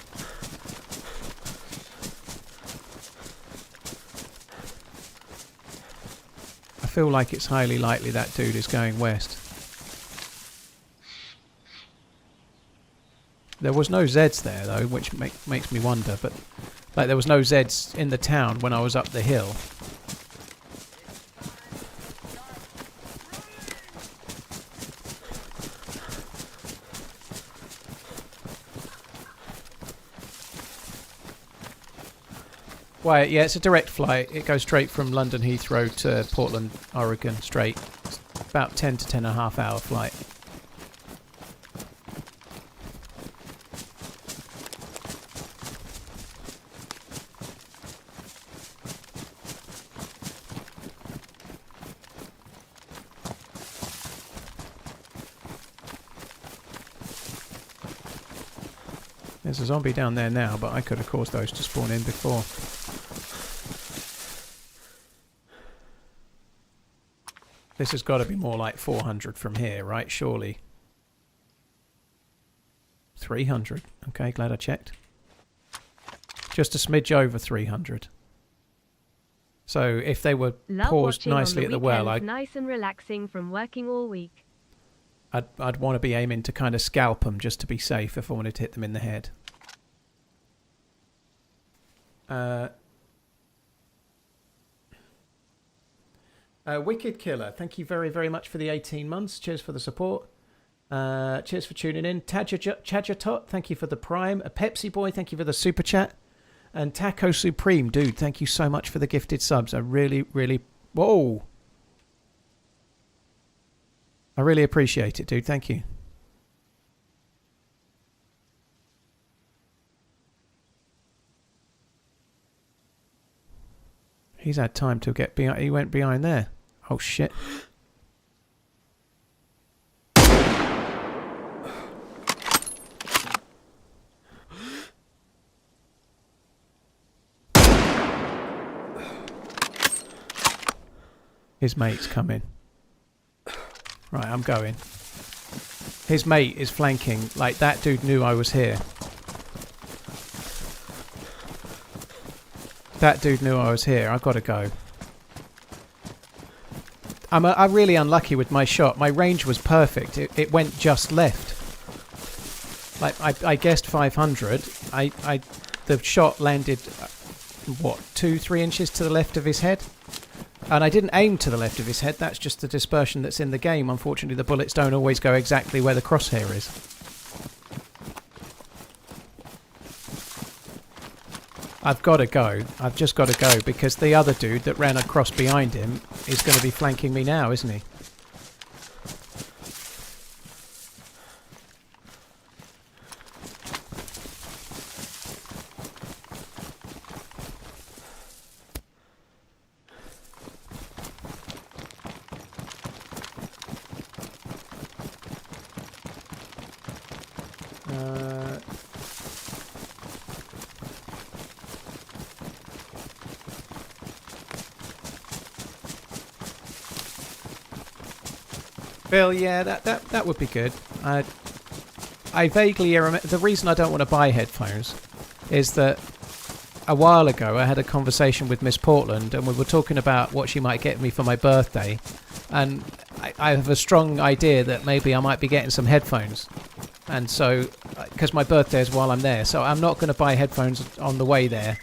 Speaker 1: I feel like it's highly likely that dude is going west. There was no Zeds there though, which makes me wonder, but like there was no Zeds in the town when I was up the hill. Well, yeah, it's a direct flight. It goes straight from London Heathrow to Portland, Oregon, straight. It's about 10 to 10.5 hour flight. There's a zombie down there now, but I could have caused those to spawn in before. This has got to be more like 400 from here, right? Surely. 300. Okay, glad I checked. Just a smidge over 300. So if they were paused nicely at the well,
Speaker 2: nice and relaxing from working all week.
Speaker 1: I'd want to be aiming to kind of scalp them just to be safe if I wanted to hit them in the head. Wicked Killer, thank you very, very much for the 18 months. Cheers for the support. Cheers for tuning in. Chajatot, thank you for the Prime. A Pepsi Boy, thank you for the Super Chat. And Taco Supreme, dude, thank you so much for the gifted subs. I really, really... Whoa! I really appreciate it, dude. Thank you. He's had time to get behind. He went behind there. Oh, shit. His mate's coming. Right, I'm going. His mate is flanking. Like, that dude knew I was here. That dude knew I was here. I've got to go. I'm really unlucky with my shot. My range was perfect. It went just left. Like, I guessed 500. The shot landed, what, 2-3 inches to the left of his head? And I didn't aim to the left of his head. That's just the dispersion that's in the game. Unfortunately, the bullets don't always go exactly where the crosshair is. I've got to go. I've just got to go because the other dude that ran across behind him is going to be flanking me now, isn't he? Bill, yeah, that would be good. I vaguely remember. The reason I don't want to buy headphones is that a while ago I had a conversation with Miss Portland and we were talking about what she might get me for my birthday, and I have a strong idea that maybe I might be getting some headphones, and so because my birthday is while I'm there, so I'm not going to buy headphones on the way there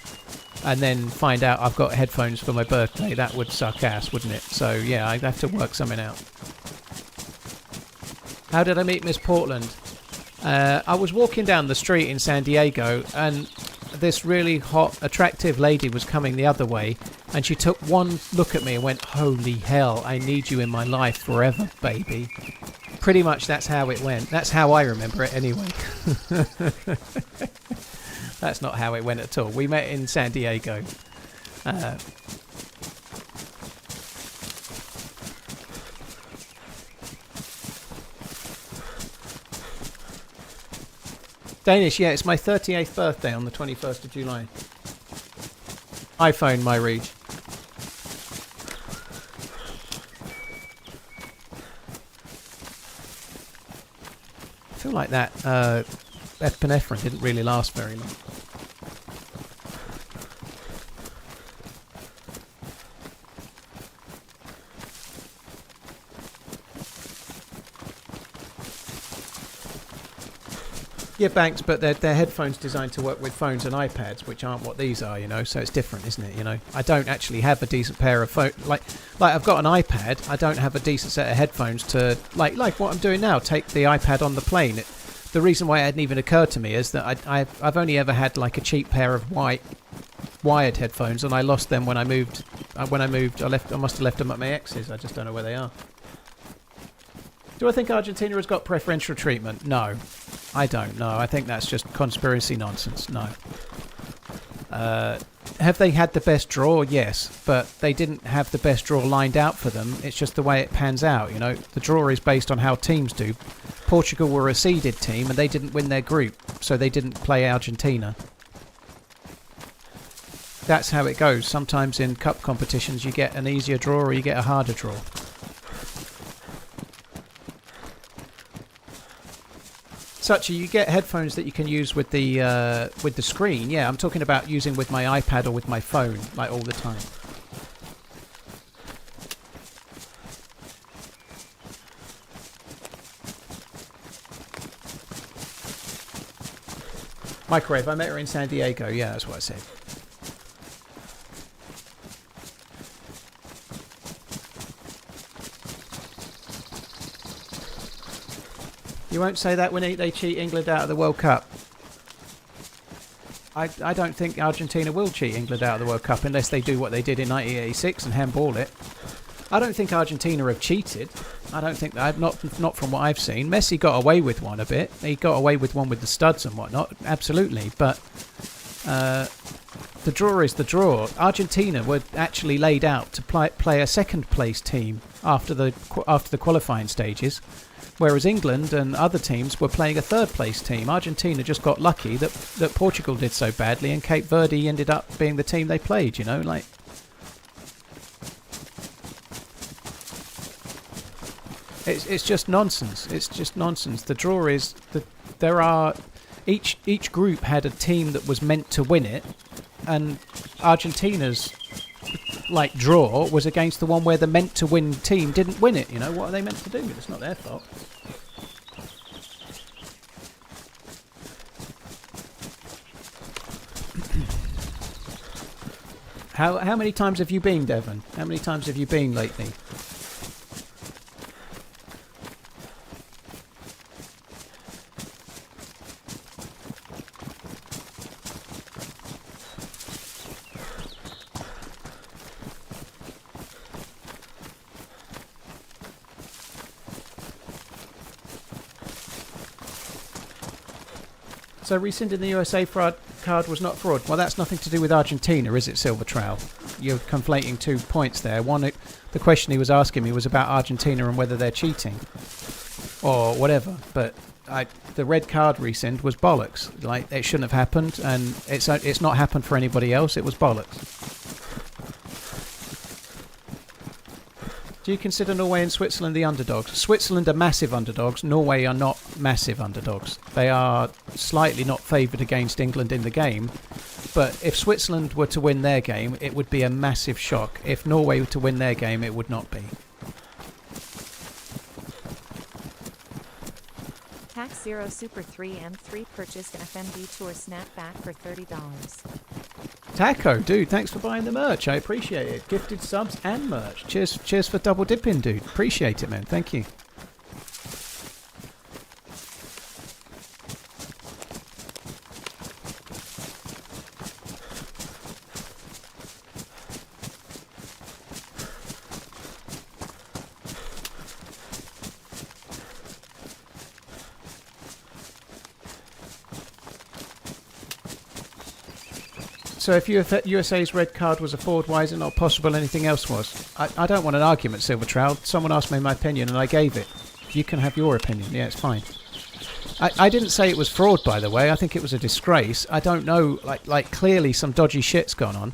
Speaker 1: and then find out I've got headphones for my birthday. That would suck ass, wouldn't it? So yeah, I'd have to work something out. How did I meet Miss Portland? I was walking down the street in San Diego and this really hot, attractive lady was coming the other way, and she took one look at me and went, "Holy hell, I need you in my life forever, baby." Pretty much that's how it went. That's how I remember it anyway. That's not how it went at all. We met in San Diego. Danish, yeah, it's my 38th birthday on the 21st of July. iPhone, my reach. feel like that epinephrine didn't really last very long. Yeah, Banks, but they're headphones designed to work with phones and iPads, which aren't what these are, you know, so it's different, isn't it, you know? I don't actually have a decent pair of phone... Like I've got an iPad, I don't have a decent set of headphones to... Like what I'm doing now, take the iPad on the plane. The reason why it hadn't even occurred to me is that I've only ever had, like, a cheap pair of white wired headphones, and I lost them when I moved. I must have left them at my ex's. I just don't know where they are. Do I think Argentina has got preferential treatment? No. I don't know. I think that's just conspiracy nonsense. No. Have they had the best draw? Yes. But they didn't have the best draw lined out for them. It's just the way it pans out, you know. The draw is based on how teams do. Portugal were a seeded team and they didn't win their group, so they didn't play Argentina. That's how it goes. Sometimes in cup competitions you get an easier draw or you get a harder draw. Such you get headphones that you can use with the screen. Yeah, I'm talking about using with my iPad or with my phone, like all the time. Microwave, I met her in San Diego. Yeah, that's what I said. You won't say that when they cheat England out of the World Cup. I don't think Argentina will cheat England out of the World Cup unless they do what they did in 1986 and handball it. I don't think Argentina have cheated. I don't think that. Not from what I've seen. Messi got away with one a bit. He got away with one with the studs and whatnot. Absolutely, but the draw is the draw. Argentina were actually laid out to play a second place team after the qualifying stages. Whereas England and other teams were playing a third-place team. Argentina just got lucky that Portugal did so badly, and Cape Verde ended up being the team they played. You know, like it's just nonsense. It's just nonsense. The draw is that each group had a team that was meant to win it, and Argentina's draw was against the one where the meant to win team didn't win it. You know, what are they meant to do? It's not their fault. How many times have you been, Devon? How many times have you been lately? So rescinding the USA fraud card was not fraud. Well, that's nothing to do with Argentina, is it, Silver Trail? You're conflating 2 points there. One, the question he was asking me was about Argentina and whether they're cheating or whatever. But the red card rescind was bollocks. Like, it shouldn't have happened, and it's not happened for anybody else. It was bollocks. Do you consider Norway and Switzerland the underdogs? Switzerland are massive underdogs. Norway are not massive underdogs. They are slightly not favoured against England in the game. But if Switzerland were to win their game, it would be a massive shock. If Norway were to win their game, it would not be.
Speaker 3: Hack 0 Super 3 M3 purchased an FMB Tour snapback for $30.
Speaker 1: Taco, dude, thanks for buying the merch. I appreciate it. Gifted subs and merch. Cheers for double dipping, dude. Appreciate it, man. Thank you. So if USA's red card was a fraud, why is it not possible anything else was? I don't want an argument, Silver Trail. Someone asked me my opinion and I gave it. You can have your opinion. Yeah, it's fine. I didn't say it was fraud, by the way. I think it was a disgrace. I don't know. Like clearly some dodgy shit's gone on.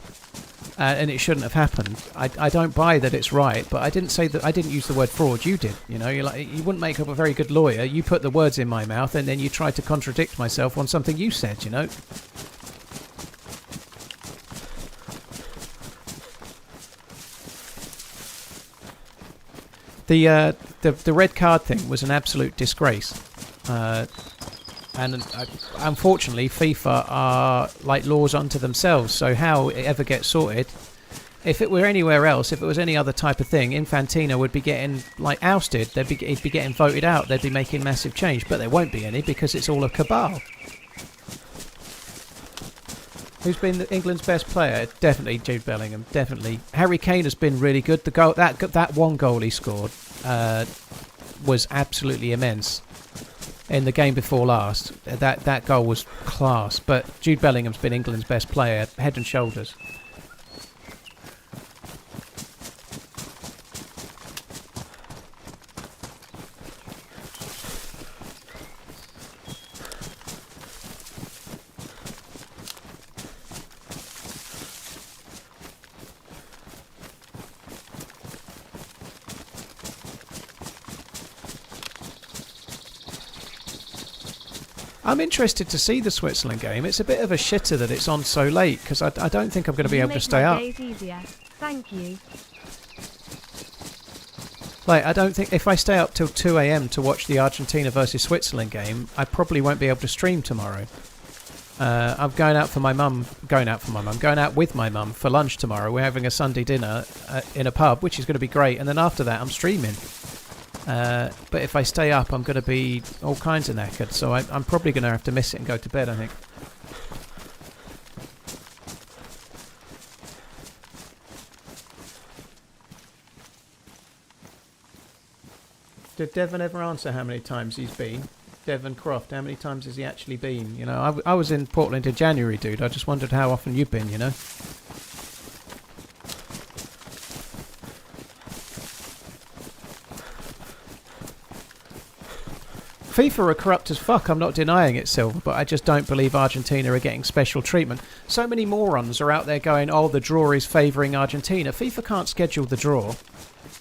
Speaker 1: and it shouldn't have happened. I don't buy that it's right, but I didn't say that. I didn't use the word fraud. You did. You know, you wouldn't make up a very good lawyer. You put the words in my mouth, and then you tried to contradict myself on something you said. You know. The red card thing was an absolute disgrace, and unfortunately FIFA are like laws unto themselves. So how it ever gets sorted, if it were anywhere else, if it was any other type of thing, Infantino would be getting like ousted. He'd be getting voted out. They'd be making massive change, but there won't be any because it's all a cabal. Who's been England's best player? Definitely Jude Bellingham. Definitely. Harry Kane has been really good. The goal, that one goal he scored was absolutely immense. In the game before last, that goal was class. But Jude Bellingham's been England's best player, head and shoulders. I'm interested to see the Switzerland game. It's a bit of a shitter that it's on so late because I don't think I'm going to be able to stay up.
Speaker 2: Days easier. Thank you.
Speaker 1: Like, I don't think if I stay up till 2 a.m. to watch the Argentina versus Switzerland game, I probably won't be able to stream tomorrow. I'm going out with my mum for lunch tomorrow. We're having a Sunday dinner in a pub, which is going to be great. And then after that, I'm streaming. But if I stay up, I'm going to be all kinds of knackered. So I'm probably going to have to miss it and go to bed, I think. Did Devon ever answer how many times he's been? Devon Croft, how many times has he actually been? You know, I was in Portland in January, dude. I just wondered how often you've been, you know? FIFA are corrupt as fuck, I'm not denying it, Silver, but I just don't believe Argentina are getting special treatment. So many morons are out there going, oh, the draw is favouring Argentina. FIFA can't schedule the draw.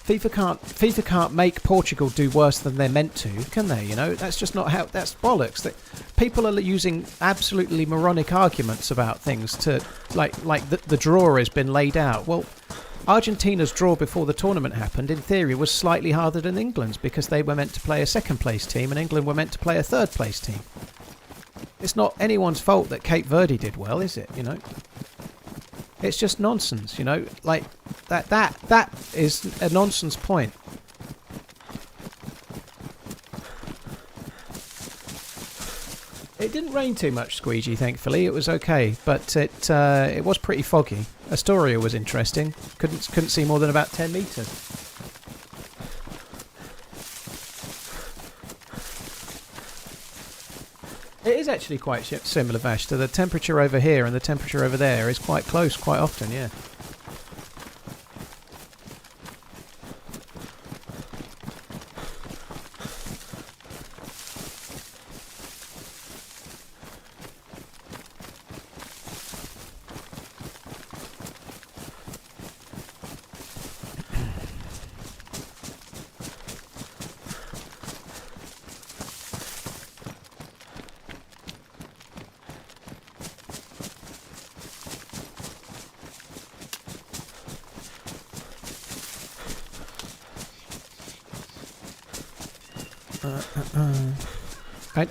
Speaker 1: FIFA can't make Portugal do worse than they're meant to, can they? You know, that's just not how... That's bollocks. People are using absolutely moronic arguments about things to... Like the draw has been laid out. Well... Argentina's draw before the tournament happened, in theory, was slightly harder than England's because they were meant to play a second-place team and England were meant to play a third-place team. It's not anyone's fault that Cape Verde did well, is it? You know, it's just nonsense. You know, like that is a nonsense point. It didn't rain too much, Squeegee, thankfully. It was okay, but it was pretty foggy. Astoria was interesting. Couldn't see more than about 10 metres. It is actually quite similar, Vash, to the temperature over here and the temperature over there is quite close quite often, yeah.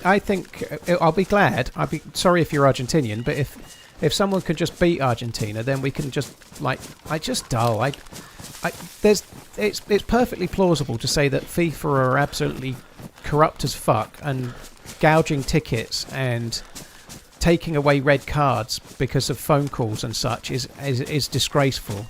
Speaker 1: I think I'll be glad. I'll be sorry if you're Argentinian, but if someone could just beat Argentina, then we can just it's perfectly plausible to say that FIFA are absolutely corrupt as fuck and gouging tickets and taking away red cards because of phone calls and such is disgraceful.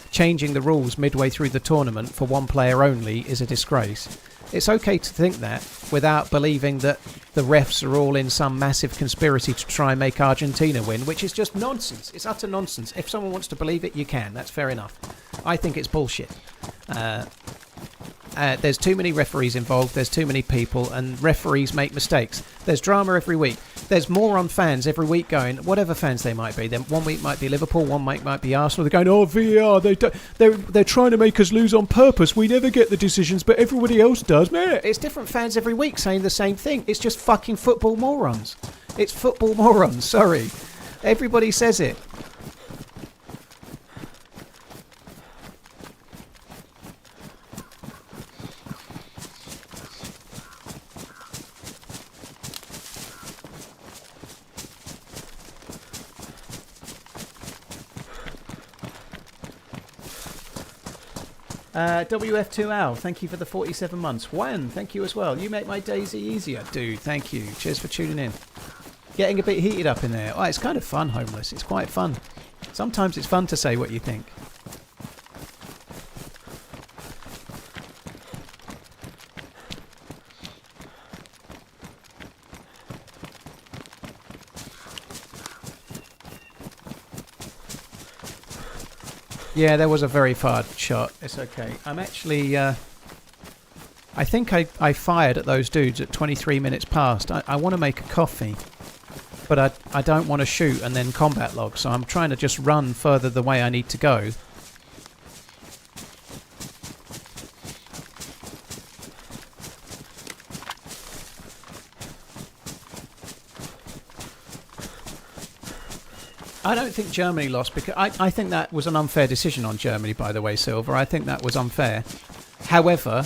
Speaker 1: Changing the rules midway through the tournament for one player only is a disgrace. It's okay to think that without believing that the refs are all in some massive conspiracy to try and make Argentina win, which is just nonsense. It's utter nonsense. If someone wants to believe it, you can. That's fair enough. I think it's bullshit. There's too many referees involved. There's too many people, and referees make mistakes. There's drama every week. There's more on fans every week going, whatever fans they might be. Then one week might be Liverpool, one week might be Arsenal. They're going, oh, VAR, they're trying to make us lose on purpose. We never get the decisions, but everybody else does. Man, it's different fans every week saying the same thing. It's just fucking football morons. It's football morons, sorry. Everybody says it. WF2Al, thank you for the 47 months. Juan, thank you as well. You make my days easier. Dude, thank you. Cheers for tuning in. Getting a bit heated up in there. Oh, it's kind of fun, Homeless. It's quite fun. Sometimes it's fun to say what you think. Yeah, there was a very far shot. It's okay. I'm actually... I think I fired at those dudes at 23 minutes past. I want to make a coffee, but I don't want to shoot and then combat log, so I'm trying to just run further the way I need to go. I don't think Germany lost because I think that was an unfair decision on Germany, by the way, Silver. I think that was unfair. However,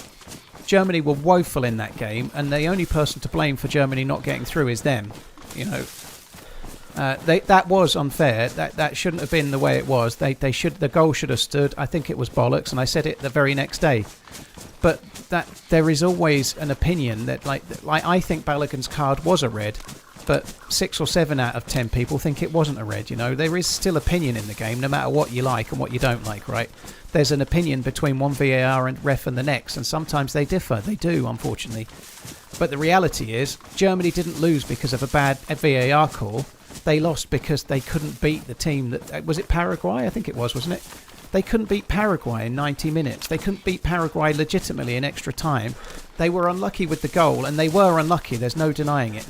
Speaker 1: Germany were woeful in that game, and the only person to blame for Germany not getting through is them. You know, that was unfair. That shouldn't have been the way it was. The goal should have stood. I think it was bollocks, and I said it the very next day. But that there is always an opinion that like I think Balogun's card was a red. But 6 or 7 out of 10 people think it wasn't a red, you know. There is still opinion in the game, no matter what you like and what you don't like, right? There's an opinion between one VAR and ref and the next, and sometimes they differ. They do, unfortunately. But the reality is, Germany didn't lose because of a bad VAR call. They lost because they couldn't beat the team that... Was it Paraguay? I think it was, wasn't it? They couldn't beat Paraguay in 90 minutes. They couldn't beat Paraguay legitimately in extra time. They were unlucky with the goal, and they were unlucky. There's no denying it.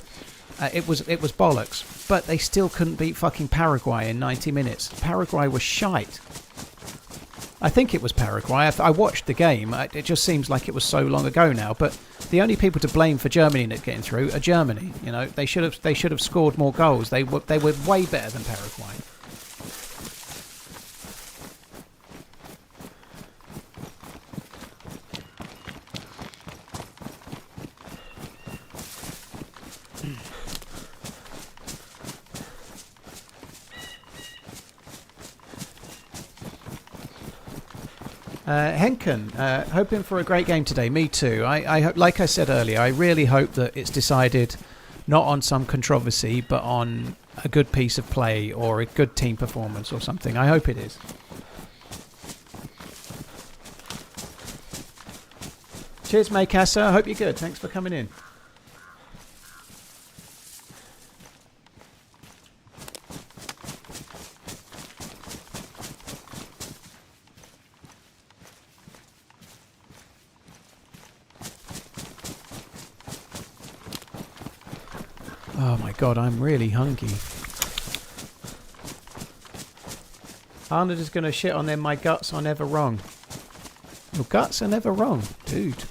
Speaker 1: It was bollocks, but they still couldn't beat fucking Paraguay in 90 minutes. Paraguay was shite. I think it was Paraguay. I watched the game. It just seems like it was so long ago now. But the only people to blame for Germany not getting through are Germany. You know, they should have scored more goals. They were way better than Paraguay. Henken, hoping for a great game today. Me too. I hope, like I said earlier, I really hope that it's decided not on some controversy, but on a good piece of play or a good team performance or something. I hope it is. Cheers, Maykasa. I hope you're good. Thanks for coming in. Oh my god, I'm really hungry. Arnold is going to shit on them. My guts are never wrong. Your guts are never wrong, dude.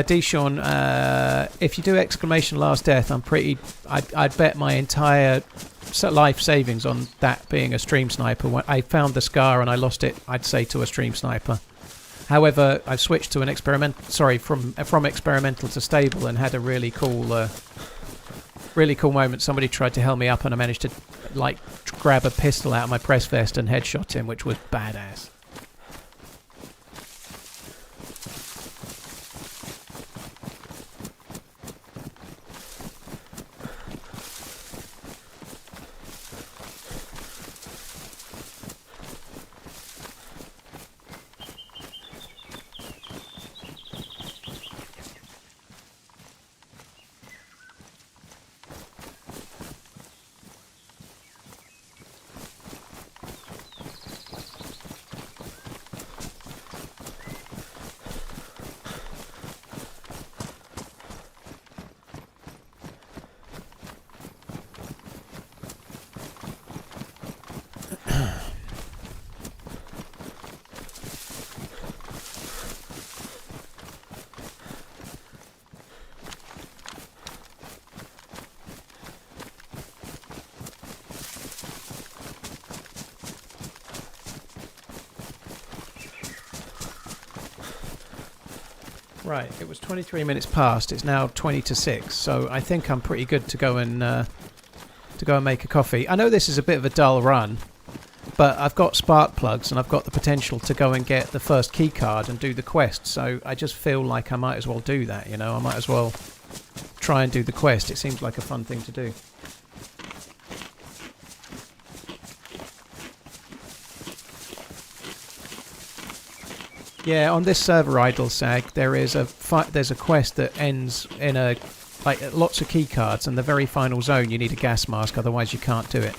Speaker 1: D-Sean, if you do exclamation last death, I'd bet my entire life savings on that being a stream sniper. When I found the scar and I lost it, I'd say to a stream sniper. However, I've switched to an from experimental to stable and had a really cool moment. Somebody tried to held me up and I managed to like grab a pistol out of my press vest and headshot him, which was badass. Right, it was 23 minutes past. It's now 20 to 6, so I think I'm pretty good to go and make a coffee. I know this is a bit of a dull run, but I've got spark plugs and I've got the potential to go and get the first key card and do the quest. So I just feel like I might as well do that. You know, I might as well try and do the quest. It seems like a fun thing to do. Yeah, on this server IdleSag, there's a quest that ends in lots of key cards, and the very final zone you need a gas mask, otherwise you can't do it.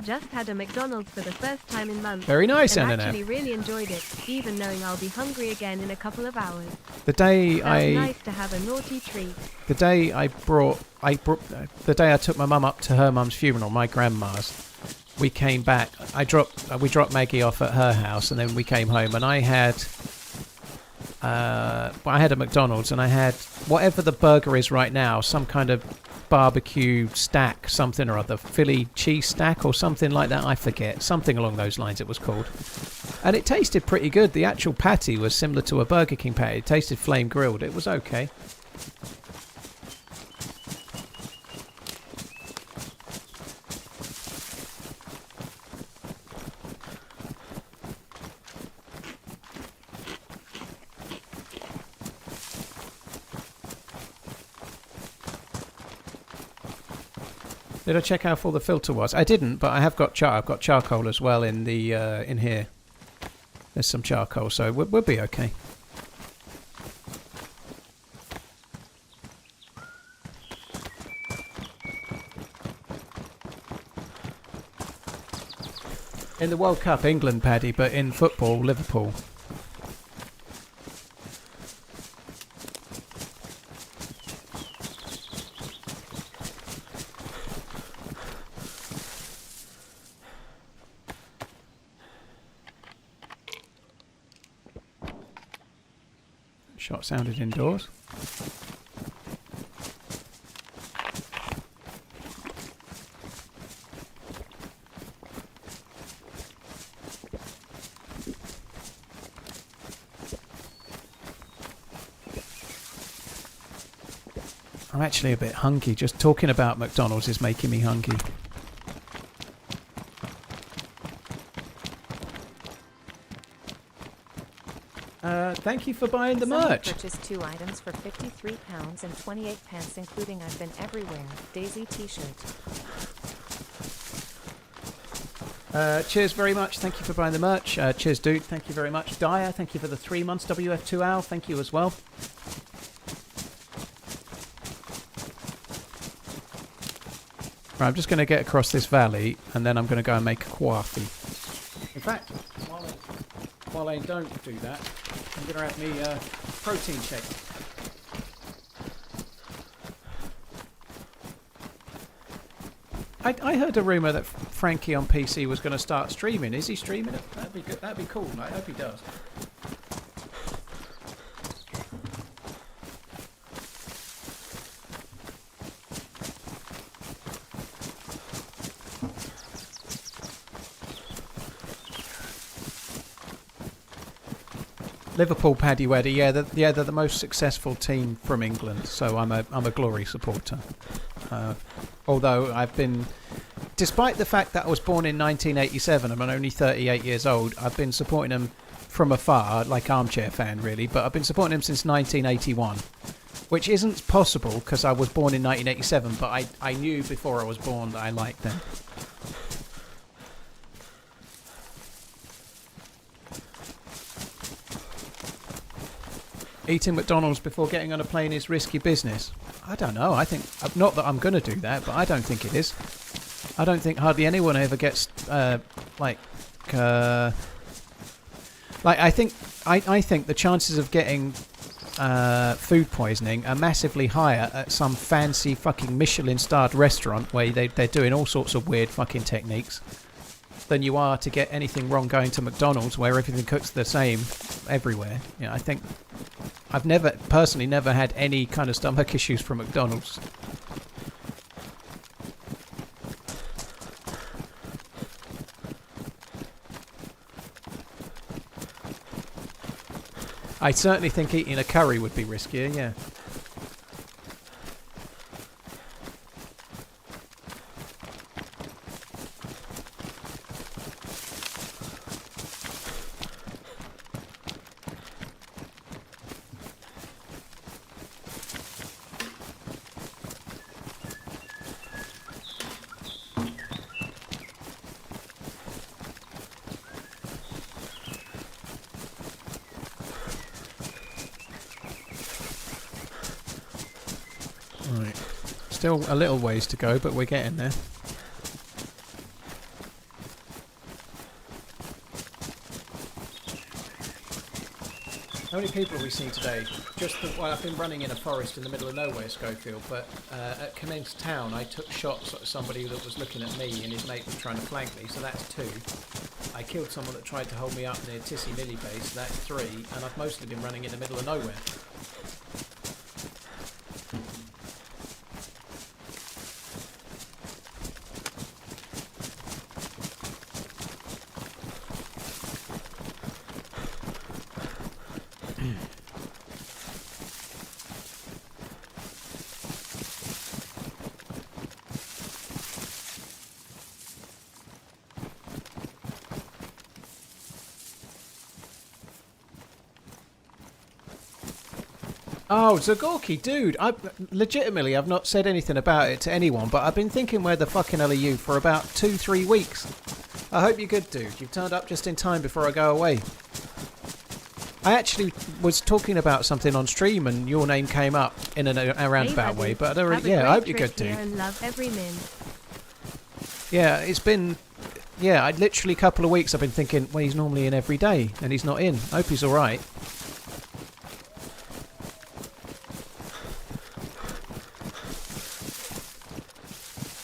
Speaker 2: Just had a McDonald's for the first time in months.
Speaker 1: Very nice,
Speaker 2: and
Speaker 1: Anna.
Speaker 2: actually really enjoyed it, even knowing I'll be hungry again in a couple of hours.
Speaker 1: The day
Speaker 2: nice to have a naughty treat.
Speaker 1: The day the day I took my mum up to her mum's funeral, my grandma's. We came back. We dropped Maggie off at her house, and then we came home, and I had a McDonald's, and I had whatever the burger is right now, some kind of barbecue stack, something or other, Philly cheese stack or something like that. I forget, something along those lines it was called, and it tasted pretty good. The actual patty was similar to a Burger King patty. It tasted flame grilled. It was okay. Did I check how full the filter was? I didn't, but I have got I've got charcoal as well in the in here. There's some charcoal, so we'll be okay. In the World Cup, England, Paddy, but in football, Liverpool. Shot sounded indoors. I'm actually a bit hungry. Just talking about McDonald's is making me hungry. Thank you for buying the merch.
Speaker 3: Purchased 2 items for £53 and 28 pence, including I've Been Everywhere, DayZ t-shirt.
Speaker 1: Cheers very much. Thank you for buying the merch. Cheers, dude. Thank you very much. Dyer, thank you for the 3 months. WF2Al, thank you as well. Right, I'm just going to get across this valley, and then I'm going to go and make a coffee. In fact, while I don't do that, I'm going to have me protein shake. I heard a rumour that Frankie on PC was going to start streaming. Is he streaming it? That'd be good. That'd be cool. I hope he does. Liverpool, Paddy Weddy, yeah, they're the most successful team from England, so I'm a Glory supporter. Although I've been, despite the fact that I was born in 1987 and I'm only 38 years old, I've been supporting them from afar, like armchair fan really, but I've been supporting them since 1981, which isn't possible because I was born in 1987, but I knew before I was born that I liked them. Eating McDonald's before getting on a plane is risky business. I don't know. I think, not that I'm going to do that, but I don't think it is. I don't think hardly anyone ever gets I think the chances of getting food poisoning are massively higher at some fancy fucking Michelin-starred restaurant where they're doing all sorts of weird fucking techniques than you are to get anything wrong going to McDonald's where everything cooks the same everywhere. You know, I think I've personally never had any kind of stomach issues from McDonald's. I certainly think eating a curry would be riskier, yeah. Right. Still a little ways to go, but we're getting there. How many people have we seen today? Well, I've been running in a forest in the middle of nowhere, Schofield, but at Commence Town I took shots at somebody that was looking at me and his mate was trying to flank me, so that's 2. I killed someone that tried to hold me up near Tissy Lily Base, so that's 3, and I've mostly been running in the middle of nowhere. Oh, Zagorki, dude, legitimately, I've not said anything about it to anyone, but I've been thinking where the fucking hell are you for about 2-3 weeks. I hope you're good, dude. You've turned up just in time before I go away. I actually was talking about something on stream and your name came up in a roundabout way, but I don't really, yeah, I hope you're good, dude.
Speaker 2: And love every min.
Speaker 1: Yeah, it's been, yeah, I literally a couple of weeks I've been thinking, well, he's normally in every day and he's not in. I hope he's alright.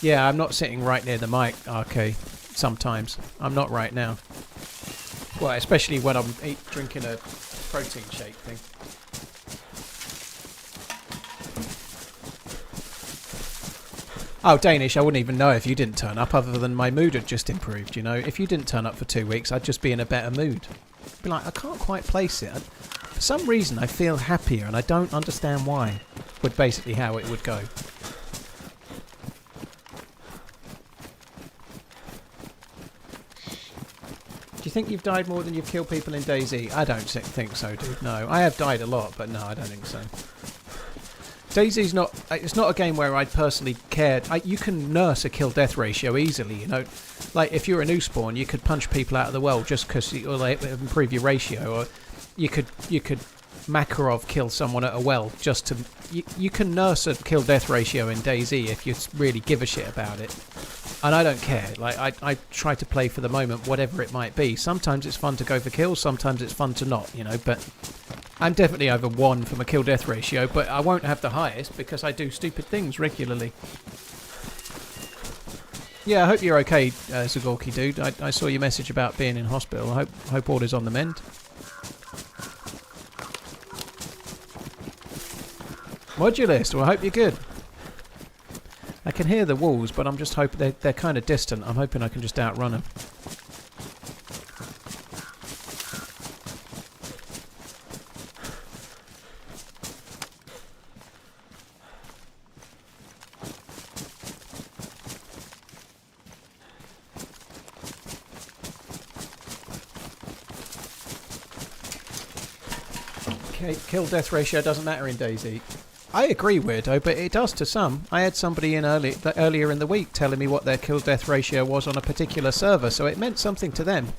Speaker 1: Yeah, I'm not sitting right near the mic, RK, sometimes. I'm not right now. Well, especially when I'm drinking a protein shake thing. Oh, Danish, I wouldn't even know if you didn't turn up, other than my mood had just improved, you know. If you didn't turn up for 2 weeks, I'd just be in a better mood. Be like, I can't quite place it. For some reason, I feel happier, and I don't understand why. Would basically how it would go. Do you think you've died more than you've killed people in DayZ? I don't think so, dude. No, I have died a lot, but no, I don't think so. DayZ's not. It's not a game where I'd personally cared. You can nurse a kill-death ratio easily, you know. Like if you're a new spawn, you could punch people out of the well just because it'll improve your ratio, or you could Makarov kill someone at a well just to. You can nurse a kill-death ratio in DayZ if you really give a shit about it. And I don't care. Like I try to play for the moment, whatever it might be. Sometimes it's fun to go for kills, sometimes it's fun to not, you know. But I'm definitely over 1 from a kill-death ratio, but I won't have the highest because I do stupid things regularly. Yeah, I hope you're okay, Zagorki, dude. I saw your message about being in hospital. I hope all is on the mend. Modulist, well, I hope you're good. I can hear the walls, but I'm just hoping they're kind of distant. I'm hoping I can just outrun them. Okay, kill-death ratio doesn't matter in DayZ. I agree, Weirdo, but it does to some. I had somebody in earlier in the week telling me what their kill-death ratio was on a particular server, so it meant something to them.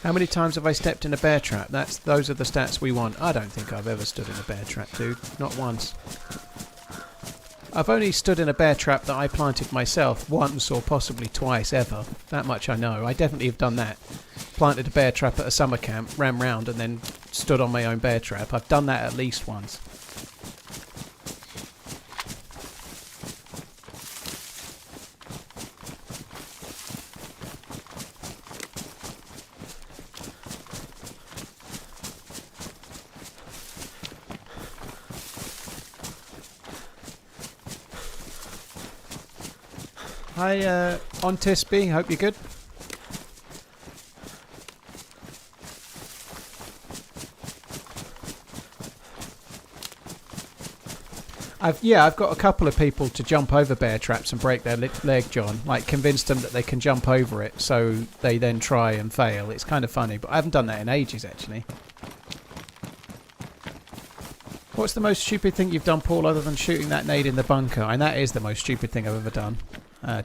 Speaker 1: How many times have I stepped in a bear trap? Those are the stats we want. I don't think I've ever stood in a bear trap, dude. Not once. I've only stood in a bear trap that I planted myself once or possibly twice ever. That much I know. I definitely have done that. Planted a bear trap at a summer camp, ran round and then stood on my own bear trap. I've done that at least once. Hi, on Tisby. Hope you're good. I've got a couple of people to jump over bear traps and break their leg, John. Like, convince them that they can jump over it, so they then try and fail. It's kind of funny, but I haven't done that in ages, actually. What's the most stupid thing you've done, Paul, other than shooting that nade in the bunker? And that is the most stupid thing I've ever done.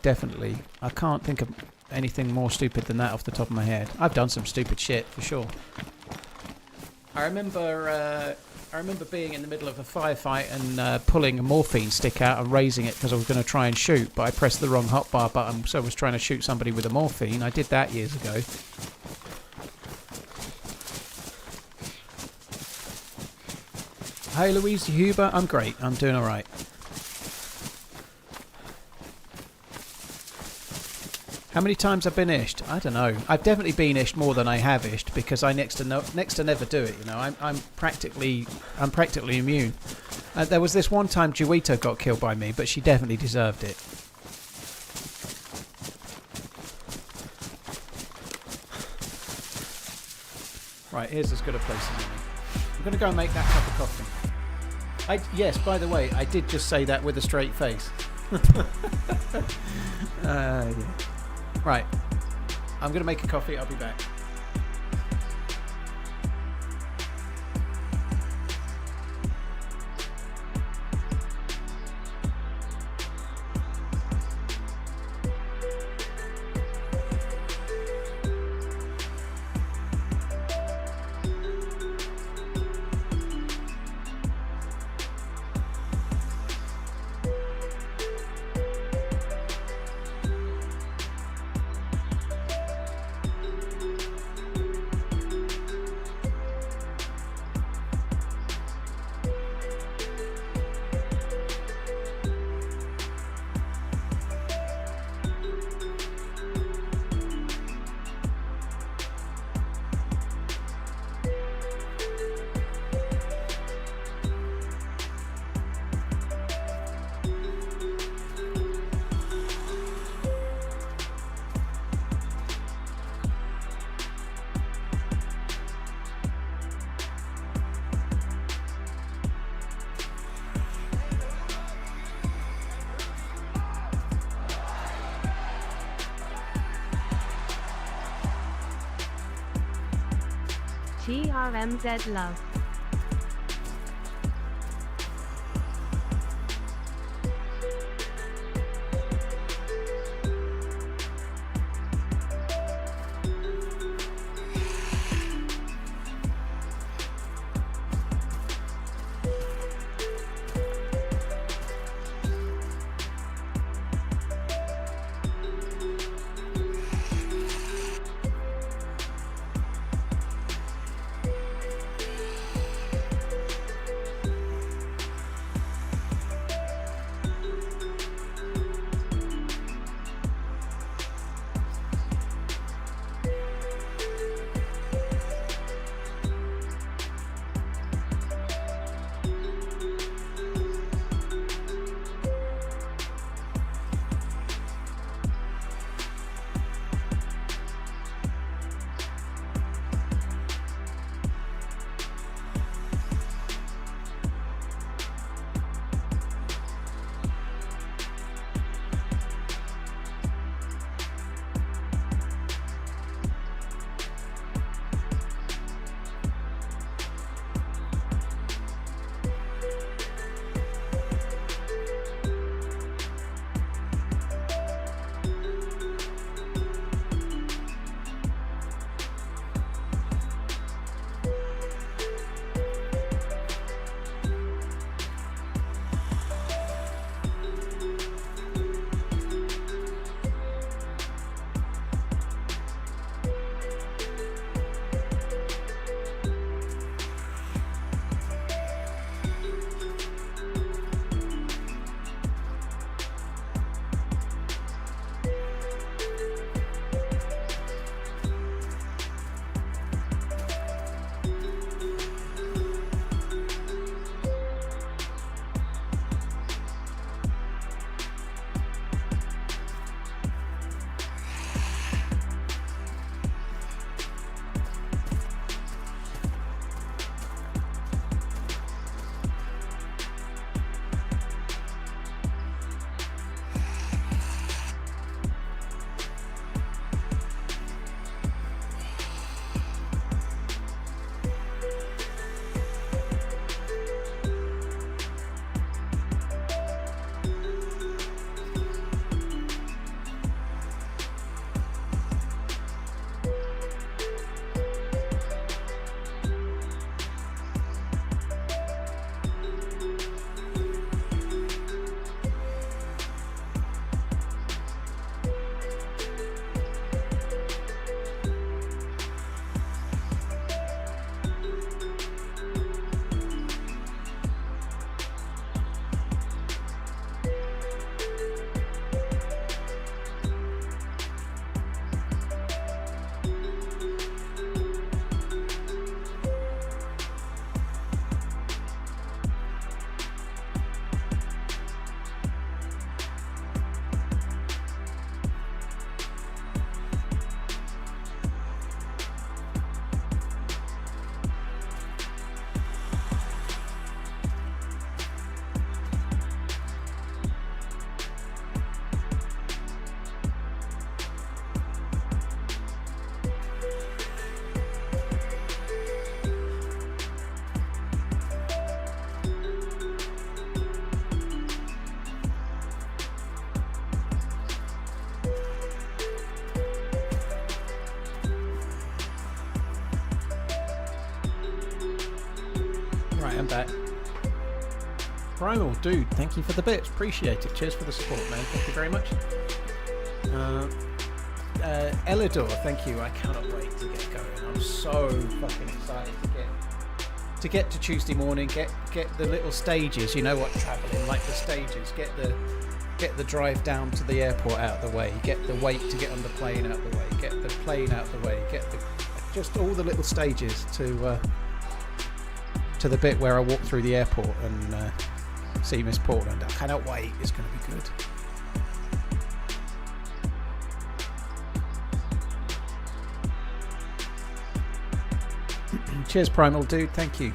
Speaker 1: Definitely. I can't think of anything more stupid than that off the top of my head. I've done some stupid shit, for sure. I remember being in the middle of a firefight and pulling a morphine stick out and raising it because I was going to try and shoot, but I pressed the wrong hotbar button, so I was trying to shoot somebody with a morphine. I did that years ago. Hey Louise Huber, I'm great. I'm doing alright. How many times I've been ished? I don't know. I've definitely been ished more than I have ished because I next to never do it. You know, I'm practically immune. There was this one time Juita got killed by me, but she definitely deserved it. Right, here's as good a place as any. I'm going to go and make that cup of coffee. Yes, by the way, I did just say that with a straight face. Yeah. Right, I'm going to make a coffee, I'll be back.
Speaker 2: TRMZ love.
Speaker 1: am back. Primal, dude, thank you for the bits. Appreciate it. Cheers for the support, man. Thank you very much. Elidor, thank you. I cannot wait to get going. I'm so fucking excited to get to Tuesday morning. Get the little stages. You know what, traveling like the stages. Get the drive down to the airport out of the way. Get the wait to get on the plane out of the way. Get the plane out of the way. Get just all the little stages to the bit where I walk through the airport and see Miss Portland. I cannot wait. It's going to be good. Cheers, Primal Dude. Thank you.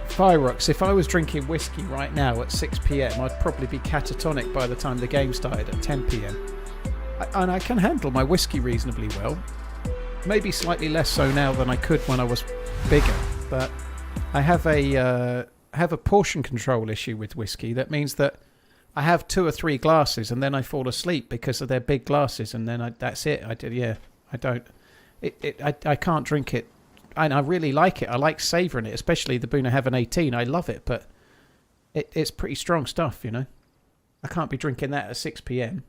Speaker 1: Fyrox, if I was drinking whiskey right now at 6 PM, I'd probably be catatonic by the time the game started at 10 PM. And I can handle my whiskey reasonably well. Maybe slightly less so now than I could when I was bigger, but I have a portion control issue with whiskey. That means that I have 2 or 3 glasses and then I fall asleep because of their big glasses, and then that's it. I can't drink it. And I really like it. I like savouring it, especially the Boona Heaven 18. I love it, but it's pretty strong stuff, you know. I can't be drinking that at 6 PM.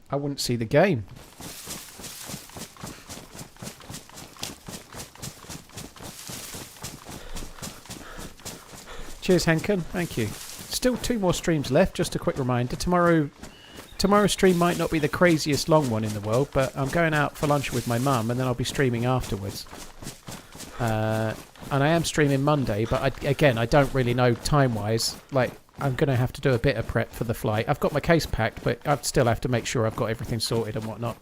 Speaker 1: I wouldn't see the game. Cheers, Henken. Thank you. Still 2 more streams left. Just a quick reminder. Tomorrow's stream might not be the craziest long one in the world, but I'm going out for lunch with my mum and then I'll be streaming afterwards. And I am streaming Monday, but I don't really know time-wise. Like, I'm going to have to do a bit of prep for the flight. I've got my case packed, but I still have to make sure I've got everything sorted and whatnot.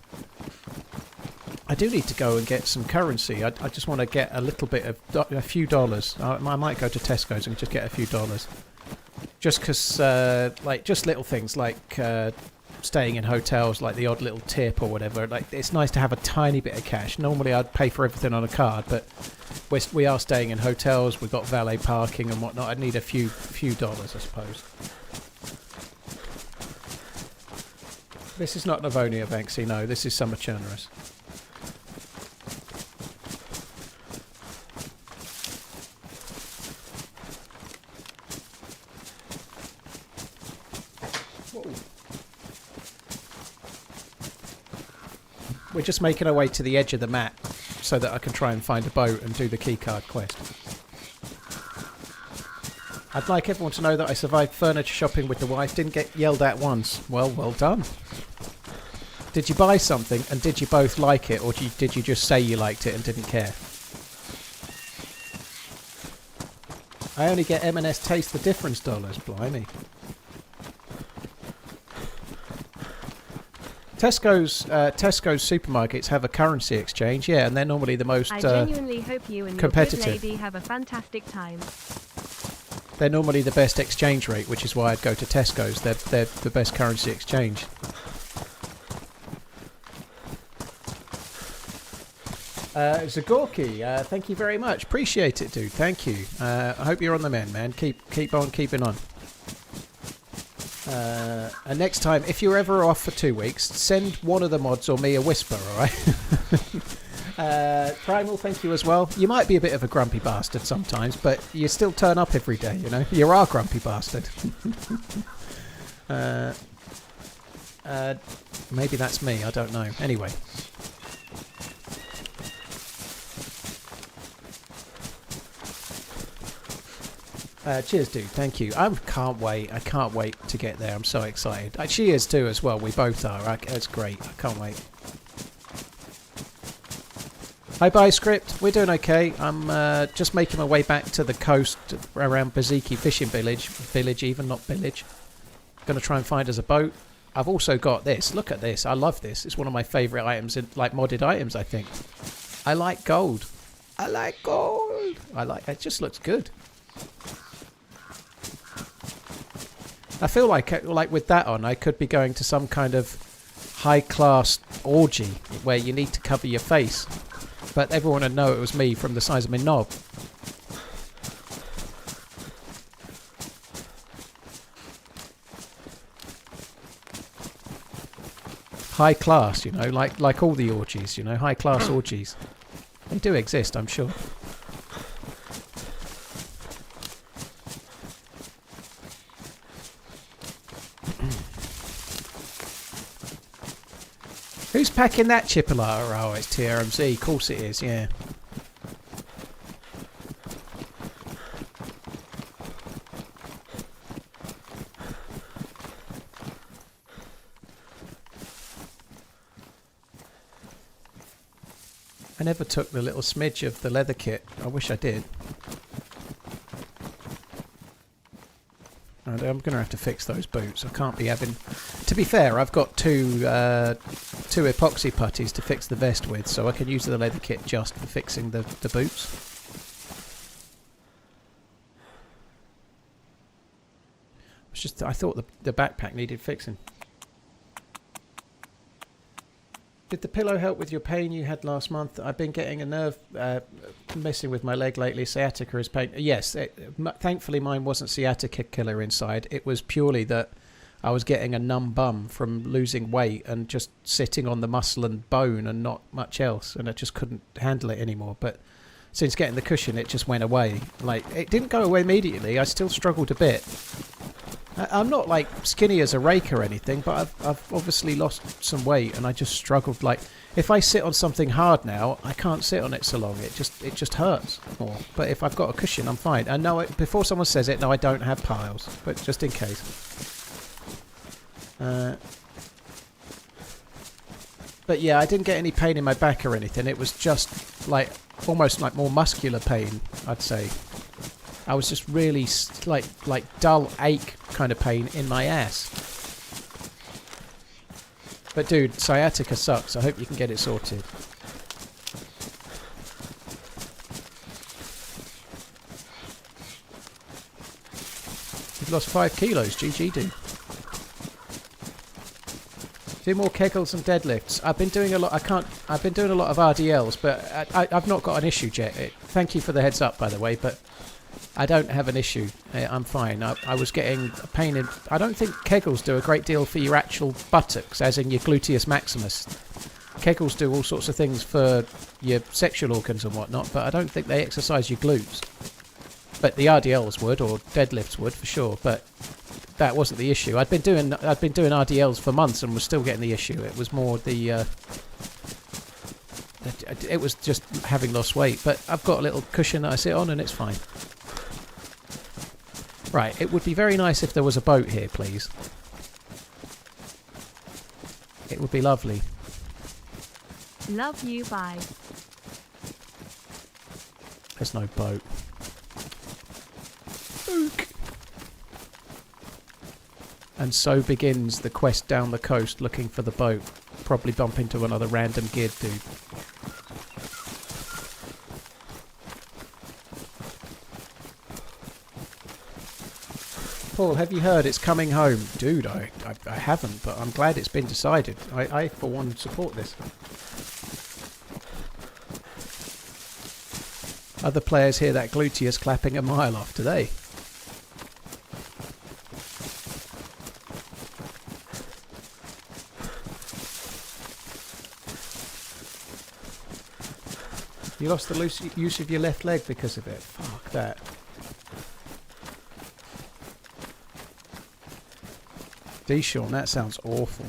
Speaker 1: I do need to go and get some currency. I just want to get a little bit of... a few dollars. I might go to Tesco's and just get a few dollars. Just because, just little things like... staying in hotels, like the odd little tip or whatever. Like, it's nice to have a tiny bit of cash. Normally I'd pay for everything on a card, but we are staying in hotels. We've got valet parking and whatnot. I'd need a few dollars, I suppose. This is not Livonia, Banksy. No, this is Summer Chernarus. We're just making our way to the edge of the map so that I can try and find a boat and do the keycard quest. I'd like everyone to know that I survived furniture shopping with the wife, didn't get yelled at once. Well done. Did you buy something and did you both like it, or did you just say you liked it and didn't care? I only get M&S Taste the Difference dollars, blimey. Tesco's supermarkets have a currency exchange, yeah, and they're normally the most
Speaker 2: I genuinely hope you and
Speaker 1: competitive.
Speaker 2: Your good lady have a fantastic time.
Speaker 1: They're normally the best exchange rate, which is why I'd go to Tesco's. They're the best currency exchange. Zagorki, thank you very much. Appreciate it, dude. Thank you. I hope you're on the mend, man. Keep on keeping on. And next time, if you're ever off for 2 weeks, send one of the mods or me a whisper, alright? Primal, thank you as well. You might be a bit of a grumpy bastard sometimes, but you still turn up every day, you know? You're our grumpy bastard. Maybe that's me, I don't know. Anyway. Cheers, dude. Thank you. I can't wait. I can't wait to get there. I'm so excited. She is too as well. We both are. It's great. I can't wait. Hi, bye, Script. We're doing okay. I'm just making my way back to the coast around Baziki Fishing Village even, not village. Going to try and find us a boat. I've also got this. Look at this. I love this. It's one of my favourite items, like modded items, I think. I like gold. I like gold. It just looks good. I feel like with that on, I could be going to some kind of high-class orgy where you need to cover your face, but everyone would know it was me from the size of my knob. High class, you know, like all the orgies, you know, high class orgies. They do exist, I'm sure. Who's packing that chipolata? Oh, it's TRMZ. Of course it is, yeah. I never took the little smidge of the leather kit. I wish I did. I'm going to have to fix those boots. I can't be having... To be fair, I've got two epoxy putties to fix the vest with, so I can use the leather kit just for fixing the boots. It's just I thought the backpack needed fixing. Did the pillow help with your pain you had last month? I've been getting a nerve messing with my leg lately. Sciatica is pain. Yes, thankfully mine wasn't sciatica killer inside. It was purely that I was getting a numb bum from losing weight and just sitting on the muscle and bone and not much else, and I just couldn't handle it anymore. But since getting the cushion, it just went away. Like, it didn't go away immediately. I still struggled a bit. I'm not like skinny as a rake or anything, but I've obviously lost some weight, and I just struggled. Like, if I sit on something hard now, I can't sit on it so long. It just hurts more. But if I've got a cushion, I'm fine. And no, before someone says it, no, I don't have piles, but just in case. But yeah, I didn't get any pain in my back or anything. It was just like almost like more muscular pain, I'd say. I was just really like dull ache kind of pain in my ass. But dude, sciatica sucks. I hope you can get it sorted. You've lost 5 kilos, GG dude. Do more kegels and deadlifts. I've been doing a lot. I've been doing a lot of RDLs, but I've not got an issue yet. Thank you for the heads up, by the way. But I don't have an issue. I'm fine. I was getting a pain in... I don't think kegels do a great deal for your actual buttocks, as in your gluteus maximus. Kegels do all sorts of things for your sexual organs and whatnot, but I don't think they exercise your glutes. But the RDLs would, or deadlifts would, for sure. But that wasn't the issue. I'd been doing RDLs for months and was still getting the issue. It was more the... it was just having lost weight. But I've got a little cushion that I sit on and it's fine. Right, it would be very nice if there was a boat here, please. It would be lovely.
Speaker 2: Love you, bye.
Speaker 1: There's no boat. Ook. And so begins the quest down the coast looking for the boat. Probably bump into another random geared dude. Paul, have you heard it's coming home? Dude, I haven't, but I'm glad it's been decided. I for one, support this. Other players hear that gluteus clapping a mile off today. You lost the use of your left leg because of it. Fuck that. D-Sean, that sounds awful.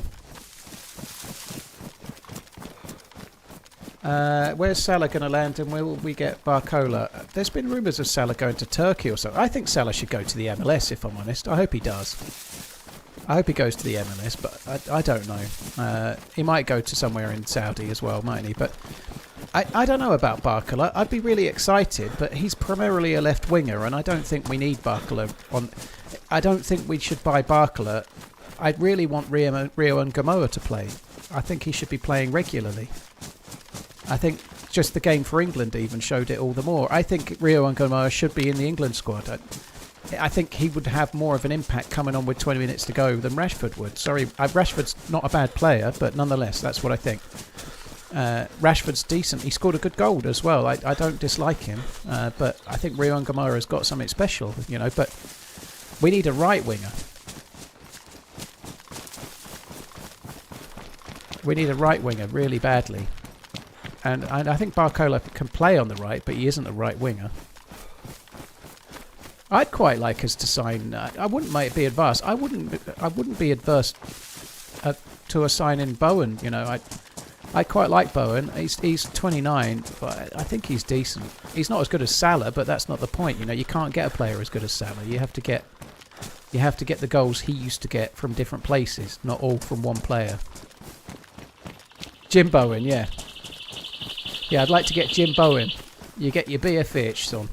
Speaker 1: Where's Salah going to land and will we get Barcola? There's been rumours of Salah going to Turkey or something. I think Salah should go to the MLS, if I'm honest. I hope he does. I hope he goes to the MLS, but I don't know. He might go to somewhere in Saudi as well, mightn't he? But I don't know about Barcola. I'd be really excited, but he's primarily a left winger, and I don't think we need Barcola on... I don't think we should buy Barcola. I really want Rio and Gamoa to play. I think he should be playing regularly. I think just the game for England even showed it all the more. I think Rio and Gamoa should be in the England squad. I think he would have more of an impact coming on with 20 minutes to go than Rashford would. Sorry, Rashford's not a bad player, but nonetheless, that's what I think. Rashford's decent. He scored a good goal as well. I don't dislike him, but I think Rio Ngamara's got something special, you know. But we need a right winger. We need a right winger really badly. And I think Barcola can play on the right, but he isn't a right winger. I'd quite like us to sign. I wouldn't be adverse. I wouldn't be adverse to a sign in Bowen. You know, I quite like Bowen. He's 29, but I think he's decent. He's not as good as Salah, but that's not the point. You know, you can't get a player as good as Salah. You have to get the goals he used to get from different places, not all from one player. Jim Bowen, yeah. Yeah, I'd like to get Jim Bowen. You get your BFH, son.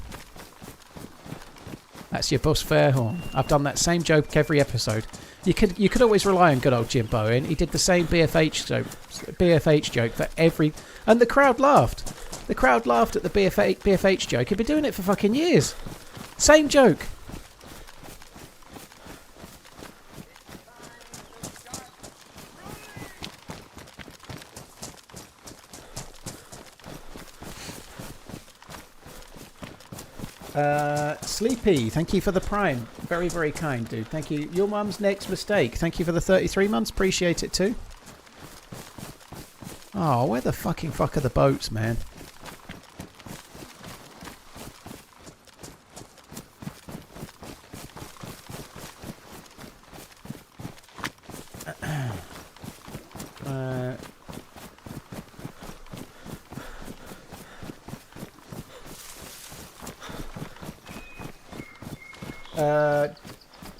Speaker 1: That's your Bus Fairhorn. I've done that same joke every episode. You could always rely on good old Jim Bowen. He did the same BFH joke for every... And the crowd laughed. The crowd laughed at the BFH joke. He'd been doing it for fucking years. Same joke. Sleepy, thank you for the prime. Very, very kind, dude. Thank you. Your mum's next mistake. Thank you for the 33 months. Appreciate it too. Oh, where the fuck are the boats, man?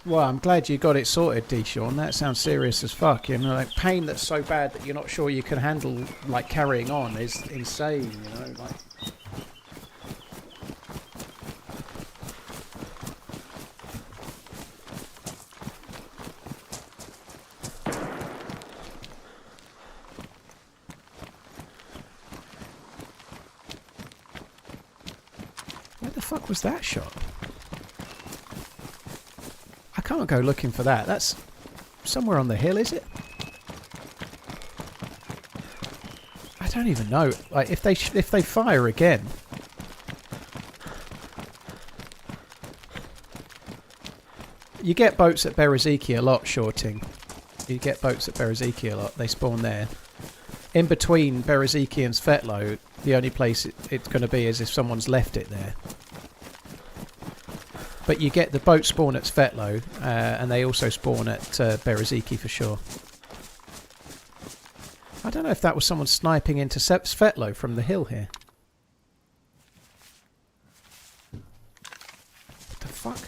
Speaker 1: Well, I'm glad you got it sorted, D-Sean. That sounds serious as fuck. You know, like pain that's so bad that you're not sure you can handle, like, carrying on is insane, you know, like... Where the fuck was that shot? I can't go looking for that. That's somewhere on the hill, is it? I don't even know. Like, if they fire again, you get boats at Bereziki a lot, Shorting. You get boats at Bereziki a lot. They spawn there. In between Bereziki and Svetlo, the only place it's going to be is if someone's left it there. But you get the boat spawn at Svetlo, and they also spawn at Bereziki for sure. I don't know if that was someone sniping into Svetlo from the hill here. What the fuck?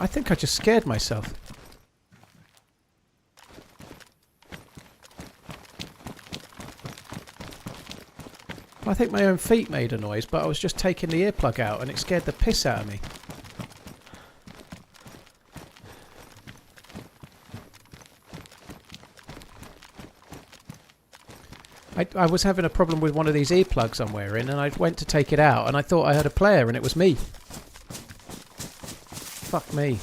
Speaker 1: I think I just scared myself. I think my own feet made a noise, but I was just taking the earplug out and it scared the piss out of me. I was having a problem with one of these earplugs I'm wearing and I went to take it out and I thought I had a player and it was me. Fuck me.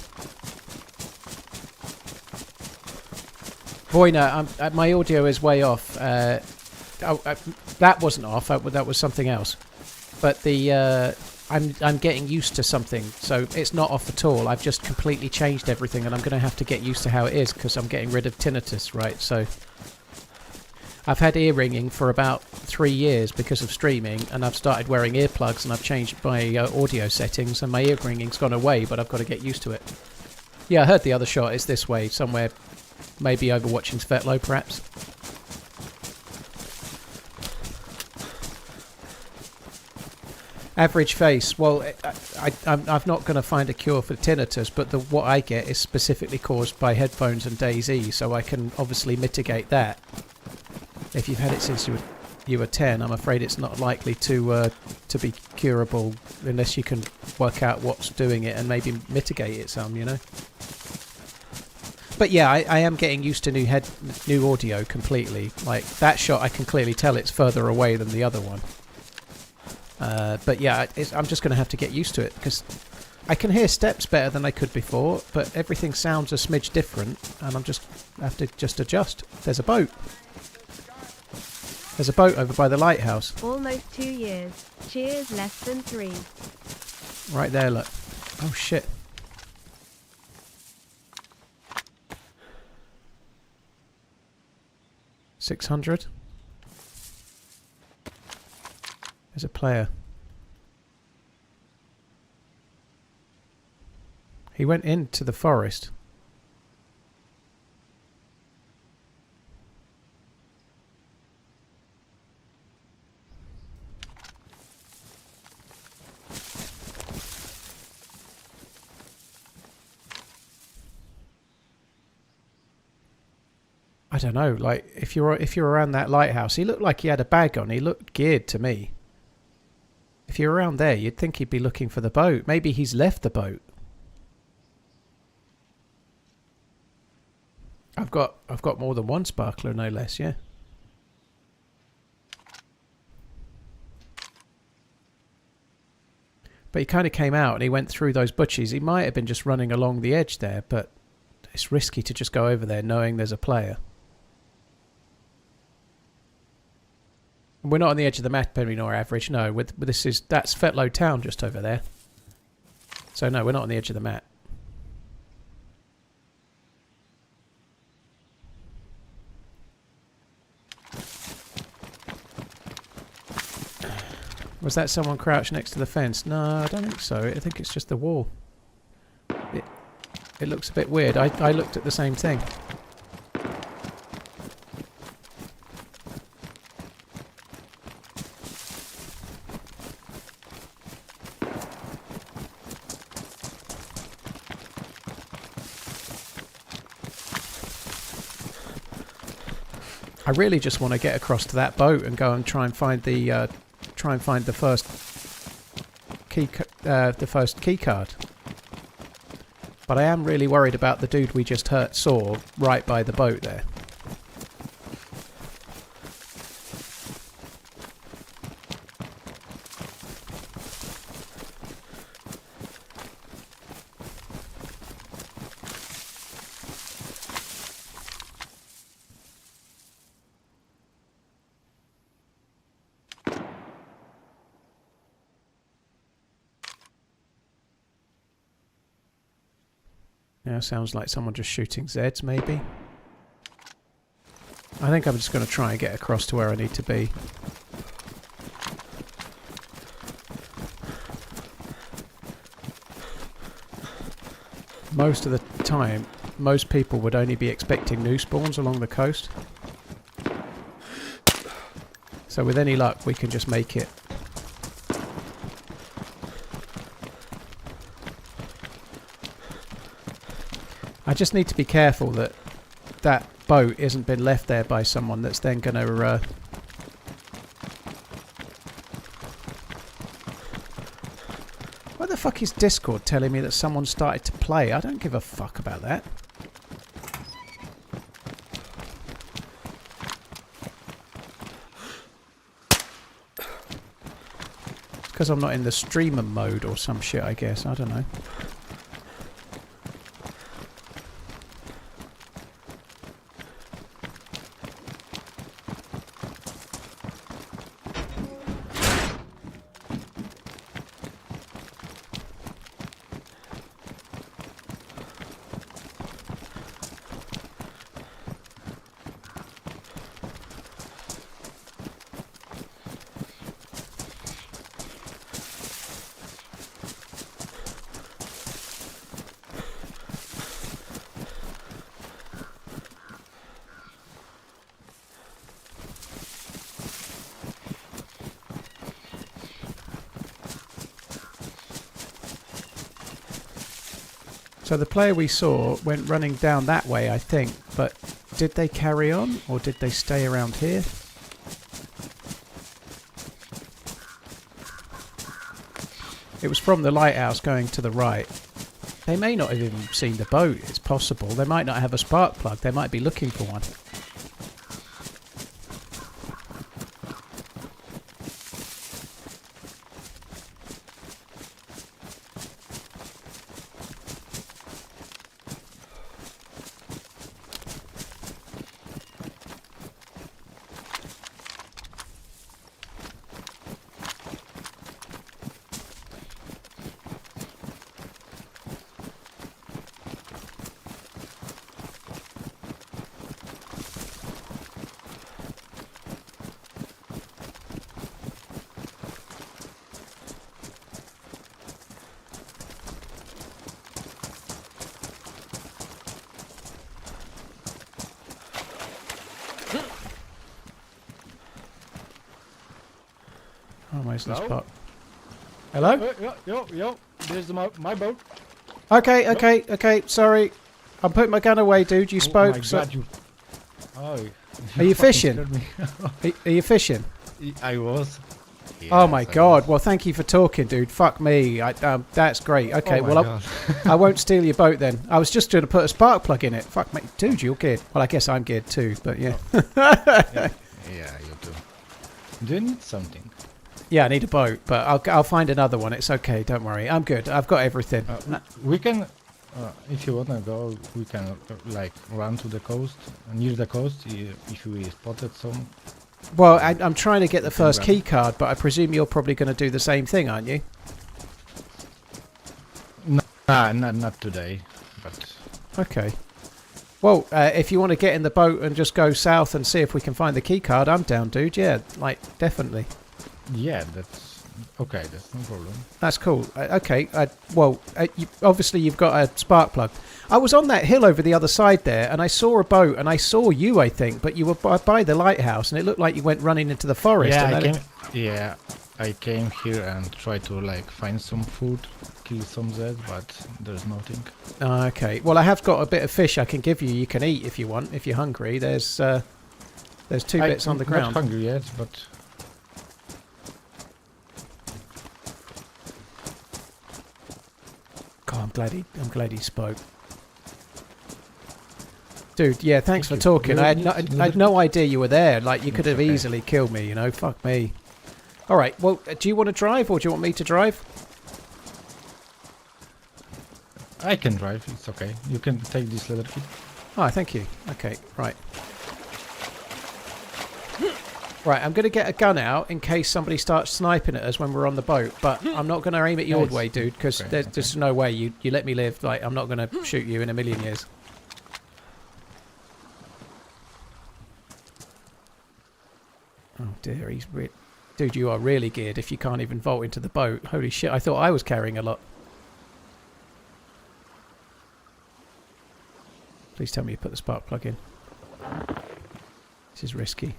Speaker 1: Voina, my audio is way off. That wasn't off. That was something else. But I'm getting used to something, so it's not off at all. I've just completely changed everything, and I'm going to have to get used to how it is because I'm getting rid of tinnitus, right? So I've had ear ringing for about 3 years because of streaming, and I've started wearing earplugs, and I've changed my audio settings, and my ear ringing's gone away, but I've got to get used to it. Yeah, I heard the other shot is this way, somewhere, maybe overwatching Svetlo, perhaps. Average face. Well, I'm not going to find a cure for tinnitus, but what I get is specifically caused by headphones and DayZ, so I can obviously mitigate that. If you've had it since you were 10, I'm afraid it's not likely to be curable unless you can work out what's doing it and maybe mitigate it some, you know. But yeah, I am getting used to new audio completely. Like that shot, I can clearly tell it's further away than the other one. But yeah, I'm just going to have to get used to it because I can hear steps better than I could before, but everything sounds a smidge different, and I'm just have to just adjust. There's a boat. There's a boat over by the lighthouse.
Speaker 2: Almost 2 years. Cheers, less than 3.
Speaker 1: Right there, look. Oh shit. $600. There's a player. He went into the forest. I don't know, like if you're around that lighthouse, he looked like he had a bag on. He looked geared to me. If you're around there, you'd think he'd be looking for the boat. Maybe he's left the boat. I've got more than one sparkler, no less, yeah. But he kind of came out and he went through those bushes. He might have been just running along the edge there, but it's risky to just go over there knowing there's a player. We're not on the edge of the map anymore, average. No, that's Fetlow Town just over there. So no, we're not on the edge of the map. Was that someone crouched next to the fence? No, I don't think so. I think it's just the wall. It looks a bit weird. I looked at the same thing. I really just want to get across to that boat and go and try and find the first key card. But I am really worried about the dude we just saw right by the boat there. Now sounds like someone just shooting Zeds, maybe. I think I'm just going to try and get across to where I need to be. Most of the time, most people would only be expecting new spawns along the coast. So with any luck, we can just make it. I just need to be careful that that boat isn't been left there by someone that's then going to... What the fuck is Discord telling me that someone started to play? I don't give a fuck about that. It's because I'm not in the streamer mode or some shit, I guess. I don't know. So the player we saw went running down that way, I think, but did they carry on or did they stay around here? It was from the lighthouse going to the right. They may not have even seen the boat, it's possible. They might not have a spark plug, they might be looking for one. Where's this
Speaker 6: Hello?
Speaker 1: spot? Hello?
Speaker 6: Yo. There's my boat.
Speaker 1: Okay. Sorry. I'm putting my gun away, dude. You spoke.
Speaker 6: Oh my
Speaker 1: so-
Speaker 6: God, you. Oh.
Speaker 1: Are you
Speaker 6: fucking
Speaker 1: fishing?
Speaker 6: scared me.
Speaker 1: Are you fishing?
Speaker 6: I was.
Speaker 1: Oh my
Speaker 6: Yes, I
Speaker 1: god.
Speaker 6: was.
Speaker 1: Well, thank you for talking, dude. Fuck me. That's great. Okay,
Speaker 6: Oh my
Speaker 1: well,
Speaker 6: God.
Speaker 1: I won't steal your boat then. I was just going to put a spark plug in it. Fuck me. Dude, you're geared. Well, I guess I'm geared too, but yeah.
Speaker 6: Yeah, you do. Do you need something?
Speaker 1: Yeah, I need a boat, but I'll find another one. It's okay. Don't worry. I'm good. I've got everything.
Speaker 6: We can, if you wanna go, we can like run to the coast, near the coast, if we spotted some.
Speaker 1: Well, I'm trying to get the
Speaker 6: can
Speaker 1: first
Speaker 6: grab
Speaker 1: key card, but I presume you're probably going to do the same thing, aren't you?
Speaker 6: Nah, not today, but
Speaker 1: Okay. Well, if you want to get in the boat and just go south and see if we can find the key card, I'm down, dude. Yeah, like, definitely.
Speaker 6: yeah, that's okay. That's no problem.
Speaker 1: That's cool. Okay. Obviously you've got a spark plug. I was on that hill over the other side there, and I saw a boat, and I saw you, I think, but you were by the lighthouse, and it looked like you went running into the forest.
Speaker 6: Yeah,
Speaker 1: and
Speaker 6: I came here and tried to like find some food, kill some Z, but there's nothing.
Speaker 1: Okay. Well, I have got a bit of fish I can give you. You can eat if you want, if you're hungry. There's two bits on the
Speaker 6: I'm
Speaker 1: ground.
Speaker 6: not hungry yet, but
Speaker 1: God, I'm glad he spoke. Dude, yeah, thanks
Speaker 6: Thank
Speaker 1: for
Speaker 6: you.
Speaker 1: talking. I had no idea you were there. Like, you could
Speaker 6: It's
Speaker 1: have
Speaker 6: okay.
Speaker 1: easily killed me, you know. Fuck me. All right. Well, do you want to drive, or do you want me to drive?
Speaker 6: I can drive. It's okay. You can take this leather kit.
Speaker 1: Oh, thank you. Okay, right. Right, I'm going to get a gun out in case somebody starts sniping at us when we're on the boat, but I'm not going to aim at your
Speaker 6: Nice.
Speaker 1: way, dude, because
Speaker 6: Okay,
Speaker 1: there's just no way you let me live. Like, I'm not going to shoot you in a million years. Oh, dear, dude, you are really geared if you can't even vault into the boat. Holy shit, I thought I was carrying a lot. Please tell me you put the spark plug in. This is risky.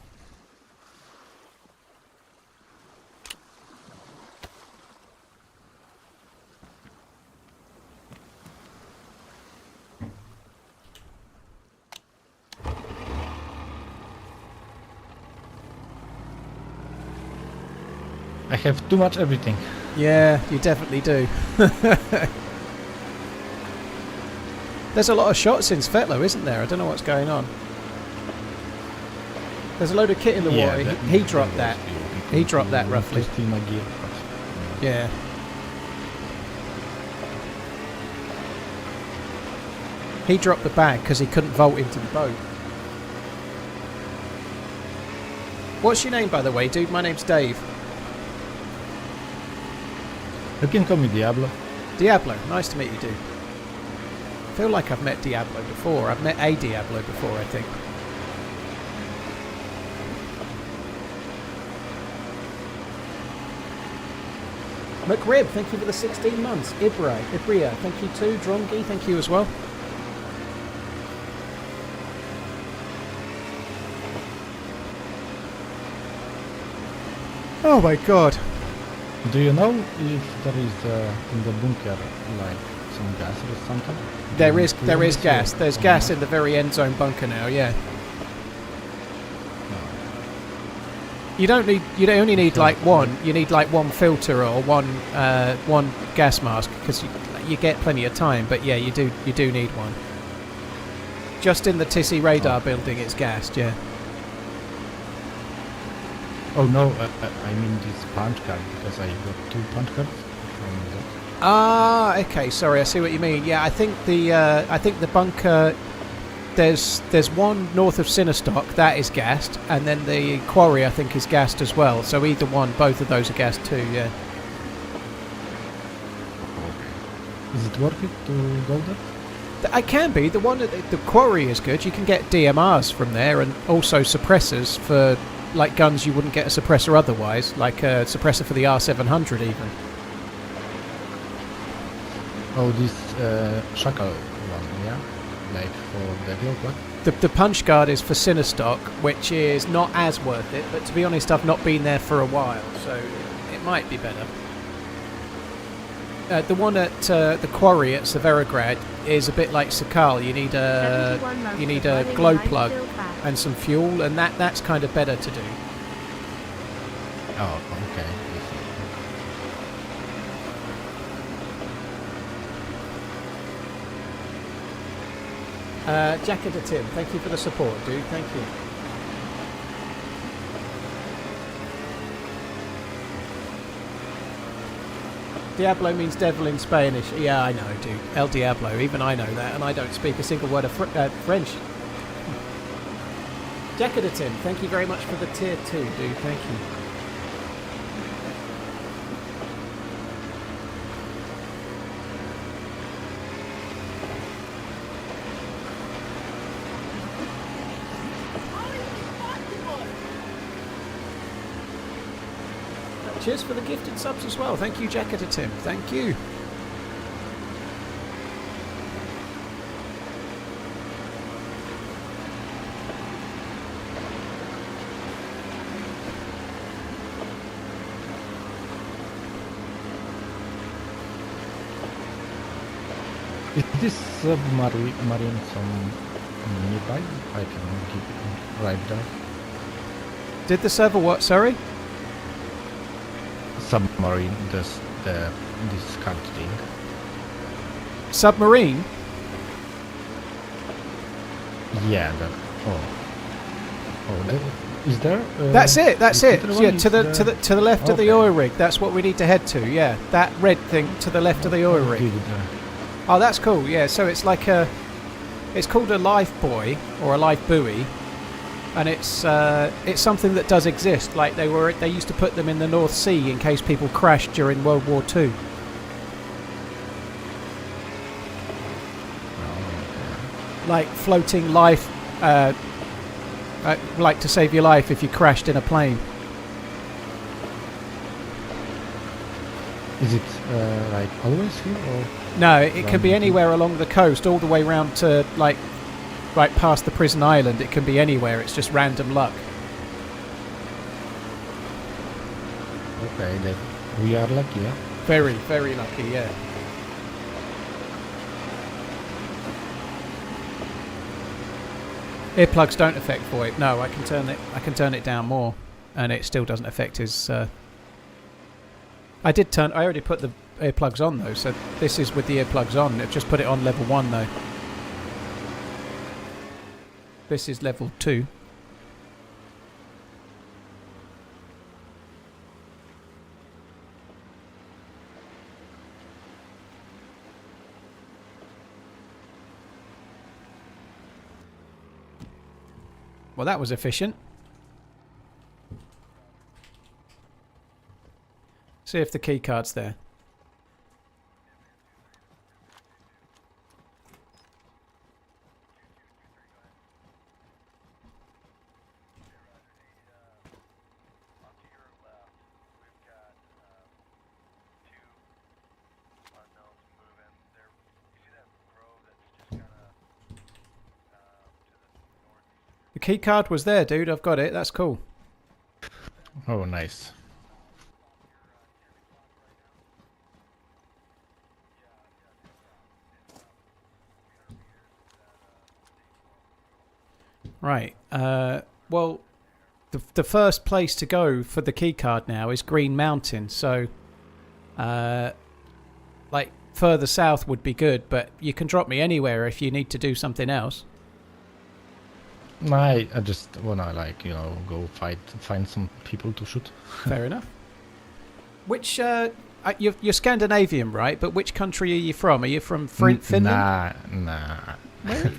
Speaker 6: I have too much everything.
Speaker 1: Yeah, you definitely do. There's a lot of shots in Svetlo, isn't there? I don't know what's going on. There's a load of kit in the water. He dropped that. He dropped that roughly.
Speaker 6: Steal my gear, but,
Speaker 1: Yeah. He dropped the bag because he couldn't vault into the boat. What's your name, by the way, dude? My name's Dave.
Speaker 6: You can call me Diablo.
Speaker 1: Diablo. Nice to meet you, dude. I feel like I've met Diablo before. I've met a Diablo before, I think. McRib, thank you for the 16 months. Ibria, thank you too. Drongi, thank you as well. Oh my god.
Speaker 6: Do you know if there is in the bunker like some gas or something?
Speaker 1: There is
Speaker 6: Clearance
Speaker 1: gas.
Speaker 6: or-
Speaker 1: There's
Speaker 6: or
Speaker 1: gas
Speaker 6: not?
Speaker 1: in the very end zone bunker now, yeah. You only need like one. You need like one filter or one gas mask because you get plenty of time. But yeah, you do need one. Just in the Tissy radar building, it's gassed. Yeah.
Speaker 6: Oh no, I mean this punch card because I got 2 punch cards from that.
Speaker 1: Ah, okay. Sorry, I see what you mean. Yeah, I think the bunker. There's one north of Sinistock that is gassed, and then the quarry I think is gassed as well. So either one, both of those are gassed too. Yeah.
Speaker 6: Is it worth it to go there?
Speaker 1: I can be. The one at the quarry is good. You can get DMRs from there, and also suppressors for like guns you wouldn't get a suppressor otherwise, like a suppressor for the R700 even.
Speaker 6: Oh, this shackle one, yeah? Like for the Glock?
Speaker 1: The punch guard is for Sinistock, which is not as worth it, but to be honest, I've not been there for a while, so it might be better. The one at the quarry at Severograd is a bit like Sakal. You need a
Speaker 2: 71 months
Speaker 1: you need
Speaker 2: of
Speaker 1: a
Speaker 2: running
Speaker 1: glow
Speaker 2: and I'm
Speaker 1: plug
Speaker 2: still fat.
Speaker 1: and some fuel, and that's kind of better to do.
Speaker 6: Oh, okay.
Speaker 1: Jacket to Tim, thank you for the support, dude. Thank you. Diablo means devil in Spanish. Yeah, I know, dude. El Diablo. Even I know that, and I don't speak a single word of French. Jacket to Tim, thank you very much for the tier 2, dude. Thank you. Cheers for the gifted subs as well. Thank you, Jacket to Tim. Thank you.
Speaker 6: Is this submarine some nearby? I can keep it right there.
Speaker 1: Did the server what? Sorry?
Speaker 6: Submarine, this card thing.
Speaker 1: Submarine?
Speaker 6: Yeah, that. Is there?
Speaker 1: That's it. That's
Speaker 6: is
Speaker 1: it.
Speaker 6: the one
Speaker 1: Yeah,
Speaker 6: is
Speaker 1: to the left of the
Speaker 6: Okay.
Speaker 1: oil rig. That's what we need to head to. Yeah, that red thing to the left of the oil rig. Oh, that's cool. Yeah, so it's like it's called a life buoy or a life buoy, and it's something that does exist. Like they used to put them in the North Sea in case people crashed during World War II. Like floating life, like to save your life if you crashed in a plane.
Speaker 6: Is it like always here or?
Speaker 1: No, it can be
Speaker 6: Round-
Speaker 1: anywhere along the coast, all the way round to like right past the prison island. It can be anywhere. It's just random luck.
Speaker 6: Okay, then we are lucky, yeah.
Speaker 1: Very, very lucky. Yeah. Earplugs don't affect VoIP. No, I can turn it down more, and it still doesn't affect his. I already put the earplugs on though, so this is with the earplugs on. I've just put it on level 1 though. This is level 2. Well, that was efficient. See if the key card's there. The key card was there, dude. I've got it. That's cool.
Speaker 6: Oh, nice.
Speaker 1: Right. Well, the first place to go for the key card now is Green Mountain. So, like further south would be good, but you can drop me anywhere if you need to do something else.
Speaker 6: I just wanna go find some people to shoot.
Speaker 1: Fair enough. Which you're Scandinavian, right? But which country are you from? Are you from Finland?
Speaker 6: Nah.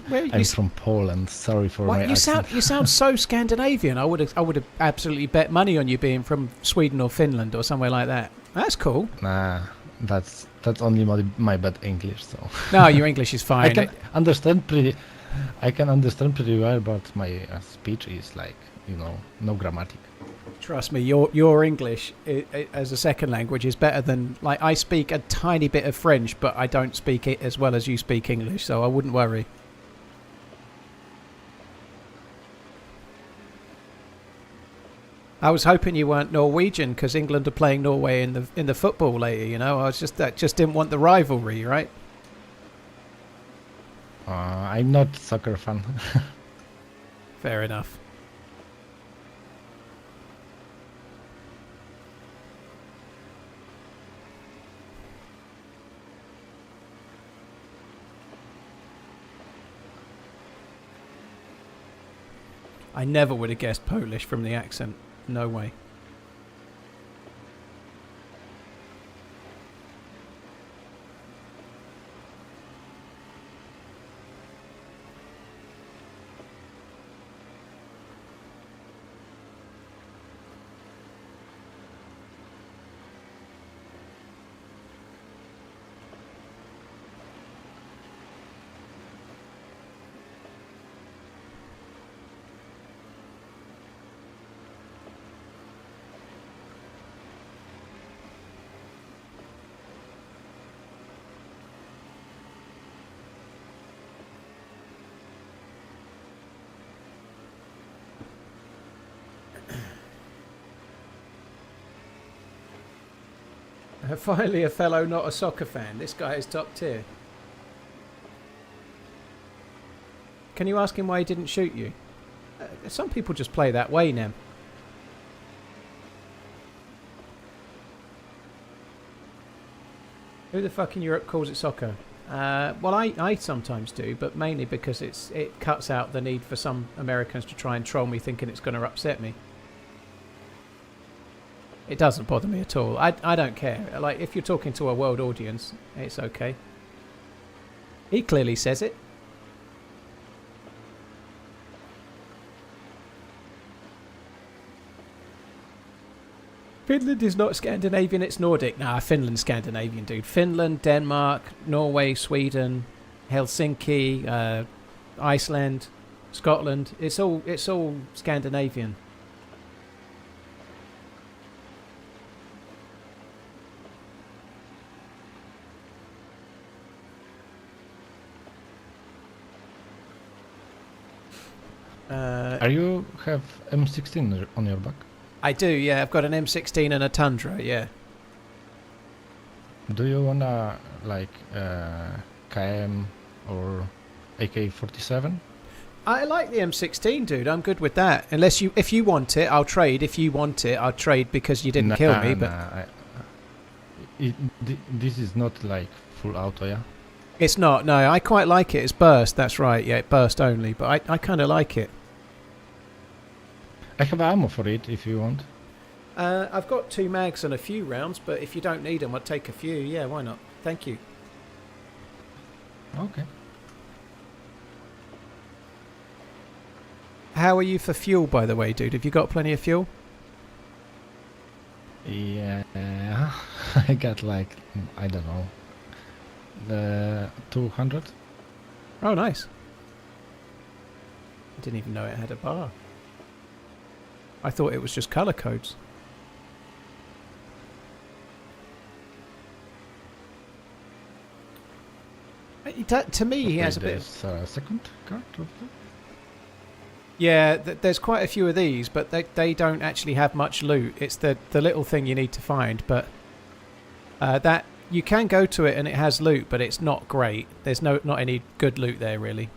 Speaker 1: Where
Speaker 6: I'm from Poland. Sorry for my
Speaker 1: you
Speaker 6: accent.
Speaker 1: you sound so Scandinavian. I would have absolutely bet money on you being from Sweden or Finland or somewhere like that. That's cool.
Speaker 6: Nah, that's only my bad English. So
Speaker 1: No, your English is fine.
Speaker 6: I can understand pretty well, but my speech is like no grammatic.
Speaker 1: Trust me, your English as a second language is better than like I speak a tiny bit of French, but I don't speak it as well as you speak English, so I wouldn't worry. I was hoping you weren't Norwegian because England are playing Norway in the football later. You know, I was just didn't want the rivalry, right?
Speaker 6: I'm not soccer fan.
Speaker 1: Fair enough. I never would have guessed Polish from the accent. No way. Finally, a fellow not a soccer fan. This guy is top tier. Can you ask him why he didn't shoot you? Some people just play that way, Nem. Who the fuck in Europe calls it soccer? Well, I sometimes do, but mainly because it cuts out the need for some Americans to try and troll me thinking it's going to upset me. It doesn't bother me at all. I don't care. Like, if you're talking to a world audience, it's okay. He clearly says it. Finland is not Scandinavian, it's Nordic. Nah, Finland's Scandinavian, dude. Finland, Denmark, Norway, Sweden, Helsinki, Iceland, Scotland. It's all Scandinavian.
Speaker 6: Are you have M16 on your back?
Speaker 1: I do, yeah. I've got an M16 and a Tundra, yeah.
Speaker 6: Do you wanna like KM or AK-47?
Speaker 1: I like the M16, dude. I'm good with that. Unless if you want it, I'll trade. If you want it, I'll trade because you didn't kill me. But
Speaker 6: this is not like full auto, yeah.
Speaker 1: it's not. No, I quite like it. It's burst. That's right. Yeah, it burst only. But I kind of like it.
Speaker 6: I have ammo for it if you want.
Speaker 1: I've got 2 mags and a few rounds, but if you don't need them, I'll take a few. Yeah, why not? Thank you.
Speaker 6: Okay.
Speaker 1: How are you for fuel, by the way, dude? Have you got plenty of fuel?
Speaker 6: Yeah, I got like, I don't know, the 200.
Speaker 1: Oh, nice. I didn't even know it had a bar. I thought it was just colour codes. To me, he has a bit of...
Speaker 6: second card of that?
Speaker 1: Yeah, there's quite a few of these, but they don't actually have much loot. It's the little thing you need to find, but that you can go to it and it has loot, but it's not great. There's not any good loot there, really.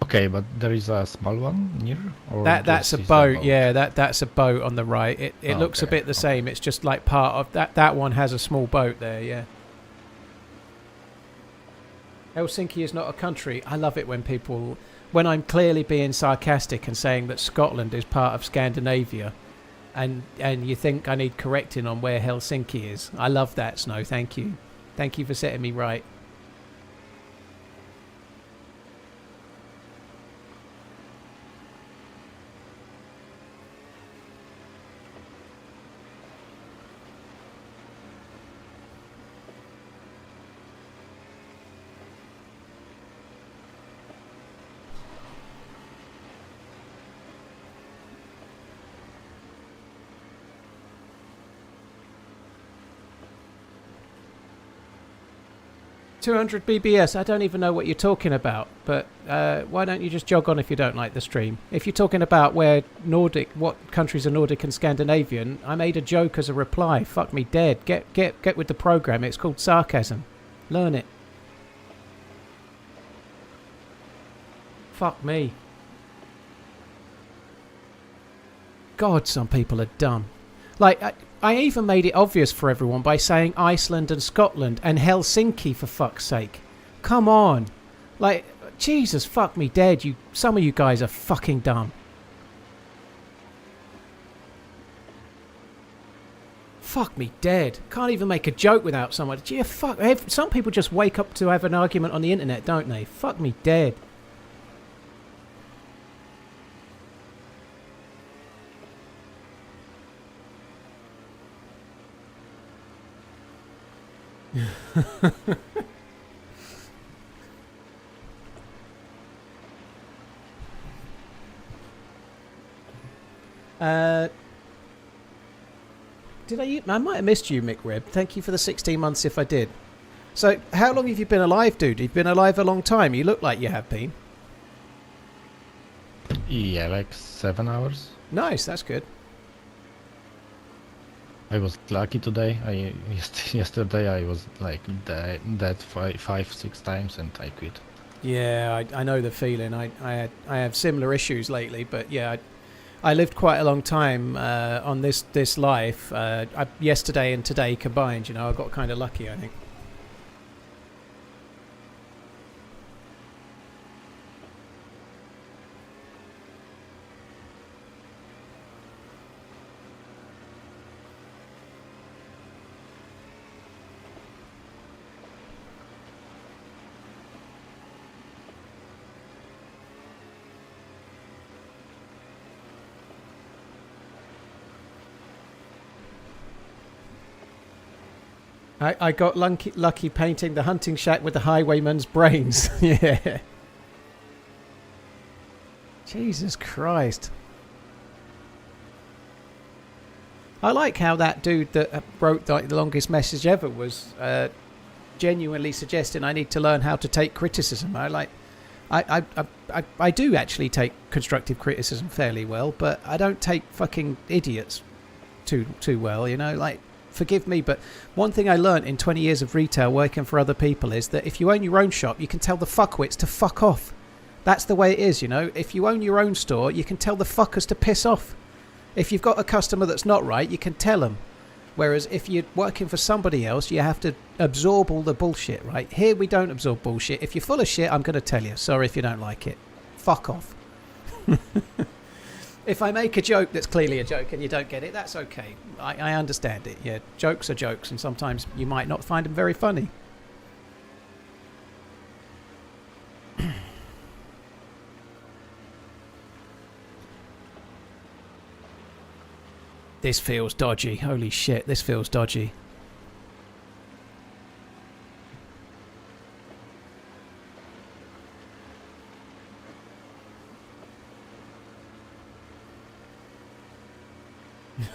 Speaker 6: Okay, but there is a small one near? Or
Speaker 1: That's a boat, yeah, that's a boat on the right. It looks a bit the same. It's just like part of... That one has a small boat there, yeah. Helsinki is not a country. I love it when people... When I'm clearly being sarcastic and saying that Scotland is part of Scandinavia and you think I need correcting on where Helsinki is. I love that, Snow. Thank you. Thank you for setting me right. 200 BBS. I don't even know what you're talking about. But why don't you just jog on if you don't like the stream? If you're talking about what countries are Nordic and Scandinavian, I made a joke as a reply. Fuck me dead. Get with the program. It's called sarcasm. Learn it. Fuck me. God, some people are dumb. Like, I even made it obvious for everyone by saying Iceland and Scotland and Helsinki, for fuck's sake. Come on. Like, Jesus, fuck me dead. Some of you guys are fucking dumb. Fuck me dead. Can't even make a joke without someone. Gee, fuck. Some people just wake up to have an argument on the internet, don't they? Fuck me dead. I might have missed you, Mick Rib. Thank you for the 16 months if I did. So, how long have you been alive, dude? You've been alive a long time. You look like you have been.
Speaker 6: Yeah, like 7 hours.
Speaker 1: Nice, that's good.
Speaker 6: I was lucky today. Yesterday I was like dead 5-6 times and I quit.
Speaker 1: Yeah, I know the feeling. I have similar issues lately, but yeah, I lived quite a long time on this life. Yesterday and today combined, you know, I got kind of lucky, I think. I got lucky painting the hunting shack with the highwayman's brains. Yeah. Jesus Christ. I like how that dude that wrote the longest message ever was genuinely suggesting I need to learn how to take criticism. I do actually take constructive criticism fairly well, but I don't take fucking idiots too well, you know, like. Forgive me, but one thing I learnt in 20 years of retail working for other people is that if you own your own shop, you can tell the fuckwits to fuck off. That's the way it is, you know. If you own your own store, you can tell the fuckers to piss off. If you've got a customer that's not right, you can tell them. Whereas if you're working for somebody else, you have to absorb all the bullshit, right? Here we don't absorb bullshit. If you're full of shit, I'm going to tell you. Sorry if you don't like it. Fuck off. If I make a joke that's clearly a joke and you don't get it, that's okay. I understand it. Yeah, jokes are jokes, and sometimes you might not find them very funny. This feels dodgy. Holy shit, this feels dodgy.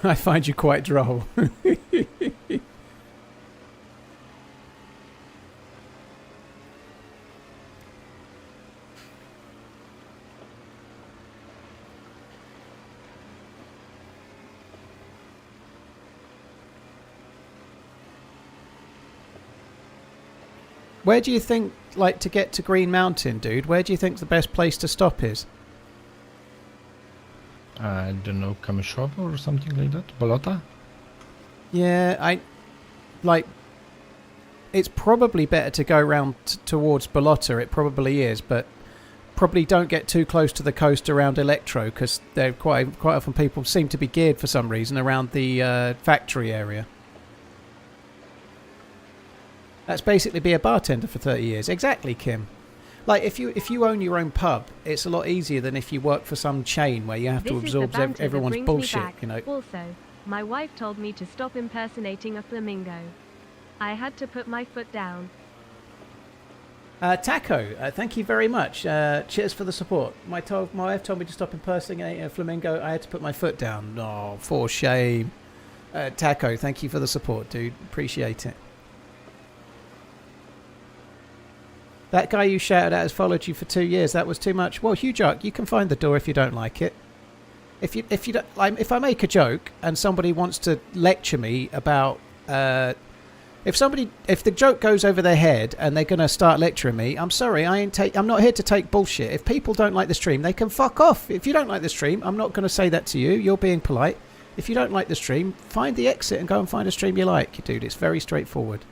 Speaker 1: I find you quite droll. Where do you think, like, to get to Green Mountain, dude, where do you think the best place to stop is?
Speaker 6: I don't know, Kamishovo or something like that? Bolota?
Speaker 1: Yeah, it's probably better to go around towards Bolota, it probably is, but probably don't get too close to the coast around Electro, because they're quite often people seem to be geared for some reason around the factory area. That's basically be a bartender for 30 years. Exactly, Kim. Like, if you own your own pub, it's a lot easier than if you work for some chain where you have to absorb everyone's bullshit, you know.
Speaker 2: Also, my wife told me to stop impersonating a flamingo. I had to put my foot down.
Speaker 1: Taco, thank you very much. Cheers for the support. My wife told me to stop impersonating a flamingo. I had to put my foot down. Oh, for shame. Taco, thank you for the support, dude. Appreciate it. That guy you shouted at has followed you for 2 years. That was too much. Well, Hugh Jack, you can find the door if you don't like it. If you don't, if I make a joke and somebody wants to lecture me about, if the joke goes over their head and they're gonna start lecturing me, I'm sorry, I'm not here to take bullshit. If people don't like the stream, they can fuck off. If you don't like the stream, I'm not gonna say that to you. You're being polite. If you don't like the stream, find the exit and go and find a stream you like, dude. It's very straightforward.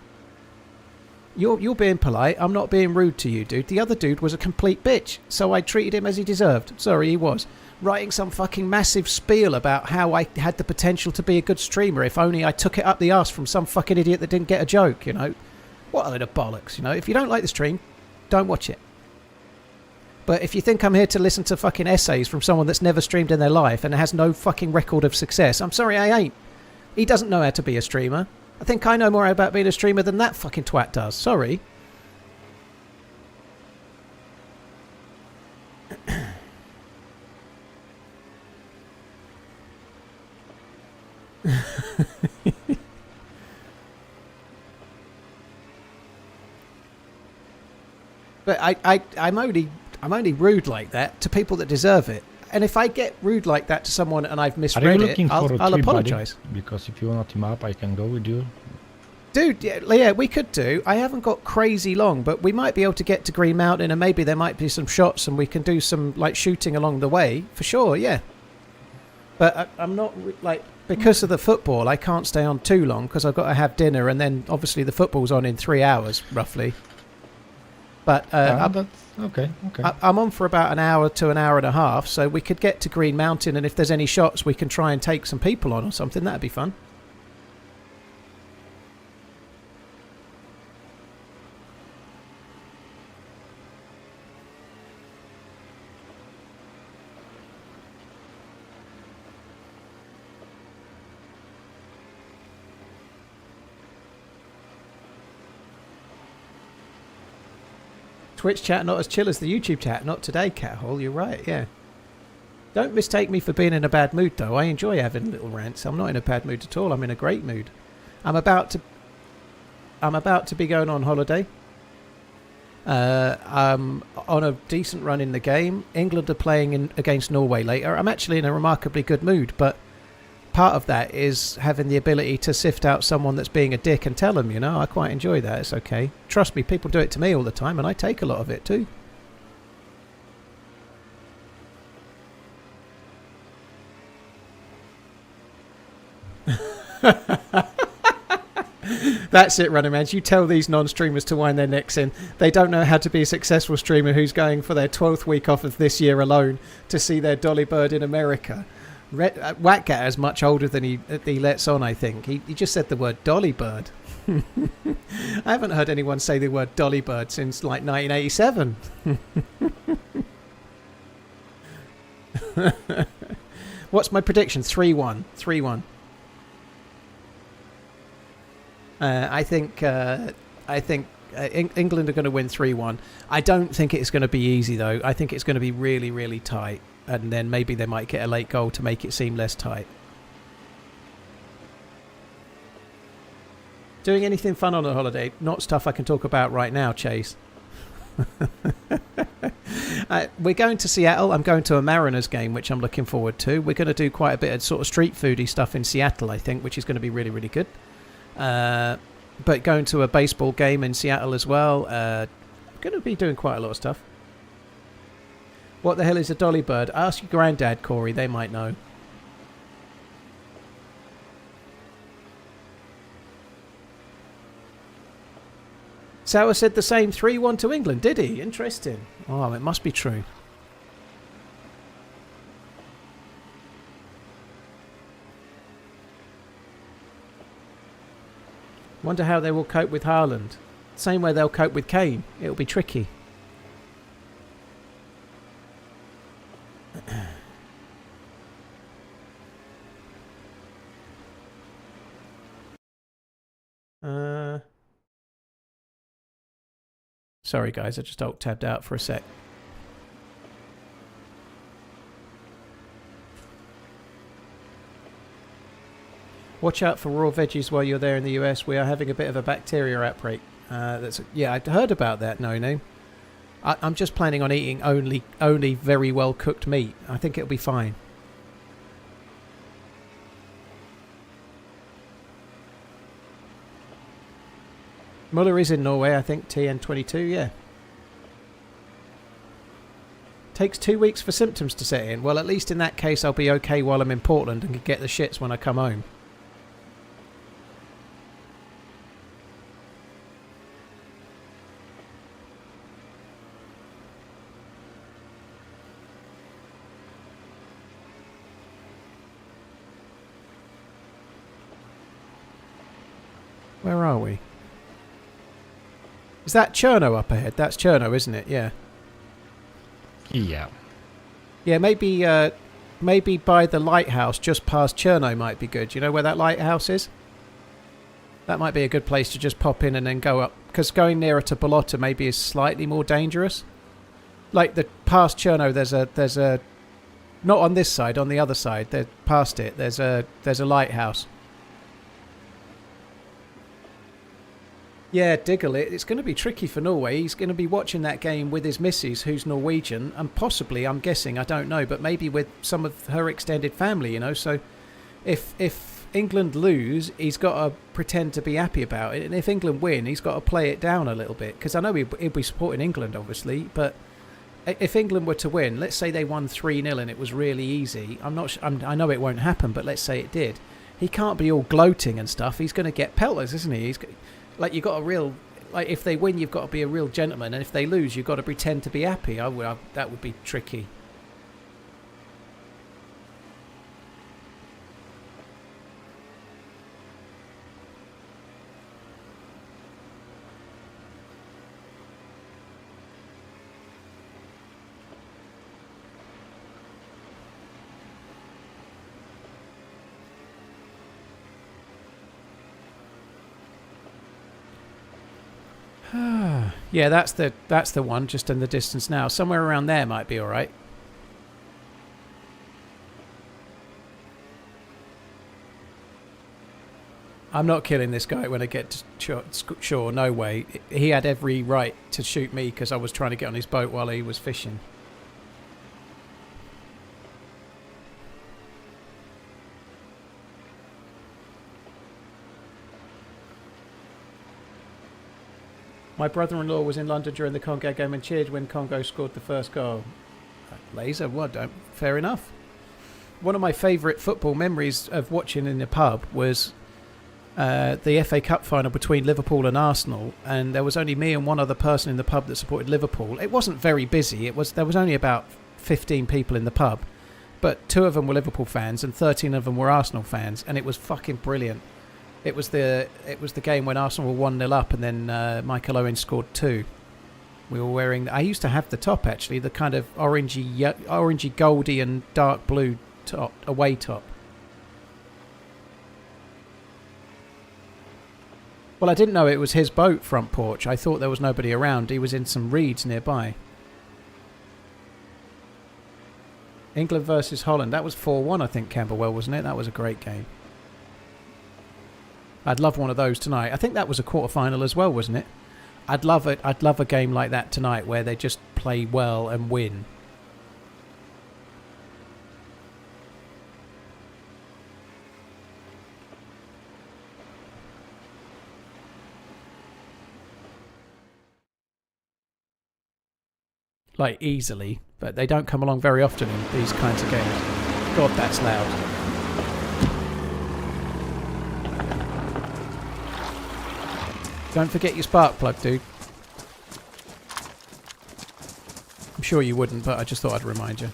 Speaker 1: You're being polite. I'm not being rude to you, dude. The other dude was a complete bitch, so I treated him as he deserved. Sorry, he was. Writing some fucking massive spiel about how I had the potential to be a good streamer if only I took it up the arse from some fucking idiot that didn't get a joke, you know. What a load of bollocks, you know. If you don't like the stream, don't watch it. But if you think I'm here to listen to fucking essays from someone that's never streamed in their life and has no fucking record of success, I'm sorry, I ain't. He doesn't know how to be a streamer. I think I know more about being a streamer than that fucking twat does. Sorry. But I'm only rude like that to people that deserve it. And if I get rude like that to someone and I've misread it, I'll apologise.
Speaker 6: Because if you want to team up, I can go with you.
Speaker 1: Dude, yeah, we could do. I haven't got crazy long, but we might be able to get to Green Mountain and maybe there might be some shots and we can do some like shooting along the way. For sure, yeah. But I'm not, like, because of the football, I can't stay on too long because I've got to have dinner and then obviously the football's on in 3 hours, roughly. But
Speaker 6: that's okay.
Speaker 1: I'm on for about an hour to an hour and a half, so we could get to Green Mountain, and if there's any shots, we can try and take some people on or something. That'd be fun. Twitch chat not as chill as the YouTube chat. Not today, Cathole. You're right, yeah. Don't mistake me for being in a bad mood, though. I enjoy having little rants. I'm not in a bad mood at all. I'm in a great mood. I'm about to be going on holiday. I'm on a decent run in the game. England are playing against Norway later. I'm actually in a remarkably good mood, but part of that is having the ability to sift out someone that's being a dick and tell them, you know. I quite enjoy that. It's okay. Trust me, people do it to me all the time, and I take a lot of it too. That's it, RunningManZ. You tell these non-streamers to wind their necks in. They don't know how to be a successful streamer who's going for their 12th week off of this year alone to see their dolly bird in America. Whackgat is much older than he lets on, I think. He just said the word dolly bird. I haven't heard anyone say the word dolly bird since like 1987. What's my prediction? 3-1. 3-1. I think England are going to win 3-1. I don't think it's going to be easy, though. I think it's going to be really, really tight. And then maybe they might get a late goal to make it seem less tight. Doing anything fun on a holiday? Not stuff I can talk about right now, Chase. We're going to Seattle. I'm going to a Mariners game, which I'm looking forward to. We're going to do quite a bit of sort of street foodie stuff in Seattle, I think, which is going to be really, really good. But going to a baseball game in Seattle as well. Going to be doing quite a lot of stuff. What the hell is a dolly bird? Ask your granddad, Corey. They might know. Sauer said the same 3-1 to England, did he? Interesting. Oh, it must be true. Wonder how they will cope with Haaland. Same way they'll cope with Kane. It'll be tricky. Sorry guys, I just alt-tabbed out for a sec. Watch out for raw veggies while you're there in the US. We are having a bit of a bacteria outbreak. Yeah, I'd heard about that, no. I'm just planning on eating only very well cooked meat. I think it'll be fine. Muller is in Norway, I think. TN22, yeah. Takes 2 weeks for symptoms to set in. Well, at least in that case, I'll be okay while I'm in Portland and can get the shits when I come home. Where are we? Is that Cherno up ahead? That's Cherno, isn't it? Yeah.
Speaker 6: Yeah.
Speaker 1: Yeah, maybe by the lighthouse just past Cherno might be good. You know where that lighthouse is? That might be a good place to just pop in and then go up. Because going nearer to Bolota maybe is slightly more dangerous. Like the past Cherno, there's a not on this side, on the other side. Past it, there's a lighthouse. Yeah, Diggle, it's going to be tricky for Norway. He's going to be watching that game with his missus, who's Norwegian, and possibly, I'm guessing, I don't know, but maybe with some of her extended family, you know. So if England lose, he's got to pretend to be happy about it. And if England win, he's got to play it down a little bit. Because I know he'll be supporting England, obviously, but if England were to win, let's say they won 3-0 and it was really easy. I know it won't happen, but let's say it did. He can't be all gloating and stuff. He's going to get pelters, isn't he? Like, you've got a real... Like, if they win, you've got to be a real gentleman. And if they lose, you've got to pretend to be happy. That would be tricky. Yeah, that's the one just in the distance now. Somewhere around there might be all right. I'm not killing this guy when I get to shore. No way. He had every right to shoot me because I was trying to get on his boat while he was fishing. My brother-in-law was in London during the Congo game and cheered when Congo scored the first goal. Laser, well done. Fair enough. One of my favourite football memories of watching in the pub was the FA Cup final between Liverpool and Arsenal, and there was only me and one other person in the pub that supported Liverpool. It wasn't very busy. There was only about 15 people in the pub, but 2 of them were Liverpool fans and 13 of them were Arsenal fans, and it was fucking brilliant. It was the game when Arsenal were 1-0 up and then Michael Owen scored 2. We were wearing... I used to have the top, actually, the kind of orangey goldy and dark blue top, away top. Well, I didn't know it was his boat front porch. I thought there was nobody around. He was in some reeds nearby. England versus Holland. That was 4-1, I think, Camberwell, wasn't it? That was a great game. I'd love one of those tonight. I think that was a quarter-final as well, wasn't it? I'd love it. I'd love a game like that tonight where they just play well and win. Like, easily. But they don't come along very often in these kinds of games. God, that's loud. Don't forget your spark plug, dude. I'm sure you wouldn't, but I just thought I'd remind you.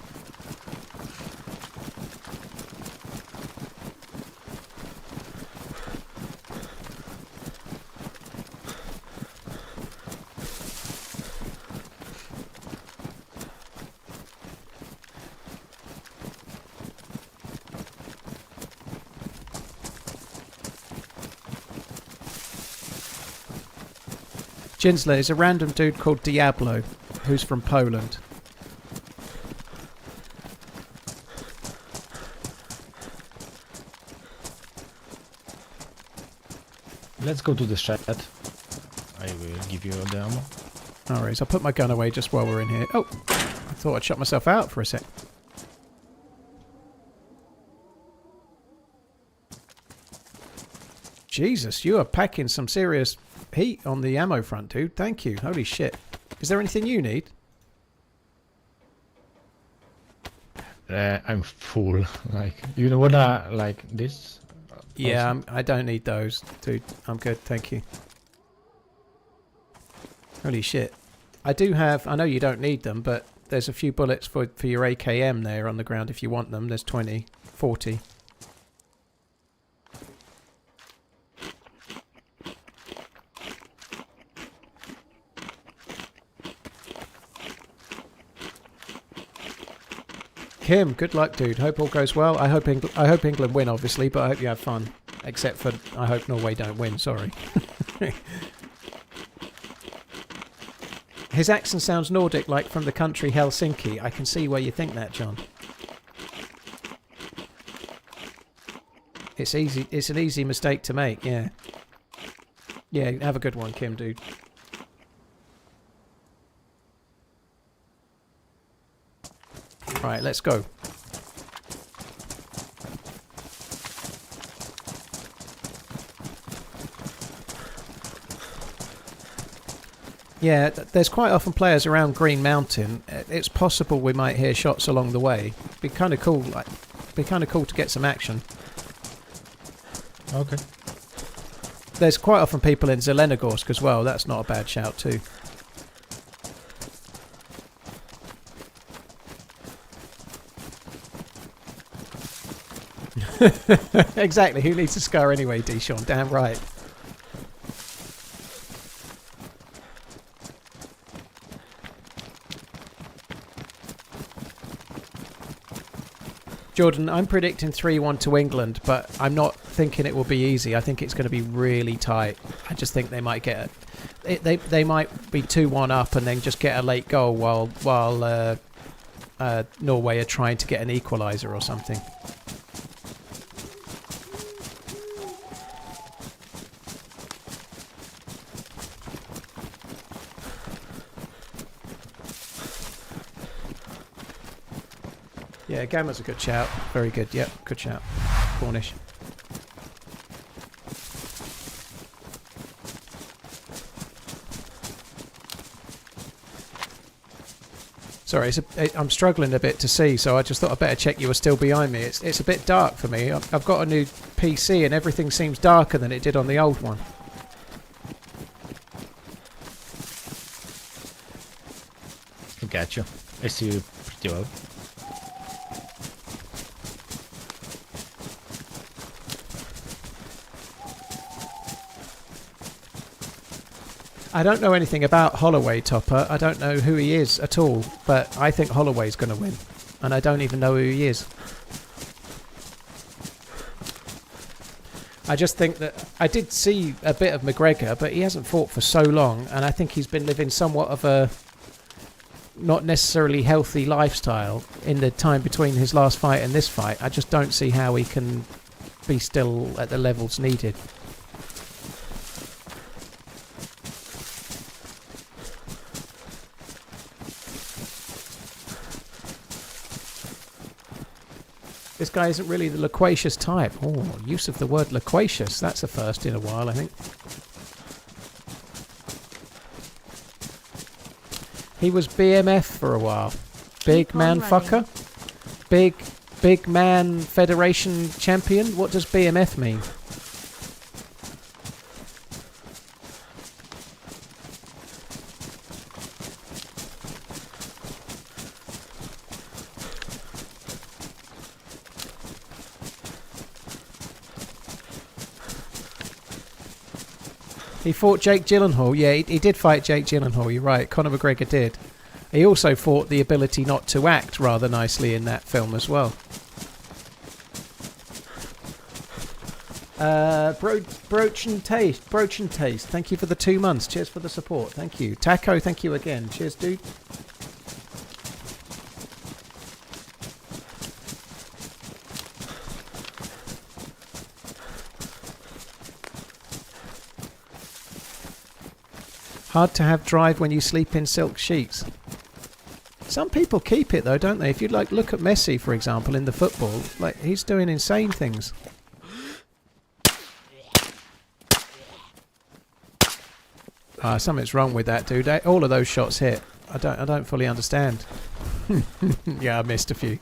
Speaker 1: Jinsler is a random dude called Diablo, who's from Poland.
Speaker 6: Let's go to the shed. I will give you the ammo.
Speaker 1: No worries. I'll put my gun away just while we're in here. Oh! I thought I'd shut myself out for a sec. Jesus, you are packing some serious heat on the ammo front, dude. Thank you. Holy shit. Is there anything you need?
Speaker 6: I'm full. Like, you know what? Like this?
Speaker 1: Yeah, I don't need those, dude. I'm good, thank you. Holy shit. I do have... I know you don't need them, but there's a few bullets for your AKM there on the ground if you want them. There's 20, 40. Kim, good luck, dude. Hope all goes well. I hope England win, obviously, but I hope you have fun. Except for, I hope Norway don't win. Sorry. His accent sounds Nordic, like from the country Helsinki. I can see where you think that, John. It's easy. It's an easy mistake to make. Yeah. Yeah. Have a good one, Kim, dude. Right, let's go. Yeah, there's quite often players around Green Mountain. It's possible we might hear shots along the way. Be kind of cool. Be kind of cool to get some action.
Speaker 6: Okay.
Speaker 1: There's quite often people in Zelenogorsk as well. That's not a bad shout too. Exactly. Who needs a scar anyway, Deshaun? Damn right. Jordan, I'm predicting 3-1 to England, but I'm not thinking it will be easy. I think it's going to be really tight. I just think they might get they might be 2-1 up and then just get a late goal while Norway are trying to get an equaliser or something. Yeah, Gamma's a good shout. Very good. Yep, good shout. Cornish. Sorry, I'm struggling a bit to see, so I just thought I'd better check you were still behind me. It's a bit dark for me. I've got a new PC and everything seems darker than it did on the old one.
Speaker 6: Gotcha. I see you pretty well.
Speaker 1: I don't know anything about Holloway, Topper. I don't know who he is at all, but I think Holloway's going to win. And I don't even know who he is. I just think that I did see a bit of McGregor, but he hasn't fought for so long, and I think he's been living somewhat of a not necessarily healthy lifestyle in the time between his last fight and this fight. I just don't see how he can be still at the levels needed. This guy isn't really the loquacious type. Oh, use of the word loquacious. That's a first in a while, I think. He was BMF for a while. Big man fucker? Big man federation champion? What does BMF mean? He fought Jake Gyllenhaal. Yeah, he did fight Jake Gyllenhaal. You're right. Conor McGregor did. He also fought the ability not to act rather nicely in that film as well. Broach and Taste. Thank you for the 2 months. Cheers for the support. Thank you. Taco, thank you again. Cheers, dude. Hard to have drive when you sleep in silk sheets. Some people keep it though, don't they? If you like look at Messi, for example, in the football, like he's doing insane things. Something's wrong with that dude. All of those shots hit. I don't fully understand. Yeah, I missed a few.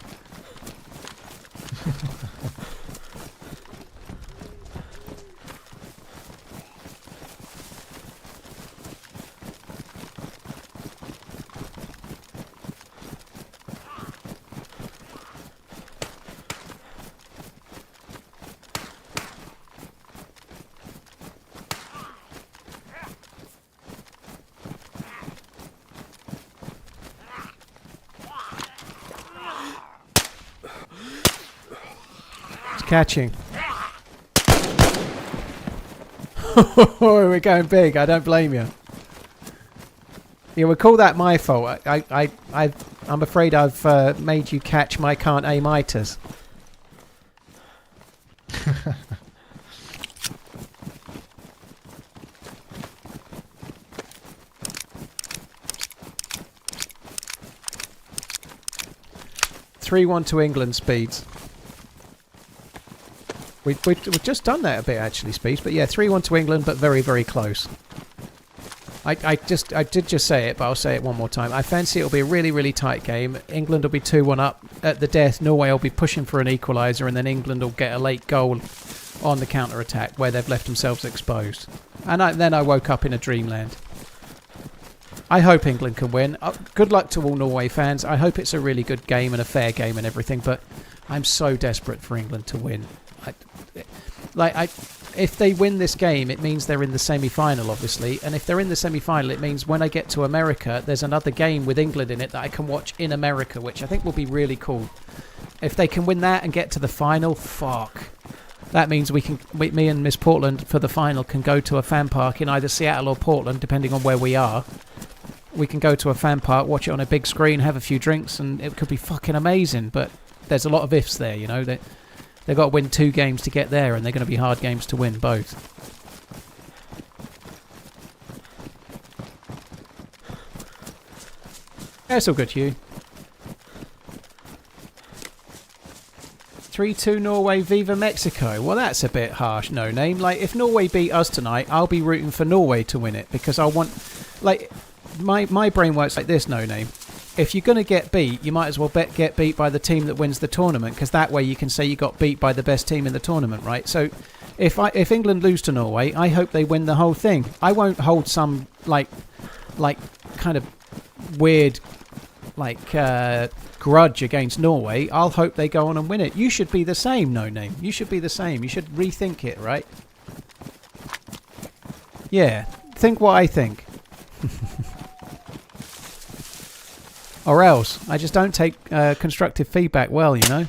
Speaker 1: Catching. We're going big. I don't blame you. Yeah, we'll call that my fault. I'm afraid I've made you catch my can't aim-iters. (3-1) to England speeds. We've just done that a bit actually, Speeds, but yeah, 3-1 to England, but very, very close. I did just say it, but I'll say it one more time. I fancy it'll be a really, really tight game. England will be 2-1 up at the death. Norway will be pushing for an equaliser, and then England will get a late goal on the counter-attack where they've left themselves exposed. And then I woke up in a dreamland. I hope England can win. Good luck to all Norway fans. I hope it's a really good game and a fair game and everything, but I'm so desperate for England to win. If they win this game, it means they're in the semi-final, obviously. And if they're in the semi-final, it means when I get to America, there's another game with England in it that I can watch in America, which I think will be really cool. If they can win that and get to the final, fuck. That means me and Miss Portland for the final can go to a fan park in either Seattle or Portland, depending on where we are. We can go to a fan park, watch it on a big screen, have a few drinks, and it could be fucking amazing. But there's a lot of ifs there, you know. They've got to win 2 games to get there, and they're going to be hard games to win both. That's all good, Hugh. 3-2 Norway, Viva Mexico. Well, that's a bit harsh, no name. Like, if Norway beat us tonight, I'll be rooting for Norway to win it, because I want... Like, my brain works like this, no name. If you're going to get beat, you might as well get beat by the team that wins the tournament, because that way you can say you got beat by the best team in the tournament, right? So if England lose to Norway, I hope they win the whole thing. I won't hold some like kind of weird grudge against Norway. I'll hope they go on and win it. You should be the same, no name. You should be the same. You should rethink it, right? Yeah, think what I think. Or else, I just don't take constructive feedback well, you know.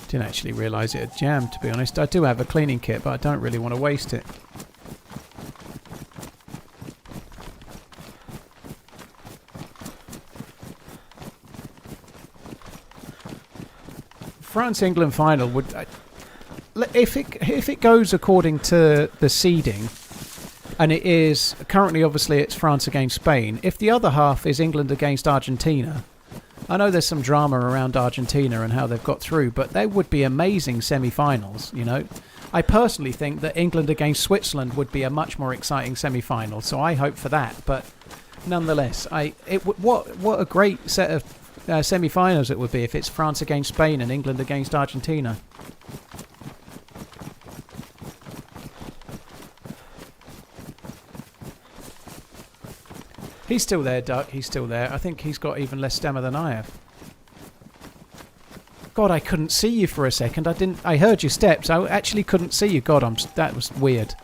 Speaker 1: Didn't actually realise it had jammed, to be honest. I do have a cleaning kit, but I don't really want to waste it. France-England final would... if it goes according to the seeding, and it is... Currently, obviously, it's France against Spain. If the other half is England against Argentina... I know there's some drama around Argentina and how they've got through, but they would be amazing semi-finals, you know. I personally think that England against Switzerland would be a much more exciting semi-final, so I hope for that. But nonetheless, what a great set of semi-finals it would be if it's France against Spain and England against Argentina. He's still there, Duck. He's still there. I think he's got even less stamina than I have. God, I couldn't see you for a second. I heard your steps. I actually couldn't see you. God, that was weird.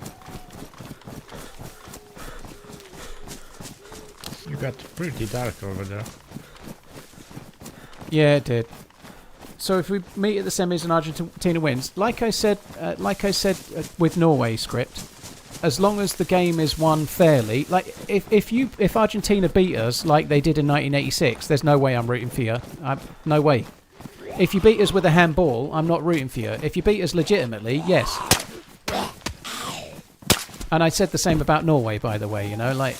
Speaker 6: got pretty dark over there.
Speaker 1: Yeah, it did. So if we meet at the semis and Argentina wins, like I said with Norway script, as long as the game is won fairly, like if Argentina beat us like they did in 1986, there's no way I'm rooting for you. No way. If you beat us with a handball, I'm not rooting for you. If you beat us legitimately, yes. And I said the same about Norway, by the way. You know, like.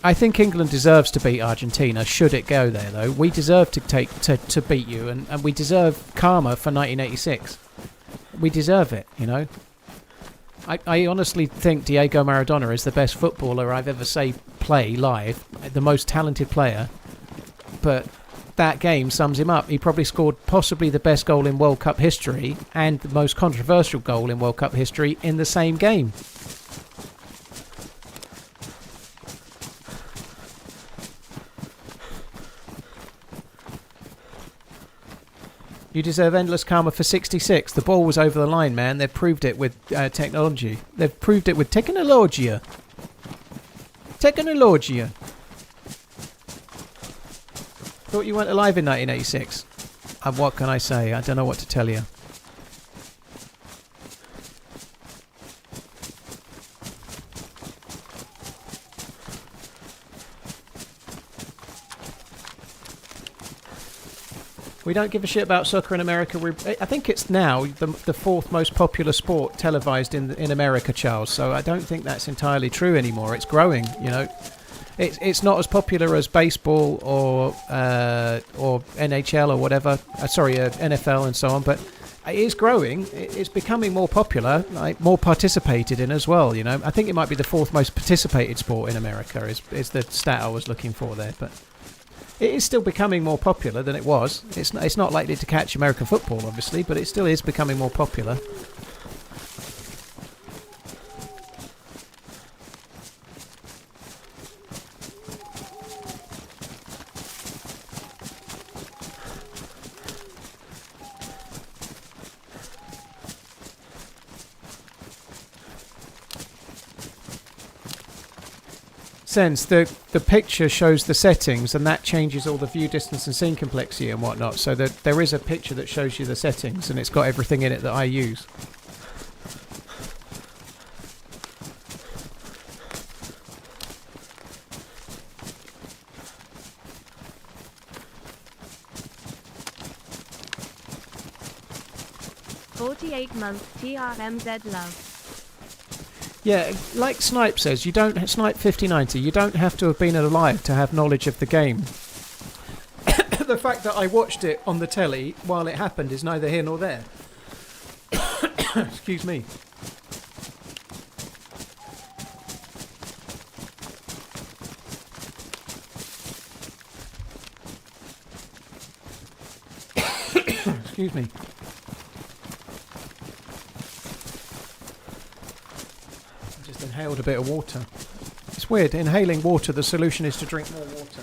Speaker 1: I think England deserves to beat Argentina, should it go there, though. We deserve to beat you, and we deserve karma for 1986. We deserve it, you know. I honestly think Diego Maradona is the best footballer I've ever seen play live, the most talented player. But that game sums him up. He probably scored possibly the best goal in World Cup history and the most controversial goal in World Cup history in the same game. You deserve endless karma for 66. The ball was over the line, man. They've proved it with technology. They've proved it with technologia. Technologia. Thought you weren't alive in 1986. What can I say? I don't know what to tell you. We don't give a shit about soccer in America. I think it's now the fourth most popular sport televised in America, Charles. So I don't think that's entirely true anymore. It's growing, you know. It's not as popular as baseball or NHL or whatever. NFL and so on. But it is growing. It's becoming more popular, like more participated in as well. You know, I think it might be the fourth most participated sport in America. Is the stat I was looking for there, but. It is still becoming more popular than it was. It's not likely to catch American football, obviously, but it still is becoming more popular. Sense the picture shows the settings, and that changes all the view distance and scene complexity and whatnot, so that there is a picture that shows you the settings, and it's got everything in it that I use.
Speaker 2: "48-month TRMZ love."
Speaker 1: Yeah, like Snipe says, Snipe 5090, you don't have to have been alive to have knowledge of the game. The fact that I watched it on the telly while it happened is neither here nor there. Excuse me. Excuse me. Inhaled a bit of water. It's weird, inhaling water, the solution is to drink more water.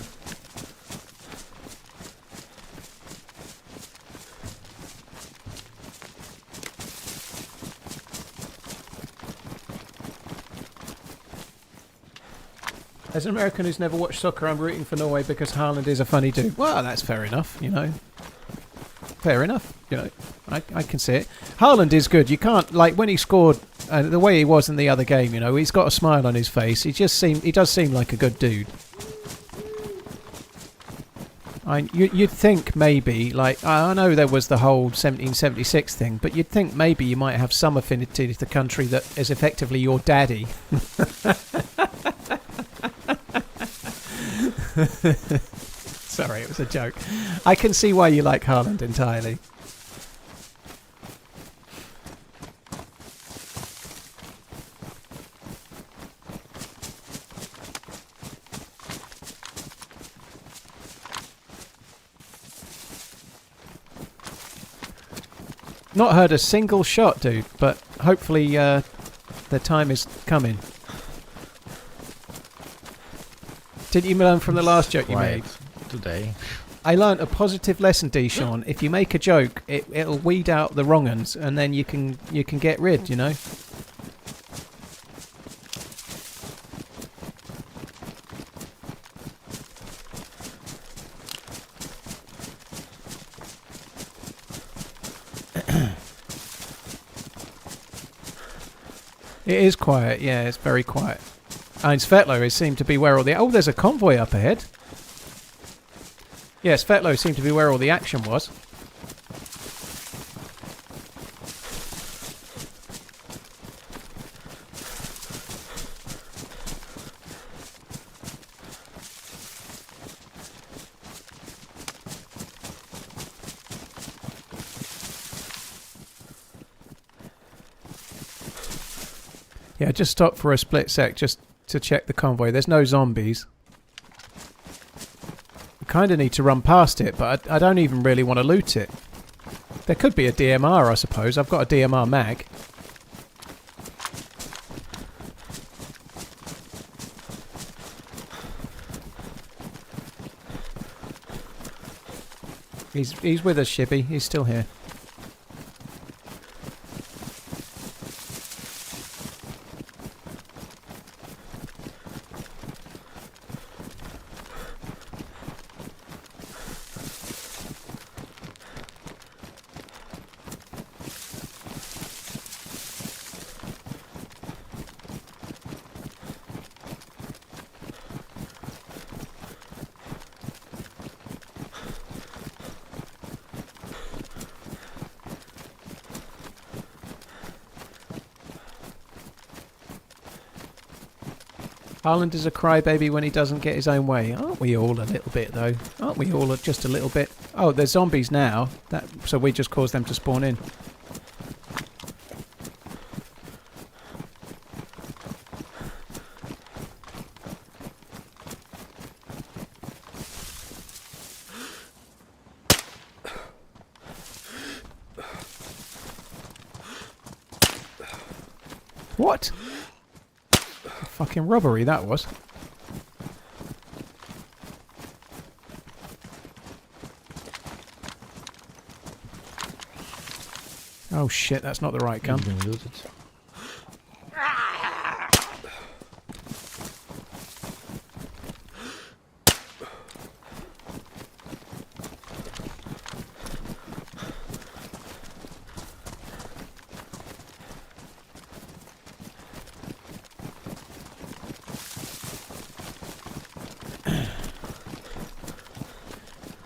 Speaker 1: As an American who's never watched soccer, I'm rooting for Norway because Haaland is a funny dude. Well, that's fair enough, you know. Fair enough, you know. I can see it. Haaland is good. You can't, like, when he scored, the way he was in the other game, you know, he's got a smile on his face. He does seem like a good dude. You'd think maybe, like, I know there was the whole 1776 thing, but you'd think maybe you might have some affinity to the country that is effectively your daddy. Sorry, it was a joke. I can see why you like Haaland entirely. Not heard a single shot, dude, but hopefully the time is coming. Did you learn from the last joke you made?
Speaker 6: Today.
Speaker 1: I learnt a positive lesson, D-Sean. If you make a joke, it'll weed out the wrong uns, and then you can get rid, you know? It is quiet, yeah, it's very quiet. And Svetlo seemed to be where all the... Oh, there's a convoy up ahead. Yeah, Svetlo seemed to be where all the action was. Yeah, just stop for a split sec just to check the convoy. There's no zombies. We kind of need to run past it, but I don't even really want to loot it. There could be a DMR, I suppose. I've got a DMR mag. He's with us, Shibby. He's still here. Harland is a crybaby when he doesn't get his own way. Aren't we all a little bit, though? Aren't we all just a little bit? Oh, there's zombies now. So we just caused them to spawn in. What? Fucking robbery that was. Oh shit, that's not the right gun.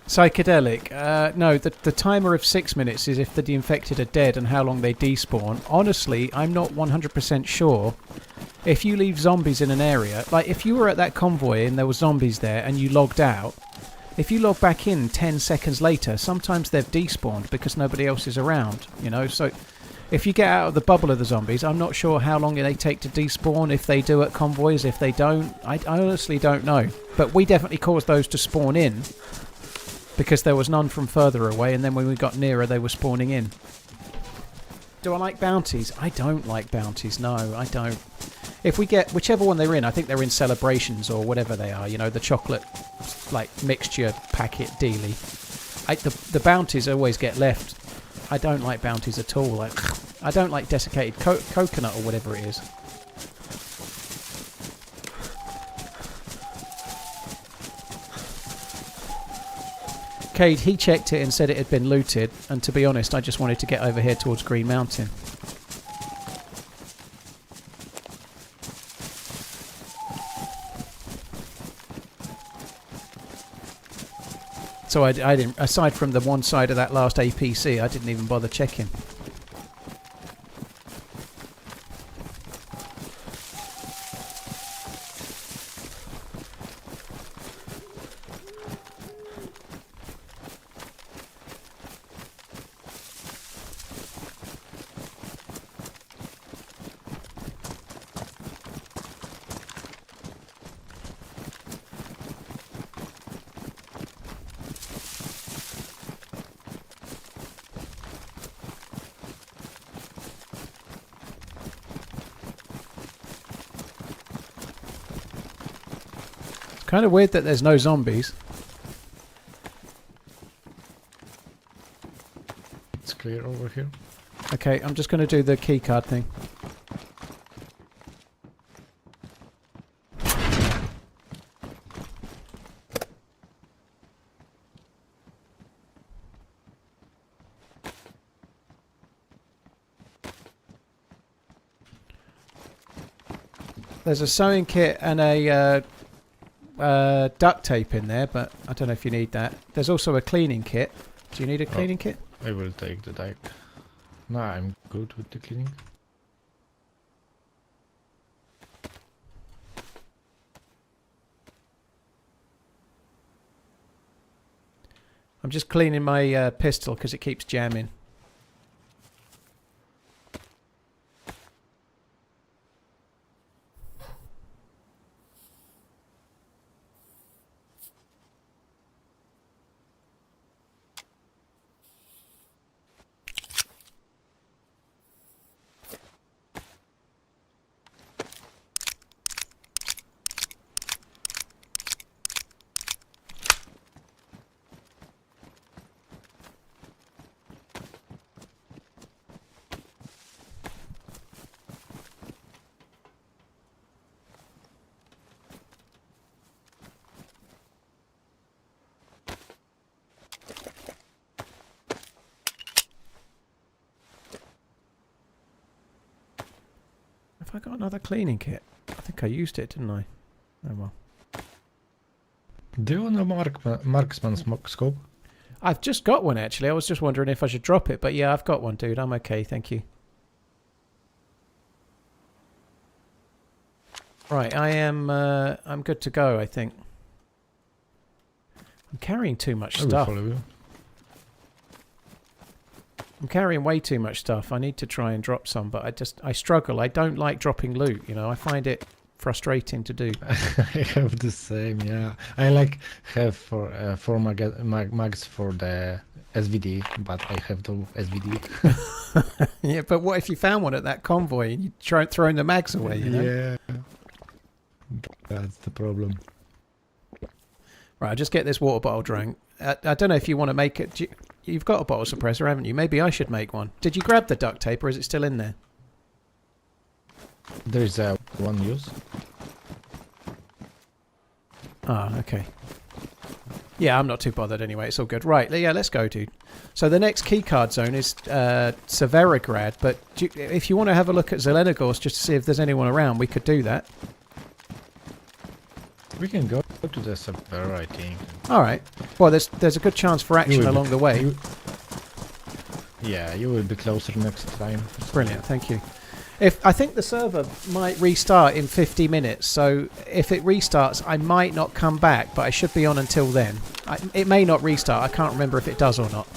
Speaker 1: Psychedelic. No, the timer of 6 minutes is if the infected are dead and how long they despawn. Honestly, I'm not 100% sure. If you leave zombies in an area, like if you were at that convoy and there were zombies there and you logged out, if you log back in 10 seconds later, sometimes they've despawned because nobody else is around, you know? So if you get out of the bubble of the zombies, I'm not sure how long they take to despawn, if they do at convoys, if they don't. I honestly don't know. But we definitely caused those to spawn in, because there was none from further away, and then when we got nearer they were spawning in. Do I like bounties? I don't like bounties, no, I don't. If we get, whichever one they're in, I think they're in celebrations or whatever they are, you know, the chocolate, like, mixture packet dealy. The bounties always get left. I don't like bounties at all. I don't like desiccated coconut or whatever it is. Cade, he checked it and said it had been looted, and to be honest, I just wanted to get over here towards Green Mountain. So I didn't, aside from the one side of that last APC, I didn't even bother checking. Kind of weird that there's no zombies.
Speaker 6: It's clear over here.
Speaker 1: Okay, I'm just going to do the keycard thing. There's a sewing kit and a duct tape in there, but I don't know if you need that. There's also a cleaning kit. Do you need a cleaning kit?
Speaker 6: I will take the dike. No, I'm good with the cleaning.
Speaker 1: I'm just cleaning my pistol because it keeps jamming. Have I got another cleaning kit? I think I used it, didn't I? Oh well.
Speaker 6: Do you want a marksman scope?
Speaker 1: I've just got one actually. I was just wondering if I should drop it, but yeah, I've got one, dude. I'm okay, thank you. Right, I'm good to go, I think. I'm carrying too much
Speaker 6: I will
Speaker 1: stuff.
Speaker 6: follow you.
Speaker 1: I'm carrying way too much stuff. I need to try and drop some, but I struggle. I don't like dropping loot, you know. I find it frustrating to do.
Speaker 6: I have the same, yeah. I like have for 4 mags for the SVD, but I have no SVD.
Speaker 1: Yeah, but what if you found one at that convoy and you tried throwing the mags away, you know?
Speaker 6: Yeah. That's the problem.
Speaker 1: Right, I'll just get this water bottle drank. I don't know if you want to make it... You've got a bottle suppressor, haven't you? Maybe I should make one. Did you grab the duct tape or is it still in there?
Speaker 6: There's one use.
Speaker 1: Ah, okay. Yeah, I'm not too bothered anyway. It's all good. Right, yeah, let's go, dude. So the next keycard zone is Severograd, but if you want to have a look at Zelenogorsk just to see if there's anyone around, we could do that.
Speaker 6: We can go to the Sever, I think.
Speaker 1: All right. Well, there's a good chance for action along the way.
Speaker 6: Yeah, you will be closer next time.
Speaker 1: Brilliant, thank you. I think the server might restart in 50 minutes, so if it restarts, I might not come back, but I should be on until then. It may not restart. I can't remember if it does or not.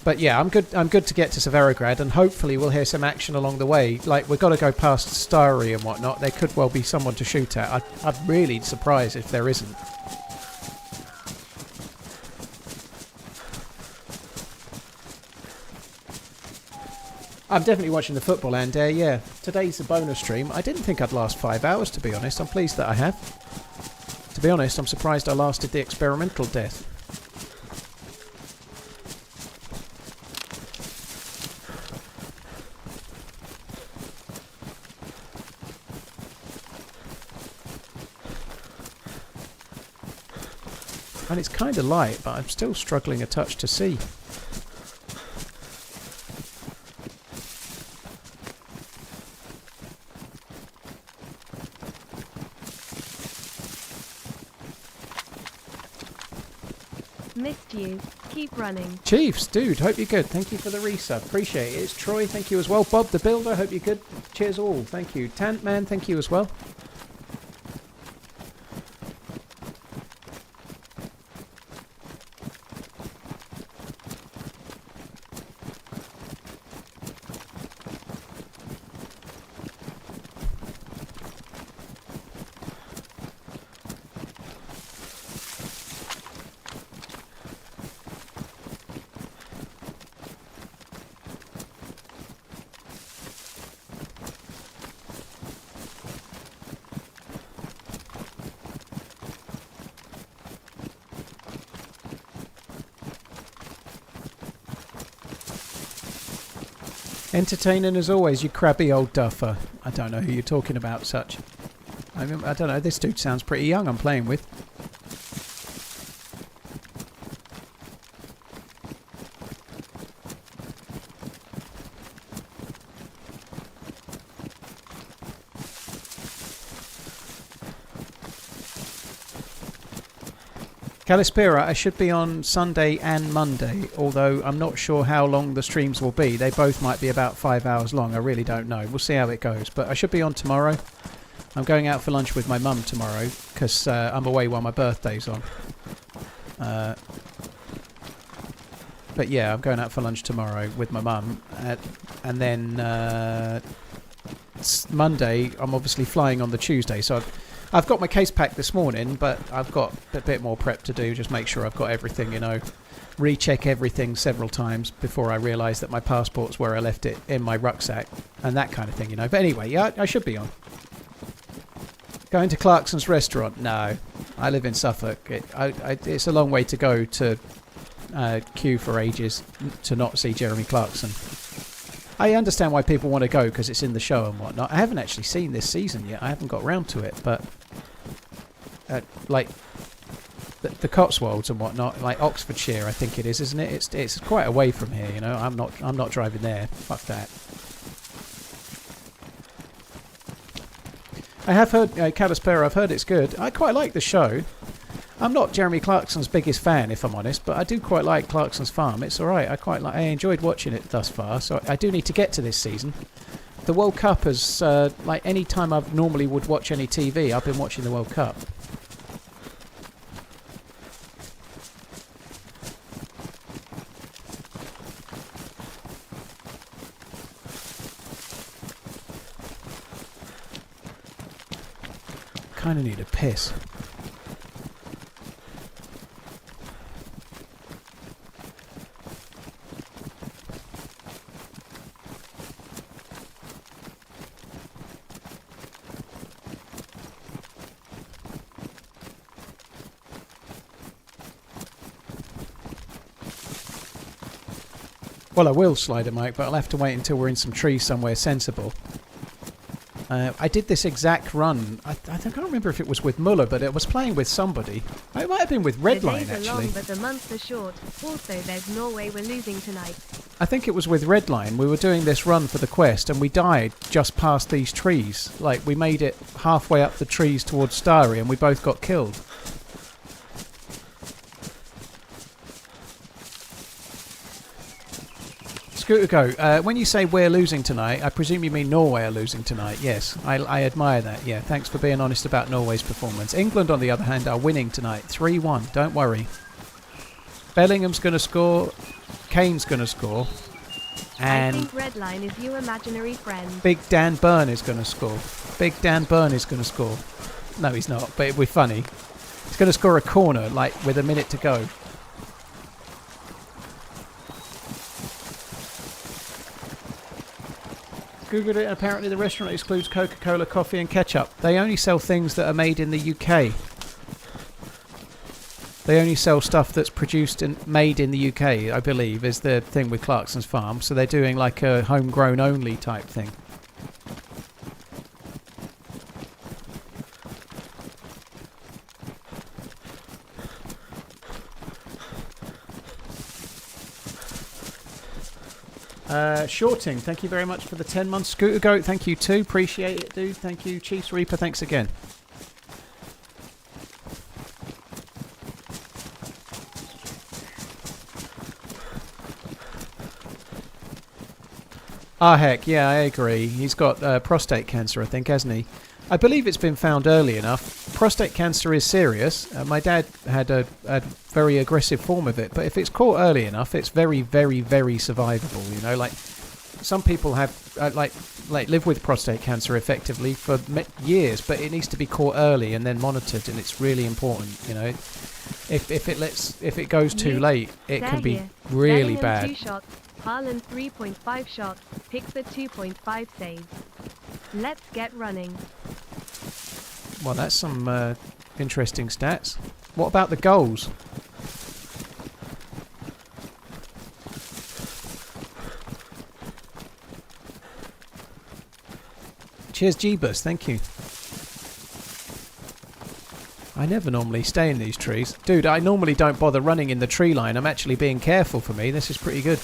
Speaker 1: But yeah, I'm good to get to Severograd, and hopefully we'll hear some action along the way. Like, we've got to go past Starry and whatnot. There could well be someone to shoot at. I'm really surprised if there isn't. I'm definitely watching the football, and yeah, today's the bonus stream. I didn't think I'd last 5 hours, to be honest. I'm pleased that I have. To be honest, I'm surprised I lasted the experimental death. And it's kind of light, but I'm still struggling a touch to see.
Speaker 2: Missed you. Keep running.
Speaker 1: Chiefs, dude, hope you're good. Thank you for the resub. Appreciate it. It's Troy, thank you as well. Bob the Builder, hope you're good. Cheers all. Thank you. Tantman, thank you as well. Entertaining as always, you crabby old duffer. I don't know who you're talking about, such. I don't know, this dude sounds pretty young I'm playing with. Calispera, I should be on Sunday and Monday, although I'm not sure how long the streams will be. They both might be about 5 hours long. I really don't know. We'll see how it goes. But I should be on tomorrow. I'm going out for lunch with my mum tomorrow because I'm away while my birthday's on. But yeah, I'm going out for lunch tomorrow with my mum. And then Monday, I'm obviously flying on the Tuesday. So I've got my case packed this morning, but I've got a bit more prep to do. Just make sure I've got everything, you know. Recheck everything several times before I realise that my passport's where I left it in my rucksack. And that kind of thing, you know. But anyway, yeah, I should be on. Going to Clarkson's restaurant? No. I live in Suffolk. It's a long way to go to queue for ages to not see Jeremy Clarkson. I understand why people want to go because it's in the show and whatnot. I haven't actually seen this season yet. I haven't got round to it, but like the Cotswolds and whatnot, like Oxfordshire, I think it is, isn't it? It's quite away from here, you know. I'm not driving there. Fuck that. I have heard Calispera. I've heard it's good. I quite like the show. I'm not Jeremy Clarkson's biggest fan, if I'm honest, but I do quite like Clarkson's Farm. It's all right. I enjoyed watching it thus far, so I do need to get to this season. The World Cup has, like any time I normally would watch any TV, I've been watching the World Cup. Kind of need a piss. Well, I will slide a mic, but I'll have to wait until we're in some trees somewhere sensible. I did this exact run. I can't remember if it was with Muller, but it was playing with somebody. It might have been with Redline,
Speaker 2: the days are
Speaker 1: actually.
Speaker 2: long, but the months are short. Also, there's Norway we're losing tonight.
Speaker 1: I think it was with Redline. We were doing this run for the quest, and we died just past these trees. Like, we made it halfway up the trees towards Starry, and we both got killed. Scooter Go, when you say we're losing tonight, I presume you mean Norway are losing tonight. Yes, I admire that. Yeah, thanks for being honest about Norway's performance. England, on the other hand, are winning tonight. 3-1, don't worry. Bellingham's going to score. Kane's going to score. And
Speaker 2: I think Redline is your imaginary friend.
Speaker 1: Big Dan Byrne is going to score. Big Dan Byrne is going to score. No, he's not, but it'll be funny. He's going to score a corner, like, with a minute to go. Googled it. Apparently the restaurant excludes Coca-Cola, coffee and ketchup. They only sell things that are made in the UK. They only sell stuff that's produced and made in the UK, I believe, is the thing with Clarkson's Farm. So they're doing like a homegrown only type thing. Shorting, thank you very much for the 10 months. Scooter Goat, thank you too. Appreciate it, dude. Thank you. Chiefs Reaper, thanks again. Ah, heck, yeah, I agree. He's got prostate cancer, I think, hasn't he? I believe it's been found early enough. Prostate cancer is serious. My dad had a very aggressive form of it, but if it's caught early enough, it's very, very, very survivable. You know, like some people have like live with prostate cancer effectively for years, but it needs to be caught early and then monitored, and it's really important. You know, if it goes too late, it can be really bad.
Speaker 2: 2 shots, Haaland 3.5 shots, Pickford 2.5 saves. Let's get running.
Speaker 1: Well, that's some interesting stats. What about the goals? Cheers, Jeebus. Thank you. I never normally stay in these trees. Dude, I normally don't bother running in the tree line. I'm actually being careful for me. This is pretty good.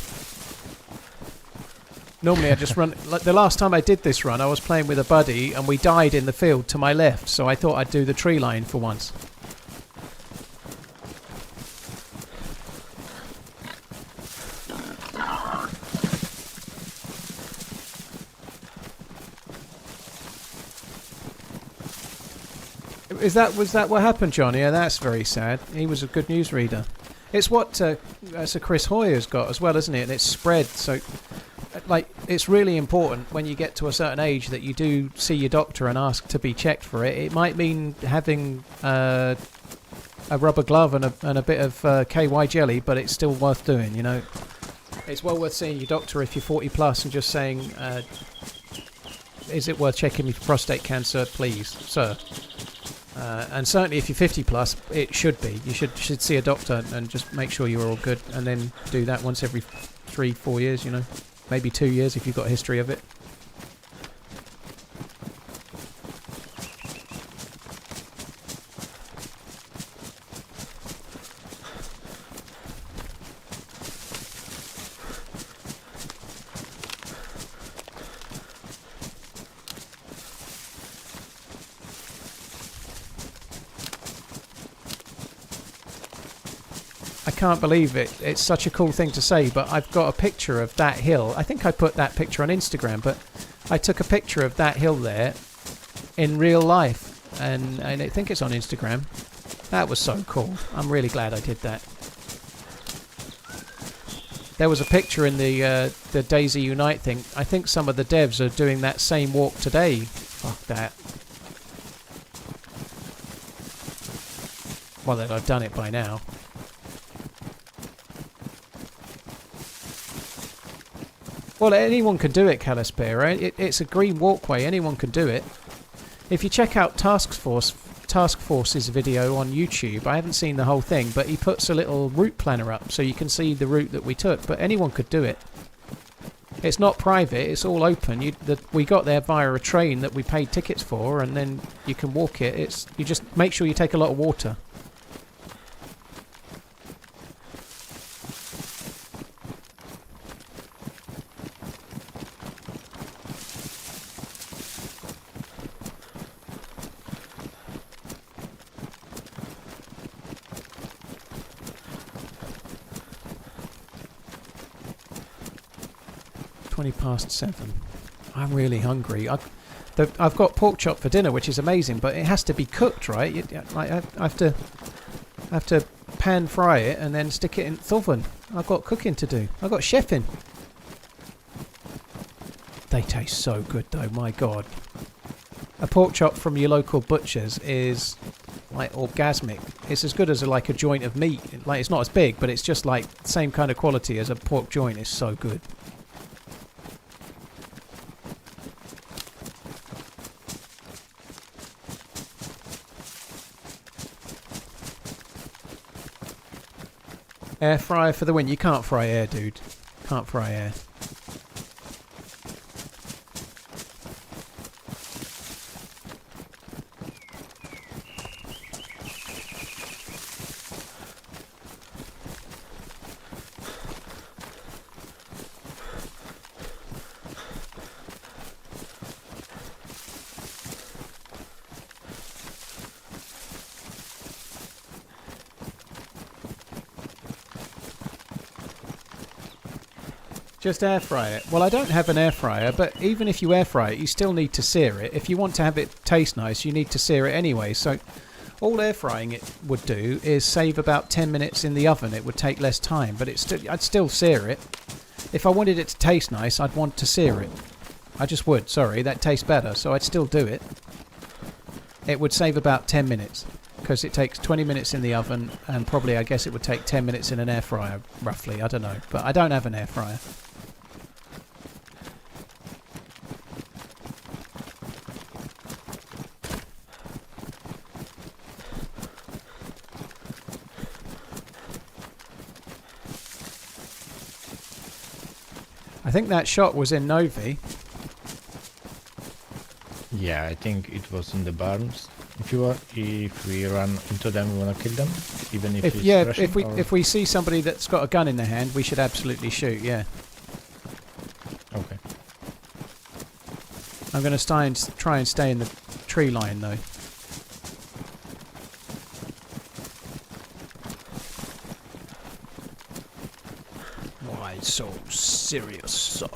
Speaker 1: Normally I just run... Like the last time I did this run, I was playing with a buddy and we died in the field to my left, so I thought I'd do the tree line for once. was that what happened, John? Yeah, that's very sad. He was a good newsreader. It's what Sir Chris Hoyer's got as well, isn't it? And it's spread. So, like, it's really important when you get to a certain age that you do see your doctor and ask to be checked for it. It might mean having a rubber glove and a bit of KY jelly, but it's still worth doing, you know. It's well worth seeing your doctor if you're 40 plus and just saying, is it worth checking me for prostate cancer, please, sir? And certainly if you're 50 plus, it should be. You should see a doctor and just make sure you're all good, and then do that once every 3-4 years, you know. Maybe 2 years if you've got a history of it. I can't believe it. It's such a cool thing to say, but I've got a picture of that hill. I think I put that picture on Instagram, but I took a picture of that hill there in real life, and I think it's on Instagram. That was so cool. I'm really glad I did that. There was a picture in the DayZ Unite thing. I think some of the devs are doing that same walk today. Fuck that. Well, then I've done it by now. Well, anyone can do it, Calispera. It's a green walkway. Anyone can do it. If you check out Task Force's video on YouTube, I haven't seen the whole thing, but he puts a little route planner up so you can see the route that we took. But anyone could do it. It's not private. It's all open. We got there via a train that we paid tickets for, and then you can walk it. You just make sure you take a lot of water. .20 past 7. I'm really hungry. I've got pork chop for dinner, which is amazing, but it has to be cooked, right? I have to pan fry it and then stick it in the oven. I've got cooking to do. I've got chefing. They taste so good, though. My God, a pork chop from your local butcher's is like orgasmic. It's as good as like a joint of meat. Like, it's not as big, but it's just like the same kind of quality as a pork joint. It's so good. Air fryer for the win. You can't fry air, dude. Can't fry air. Just air fry it. Well, I don't have an air fryer, but even if you air fry it, you still need to sear it. If you want to have it taste nice, you need to sear it anyway. So all air frying it would do is save about 10 minutes in the oven. It would take less time, but I'd still sear it. If I wanted it to taste nice, I'd want to sear it. I just would. Sorry, that tastes better, so I'd still do it. It would save about 10 minutes. Because it takes 20 minutes in the oven, and probably, I guess, it would take 10 minutes in an air fryer, roughly. I don't know. But I don't have an air fryer. I think that shot was in Novi.
Speaker 6: Yeah, I think it was in the barns. If we run into them, we wanna kill them, even if it's Russian,
Speaker 1: if we see somebody that's got a gun in their hand, we should absolutely shoot. Yeah.
Speaker 6: Okay.
Speaker 1: I'm going to try and stay in the tree line though. Why so serious, so?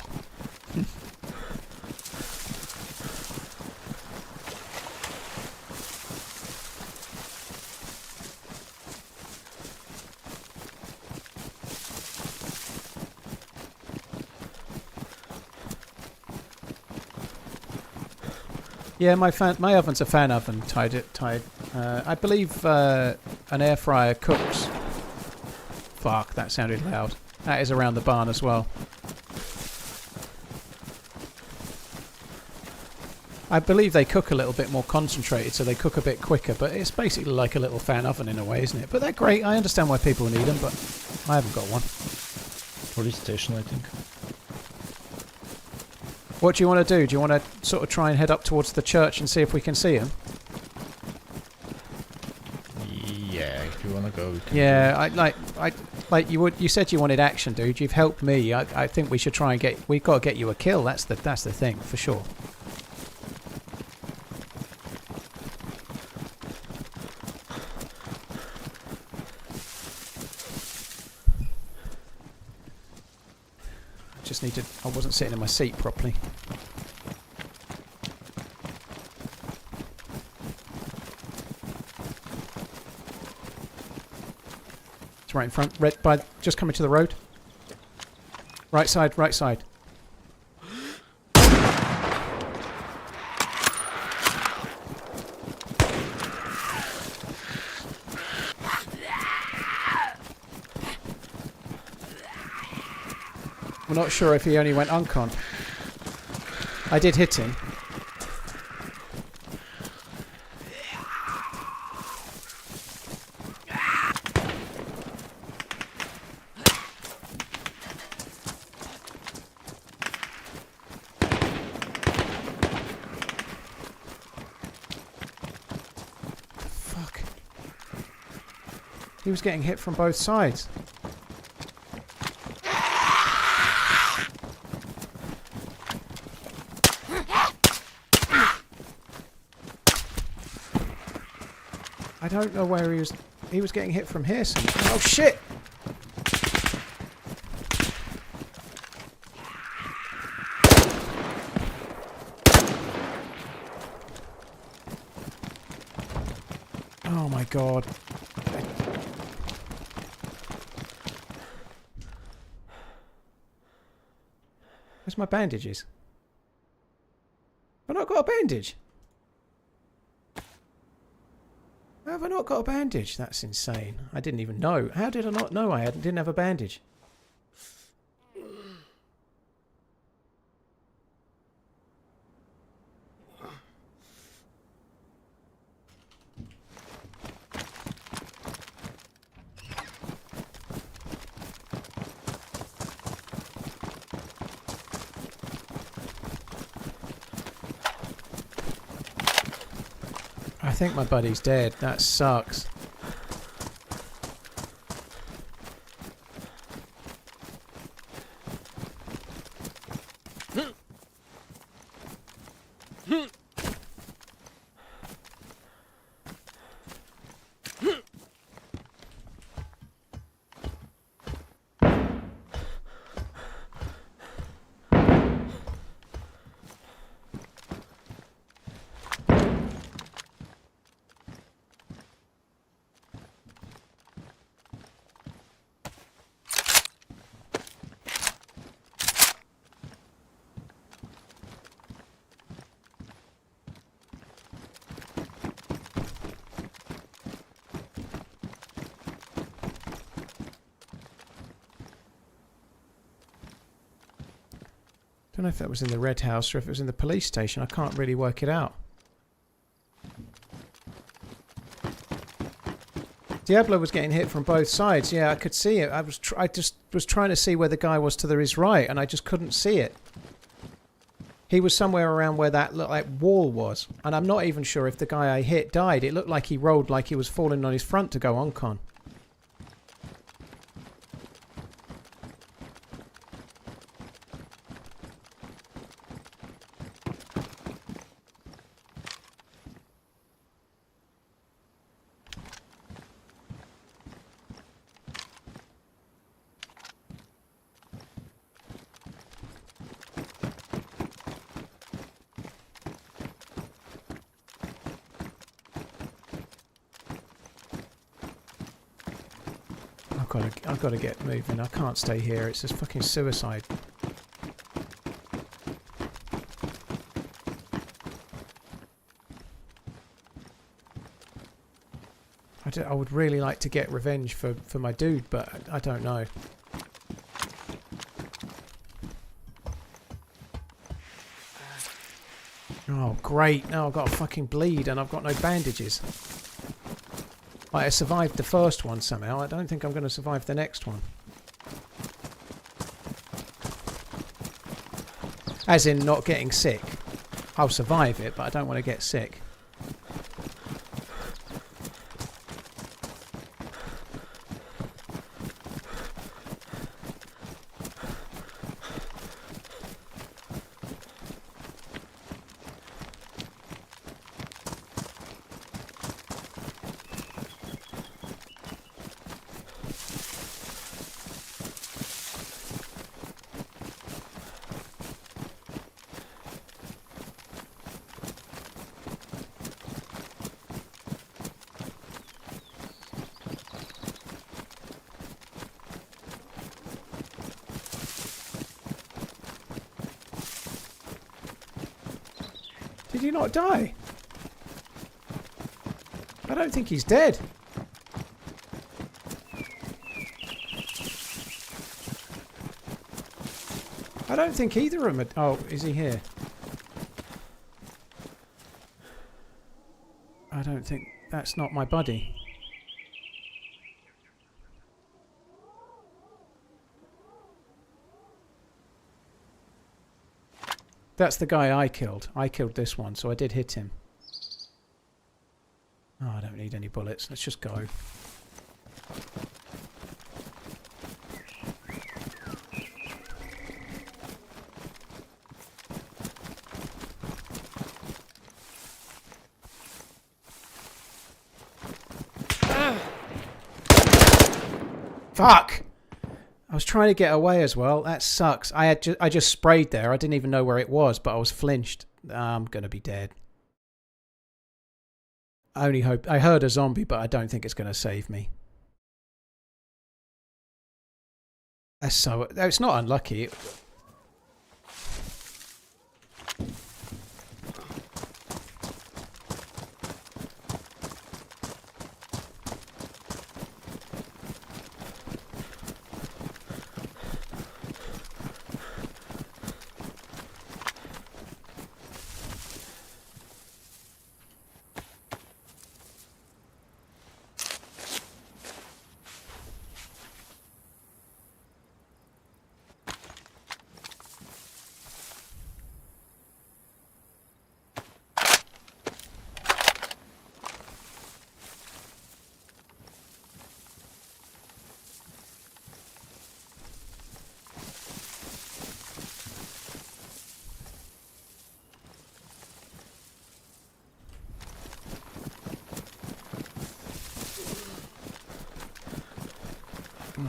Speaker 1: Yeah, my oven's a fan oven. Tied. I believe an air fryer cooks. Fuck, that sounded loud. That is around the barn as well. I believe they cook a little bit more concentrated, so they cook a bit quicker, but it's basically like a little fan oven in a way, isn't it? But they're great. I understand why people need them, but I haven't got one.
Speaker 6: Police station, I think.
Speaker 1: What do you want to do? Do you want to sort of try and head up towards the church and see if we can see him?
Speaker 6: Yeah, if you wanna go. We can
Speaker 1: Yeah, like you said you wanted action, dude. You've helped me. I think we should try and we've got to get you a kill. That's the thing for sure. Just need to. I wasn't sitting in my seat properly. It's right in front. Red by just coming to the road. Right side. Right side. I'm not sure if he only went uncon. I did hit him. Fuck. He was getting hit from both sides. I don't know where he was. He was getting hit from here. Oh shit! Oh my god! Where's my bandages? I've not got a bandage. How have I not got a bandage? That's insane. I didn't even know. How did I not know I didn't have a bandage? I think my buddy's dead. That sucks. Don't know if that was in the red house or if it was in the police station. I can't really work it out. Diablo was getting hit from both sides. Yeah, I could see it. I just was trying to see where the guy was to his right, and I just couldn't see it. He was somewhere around where that looked like wall was, and I'm not even sure if the guy I hit died. It looked like he rolled like he was falling on his front to go oncon. I've got to get moving. I can't stay here. It's just fucking suicide. I would really like to get revenge for my dude, but I don't know. Oh, great. Now I've got a fucking bleed and I've got no bandages. I survived the first one somehow. I don't think I'm going to survive the next one. As in not getting sick. I'll survive it, but I don't want to get sick. Did he not die? I don't think he's dead. I don't think either of them are... Oh, is he here? I don't think... That's not my buddy. That's the guy I killed. I killed this one, so I did hit him. Oh, I don't need any bullets. Let's just go. Fuck! I was trying to get away as well. That sucks. I just sprayed there. I didn't even know where it was, but I was flinched. I'm gonna be dead. I only hope... I heard a zombie, but I don't think it's gonna save me. That's so... It's not unlucky.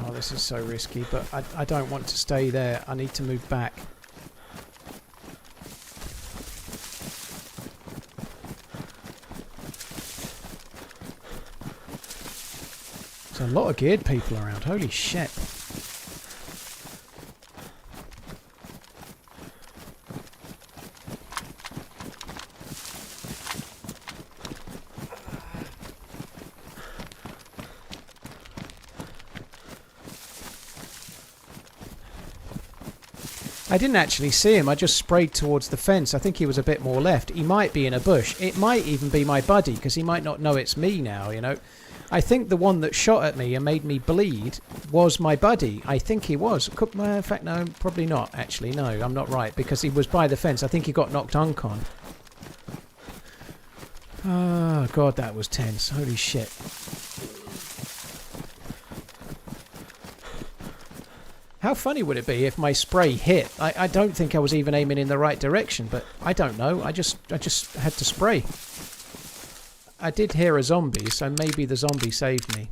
Speaker 1: Oh, this is so risky, but I don't want to stay there. I need to move back. There's a lot of geared people around. Holy shit. I didn't actually see him. I just sprayed towards the fence. I think he was a bit more left. He might be in a bush. It might even be my buddy, because he might not know it's me now, you know. I think the one that shot at me and made me bleed was my buddy. I think he was. In fact, no, probably not, actually. No, I'm not right, because he was by the fence. I think he got knocked uncon. Oh, God, that was tense. Holy shit. How funny would it be if my spray hit? I don't think I was even aiming in the right direction, but I don't know. I just had to spray. I did hear a zombie, so maybe the zombie saved me.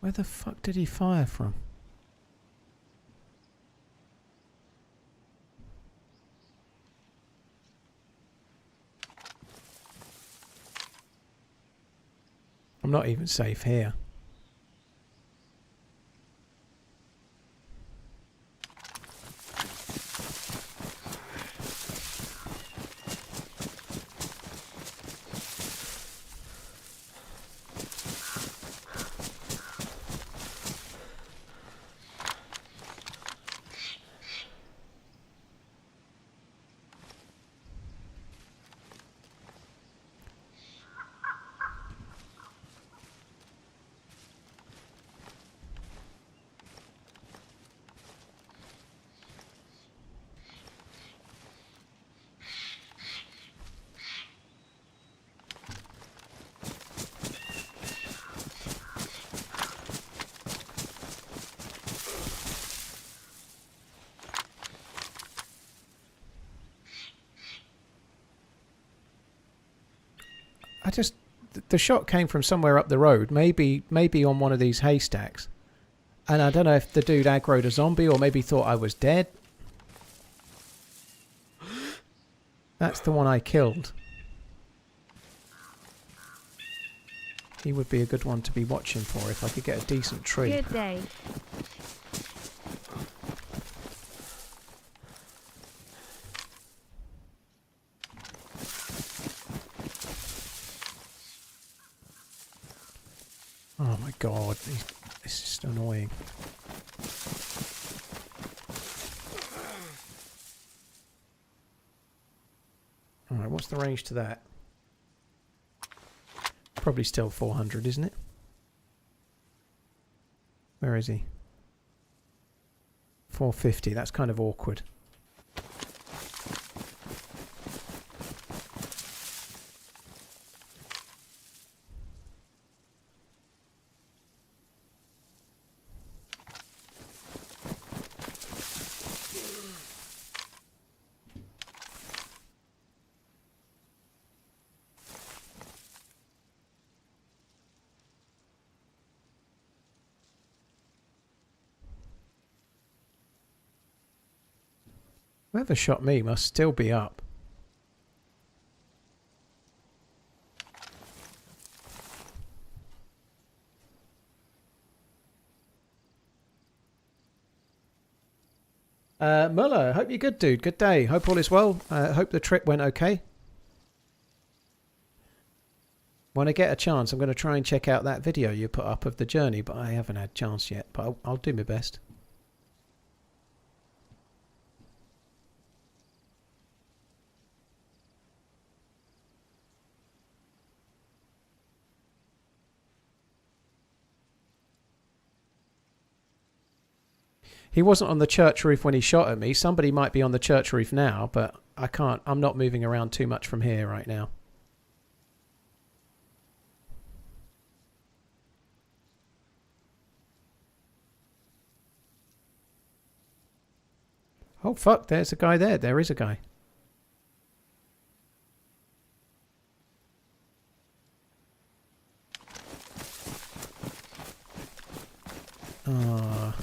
Speaker 1: Where the fuck did he fire from? I'm not even safe here. The shot came from somewhere up the road, maybe on one of these haystacks. And I don't know if the dude aggroed a zombie or maybe thought I was dead. That's the one I killed. He would be a good one to be watching for if I could get a decent tree.
Speaker 2: Good day.
Speaker 1: Oh my god, this is just annoying. Alright, what's the range to that? Probably still 400, isn't it? Where is he? 450, that's kind of awkward. Whoever shot me must still be up. Muller, hope you're good, dude. Good day. Hope all is well. Hope the trip went okay. When I get a chance, I'm going to try and check out that video you put up of the journey, but I haven't had a chance yet. But I'll do my best. He wasn't on the church roof when he shot at me. Somebody might be on the church roof now, but I can't. I'm not moving around too much from here right now. Oh, fuck. There's a guy there. There is a guy. Ah.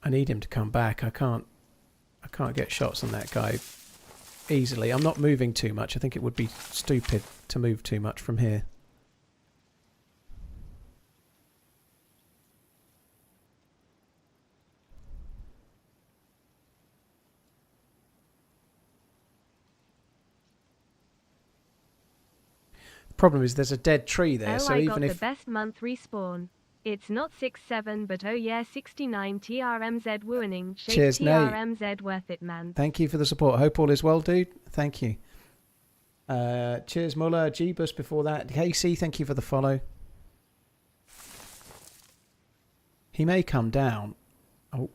Speaker 1: I need him to come back. I can't get shots on that guy easily. I'm not moving too much. I think it would be stupid to move too much from here. The problem is there's a dead tree there, so
Speaker 2: I
Speaker 1: even
Speaker 2: got
Speaker 1: if
Speaker 2: the best month respawn. It's not 6-7, but oh yeah, 69 TRMZ winning.
Speaker 1: Cheers, Nate.
Speaker 2: TRMZ worth it, man.
Speaker 1: Thank you for the support. Hope all is well, dude. Thank you. Cheers, Muller. G-Bus before that. Casey, thank you for the follow. He may come down. Oh.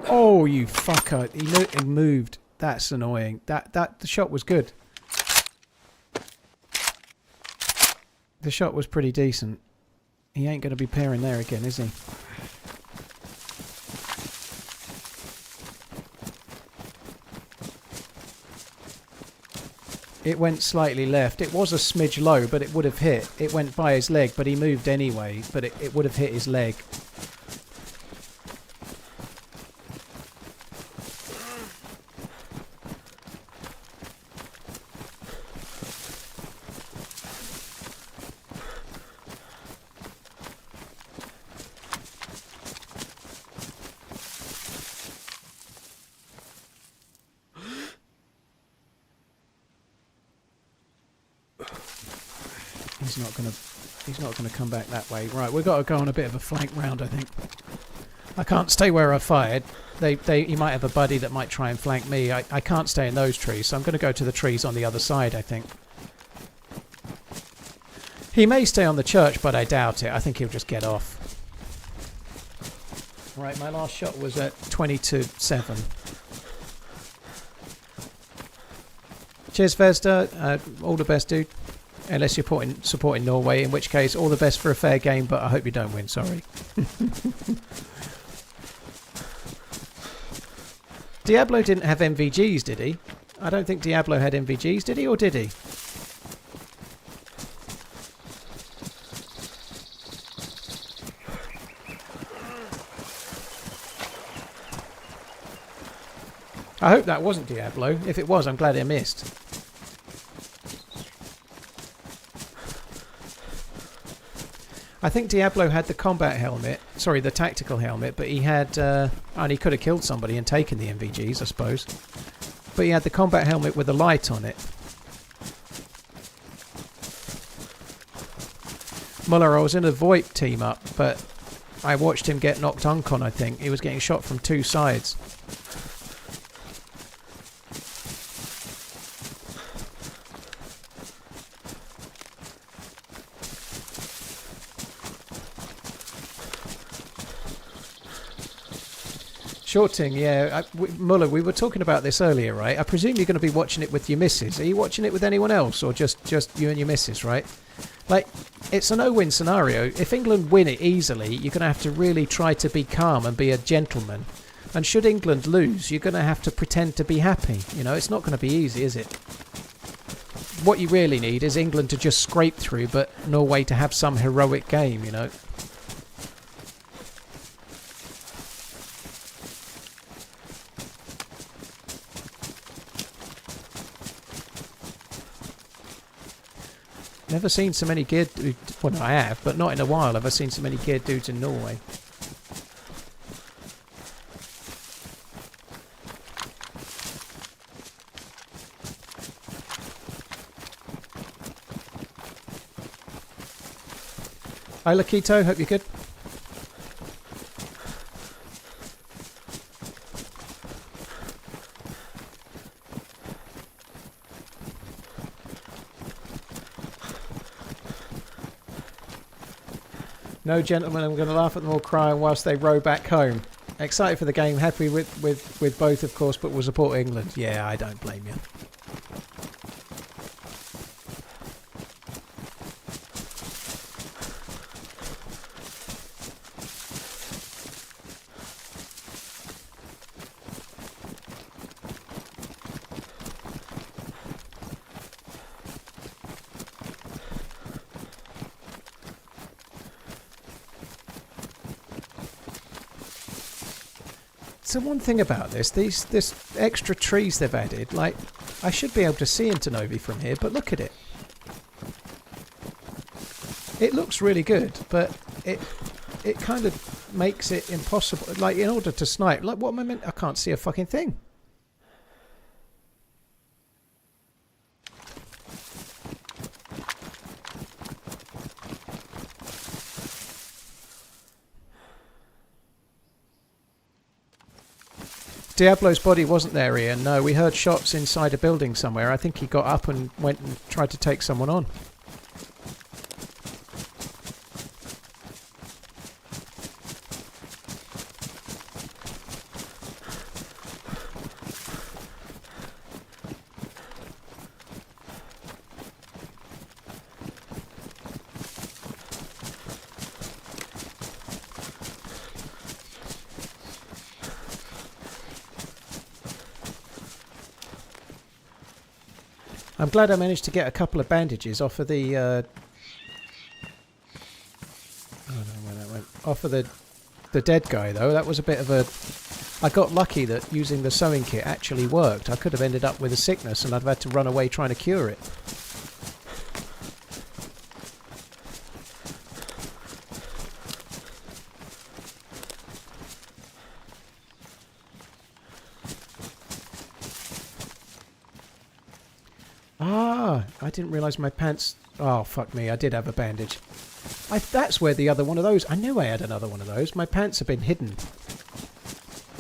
Speaker 1: Oh, you fucker. He moved. That's annoying. The shot was good. The shot was pretty decent. He ain't going to be pairing there again, is he? It went slightly left. It was a smidge low, but it would have hit. It went by his leg, but he moved anyway. But it would have hit his leg. He's not gonna come back that way. Right, we've got to go on a bit of a flank round, I think. I can't stay where I fired. He might have a buddy that might try and flank me. I can't stay in those trees, so I'm going to go to the trees on the other side, I think. He may stay on the church, but I doubt it. I think he'll just get off. Right, my last shot was at 20-7. Cheers, Vesda. All the best, dude. Unless you're supporting Norway, in which case, all the best for a fair game, but I hope you don't win, sorry. Diablo didn't have MVGs, did he? I don't think Diablo had MVGs, did he, or did he? I hope that wasn't Diablo. If it was, I'm glad I missed. I think Diablo had the combat helmet, sorry, the tactical helmet, but he had, and he could have killed somebody and taken the MVGs, I suppose. But he had the combat helmet with a light on it. Muller, I was in a VoIP team up, but I watched him get knocked uncon, I think. He was getting shot from two sides. Shorting, yeah. Muller, we were talking about this earlier, right? I presume you're going to be watching it with your missus. Are you watching it with anyone else, or just you and your missus, right? Like, it's a no-win scenario. If England win it easily, you're going to have to really try to be calm and be a gentleman. And should England lose, you're going to have to pretend to be happy. You know, it's not going to be easy, is it? What you really need is England to just scrape through, but Norway to have some heroic game, you know? Never seen so many geared dudes. Well, no, I have, but not in a while have I seen so many geared dudes in Norway. Hi, Lakito. Hope you're good. No, gentlemen, I'm going to laugh at them all crying whilst they row back home. Excited for the game, happy with both, of course, but will support England. Yeah, I don't blame you. So one thing about this extra trees they've added, like, I should be able to see into Novi from here, but look at it. It looks really good, but it kind of makes it impossible. Like, in order to snipe, like, what am I meant? I can't see a fucking thing. Diablo's body wasn't there, Ian. No, we heard shots inside a building somewhere. I think he got up and went and tried to take someone on. I'm glad I managed to get a couple of bandages off of the... I don't know where that went. Off of the dead guy, though. That was a bit of a... I got lucky that using the sewing kit actually worked. I could have ended up with a sickness and I'd have had to run away trying to cure it. Ah, I didn't realise my pants... Oh, fuck me, I did have a bandage. That's where the other one of those... I knew I had another one of those. My pants have been hidden.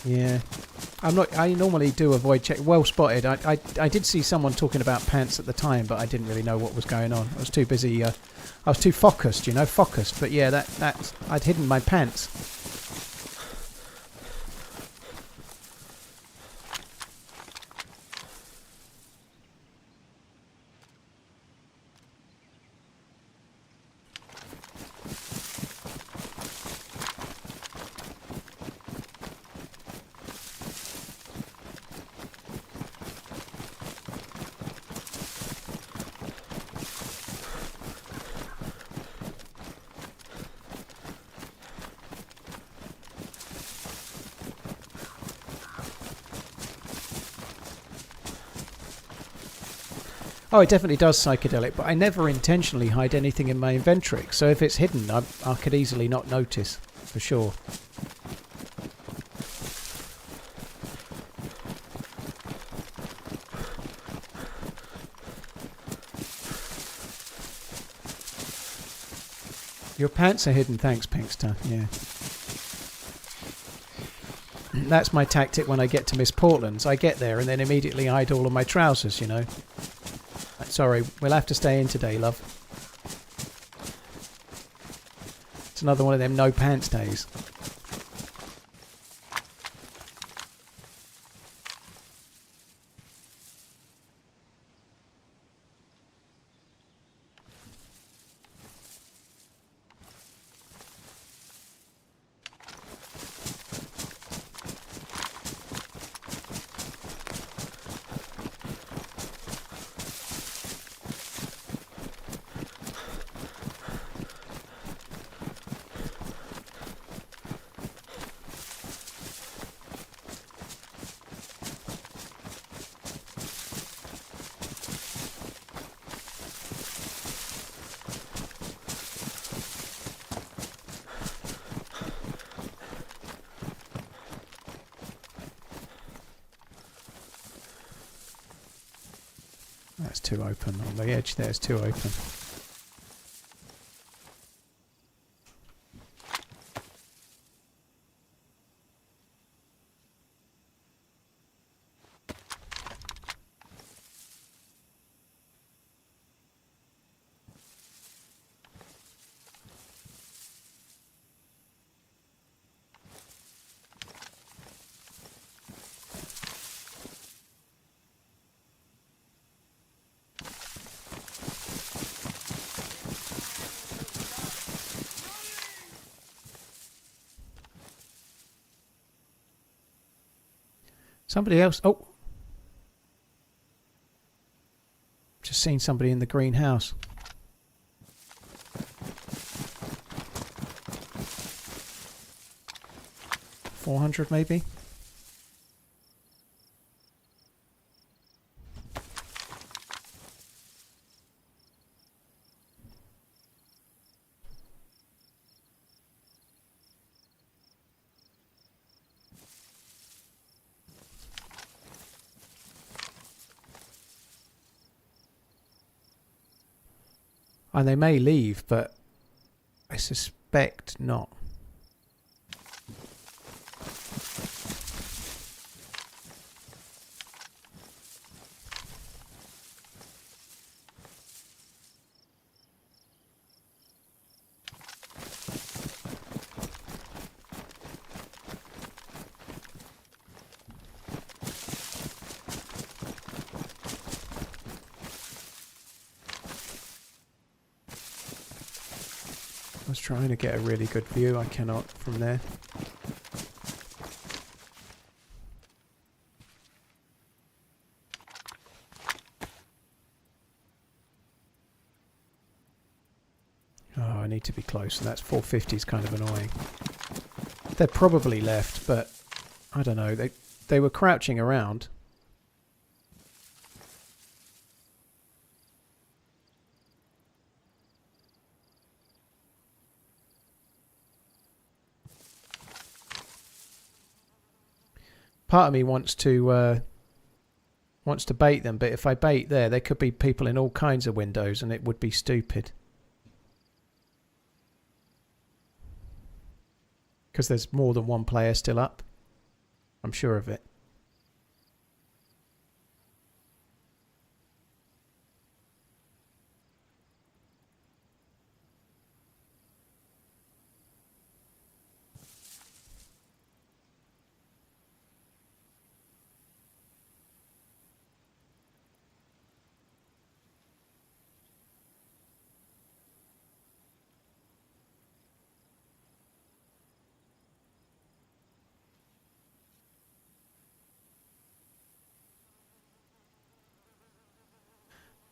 Speaker 1: Yeah. I normally do avoid check. Well spotted. I did see someone talking about pants at the time, but I didn't really know what was going on. I was too busy... I was too focused, you know, focused. But yeah, that's... I'd hidden my pants. Oh, it definitely does psychedelic, but I never intentionally hide anything in my inventory, so if it's hidden, I could easily not notice, for sure. Your pants are hidden, thanks, Pinkster, yeah. That's my tactic when I get to Miss Portland's. I get there and then immediately hide all of my trousers, you know. Sorry, we'll have to stay in today, love. It's another one of them no pants days. That's too open. On the edge there's too open. Somebody else. Oh. Just seen somebody in the greenhouse. $400 maybe. And they may leave, but I suspect not. I was trying to get a really good view. I cannot from there. to be close, and that's 450 is kind of annoying. They're probably left, but I don't know. They were crouching around. Part of me wants to bait them, but if I bait there could be people in all kinds of windows, and it would be stupid. Because there's more than one player still up. I'm sure of it.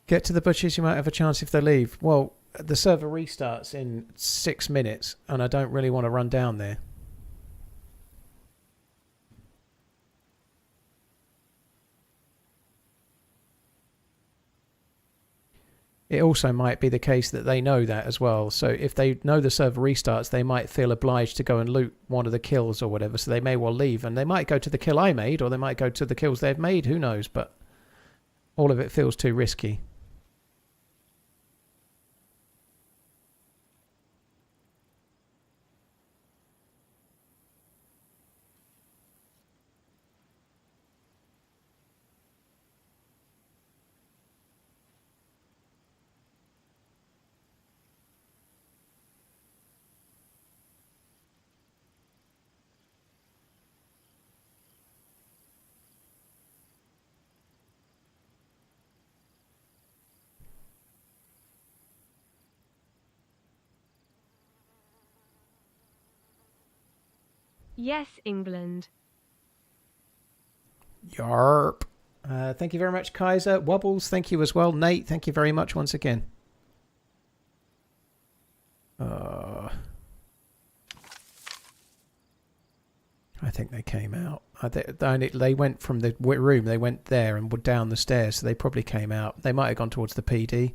Speaker 1: Get to the butchers, you might have a chance if they leave. Well, the server restarts in 6 minutes, and I don't really want to run down there. It also might be the case that they know that as well. So if they know the server restarts, they might feel obliged to go and loot one of the kills or whatever. So they may well leave, and they might go to the kill I made, or they might go to the kills they've made. Who knows? But all of it feels too risky.
Speaker 2: Yes, England.
Speaker 1: Yarp. Thank you very much, Kaiser. Wobbles, thank you as well. Nate, thank you very much once again. I think they came out. They went from the room. They went there and were down the stairs, so they probably came out. They might have gone towards the PD.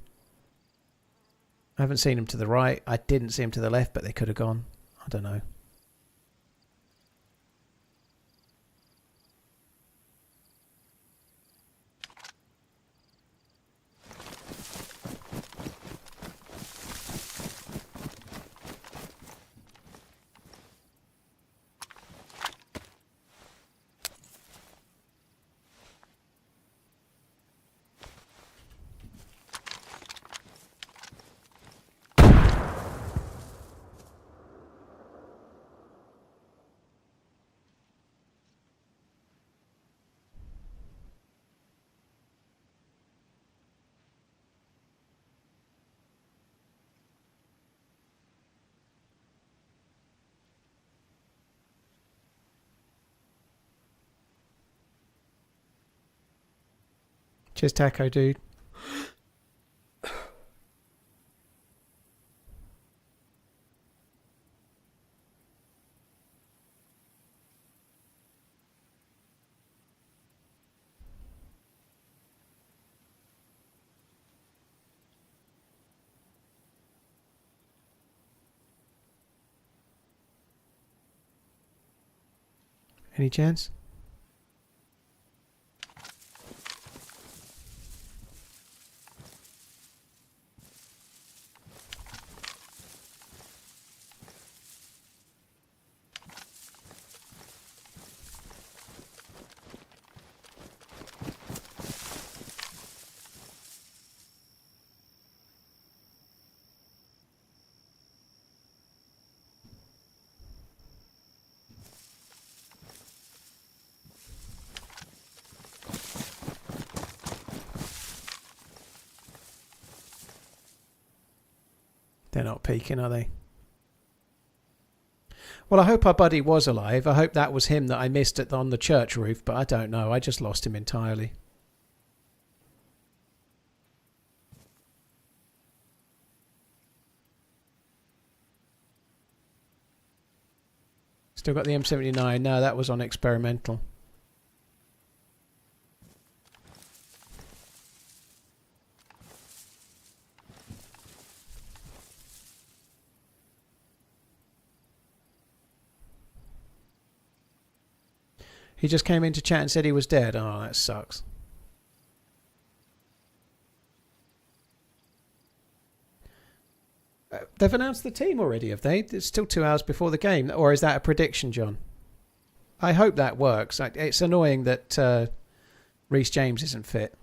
Speaker 1: I haven't seen them to the right. I didn't see them to the left, but they could have gone. I don't know. Cheers, Taco Dude. Any chance? They're not peeking, are they? Well, I hope our buddy was alive. I hope that was him that I missed on the church roof, but I don't know. I just lost him entirely. Still got the M79. No, that was on experimental. He just came into chat and said he was dead. Oh, that sucks. They've announced the team already, have they? It's still 2 hours before the game. Or is that a prediction, John? I hope that works. It's annoying that Reece James isn't fit.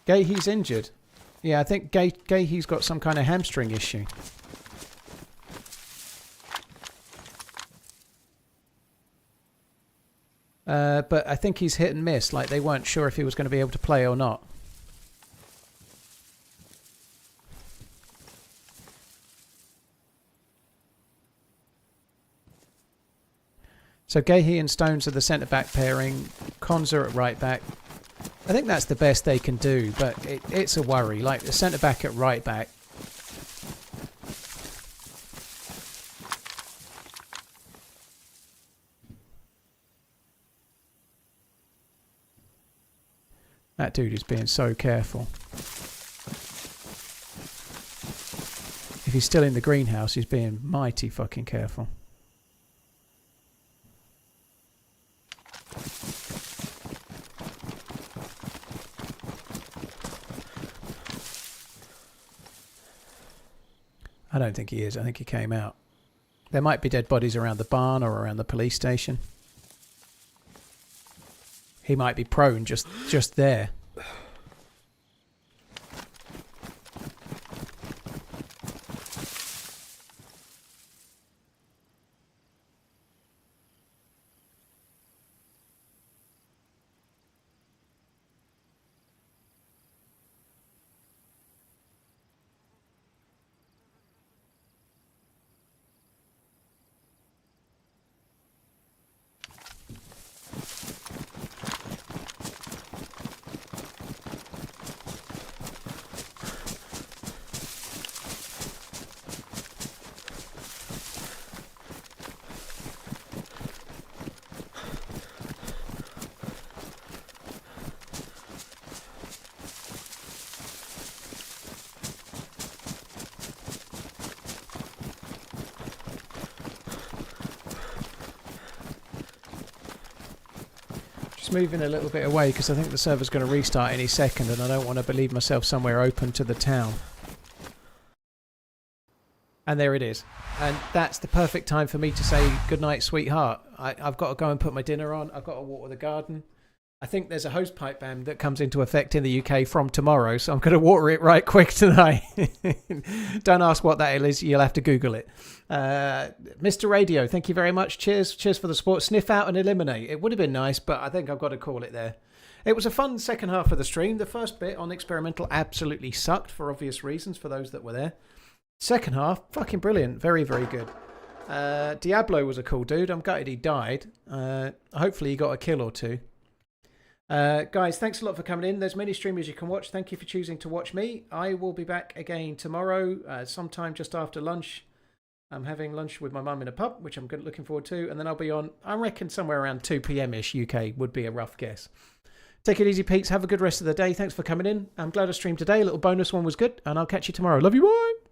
Speaker 1: Gahey's injured. Yeah, I think Gahey's got some kind of hamstring issue. But I think he's hit and miss. Like, they weren't sure if he was going to be able to play or not. So Gahey and Stones are the centre-back pairing. Konza at right-back. I think that's the best they can do, but it's a worry. Like, the centre-back at right-back. That dude is being so careful. If he's still in the greenhouse, he's being mighty fucking careful. I don't think he is. I think he came out. There might be dead bodies around the barn or around the police station. He might be prone just there. Moving a little bit away because I think the server's going to restart any second and I don't want to believe myself somewhere open to the town. And there it is. And that's the perfect time for me to say goodnight, sweetheart. I've got to go and put my dinner on. I've got to water the garden. I think there's a hosepipe ban that comes into effect in the UK from tomorrow, so I'm going to water it right quick tonight. Don't ask what that is. You'll have to Google it. Mr. Radio, thank you very much. Cheers for the support. Sniff out and eliminate. It would have been nice, but I think I've got to call it there. It was a fun second half of the stream. The first bit on experimental absolutely sucked for obvious reasons for those that were there. Second half, fucking brilliant. Very, very good. Diablo was a cool dude. I'm gutted he died. Hopefully he got a kill or two. Guys, thanks a lot for coming in. There's many streamers you can watch. Thank you for choosing to watch me. I will be back again tomorrow, sometime just after lunch. I'm having lunch with my mum in a pub, which I'm looking forward to, and then I'll be on, I reckon, somewhere around 2 p.m-ish UK would be a rough guess. Take it easy, Pete's. Have a good rest of the day. Thanks for coming in. I'm glad I streamed today. A little bonus one was good, and I'll catch you tomorrow. Love you, bye!